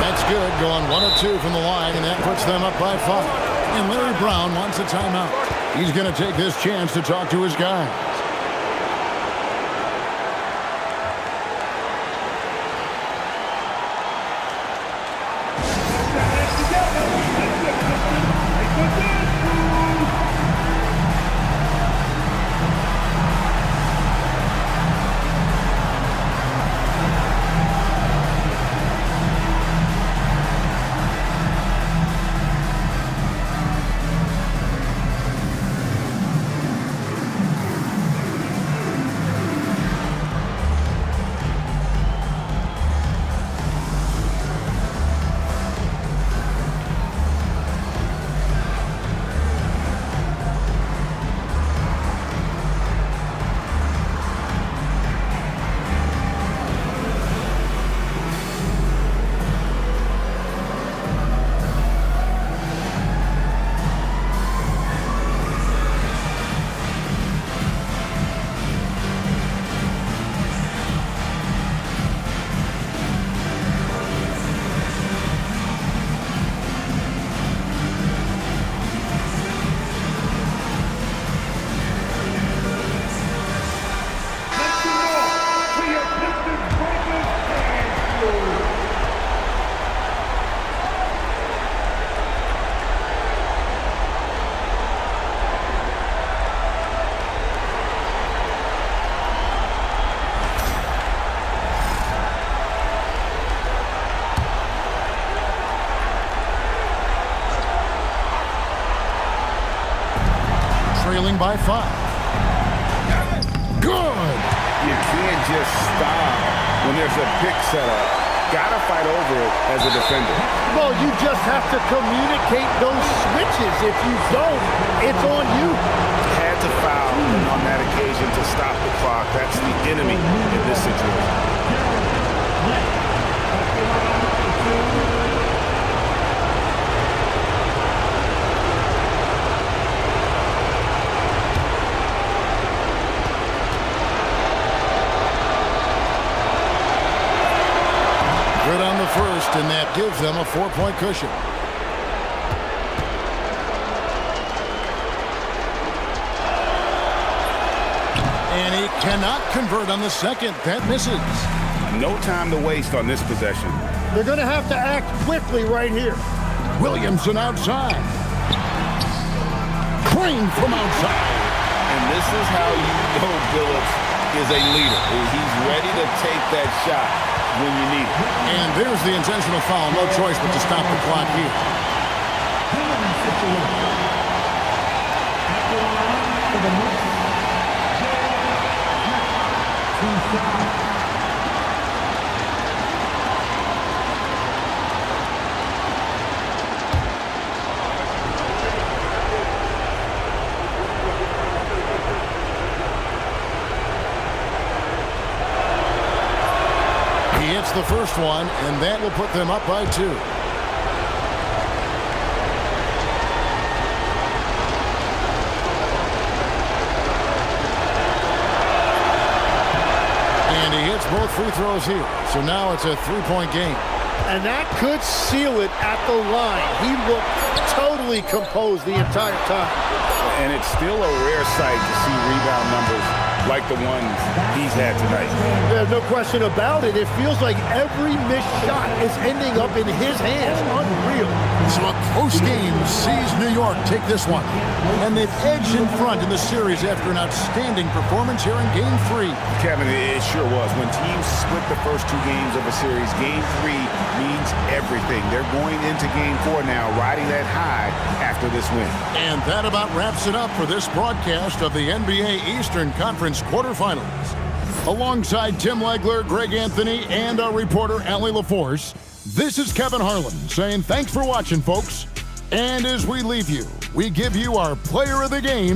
That's good. Going 1 of 2 from the line, and that puts them up by 5. And Larry Brown wants a timeout. He's going to take this chance to talk to his guys. leading by 5. Good. You can't just stop when there's a pick set up. Gotta fight over it as a defender. Well, you just have to communicate those switches. If you don't, it's on you. Had to foul on that occasion to stop the clock. That's the enemy in this situation. Good on the first, and that gives them a 4-point cushion. And he cannot convert on the second. That misses. No time to waste on this possession. They're going to have to act quickly right here. Williamson outside. Crane from outside. And this is how you know Billups is a leader. He's ready to take that shot when you need it. And there's the intentional foul. No choice but to stop the clock here. He hits the first one, and that will put them up by 2. And he hits both free throws here. So now it's a 3-point game. And that could seal it at the line. He looked totally composed the entire time. And it's still a rare sight to see rebound numbers like the ones he's had tonight. There's no question about it. It feels like every missed shot is ending up in his hands. Unreal. So a close game sees New York take this one. And they've edged in front in the series after an outstanding performance here in Game 3. Kevin, it sure was. When teams split the first 2 games of a series, Game 3 means everything. They're going into Game 4 now, riding that high after this win. And that about wraps it up for this broadcast of the NBA Eastern Conference quarterfinals. Alongside Tim Legler, Greg Anthony, and our reporter, Allie LaForce, this is Kevin Harlan saying thanks for watching, folks. And as we leave you, we give you our player of the game.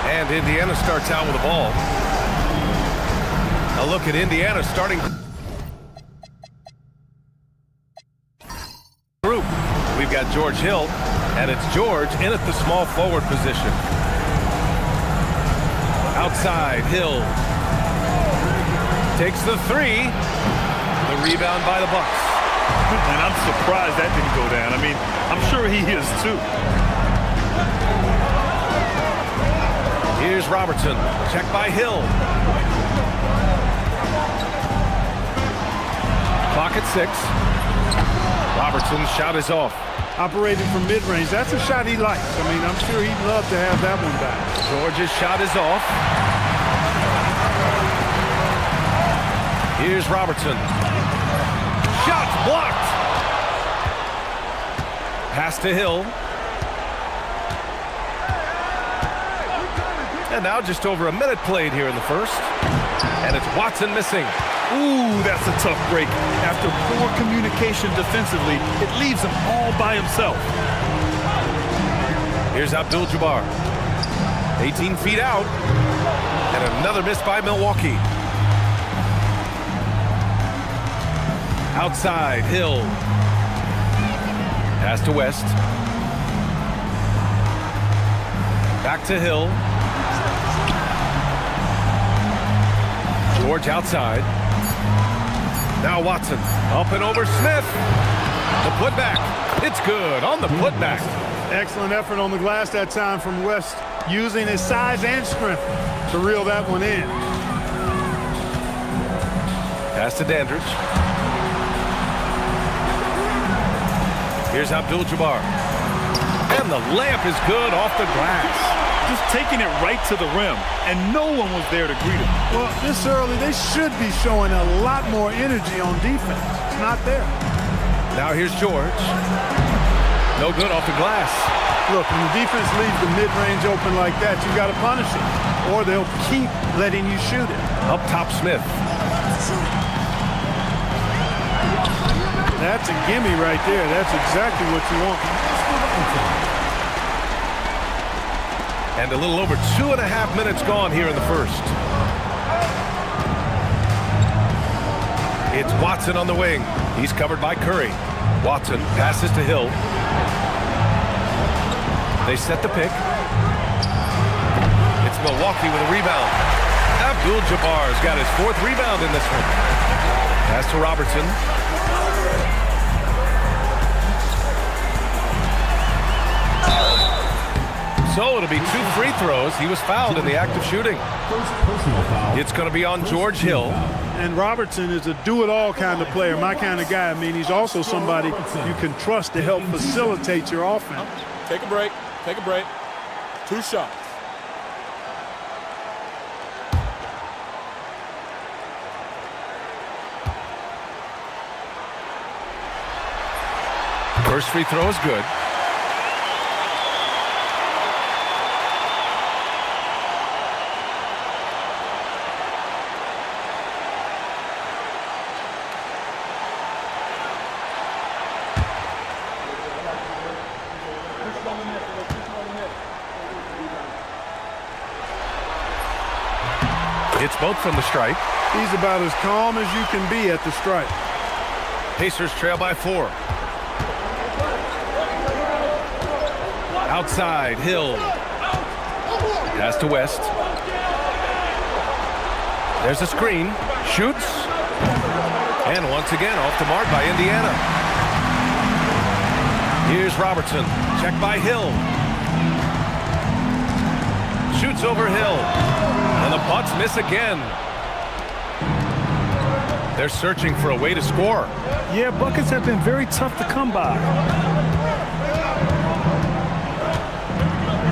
And Indiana starts out with the ball. A look at Indiana starting group. We've got George Hill, and it's George in at the small forward position. Outside, Hill takes the 3. The rebound by the Bucks. And I'm surprised that didn't go down. I mean, I'm sure he is too. Here's Robertson. Checked by Hill. Clock at 6. Robertson's shot is off. Operating from mid-range, that's a shot he likes. I mean, I'm sure he'd love to have that one back. George's shot is off. Here's Robertson. Shot blocked. Pass to Hill. And now just over a minute played here in the first. And it's Watson missing. Ooh, that's a tough break. After poor communication defensively, it leaves him all by himself. Here's Abdul-Jabbar. 18 feet out. And another miss by Milwaukee. Outside, Hill. Pass to West. Back to Hill. George outside. Now Watson. Up and over Smith. The putback. It's good on the putback. Excellent effort on the glass that time from West, using his size and strength to reel that one in. Pass to Dandridge. Here's Abdul-Jabbar. And the layup is good off the glass. Just taking it right to the rim, and no one was there to greet him. Well, this early, they should be showing a lot more energy on defense. It's not there. Now here's George. No good off the glass. Look, when the defense leaves the mid-range open like that, you got to punish it, or they'll keep letting you shoot it. Up top, Smith. That's a gimme right there. That's exactly what you want. And a little over 2.5 minutes gone here in the first. It's Watson on the wing. He's covered by Curry. Watson passes to Hill. They set the pick. It's Milwaukee with a rebound. Abdul-Jabbar's got his 4th rebound in this one. Pass to Robertson. So it'll be 2 free throws. He was fouled in the act of shooting. It's going to be on George Hill. And Robertson is a do-it-all kind of player, my kind of guy. I mean, he's also somebody you can trust to help facilitate your offense. Take a break. Take a break. 2 shots. First free throw is good. It's both from the stripe. He's about as calm as you can be at the stripe. Pacers trail by 4. Outside, Hill. Pass to West. There's a screen. Shoots. And once again, off the mark by Indiana. Here's Robertson. Checked by Hill. Shoots over Hill. And the Bucks miss again. They're searching for a way to score. Yeah, buckets have been very tough to come by.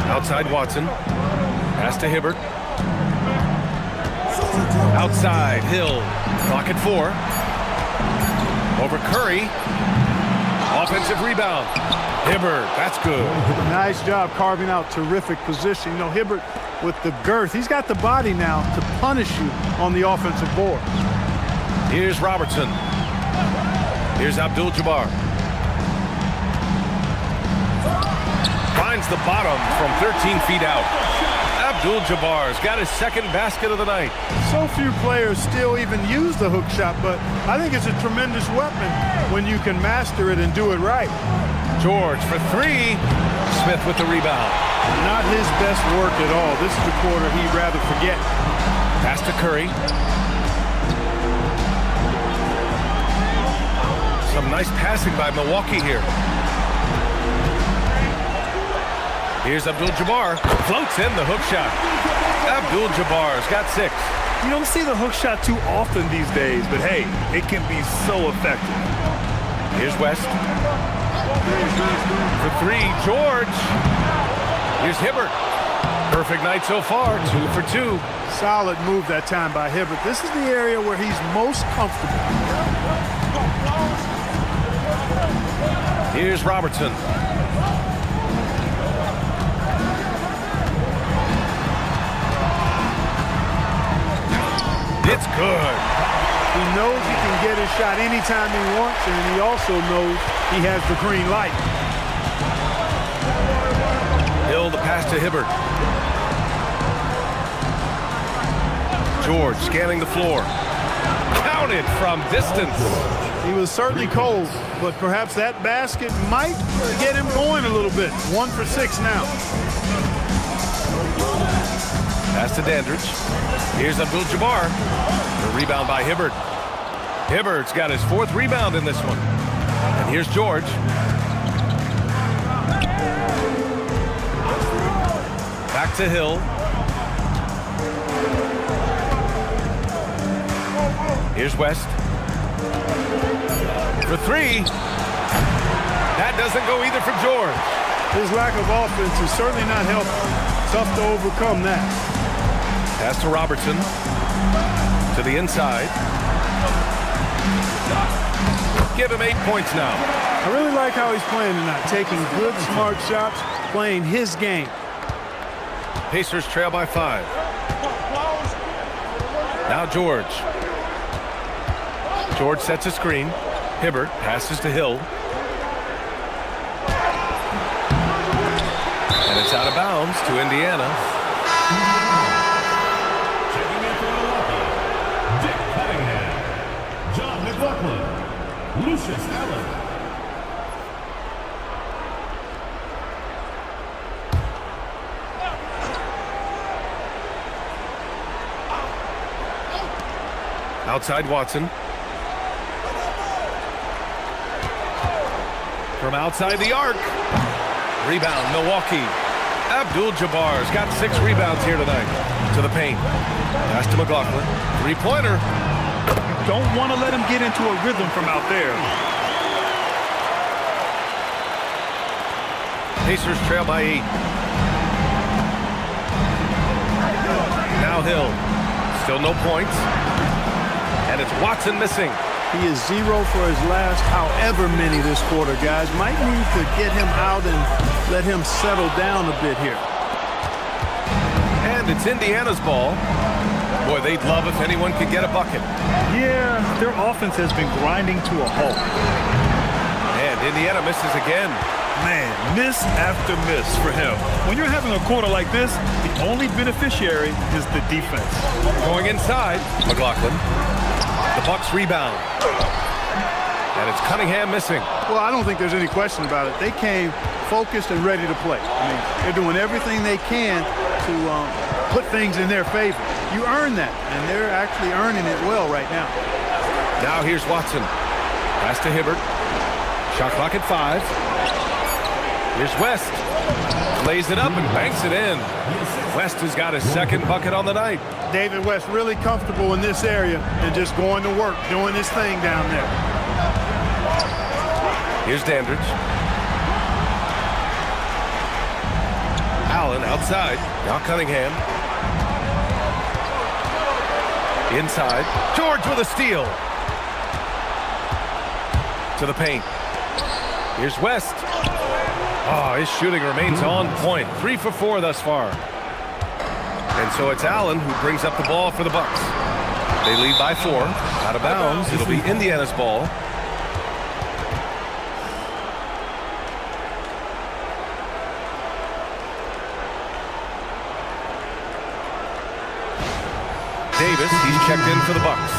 Outside Watson. Pass to Hibbert. Outside Hill. Clock at 4. Over Curry. Offensive rebound. Hibbert, that's good. Nice job carving out terrific position. You know, Hibbert with the girth, he's got the body now to punish you on the offensive board. Here's Robertson. Here's Abdul-Jabbar. Finds the bottom from 13 feet out. Abdul-Jabbar's got his 2nd basket of the night. So few players still even use the hook shot, but I think it's a tremendous weapon when you can master it and do it right. George for 3. Smith with the rebound. Not his best work at all. This is the quarter he'd rather forget. Pass to Curry. Some nice passing by Milwaukee here. Here's Abdul-Jabbar. Floats in the hook shot. Abdul-Jabbar's got 6. You don't see the hook shot too often these days, but hey, it can be so effective. Here's West. For 3, George. Here's Hibbert. Perfect night so far, 2 for 2. Solid move that time by Hibbert. This is the area where he's most comfortable. Here's Robertson. It's good. He knows he can get his shot anytime he wants, and he also knows he has the green light. Hill the pass to Hibbert. George scanning the floor. Counted from distance. He was certainly cold, but perhaps that basket might get him going a little bit. 1 for 6 now. Pass to Dandridge. Here's Abdul-Jabbar. The rebound by Hibbert. Hibbert's got his 4th rebound in this one. And here's George. Back to Hill. Here's West. For 3. That doesn't go either for George. His lack of offense is certainly not helping. Tough to overcome that. Pass to Robertson. To the inside. Give him 8 points now. I really like how he's playing tonight. Taking good, smart shots, playing his game. Pacers trail by 5. Now George. George sets a screen. Hibbert passes to Hill. And it's out of bounds to Indiana. Checking in for Milwaukee, Dick Cunningham, John McLaughlin, Lucius Allen. Outside Watson. From outside the arc. Rebound, Milwaukee. Abdul-Jabbar's got 6 rebounds here tonight. To the paint. Pass to McLaughlin. 3-pointer. Don't want to let him get into a rhythm from out there. Pacers trail by 8. Now Hill. Still no points. And it's Watson missing. He is 0 for his last however many this quarter, guys. Might need to get him out and let him settle down a bit here. And it's Indiana's ball. Boy, they'd love if anyone could get a bucket. Yeah, their offense has been grinding to a halt. And Indiana misses again. Man, miss after miss for him. When you're having a quarter like this, the only beneficiary is the defense. Going inside, McLaughlin. The Bucks rebound. And it's Cunningham missing. Well, I don't think there's any question about it. They came focused and ready to play. I mean, they're doing everything they can to put things in their favor. You earn that, and they're actually earning it well right now. Now here's Watson. Pass to Hibbert. Shot clock at 5. Here's West. Lays it up and banks it in. West has got his 2nd bucket on the night. David West really comfortable in this area and just going to work, doing his thing down there. Here's Dandridge. Allen outside. Now Cunningham. Inside. George with a steal. To the paint. Here's West. Oh, his shooting remains on point. 3 for 4 thus far. And so it's Allen who brings up the ball for the Bucks. They lead by 4. Out of bounds. It'll be Indiana's ball. Davis, he's checked in for the Bucks.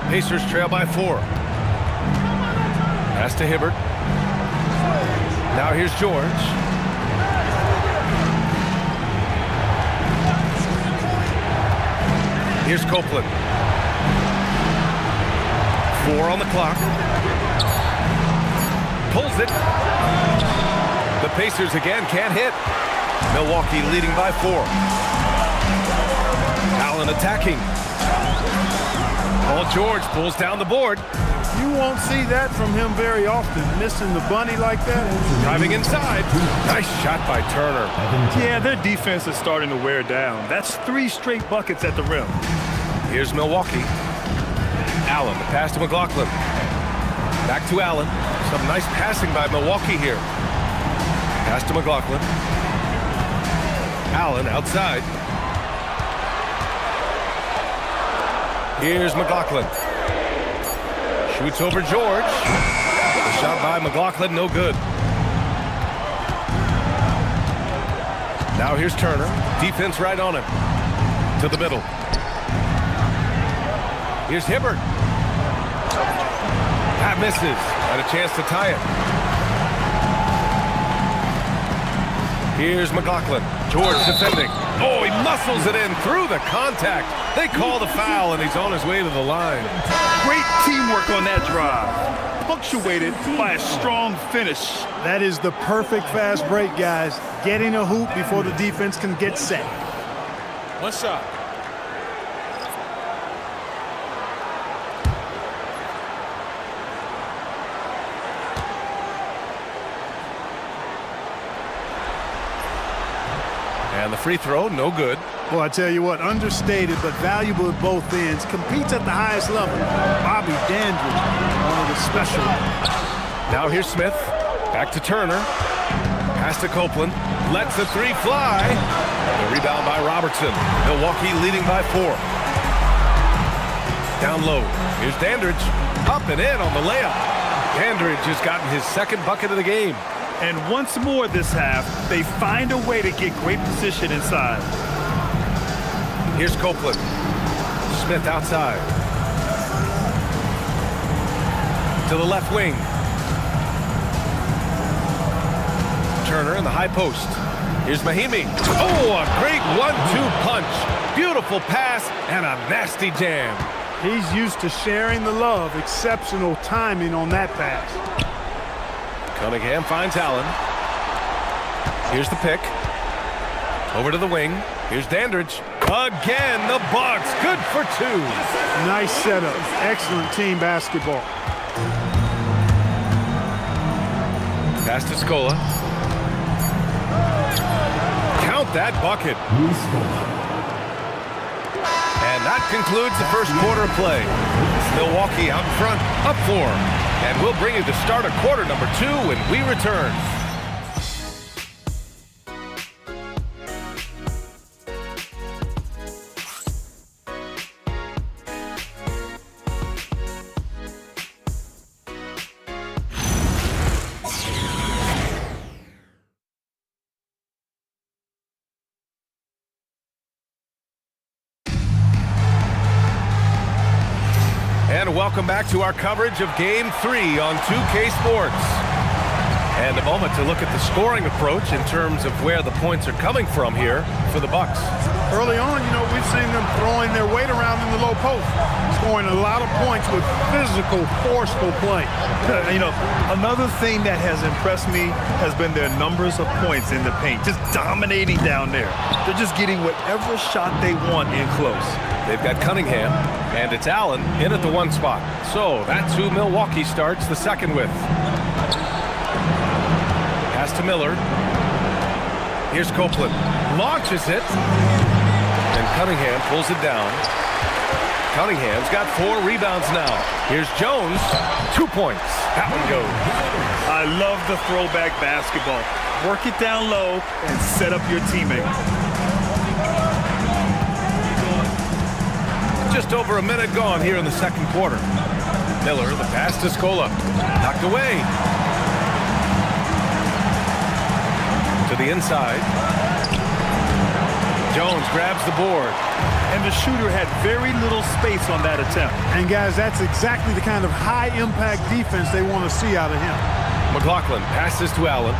Pacers trail by 4. Pass to Hibbert. Now here's George. Here's Copeland. 4 on the clock. Pulls it. The Pacers again can't hit. Milwaukee leading by 4. Allen attacking. Paul George pulls down the board. You won't see that from him very often, missing the bunny like that. Driving inside. Nice shot by Turner. Yeah, their defense is starting to wear down. That's 3 straight buckets at the rim. Here's Milwaukee. Allen, the pass to McLaughlin. Back to Allen. Some nice passing by Milwaukee here. Pass to McLaughlin. Allen outside. Here's McLaughlin. Shoots over George. The shot by McLaughlin, no good. Now here's Turner. Defense right on him. To the middle. Here's Hibbert. That misses. Had a chance to tie it. Here's McLaughlin. George defending. Oh, he muscles it in through the contact. They call the foul, and he's on his way to the line. Great teamwork on that drive. Punctuated by a strong finish. That is the perfect fast break, guys. Getting a hoop before the defense can get set. One shot. And the free throw, no good. Well, I tell you what, understated but valuable at both ends. Competes at the highest level. Bobby Dandridge, one of the special. Now here's Smith. Back to Turner. Pass to Copeland. Lets the 3 fly. The rebound by Robertson. Milwaukee leading by 4. Down low. Here's Dandridge. Up and in on the layup. Dandridge has gotten his 2nd bucket of the game. And once more this half, they find a way to get great position inside. Here's Copeland. Smith outside. To the left wing. Turner in the high post. Here's Mahimi. Oh, a great 1-2 punch. Beautiful pass and a nasty jam. He's used to sharing the love. Exceptional timing on that pass. Cunningham finds Allen. Here's the pick. Over to the wing. Here's Dandridge. Again, the Bucks. Good for 2. Nice setup. Excellent team basketball. Pass to Scola. Count that bucket. And that concludes the first quarter of play. Milwaukee out in front, up 4. And we'll bring you the start of quarter number 2 when we return. And welcome back to our coverage of Game 3 on 2K Sports. And a moment to look at the scoring approach in terms of where the points are coming from here for the Bucks. Early on, we've seen them throwing their weight around in the low post, scoring a lot of points with physical, forceful play. Another thing that has impressed me has been their numbers of points in the paint, just dominating down there. They're just getting whatever shot they want in close. They've got Cunningham, and it's Allen in at the 1 spot. So that's who Milwaukee starts the second with. Pass to Miller. Here's Copeland. Launches it. And Cunningham pulls it down. Cunningham's got 4 rebounds now. Here's Jones. 2 points. That one goes. I love the throwback basketball. Work it down low and set up your teammate. Just over a minute gone here in the second quarter. Miller, the pass to Scola. Knocked away. To the inside. Jones grabs the board. And the shooter had very little space on that attempt. And guys, that's exactly the kind of high-impact defense they want to see out of him. McLaughlin passes to Allen.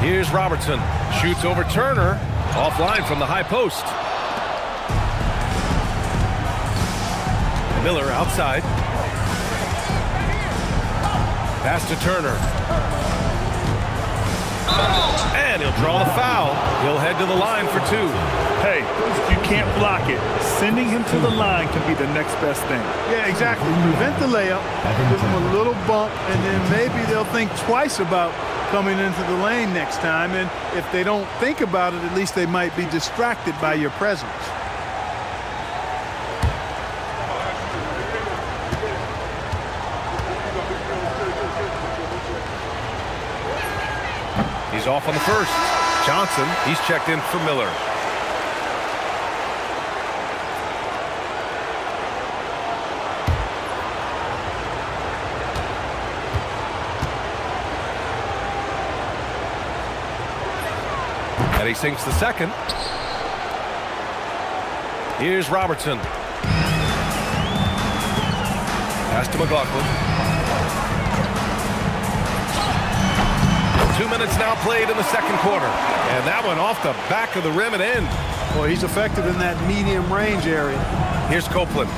Here's Robertson. Shoots over Turner. Offline from the high post. Miller outside. Pass to Turner. And he'll draw the foul. He'll head to the line for 2. Hey, if you can't block it, sending him to the line can be the next best thing. Yeah, exactly. Prevent the layup, give them a little bump, and then maybe they'll think twice about coming into the lane next time. And if they don't think about it, at least they might be distracted by your presence. He's off on the first. Johnson, he's checked in for Miller. And he sinks the second. Here's Robertson. Pass to McLaughlin. 2 minutes now played in the second quarter. And that one off the back of the rim and in. Well, he's effective in that medium range area. Here's Copeland.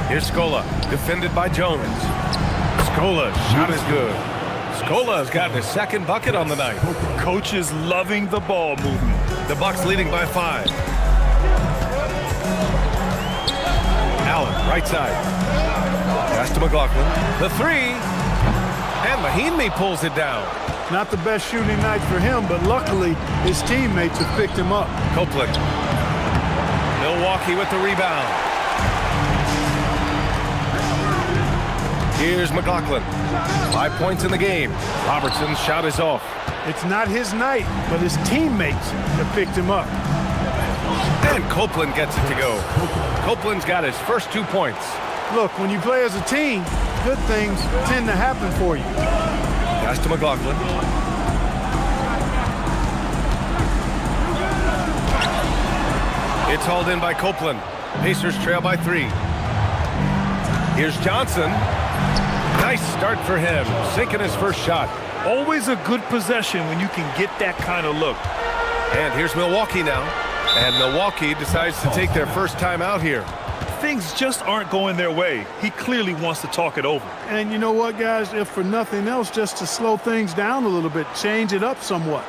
Here's Scola, defended by Jones. Scola's shot is good. Scola's gotten his second bucket on the night. Coach is loving the ball movement. The Bucks leading by 5. Allen, right side. Pass to McLaughlin. The 3. And Mahinmi pulls it down. Not the best shooting night for him, but luckily his teammates have picked him up. Copeland. Milwaukee with the rebound. Here's McLaughlin. 5 points in the game. Robertson's shot is off. It's not his night, but his teammates have picked him up. And Copeland gets it to go. Copeland's got his first 2 points. Look, when you play as a team, good things tend to happen for you. Pass to McLaughlin. It's hauled in by Copeland. Pacers trail by 3. Here's Johnson. Nice start for him, sinking his first shot. Always a good possession when you can get that kind of look. And here's Milwaukee now. And Milwaukee decides to take their first time out here. Things just aren't going their way. He clearly wants to talk it over. And you know what, guys? If for nothing else, just to slow things down a little bit, change it up somewhat.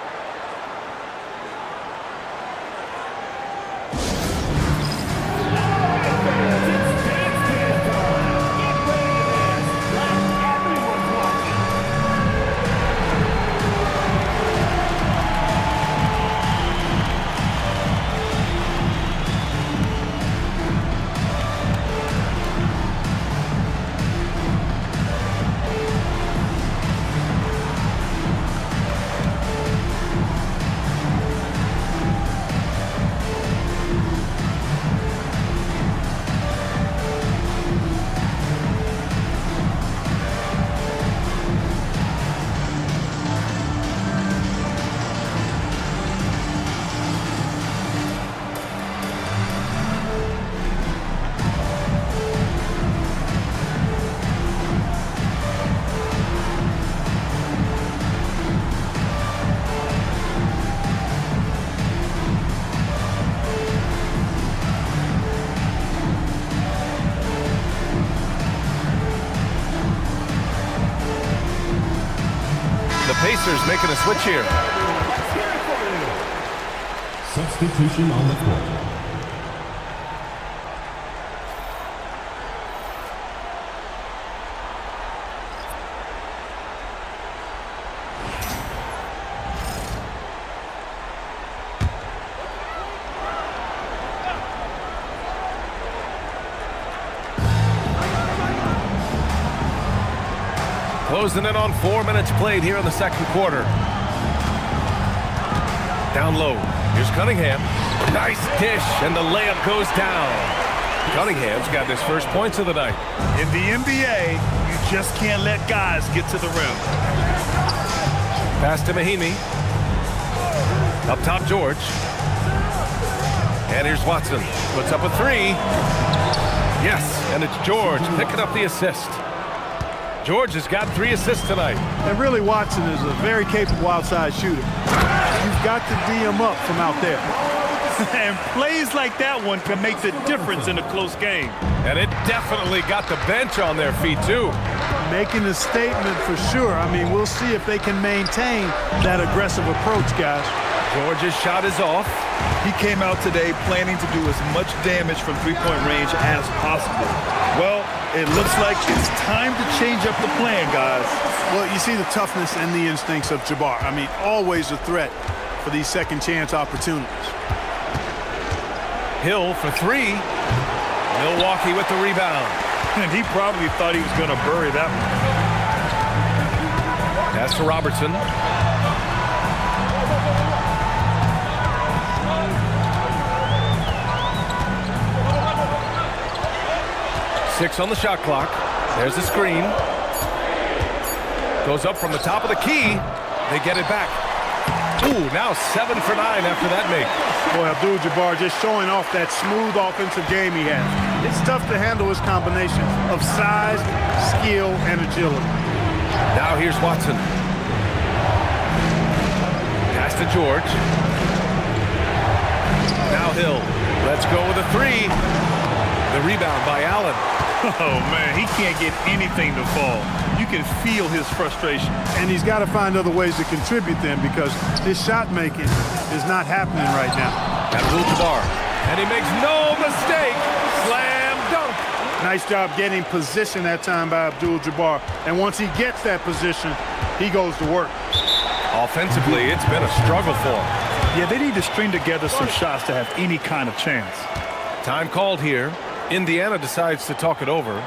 Pacers making a switch here. Substitution on the court. Closing in on 4 minutes played here in the second quarter. Down low. Here's Cunningham. Nice dish, and the layup goes down. Cunningham's got his first points of the night. In the NBA, you just can't let guys get to the rim. Pass to Mahinmi. Up top, George. And here's Watson. Puts up a 3. Yes, and it's George picking up the assist. George has got 3 assists tonight. And really, Watson is a very capable outside shooter. You've got to D him up from out there. And plays like that one can make the difference in a close game. And it definitely got the bench on their feet, too. Making a statement for sure. I mean, we'll see if they can maintain that aggressive approach, guys. George's shot is off. He came out today planning to do as much damage from three-point range as possible. Well, it looks like it's time to change up the plan, guys. Well, you see the toughness and the instincts of Jabbar. I mean, always a threat for these second chance opportunities. Hill for three. Milwaukee with the rebound. And he probably thought he was going to bury that one. Pass to Robertson. Six on the shot clock. There's the screen. Goes up from the top of the key. They get it back. Ooh, now 7 for 9 after that make. Boy, Abdul-Jabbar just showing off that smooth offensive game he has. It's tough to handle his combination of size, skill, and agility. Now here's Watson. Pass to George. Now Hill. Let's go with a three. The rebound by Allen. Oh, man, he can't get anything to fall. You can feel his frustration. And he's got to find other ways to contribute then, because his shot making is not happening right now. Abdul-Jabbar. And he makes no mistake. Slam dunk. Nice job getting position that time by Abdul-Jabbar. And once he gets that position, he goes to work. Offensively, it's been a struggle for him. Yeah, they need to string together some shots to have any kind of chance. Time called here. Indiana decides to talk it over.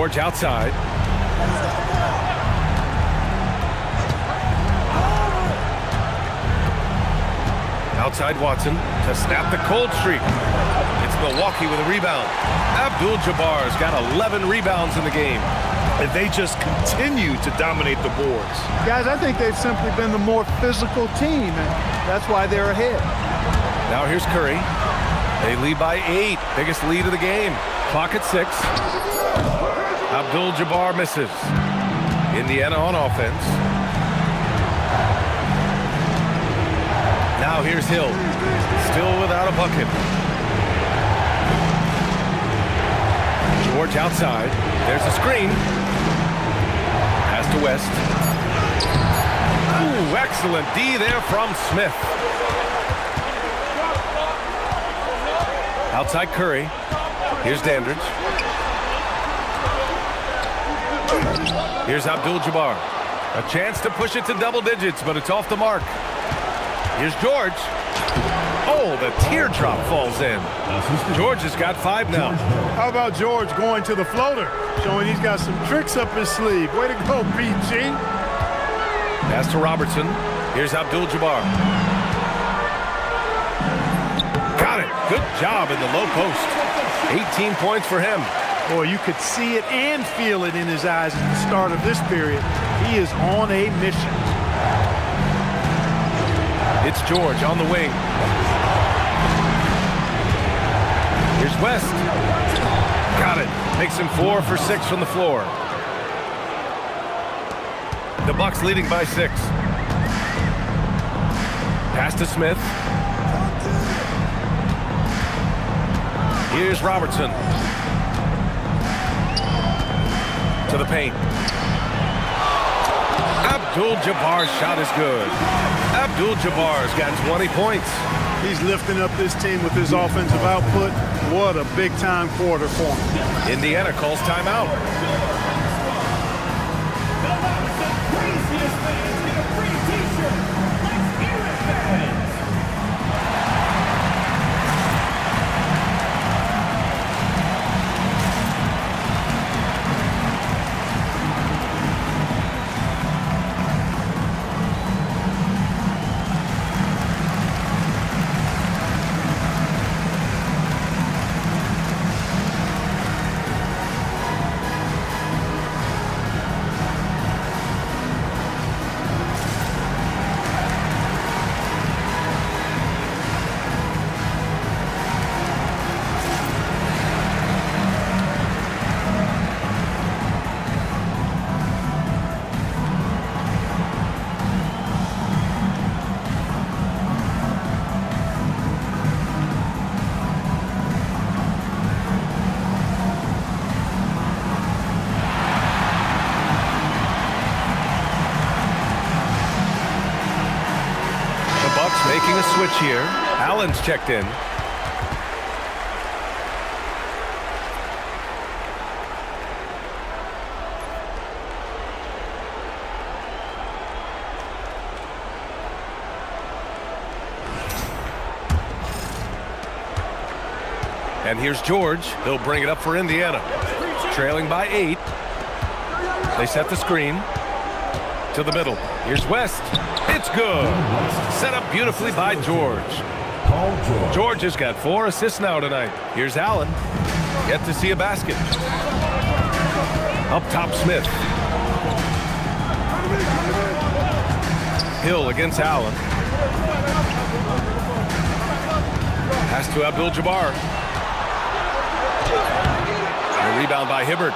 George outside. Outside Watson to snap the cold streak. It's Milwaukee with a rebound. Abdul-Jabbar's got 11 rebounds in the game. And they just continue to dominate the boards. Guys, I think they've simply been the more physical team, and that's why they're ahead. Now here's Curry. They lead by 8. Biggest lead of the game. Clock at 6. Abdul-Jabbar misses. Indiana on offense. Now here's Hill. Still without a bucket. George outside. There's a screen. Pass to West. Ooh, excellent D there from Smith. Outside Curry. Here's Dandridge. Here's Abdul-Jabbar. A chance to push it to double digits, but it's off the mark. Here's George. Oh, the teardrop falls in. George has got 5 now. How about George going to the floater, showing he's got some tricks up his sleeve. Way to go, PG. Pass to Robertson. Here's Abdul-Jabbar. Got it. Good job in the low post. 18 points for him. Boy, you could see it and feel it in his eyes at the start of this period. He is on a mission. It's George on the wing. Here's West. Got it. Makes him 4 for 6 from the floor. The Bucks leading by 6. Pass to Smith. Here's Robertson. To the paint. Abdul-Jabbar's shot is good. Abdul-Jabbar's got 20 points. He's lifting up this team with his offensive output. What a big-time quarter for him. Indiana calls timeout. Making a switch here. Allen's checked in. And here's George. He'll bring it up for Indiana. Trailing by 8. They set the screen. To the middle. Here's West. It's good. Set up beautifully by George. George has got 4 assists now tonight. Here's Allen. Yet to see a basket. Up top, Smith. Hill against Allen. Pass to Abdul-Jabbar. A rebound by Hibbert.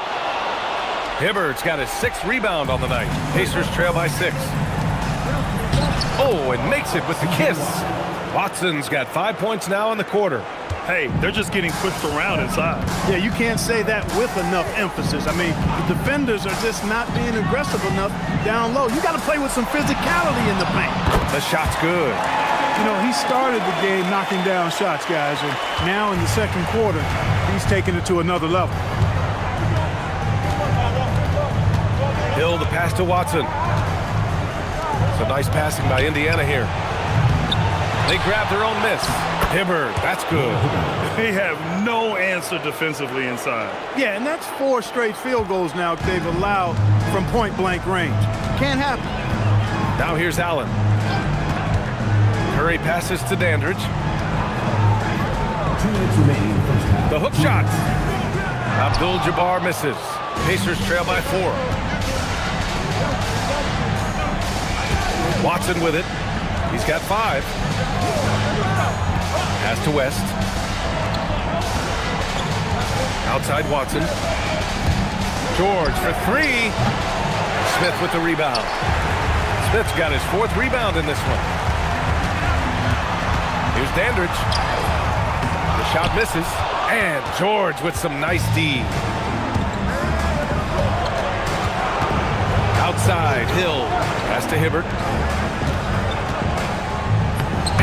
Hibbert's got his 6th rebound on the night. Pacers trail by 6. Oh, and makes it with the kiss. Watson's got 5 points now in the quarter. Hey, they're just getting pushed around inside. Yeah, you can't say that with enough emphasis. I mean, the defenders are just not being aggressive enough down low. You got to play with some physicality in the paint. The shot's good. You know, he started the game knocking down shots, guys, and now in the second quarter, he's taking it to another level. Hill, the pass to Watson. Some nice passing by Indiana here. They grab their own miss. Hibbert, that's good. They have no answer defensively inside. Yeah, and that's 4 straight field goals now they've allowed from point-blank range. Can't happen. Now here's Allen. Curry passes to Dandridge. 2 minutes remaining in the first half. The hook shot. Abdul-Jabbar misses. Pacers trail by 4. Watson with it. He's got 5. Pass to West. Outside Watson. George for 3. Smith with the rebound. Smith's got his 4th rebound in this one. Here's Dandridge. The shot misses. And George with some nice D. Outside, Hill. Pass to Hibbert.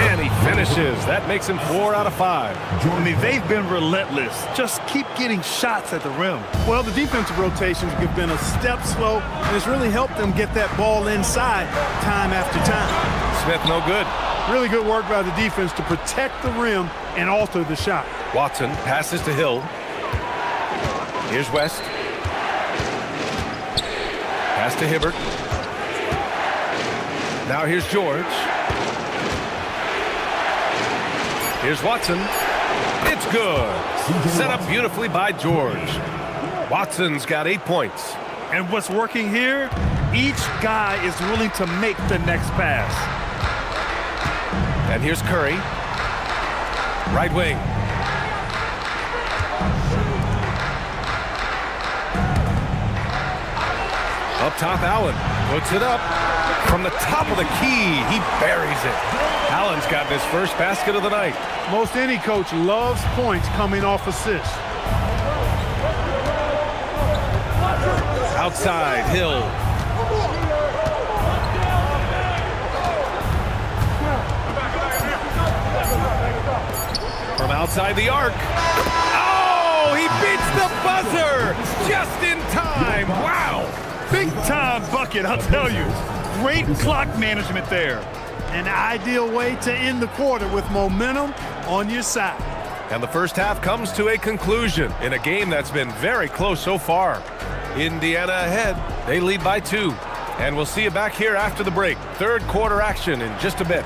And he finishes. That makes him 4 out of 5. I mean, they've been relentless. Just keep getting shots at the rim. Well, the defensive rotations have been a step slow, and it's really helped them get that ball inside time after time. Smith no good. Really good work by the defense to protect the rim and alter the shot. Watson passes to Hill. Here's West. Pass to Hibbert. Now here's George. Here's Watson. It's good. Set up beautifully by George. Watson's got 8 points. And what's working here, each guy is willing to make the next pass. And here's Curry. Right wing. Up top, Allen puts it up. From the top of the key, he buries it. Allen's gotten his first basket of the night. Most any coach loves points coming off assists. Outside, Hill. From outside the arc. Oh, he beats the buzzer just in time. Wow. Big time bucket, I'll tell you. Great clock management there. An ideal way to end the quarter with momentum on your side. And the first half comes to a conclusion in a game that's been very close so far. Indiana ahead. They lead by 2. And we'll see you back here after the break. Third quarter action in just a bit.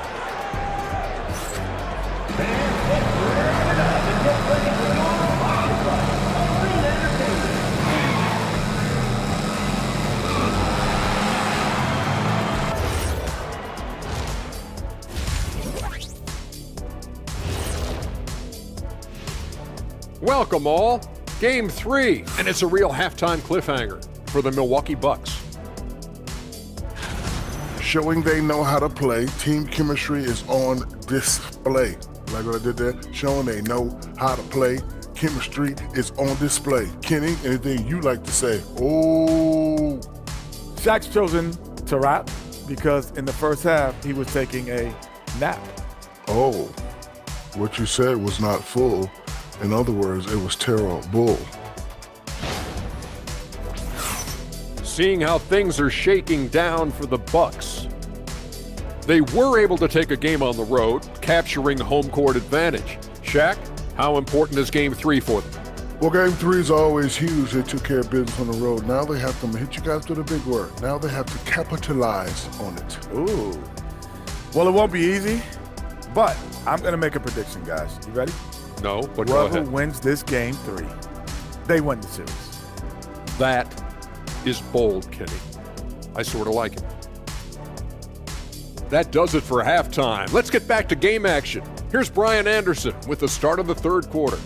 Welcome all. Game 3, and it's a real halftime cliffhanger for the Milwaukee Bucks. Showing they know how to play. Team chemistry is on display. Like what I did there? Showing they know how to play. Chemistry is on display. Kenny, anything you like to say? Oh. Shaq's chosen to rap because in the first half, he was taking a nap. Oh. What you said was not full. In other words, it was terrible. Seeing how things are shaking down for the Bucks. They were able to take a game on the road, capturing home court advantage. Shaq, how important is Game 3 for them? Well, Game 3 is always huge. They took care of business on the road. Now they have to hit you guys with a big word. Now they have to capitalize on it. Ooh. Well, it won't be easy, but I'm going to make a prediction, guys. You ready? No, but go Whoever ahead. wins this Game 3, they win the series. That is bold, Kenny. I sort of like it. That does it for halftime. Let's get back to game action. Here's Brian Anderson with the start of the third quarter.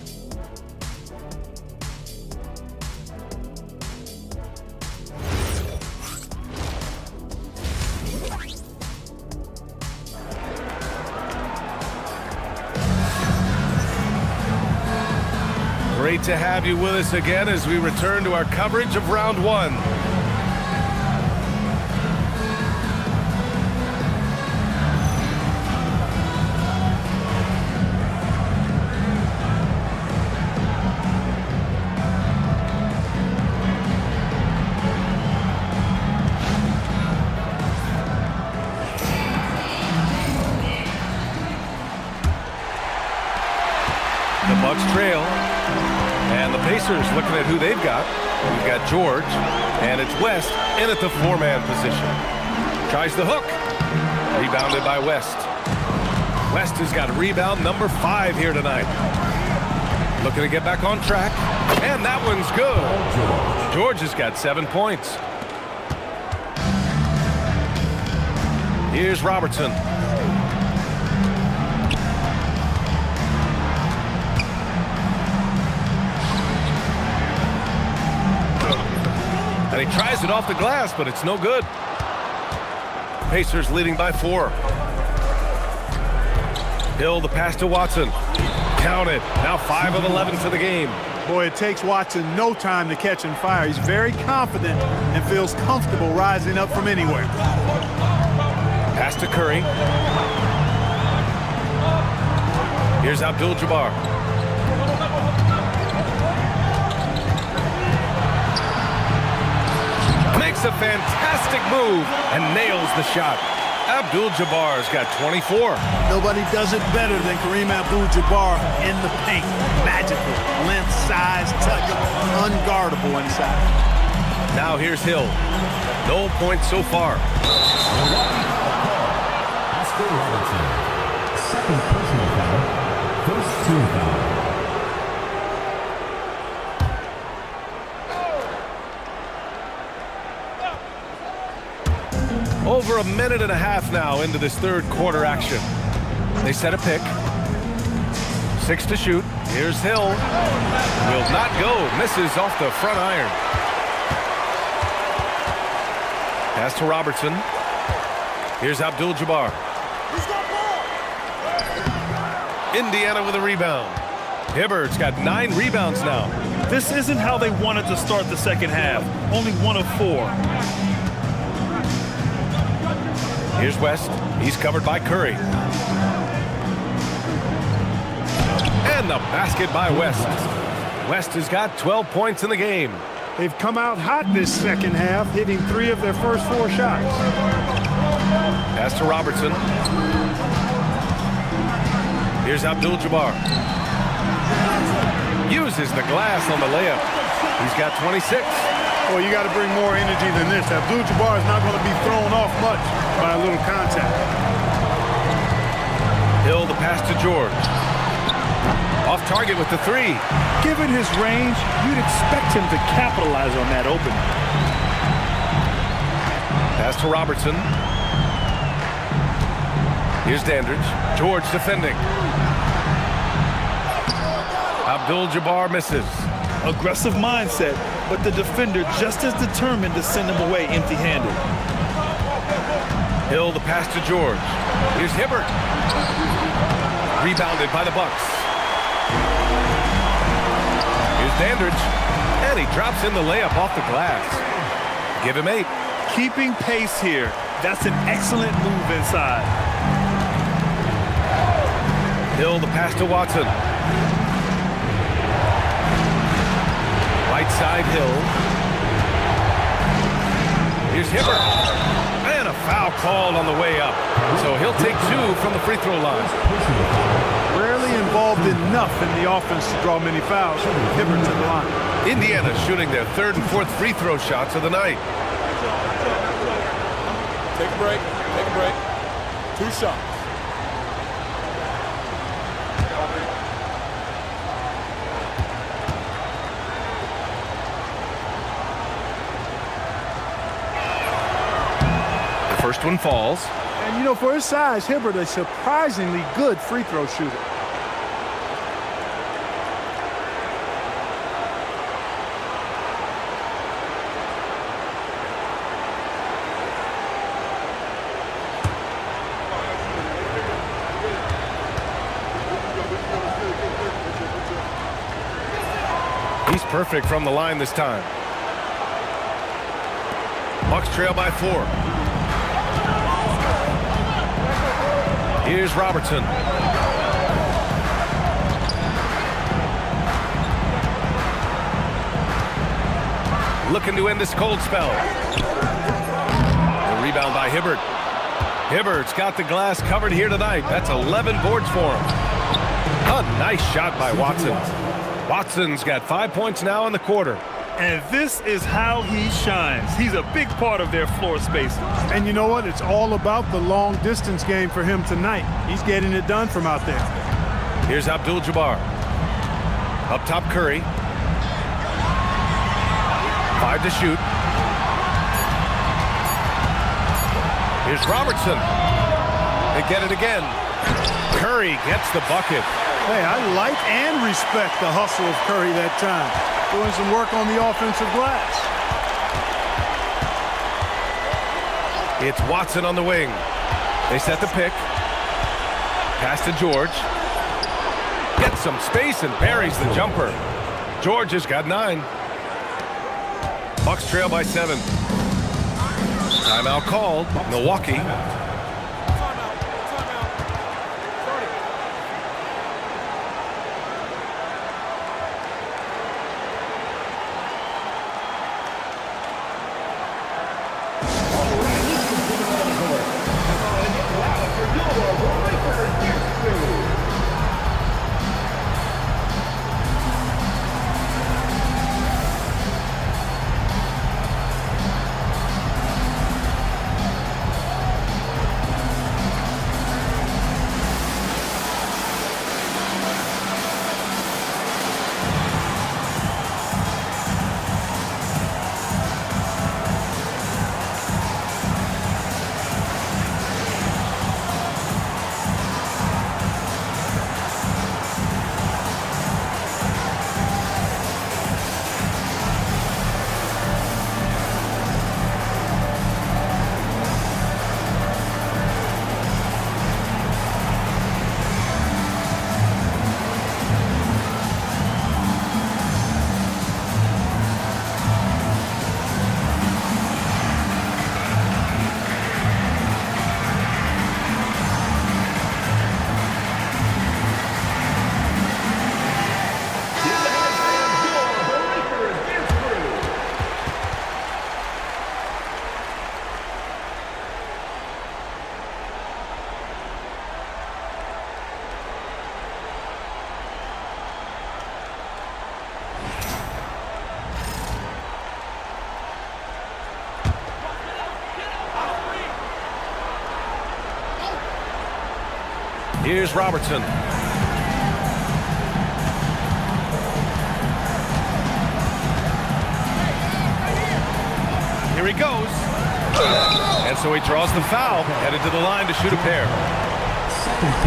Great to have you with us again as we return to our coverage of round 1. The Bucks trail. And the Pacers looking at who they've got. We've got George, and it's West in at the 4-man position. Tries the hook. Rebounded by West. West has got rebound number 5 here tonight. Looking to get back on track. And that one's good. George has got 7 points. Here's Robertson. And he tries it off the glass, but it's no good. Pacers leading by 4. Hill, the pass to Watson. Count it. Now 5 of 11 for the game. Boy, it takes Watson no time to catch and fire. He's very confident and feels comfortable rising up from anywhere. Pass to Curry. Here's Abdul-Jabbar. Makes a fantastic move and nails the shot. Abdul-Jabbar's got 24. Nobody does it better than Kareem Abdul-Jabbar in the paint. Magical. Length, size, touch. Unguardable inside. Now here's Hill. No points so far. Oscar Robertson. Second personal foul. First team foul. over a minute and a half now into this third quarter action. They set a pick. 6 to shoot. Here's Hill. Will not go. Misses off the front iron. Pass to Robertson. Here's Abdul-Jabbar. Indiana with a rebound. Hibbert's got 9 rebounds now. This isn't how they wanted to start the second half. Only 1 of 4. Here's West. He's covered by Curry. And the basket by West. West has got 12 points in the game. They've come out hot this second half, hitting 3 of their first 4 shots. Pass to Robertson. Here's Abdul-Jabbar. Uses the glass on the layup. He's got 26. Well, you got to bring more energy than this. Abdul-Jabbar is not going to be thrown off much by a little contact. Hill, the pass to George. Off target with the 3. Given his range, you'd expect him to capitalize on that opening. Pass to Robertson. Here's Dandridge. George defending. Abdul-Jabbar misses. Aggressive mindset, but the defender just as determined to send him away empty-handed. Hill, the pass to George. Here's Hibbert. Rebounded by the Bucks. Here's Dandridge. And he drops in the layup off the glass. Give him 8. Keeping pace here. That's an excellent move inside. Hill, the pass to Watson. Right side, Hill. Here's Hibbert. And a foul called on the way up. So he'll take 2 from the free throw line. Rarely involved enough in the offense to draw many fouls. Hibbert to the line. Indiana shooting their 3rd and 4th free throw shots of the night. Take a break. Take a break. 2 shots. First one falls. And, you know, for his size, Hibbert is a surprisingly good free throw shooter. He's perfect from the line this time. Bucks trail by 4. Here's Robertson. Looking to end this cold spell. The rebound by Hibbert. Hibbert's got the glass covered here tonight. That's 11 boards for him. A nice shot by Watson. Watson's got 5 points now in the quarter. And this is how he shines. He's a big part of their floor spacing. And you know what? It's all about the long distance game for him tonight. He's getting it done from out there. Here's Abdul-Jabbar. Up top, Curry. 5 to shoot. Here's Robertson. They get it again. Curry gets the bucket. Hey, I like and respect the hustle of Curry that time. Doing some work on the offensive glass. It's Watson on the wing. They set the pick. Pass to George. Gets some space and buries the jumper. George has got 9. Bucks trail by 7. Timeout called. Milwaukee. Here's Robertson. Here he goes. And so he draws the foul, headed to the line to shoot a pair.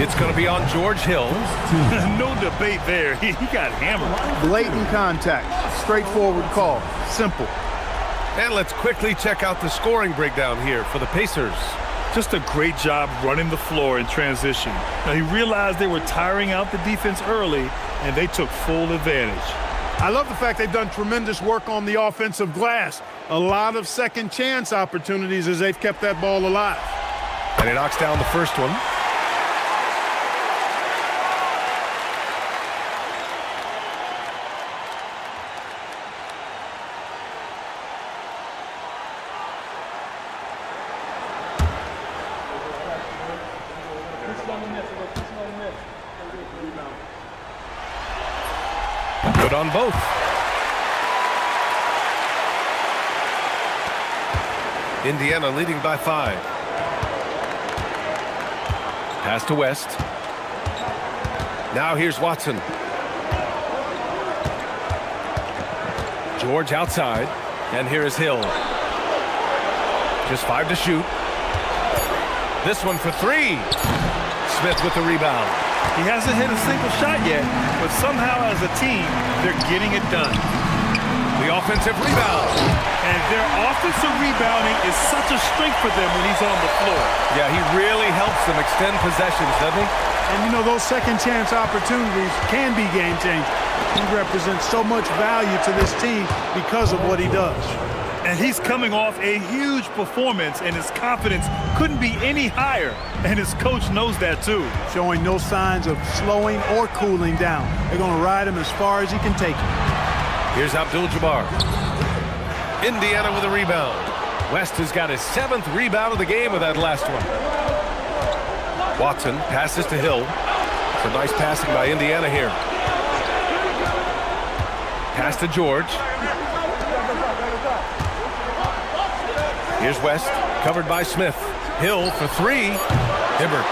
It's going to be on George Hill. No debate there. He got hammered. Blatant contact. Straightforward call. Simple. And let's quickly check out the scoring breakdown here for the Pacers. Just a great job running the floor in transition. Now, he realized they were tiring out the defense early, and they took full advantage. I love the fact they've done tremendous work on the offensive glass. A lot of second chance opportunities as they've kept that ball alive. And he knocks down the first one. Good on both. Indiana leading by 5. Pass to West. Now here's Watson. George outside. And here is Hill. Just 5 to shoot. This one for 3. Smith with the rebound. He hasn't hit a single shot yet, but somehow as a team, they're getting it done. The offensive rebound. And their offensive rebounding is such a strength for them when he's on the floor. Yeah, he really helps them extend possessions, doesn't he? And you know, those second chance opportunities can be game changers. He represents so much value to this team because of what he does. And he's coming off a huge performance, and his confidence couldn't be any higher. And his coach knows that too. Showing no signs of slowing or cooling down. They're going to ride him as far as he can take him. Here's Abdul-Jabbar. Indiana with a rebound. West has got his 7th rebound of the game with that last one. Watson passes to Hill. It's a nice passing by Indiana here. Pass to George. Here's West, covered by Smith. Hill for 3. Hibbert.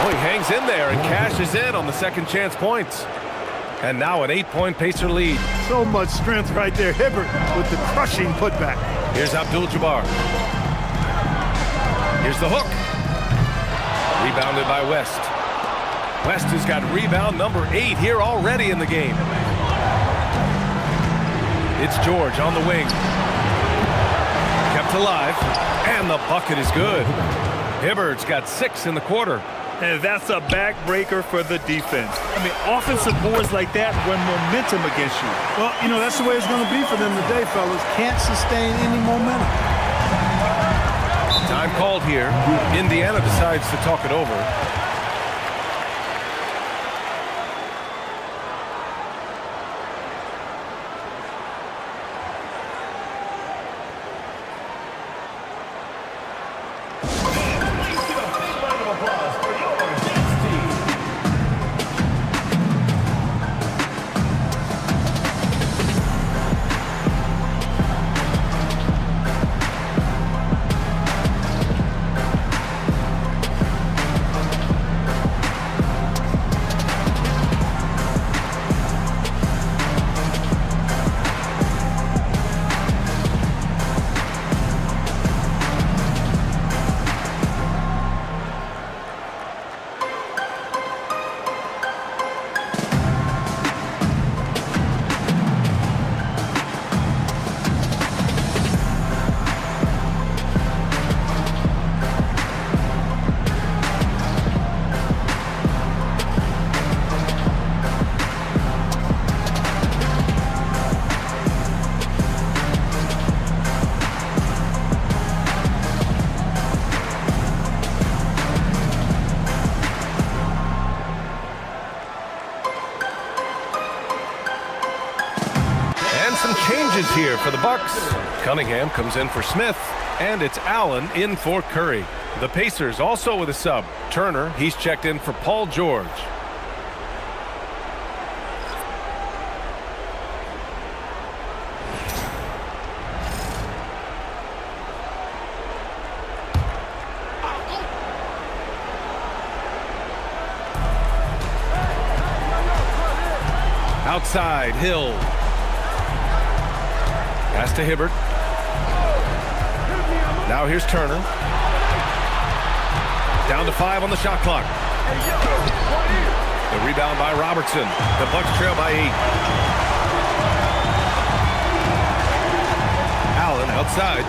Oh, he hangs in there and cashes in on the second chance points. And now an 8-point Pacer lead. So much strength right there. Hibbert with the crushing putback. Here's Abdul-Jabbar. Here's the hook. Rebounded by West. West has got rebound number 8 here already in the game. It's George on the wing. Kept alive, and the bucket is good. Hibbert's got 6 in the quarter. And that's a backbreaker for the defense. I mean, offensive boards like that run momentum against you. Well, you know, that's the way it's going to be for them today, fellas. Can't sustain any momentum. Time called here. Indiana decides to talk it over. Changes here for the Bucks. Cunningham comes in for Smith, and it's Allen in for Curry. The Pacers also with a sub. Turner, he's checked in for Paul George. Outside, Hill. Pass to Hibbert. Now here's Turner. Down to 5 on the shot clock. The rebound by Robertson. The Bucks trail by 8. Allen outside.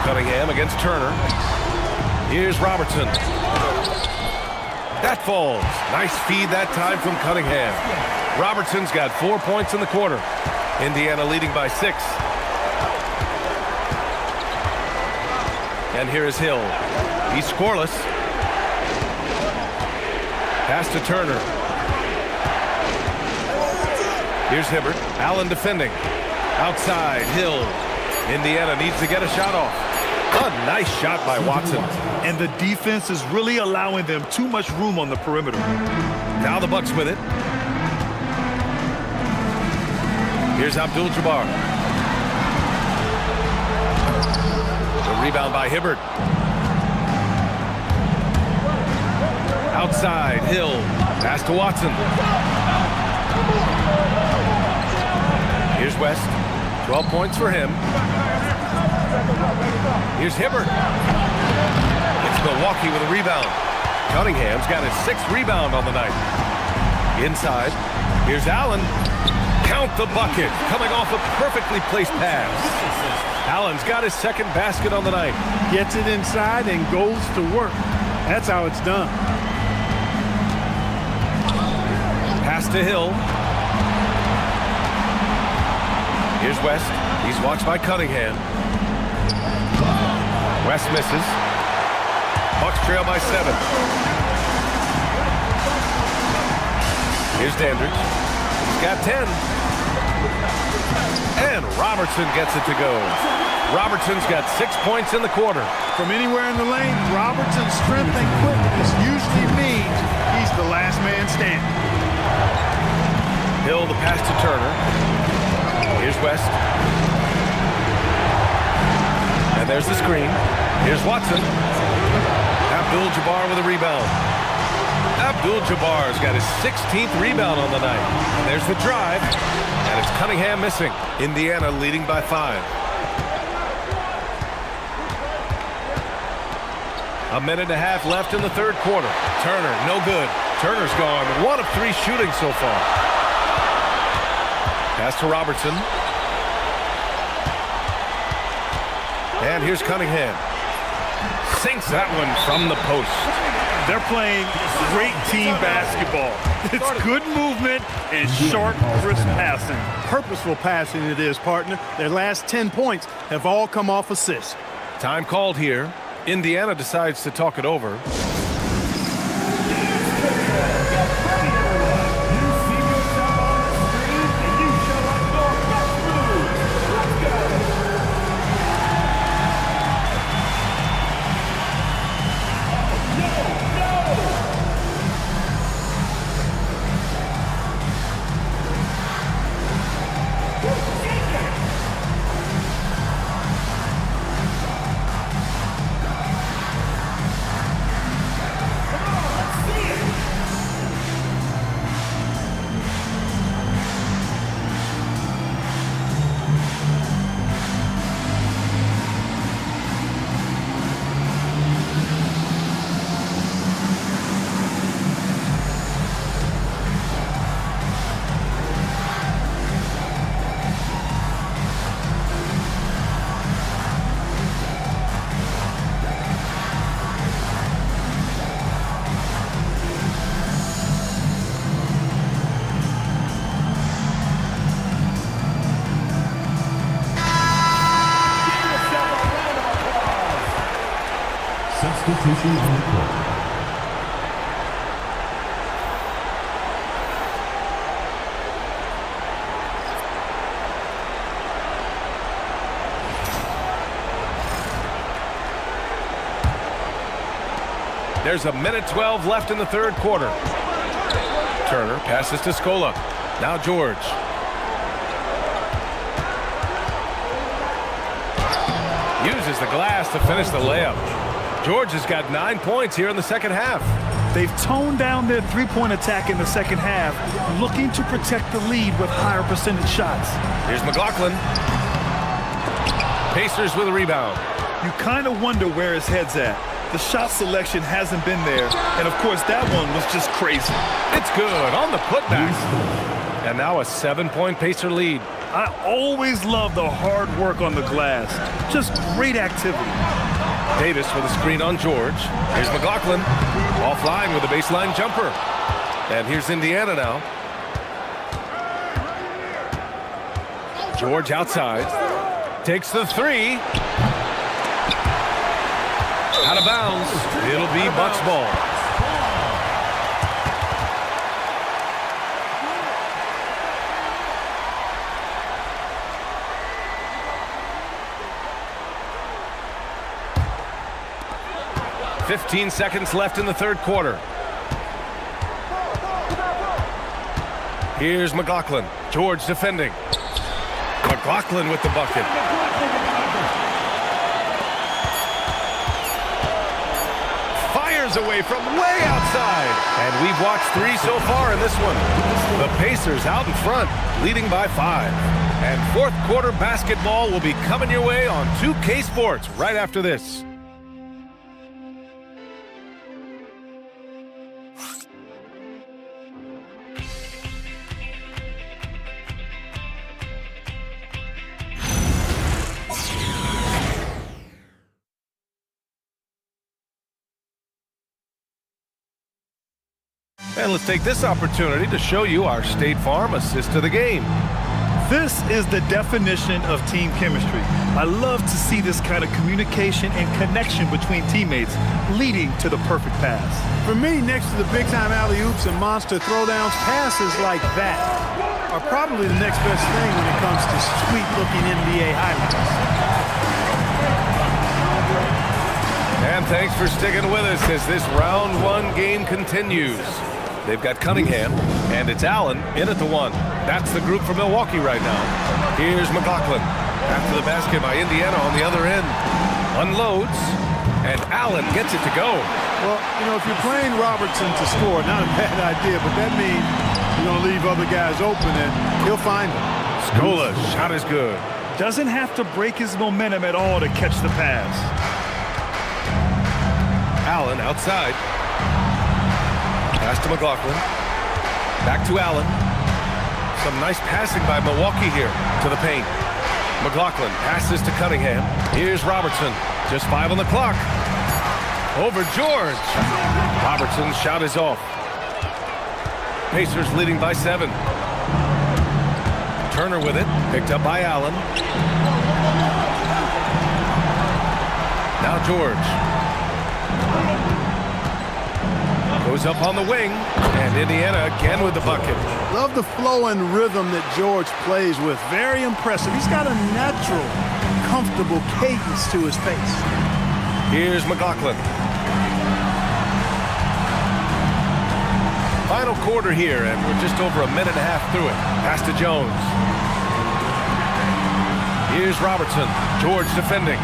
Cunningham against Turner. Here's Robertson. That falls. Nice feed that time from Cunningham. Robertson's got 4 points in the quarter. Indiana leading by 6. And here is Hill. He's scoreless. Pass to Turner. Here's Hibbert. Allen defending. Outside, Hill. Indiana needs to get a shot off. A nice shot by Watson. And the defense is really allowing them too much room on the perimeter. Now the Bucks with it. Here's Abdul-Jabbar. The rebound by Hibbert. Outside, Hill. Pass to Watson. Here's West. 12 points for him. Here's Hibbert. It's Milwaukee with a rebound. Cunningham's got his 6th rebound on the night. Inside. Here's Allen. Count the bucket. Coming off a perfectly placed pass. Allen's got his 2nd basket on the night. Gets it inside and goes to work. That's how it's done. Pass to Hill. Here's West. He's watched by Cunningham. West misses. Bucks trail by 7. Here's Dandridge. He's got 10. And Robertson gets it to go. Robertson's got 6 points in the quarter. From anywhere in the lane, Robertson's strength and quickness usually means he's the last man standing. Hill, the pass to Turner. Here's West. And there's the screen. Here's Watson. Abdul-Jabbar with a rebound. Abdul-Jabbar's got his 16th rebound on the night. And there's the drive. And it's Cunningham missing. Indiana leading by 5. A minute and a half left in the 3rd quarter. Turner, no good. Turner's gone 1 of 3 shooting so far. Pass to Robertson. And here's Cunningham. Sinks that one from the post. They're playing great team basketball. It's good movement and sharp, crisp passing. Purposeful passing it is, partner. Their last 10 points have all come off assists. Time called here. Indiana decides to talk it over. Substitution on the court. There's a minute 12 left in the 3rd quarter. Turner passes to Scola. Now George. Uses the glass to finish the layup. George has got 9 points here in the 2nd half. They've toned down their three-point attack in the second half, looking to protect the lead with higher percentage shots. Here's McLaughlin. Pacers with a rebound. You kind of wonder where his head's at. The shot selection hasn't been there, and of course that one was just crazy. It's good on the putback. And now a 7-point Pacer lead. I always love the hard work on the glass. Just great activity. Davis with a screen on George. Here's McLaughlin. Offline with a baseline jumper. And here's Indiana now. George outside. Takes the three. Out of bounds. It'll be Bucks ball. "15 seconds left in the third quarter. Here's McLaughlin. George defending. McLaughlin with the bucket. Fires away from way outside. And we've watched 3 so far in this one. The Pacers out in front, leading by 5. And fourth quarter basketball will be coming your way on 2K Sports right after this. And let's take this opportunity to show you our State Farm assist to the game. This is the definition of team chemistry. I love to see this kind of communication and connection between teammates leading to the perfect pass. For me, next to the big-time alley-oops and monster throwdowns, passes like that are probably the next best thing when it comes to sweet-looking NBA highlights. And thanks for sticking with us as this round 1 game continues. They've got Cunningham, and it's Allen in at the 1. That's the group for Milwaukee right now. Here's McLaughlin. After the basket by Indiana on the other end. Unloads, and Allen gets it to go. Well, you know, if you're playing Robertson to score, not a bad idea, but that means you're going to leave other guys open, and he'll find them. Scola's shot is good. Doesn't have to break his momentum at all to catch the pass. Allen outside. Pass to McLaughlin. Back to Allen. Some nice passing by Milwaukee here to the paint. McLaughlin passes to Cunningham. Here's Robertson. Just 5 on the clock. Over George. Robertson's shot is off. Pacers leading by 7. Turner with it. Picked up by Allen. Now George. Goes up on the wing, and Indiana again with the bucket. Love the flow and rhythm that George plays with. Very impressive. He's got a natural, comfortable cadence to his pace. Here's McLaughlin. Final quarter here, and we're just over a minute and a half through it. Pass to Jones. Here's Robertson. George defending.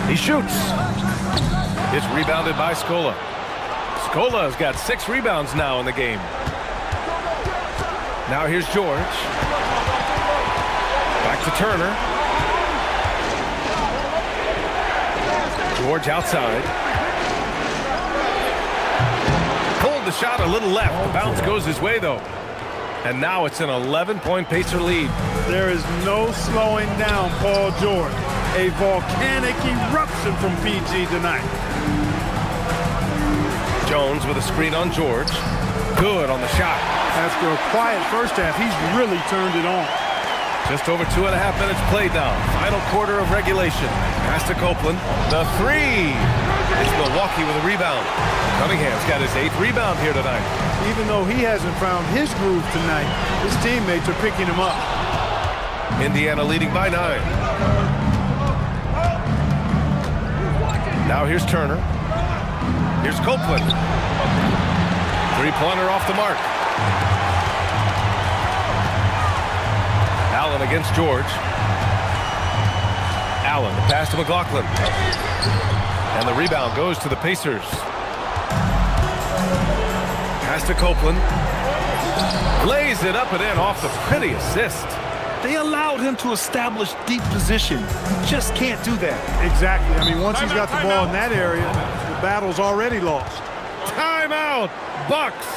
He shoots. It's rebounded by Scola. Scola's got 6 rebounds now in the game. Now here's George. Back to Turner. George outside. Pulled the shot a little left. The bounce goes his way, though. And now it's an 11-point Pacer lead. There is no slowing down Paul George. A volcanic eruption from PG tonight. Jones with a screen on George. Good on the shot. After a quiet first half, he's really turned it on. Just over 2.5 minutes played now. Final quarter of regulation. Pass to Copeland. The 3. It's Milwaukee with a rebound. Cunningham's got his 8th rebound here tonight. Even though he hasn't found his groove tonight, his teammates are picking him up. Indiana leading by 9. Now here's Turner. Here's Copeland. 3-pointer off the mark. Allen against George. Allen, the pass to McLaughlin. And the rebound goes to the Pacers. Pass to Copeland. Lays it up and in off the pretty assist. They allowed him to establish deep position. He just can't do that. Exactly. I mean, once he's got the ball in that area, the battle's already lost. Timeout, Bucks.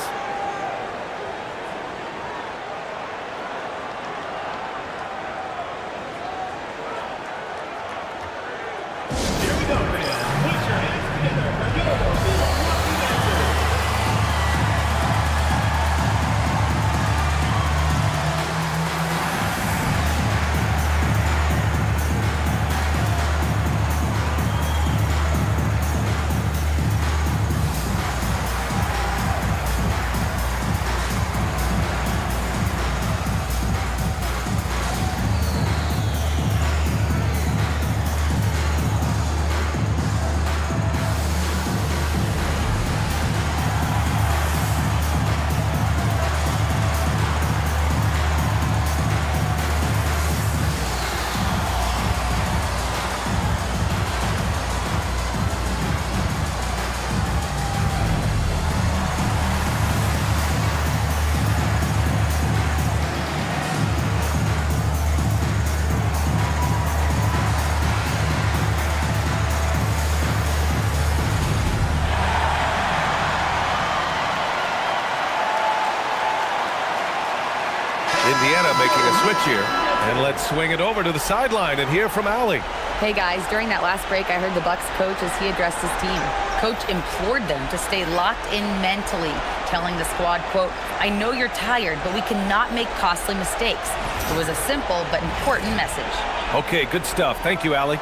Indiana making a switch here. And let's swing it over to the sideline and hear from Allie. Hey guys, during that last break, I heard the Bucks coach as he addressed his team. Coach implored them to stay locked in mentally, telling the squad, quote, "I know you're tired, but we cannot make costly mistakes." It was a simple but important message. Okay, good stuff. Thank you, Allie.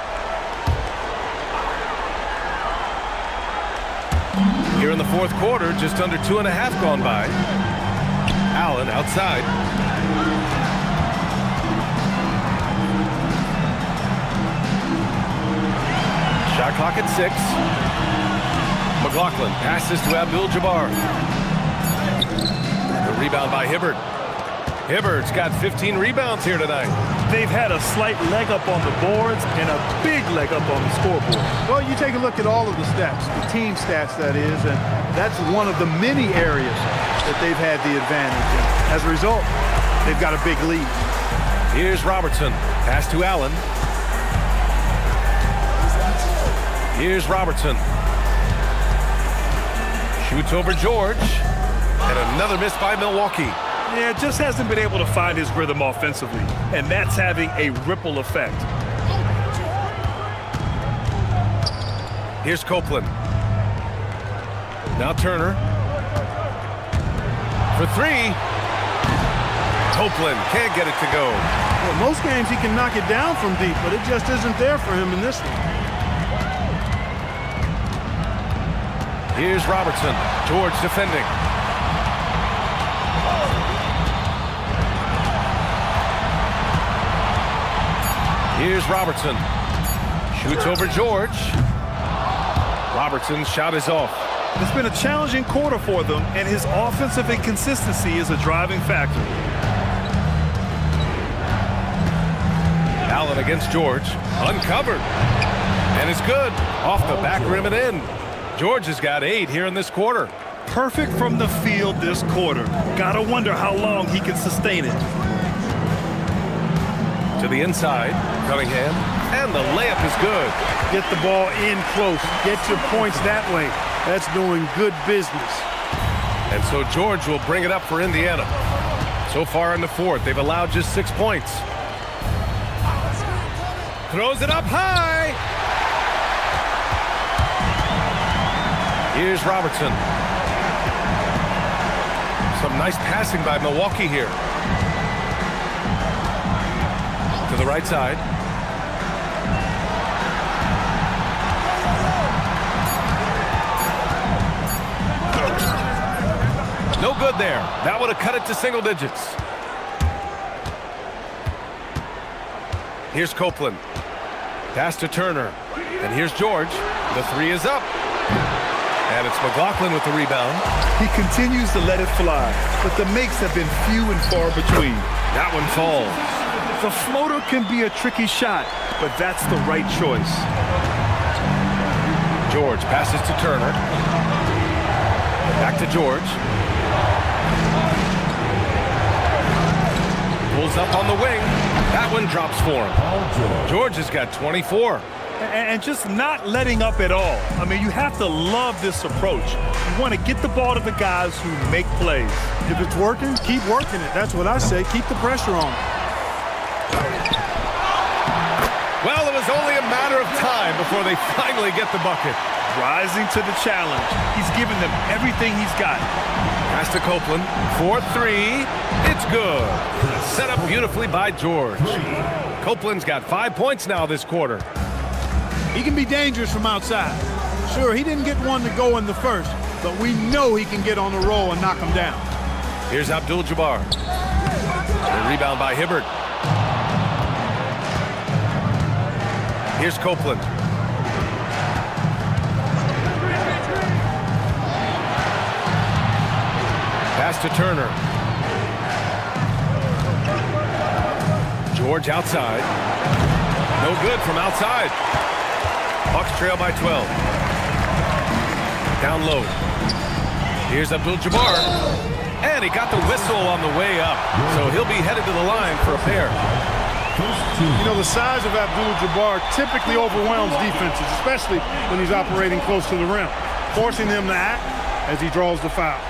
Here in the fourth quarter, just under 2.5 gone by. Allen outside. Shot clock at 6. McLaughlin passes to Abdul-Jabbar. The rebound by Hibbert. Hibbert's got 15 rebounds here tonight. They've had a slight leg up on the boards and a big leg up on the scoreboard. Well, you take a look at all of the stats, the team stats that is, and that's one of the many areas that they've had the advantage. And as a result, they've got a big lead. Here's Robertson. Pass to Allen. Here's Robertson. Shoots over George. And another miss by Milwaukee. Yeah, just hasn't been able to find his rhythm offensively. And that's having a ripple effect. Here's Copeland. Now Turner. For 3. Copeland can't get it to go. Well, most games he can knock it down from deep, but it just isn't there for him in this one. Here's Robertson. George defending. Here's Robertson. Shoots over George. Robertson's shot is off. It's been a challenging quarter for them, and his offensive inconsistency is a driving factor. Allen against George. Uncovered. And it's good. Off the back rim and in. George has got 8 here in this quarter. Perfect from the field this quarter. Gotta wonder how long he can sustain it. To the inside. Cunningham. And the layup is good. Get the ball in close. Get your points that way. That's doing good business. And so George will bring it up for Indiana. So far in the fourth, they've allowed just 6 points. Throws it up high. Here's Robertson. Some nice passing by Milwaukee here. To the right side. No good there. That would have cut it to single digits. Here's Copeland. Pass to Turner. And here's George. The 3 is up. And it's McLaughlin with the rebound. He continues to let it fly, but the makes have been few and far between. That one falls. The floater can be a tricky shot, but that's the right choice. George passes to Turner. Back to George. Pulls up on the wing. That one drops for him. George has got 24. And just not letting up at all. I mean, you have to love this approach. You want to get the ball to the guys who make plays. If it's working, keep working it. That's what I say. Keep the pressure on. Well, it was only a matter of time before they finally get the bucket. Rising to the challenge. He's given them everything he's got. Pass to Copeland. 4-3. It's good. Set up beautifully by George. Copeland's got 5 points now this quarter. He can be dangerous from outside. Sure, he didn't get one to go in the first, but we know he can get on the roll and knock him down. Here's Abdul-Jabbar. A rebound by Hibbert. Here's Copeland. Pass to Turner. George outside. No good from outside. Bucks trail by 12. Down low. Here's Abdul-Jabbar. And he got the whistle on the way up. So he'll be headed to the line for a pair. You know, the size of Abdul-Jabbar typically overwhelms defenses, especially when he's operating close to the rim, forcing them to act as he draws the foul.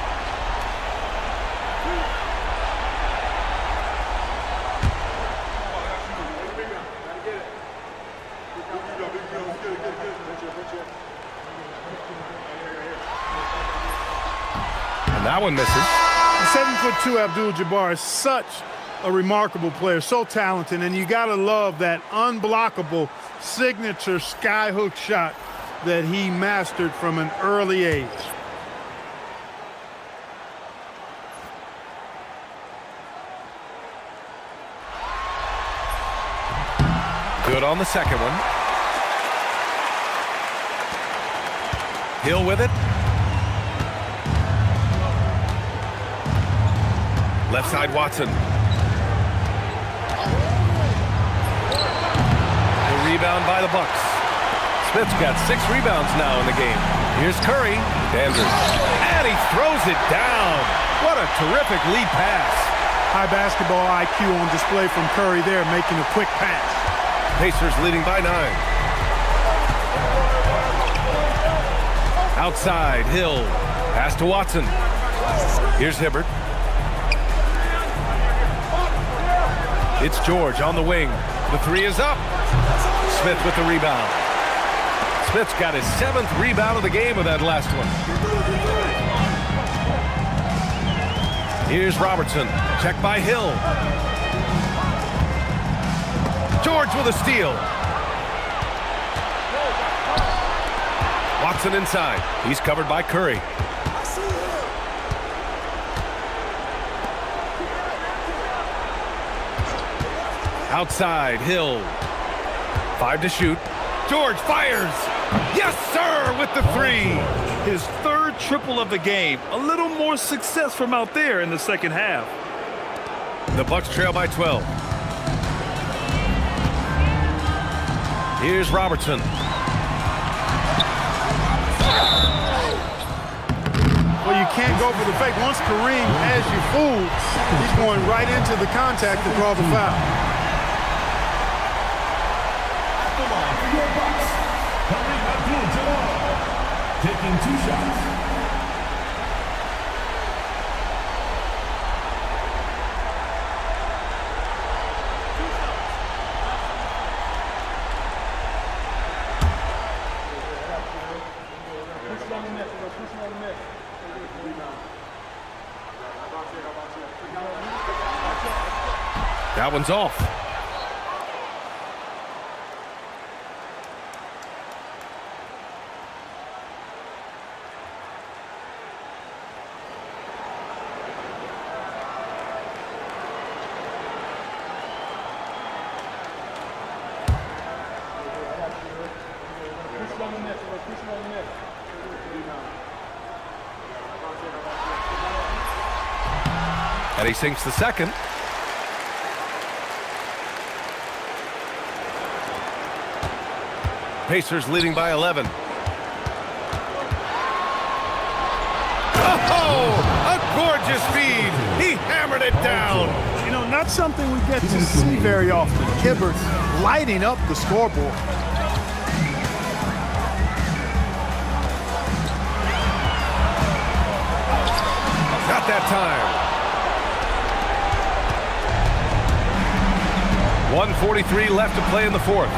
And that one misses. The 7'2" Abdul-Jabbar is such a remarkable player, so talented, and you gotta love that unblockable signature skyhook shot that he mastered from an early age. Good on the second one. Hill with it. Left side Watson. Rebound by the Bucks. Smith's got 6 rebounds now in the game. Here's Curry. Danders. And he throws it down. What a terrific lead pass. High basketball IQ on display from Curry there, making a quick pass. Pacers leading by 9. Outside, Hill. Pass to Watson. Here's Hibbert. It's George on the wing. The 3 is up. Smith with the rebound. Smith's got his 7th rebound of the game with that last one. Here's Robertson. Check by Hill. George with a steal. Watson inside. He's covered by Curry. Outside, Hill. 5 to shoot. George fires. Yes, sir, with the 3. His 3rd triple of the game. A little more success from out there in the second half. The Bucks trail by 12. Here's Robertson. Well, you can't go for the fake. Once Kareem has you fooled, he's going right into the contact to draw the foul. Taking 2 shots. That one's off. And he sinks the second. Pacers leading by 11. Oh, hammered it down. You know, not something we get to see very often. Hibbert lighting up the scoreboard. Not that time. 1:43 left to play in the fourth.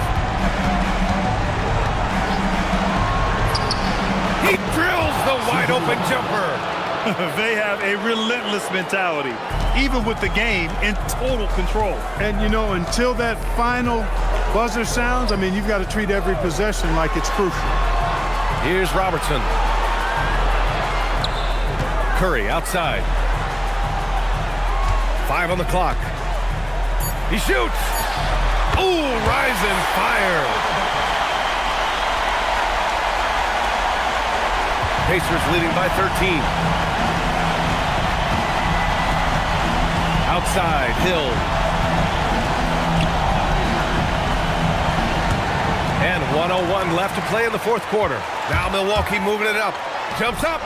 He drills the wide open jumper. They have a relentless mentality, even with the game in total control. And, you know, until that final buzzer sounds, I mean, you've got to treat every possession like it's crucial. Here's Robertson. Curry outside. 5 on the clock. He shoots. Ooh, rise and fire. Pacers leading by 13. Outside, Hill. And 1:01 left to play in the fourth quarter. Now Milwaukee moving it up. Jumps up.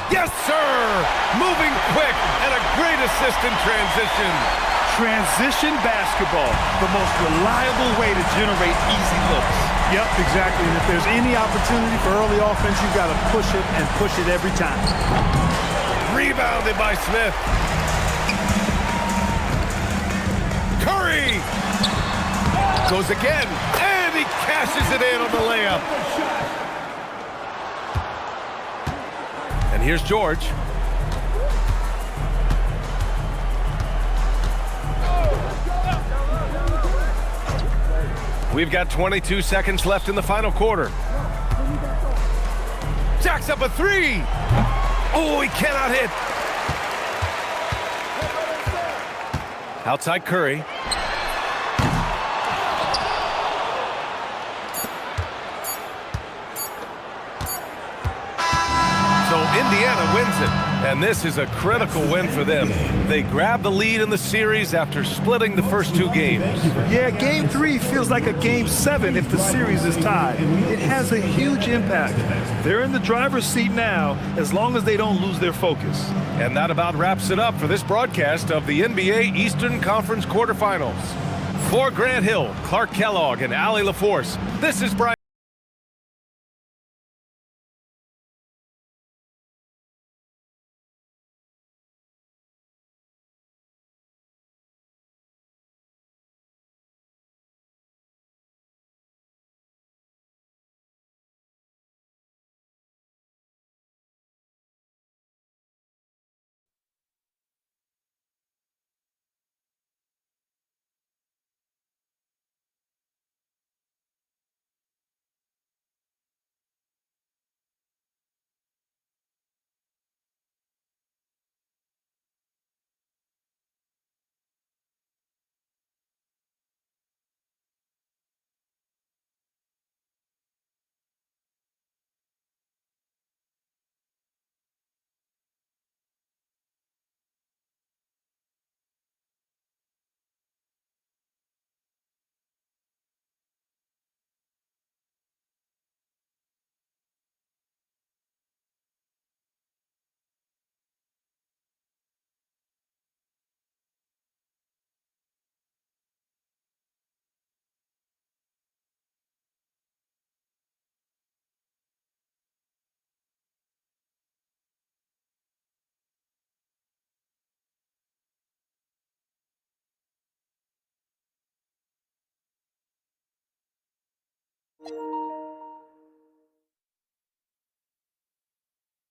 Yes, sir! Moving quick and a great assist in transition. Transition basketball, the most reliable way to generate easy looks. Yep, exactly. And if there's any opportunity for early offense, you've got to push it and push it every time. Rebounded by Smith. Curry goes again, and he cashes it in on the layup. And here's George. We've got 22 seconds left in the final quarter. Jacks up a three. Oh, he cannot hit. Outside Curry. So Indiana wins it, and this is a critical win for them. They grab the lead in the series after splitting the first 2 games. Yeah, Game 3 feels like a Game 7 if the series is tied. It has a huge impact. They're in the driver's seat now as long as they don't lose their focus. And that about wraps it up for this broadcast of the NBA Eastern Conference quarterfinals. For Grant Hill, Clark Kellogg, and Allie LaForce, this is Brian